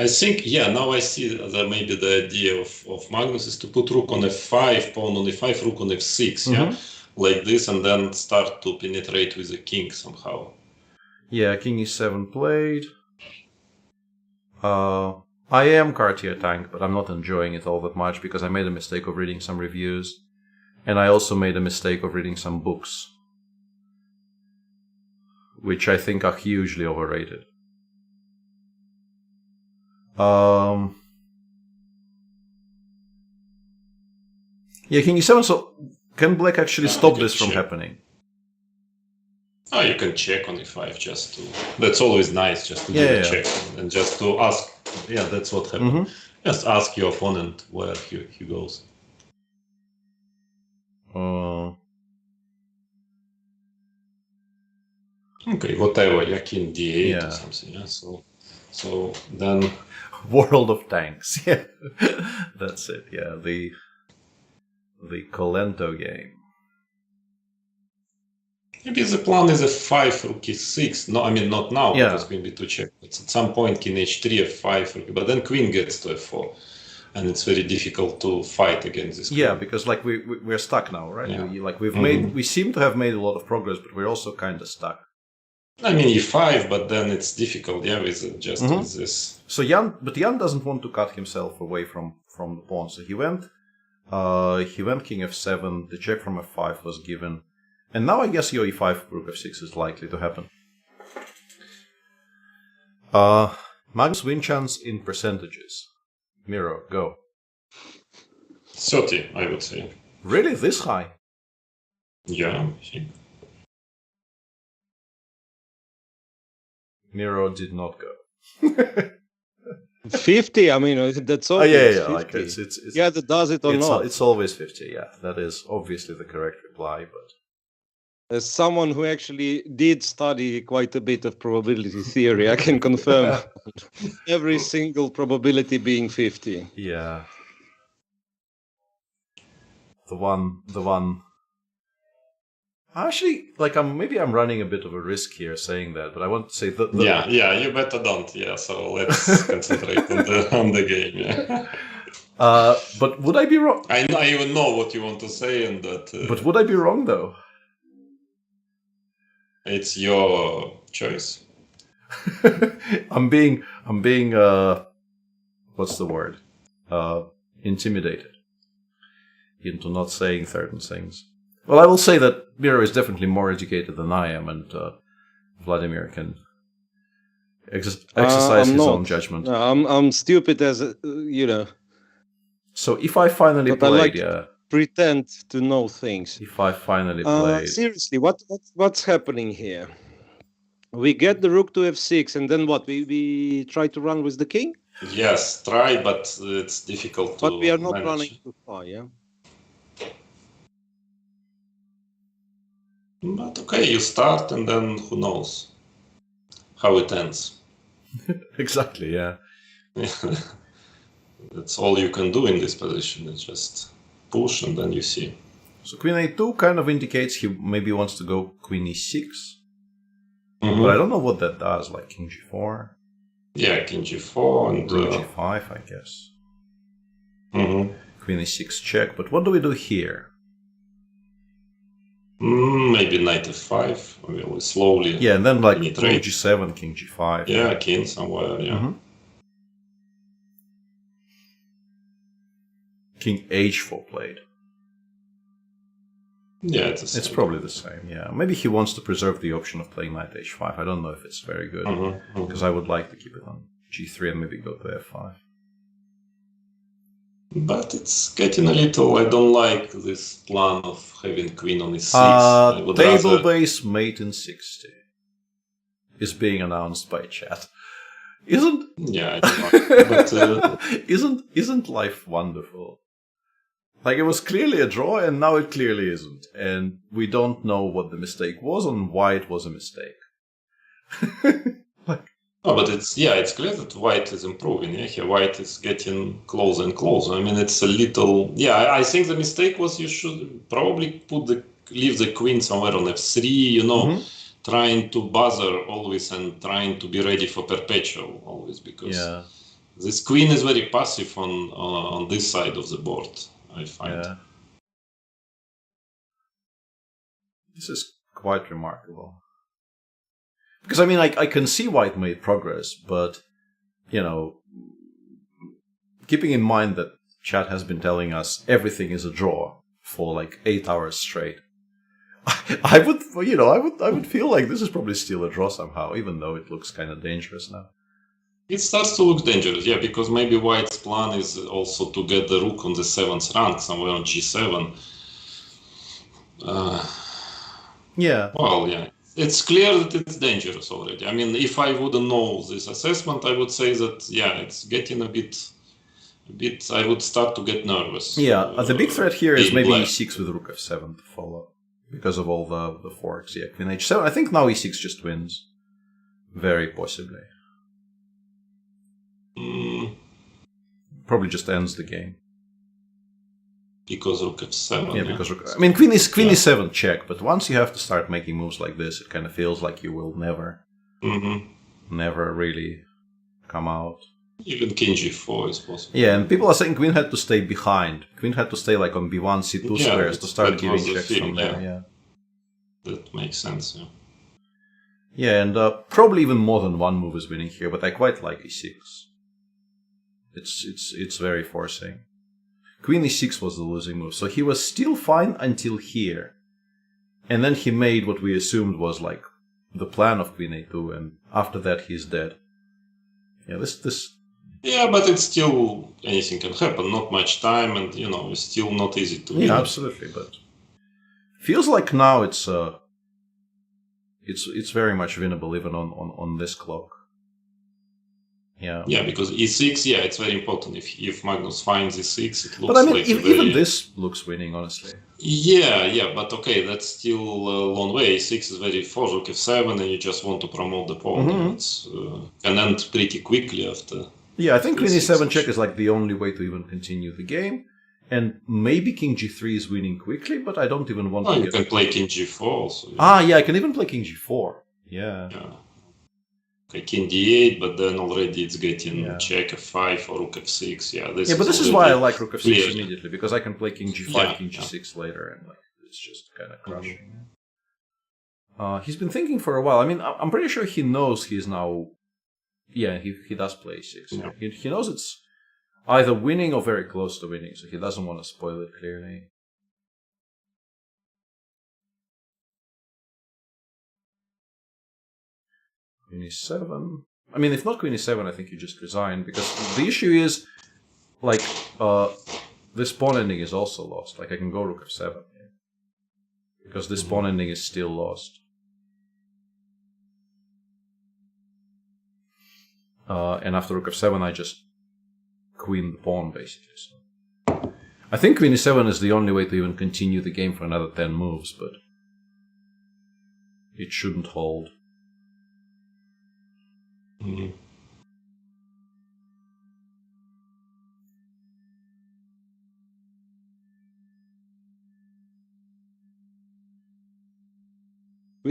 think, now I see that maybe the idea of Magnus is to put rook on f5, pawn on e5, rook on f6, yeah, like this, and then start to penetrate with the king somehow. Yeah, king e7 played. I am Cartier tank, but I'm not enjoying it all that much because I made a mistake of reading some reviews, and I also made a mistake of reading some books, which I think are hugely overrated. Yeah, king e7, so can black actually stop this from happening? Oh, you can check on e5 just to... That's always nice, just to give a check and just to ask. Yeah, that's what happened. Just ask your opponent where he goes. Okay, whatever, yeah, king d8 or something, yeah, so then... World of Tanks, yeah, that's it, yeah, the Colento game. Maybe the plan is f5, rook e6. No, I mean not now, because queen b2 check. It's at some point king h3, f5, but then queen gets to f4, and it's very difficult to fight against this queen. Yeah, because like we're stuck now, right? Yeah. We seem to have made a lot of progress, but we're also kind of stuck. I mean e5, but then it's difficult, yeah, with just with this. So Jan doesn't want to cut himself away from the pawn, so he went king f7. The check from f5 was given. And now I guess your e5 rook f6 is likely to happen. Magnus win chance in percentages. Miro, go. 30, I would say. Really? This high? Yeah. Miro did not go. 50, I mean, that's always yeah. 50. Like it's that does it or not. It's always 50, yeah. That is obviously the correct reply, but... As someone who actually did study quite a bit of probability theory, I can confirm every single probability being 50. Yeah. The one... Actually, like maybe I'm running a bit of a risk here saying that, but I want to say that... Yeah, you better don't, so let's concentrate on the game, yeah. But would I be wrong? I even know what you want to say, and that... But would I be wrong, though? It's your choice. I'm being what's the word? Intimidated into not saying certain things. Well, I will say that Miro is definitely more educated than I am, and Vladimir can exercise his own judgment. No, I'm stupid as So if I finally played, pretend to know things. If I finally played... Seriously, what's happening here? We get the rook to f6, and then what? We try to run with the king? Yes, try, but it's difficult to But we are not manage. running too far, yeah? But okay, you start, and then who knows how it ends. Exactly, yeah. That's all you can do in this position, it's just... push, and then you see. So queen a2 kind of indicates he maybe wants to go queen e6. But I don't know what that does, like king g4. Yeah, king g4 and... rook g5, I guess. Queen e6 check, but what do we do here? Maybe knight f5, really slowly. Yeah, and then like rook g7, king g5. Yeah, king somewhere, yeah. King h4 played. Yeah, it's probably the same, yeah. Maybe he wants to preserve the option of playing knight h5. I don't know if it's very good, because I would like to keep it on g3 and maybe go to f5. But it's getting a little. I don't like this plan of having queen on e6. I would Table rather. base mate in 60 is being announced by chat. Isn't Yeah, I don't know. But isn't life wonderful? Like, it was clearly a draw, and now it clearly isn't, and we don't know what the mistake was and why it was a mistake. no, but it's clear that white is improving. Yeah, here white is getting closer and closer. I mean, it's a little. Yeah, I think the mistake was you should probably leave the queen somewhere on f3. You know, trying to buzzer always and trying to be ready for perpetual always, because this queen is very passive on this side of the board, I find. Yeah. This is quite remarkable. Because, I mean, I can see white made progress, but, you know, keeping in mind that chat has been telling us everything is a draw for like 8 hours straight, I would feel like this is probably still a draw somehow, even though it looks kind of dangerous now. It starts to look dangerous, yeah, because maybe white's plan is also to get the rook on the 7th rank, somewhere on g7. Yeah. Well, yeah, it's clear that it's dangerous already. I mean, if I wouldn't know this assessment, I would say that, yeah, it's getting a bit. I would start to get nervous. Yeah, the big threat here is maybe black. e6 with rook f7 to follow, because of all the forks. Yeah, queen h7. I think now e6 just wins, very possibly. Probably just ends the game. Because rook f7. Yeah, because rook. I mean, queen e7 check, but once you have to start making moves like this, it kind of feels like you will never really come out. Even king g4 is possible. Yeah, and people are saying queen had to stay behind. Queen had to stay like on b1, c2 Yeah, squares to start that giving was the checks feeling, from there. yeah. Yeah. That makes sense, yeah. Yeah, and probably even more than one move is winning here, but I quite like e6. It's very forcing. Queen e6 was the losing move, so he was still fine until here. And then he made what we assumed was like the plan of queen a2, and after that he's dead. Yeah, this. Yeah, but it's still, anything can happen. Not much time, and you know, it's still not easy to win. Yeah, absolutely, but feels like now it's very much winnable even on this clock. Yeah. Yeah, because e6, yeah, it's very important. If Magnus finds e6, it looks But I mean, like even this looks winning, honestly. Yeah, but okay, that's still a long way. e6 is very for rook f7, and you just want to promote the pawn. It's can end pretty quickly after. Yeah, I think queen e7 check is like the only way to even continue the game. And maybe king g3 is winning quickly, but I don't even want to You get... can play king g4 also. Yeah, I can even play king g4. Yeah. Okay, king d8, but then already it's getting check f5 or rook f6. Yeah, this is why I like rook f6 clear. Immediately, because I can play king g5, king g6 later, and like it's just kind of crushing. He's been thinking for a while. I mean, I'm pretty sure he knows he's now... Yeah, he does play e6. Yeah. He knows it's either winning or very close to winning, so he doesn't want to spoil it clearly. Queen e7. I mean, if not queen e7, I think you just resign, because the issue is, like, this pawn ending is also lost. Like, I can go rook f7 here, because this pawn ending is still lost. And after rook f7, I just queen the pawn, basically. So I think queen e7 is the only way to even continue the game for another 10 moves, but it shouldn't hold. Queen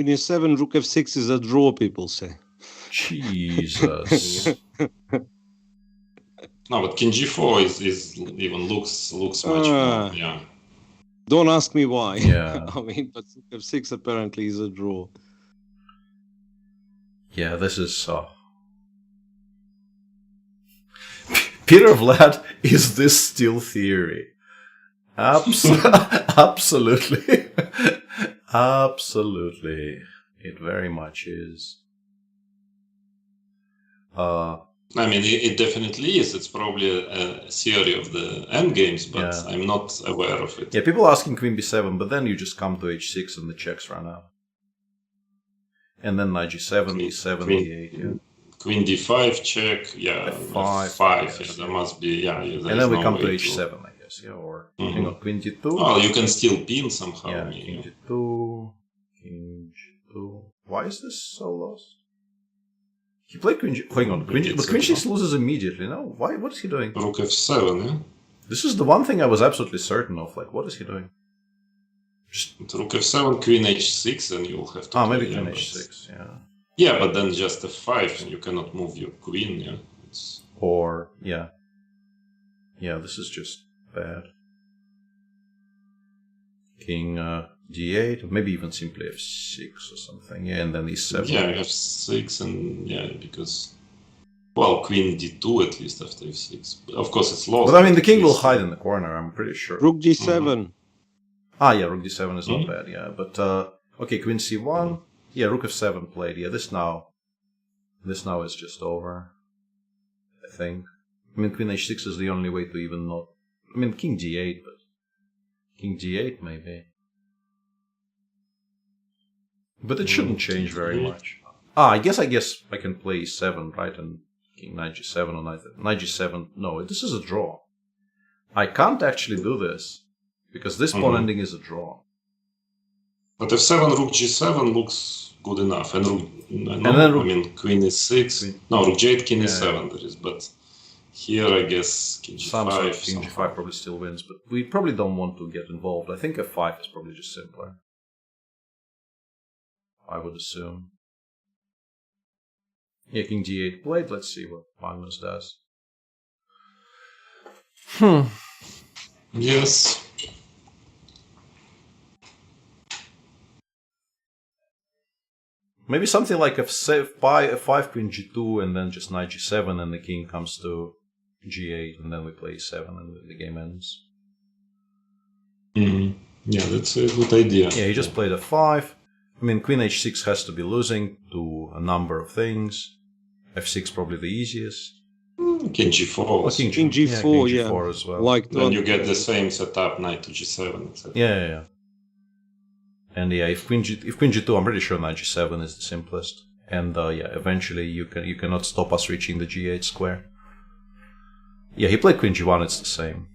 e7, rook f6 is a draw, people say. Jesus. No, but king g4 is even looks much more. Yeah. Don't ask me why. Yeah. I mean, but rook f6 apparently is a draw. Yeah, this is... Peter Vlad, is this still theory? Absolutely. Absolutely. It very much is. I mean, it definitely is. It's probably a theory of the endgames, but I'm not aware of it. Yeah, people asking queen b7, but then you just come to h6 and the checks run out. And then knight g7, d7, d8, yeah. Queen d5 check, yeah. f5, yeah, there must be, yeah. And then we come to h7, I guess, yeah, or hang on, queen d2. Oh, you can still pin somehow. Yeah, king g2, king g2. Why is this so lost? He played queen g... Hang on, but queen g6 loses immediately, no? Why? What is he doing? Rook f7, yeah? This is the one thing I was absolutely certain of, like, what is he doing? Just Rook f7, queen h6, and you'll have to... maybe queen h6, yeah. Yeah, but then just f5, and you cannot move your queen, yeah? Or, yeah. Yeah, this is just bad. King d8, or maybe even simply f6 or something, yeah, and then e7. Yeah, f6, and yeah, because... Well, queen d2 at least after f6. Of course, it's lost. But I mean, the king will hide in the corner, I'm pretty sure. Rook g7. Ah, yeah, rook d7 is not bad, yeah. But, okay, queen c1. Yeah, rook f7 played. Yeah, this now is just over, I think. I mean, queen h6 is the only way to even not... I mean, king d8, but... King d8, maybe. But it shouldn't change very much. Ah, I guess I can play e7, right? And king knight g7 or knight g7. No, this is a draw. I can't actually do this, because this pawn ending is a draw. But f7, rook g7 looks good enough. And rook, then I mean, queen e6. No, rook g8, king e7 there is. But here, I guess, king g5. King g5 probably still wins, but we probably don't want to get involved. I think f5 is probably just simpler, I would assume. Yeah, king g8 played. Let's see what Magnus does. Yes. Maybe something like f5, queen g2, and then just knight g7, and the king comes to g8, and then we play e7, and the game ends. Yeah, that's a good idea. Yeah, he just played f5. I mean, queen h6 has to be losing to a number of things. f6 probably the easiest. King g4. Oh, king g4, yeah, king g4 as well. Like then you get the same setup, knight to g7, etc. Yeah. And yeah, if queen g2, I'm pretty sure knight g7 is the simplest. And yeah, eventually you cannot stop us reaching the g8 square. Yeah, he played queen g1, it's the same.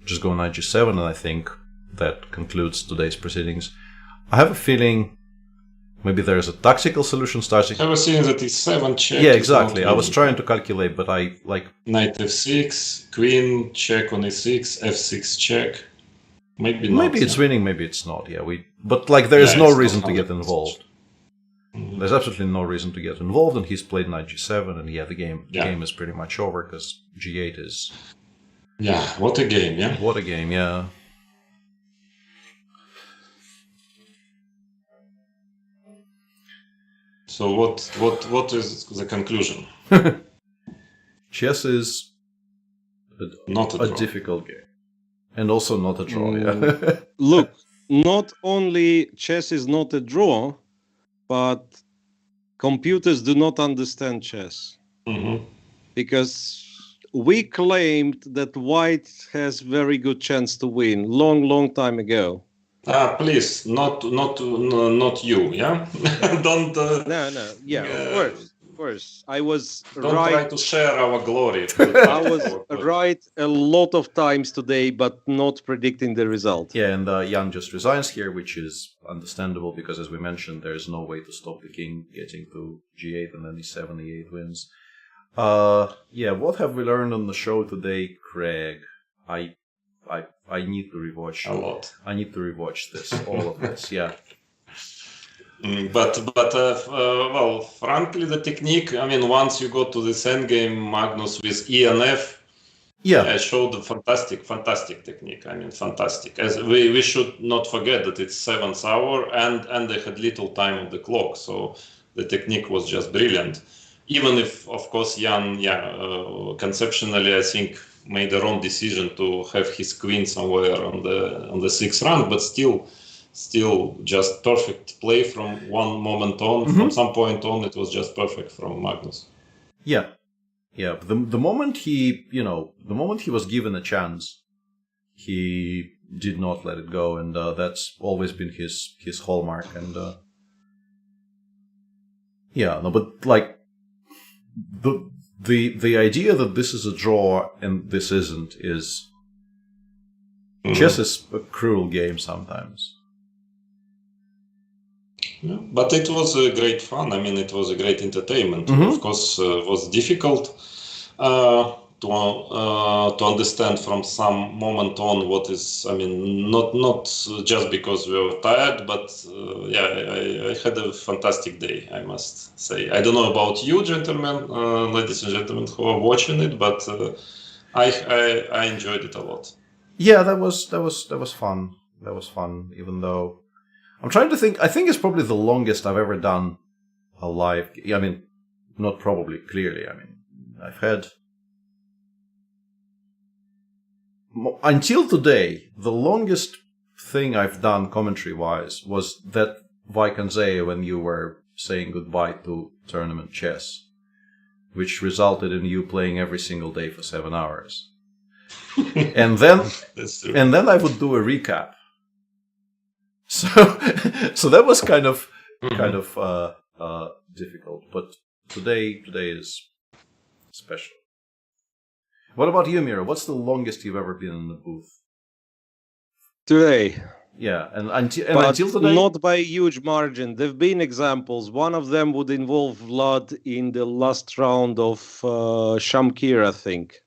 Just go knight g7, and I think that concludes today's proceedings. I have a feeling maybe there's a tactical solution starting. I was seeing that e7 check. Yeah, exactly. I was trying to calculate, but I like... Knight f6, queen check on e6, f6 check. Maybe not. Maybe it's winning, maybe it's not. Yeah, but like there is no reason to get involved. There's absolutely no reason to get involved, and he's played knight g7, and yeah, the game is pretty much over because g8 is. Yeah, what a game! Yeah, what a game! Yeah. So what is the conclusion? Chess is not a difficult game. And also not a draw, yeah. Look, not only chess is not a draw, but computers do not understand chess. Because we claimed that white has very good chance to win long time ago. Please, not you, yeah? Don't... No, yeah, of course. I was Don't right. try to share our glory. I was right a lot of times today, but not predicting the result. Yeah, and Jan just resigns here, which is understandable because, as we mentioned, there is no way to stop the king getting to g8 and then e7, e8 wins. Yeah, what have we learned on the show today, Craig? I need to rewatch. A lot. I need to rewatch this, all of this, yeah. But well, frankly, the technique, I mean, once you go to this endgame, Magnus with E and F, I showed a fantastic technique. I mean, fantastic. As we should not forget that it's 7th hour and they had little time on the clock, so the technique was just brilliant. Even if, of course, Jan, conceptually, I think, made the wrong decision to have his queen somewhere on the 6th rank, but still just perfect play from one moment on. From some point on, it was just perfect from Magnus. Yeah. Yeah. The moment he was given a chance, he did not let it go, and that's always been his hallmark. And but like the idea that this is a draw and this isn't is chess is a cruel game sometimes. Yeah, but it was great fun. I mean, it was a great entertainment. Of course, it was difficult to understand from some moment on what is. I mean, not just because we were tired, but I had a fantastic day, I must say. I don't know about you, gentlemen, ladies and gentlemen who are watching it, but I enjoyed it a lot. Yeah, that was fun. That was fun, even though. I'm trying to think. I think it's probably the longest I've ever done a live. I mean, not probably. Clearly, I mean, I've had until today. The longest thing I've done commentary-wise was that Vaikanzee when you were saying goodbye to tournament chess, which resulted in you playing every single day for 7 hours, and then I would do a recap. So that was kind of difficult, but today is special. What about you, Miro? What's the longest you've ever been in the booth? Today. Yeah, and until today, not by a huge margin. There've been examples. One of them would involve Vlad in the last round of Shamkir, I think.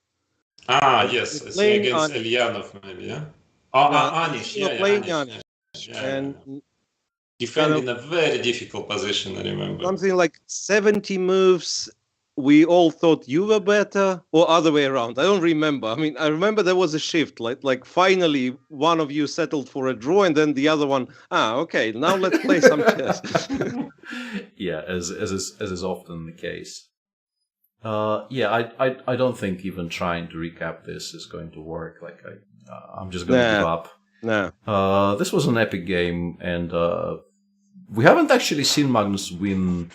Yes, against Elyanov, maybe. Yeah. Anish, Anish. And defending in a very difficult position, I remember. Something like 70 moves. We all thought you were better, or other way around. I don't remember. I mean, I remember there was a shift. Like finally, one of you settled for a draw, and then the other one. Okay, now let's play some chess. Yeah, as is often the case. I don't think even trying to recap this is going to work. Like I'm just going to give up. No. This was an epic game, and we haven't actually seen Magnus win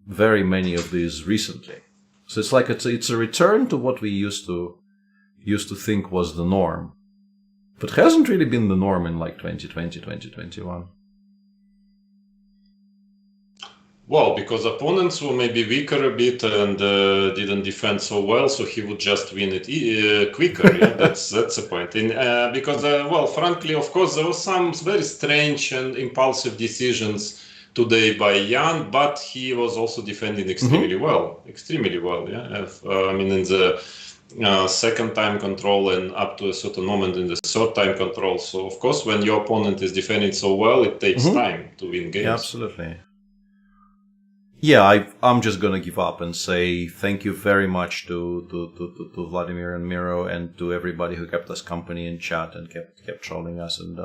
very many of these recently. So it's like it's a return to what we used to think was the norm, but hasn't really been the norm in like 2020, 2021. Well, because opponents were maybe weaker a bit and didn't defend so well, so he would just win it quicker. Yeah, that's the point. Because, frankly, of course, there were some very strange and impulsive decisions today by Jan, but he was also defending extremely well. Yeah, I mean, in the second time control and up to a certain moment in the third time control. So, of course, when your opponent is defending so well, it takes time to win games. Yeah, absolutely. Yeah, I'm just gonna give up and say thank you very much to Vladimir and Miro and to everybody who kept us company in chat and kept trolling us. And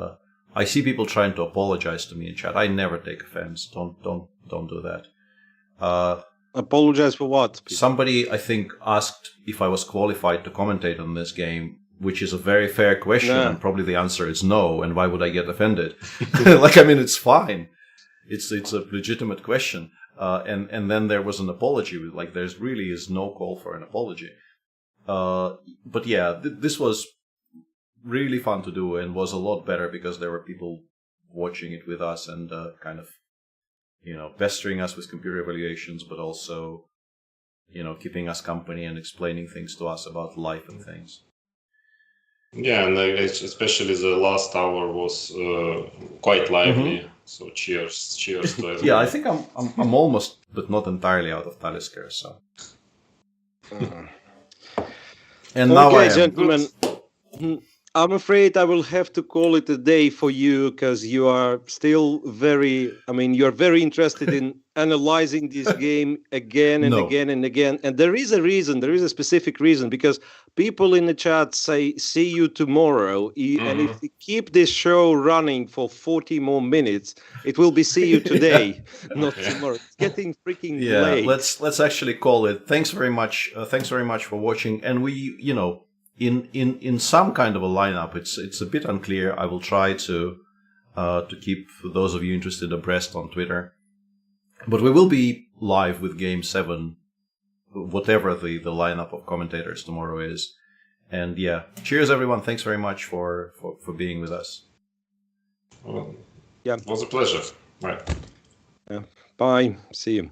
I see people trying to apologize to me in chat. I never take offense. Don't do that. Apologize for what? Somebody I think asked if I was qualified to commentate on this game, which is a very fair question, and probably the answer is no. And why would I get offended? Like, I mean, it's fine. It's a legitimate question. And then there was an apology. Like, there's really is no call for an apology. But yeah, this was really fun to do and was a lot better because there were people watching it with us and kind of, pestering us with computer evaluations, but also, keeping us company and explaining things to us about life and things. Yeah, and especially the last hour was quite lively. So cheers to everyone. Yeah, I think I'm almost, but not entirely, out of Talisker. So. And now I am. Gentlemen. I'm afraid I will have to call it a day for you because you are still you're very interested in analyzing this game again and again and again. And there is a reason, there is a specific reason, because people in the chat say, see you tomorrow. And if we keep this show running for 40 more minutes, it will be see you today, not tomorrow. It's getting freaking late. Let's actually call it. Thanks very much. Thanks very much for watching. And we, in some kind of a lineup, it's a bit unclear. I will try to keep those of you interested abreast on Twitter. But we will be live with Game 7 whatever the lineup of commentators tomorrow is. And yeah, cheers everyone. Thanks very much for being with us. Well, Yeah. it was a pleasure. Right. Yeah. Bye. See you.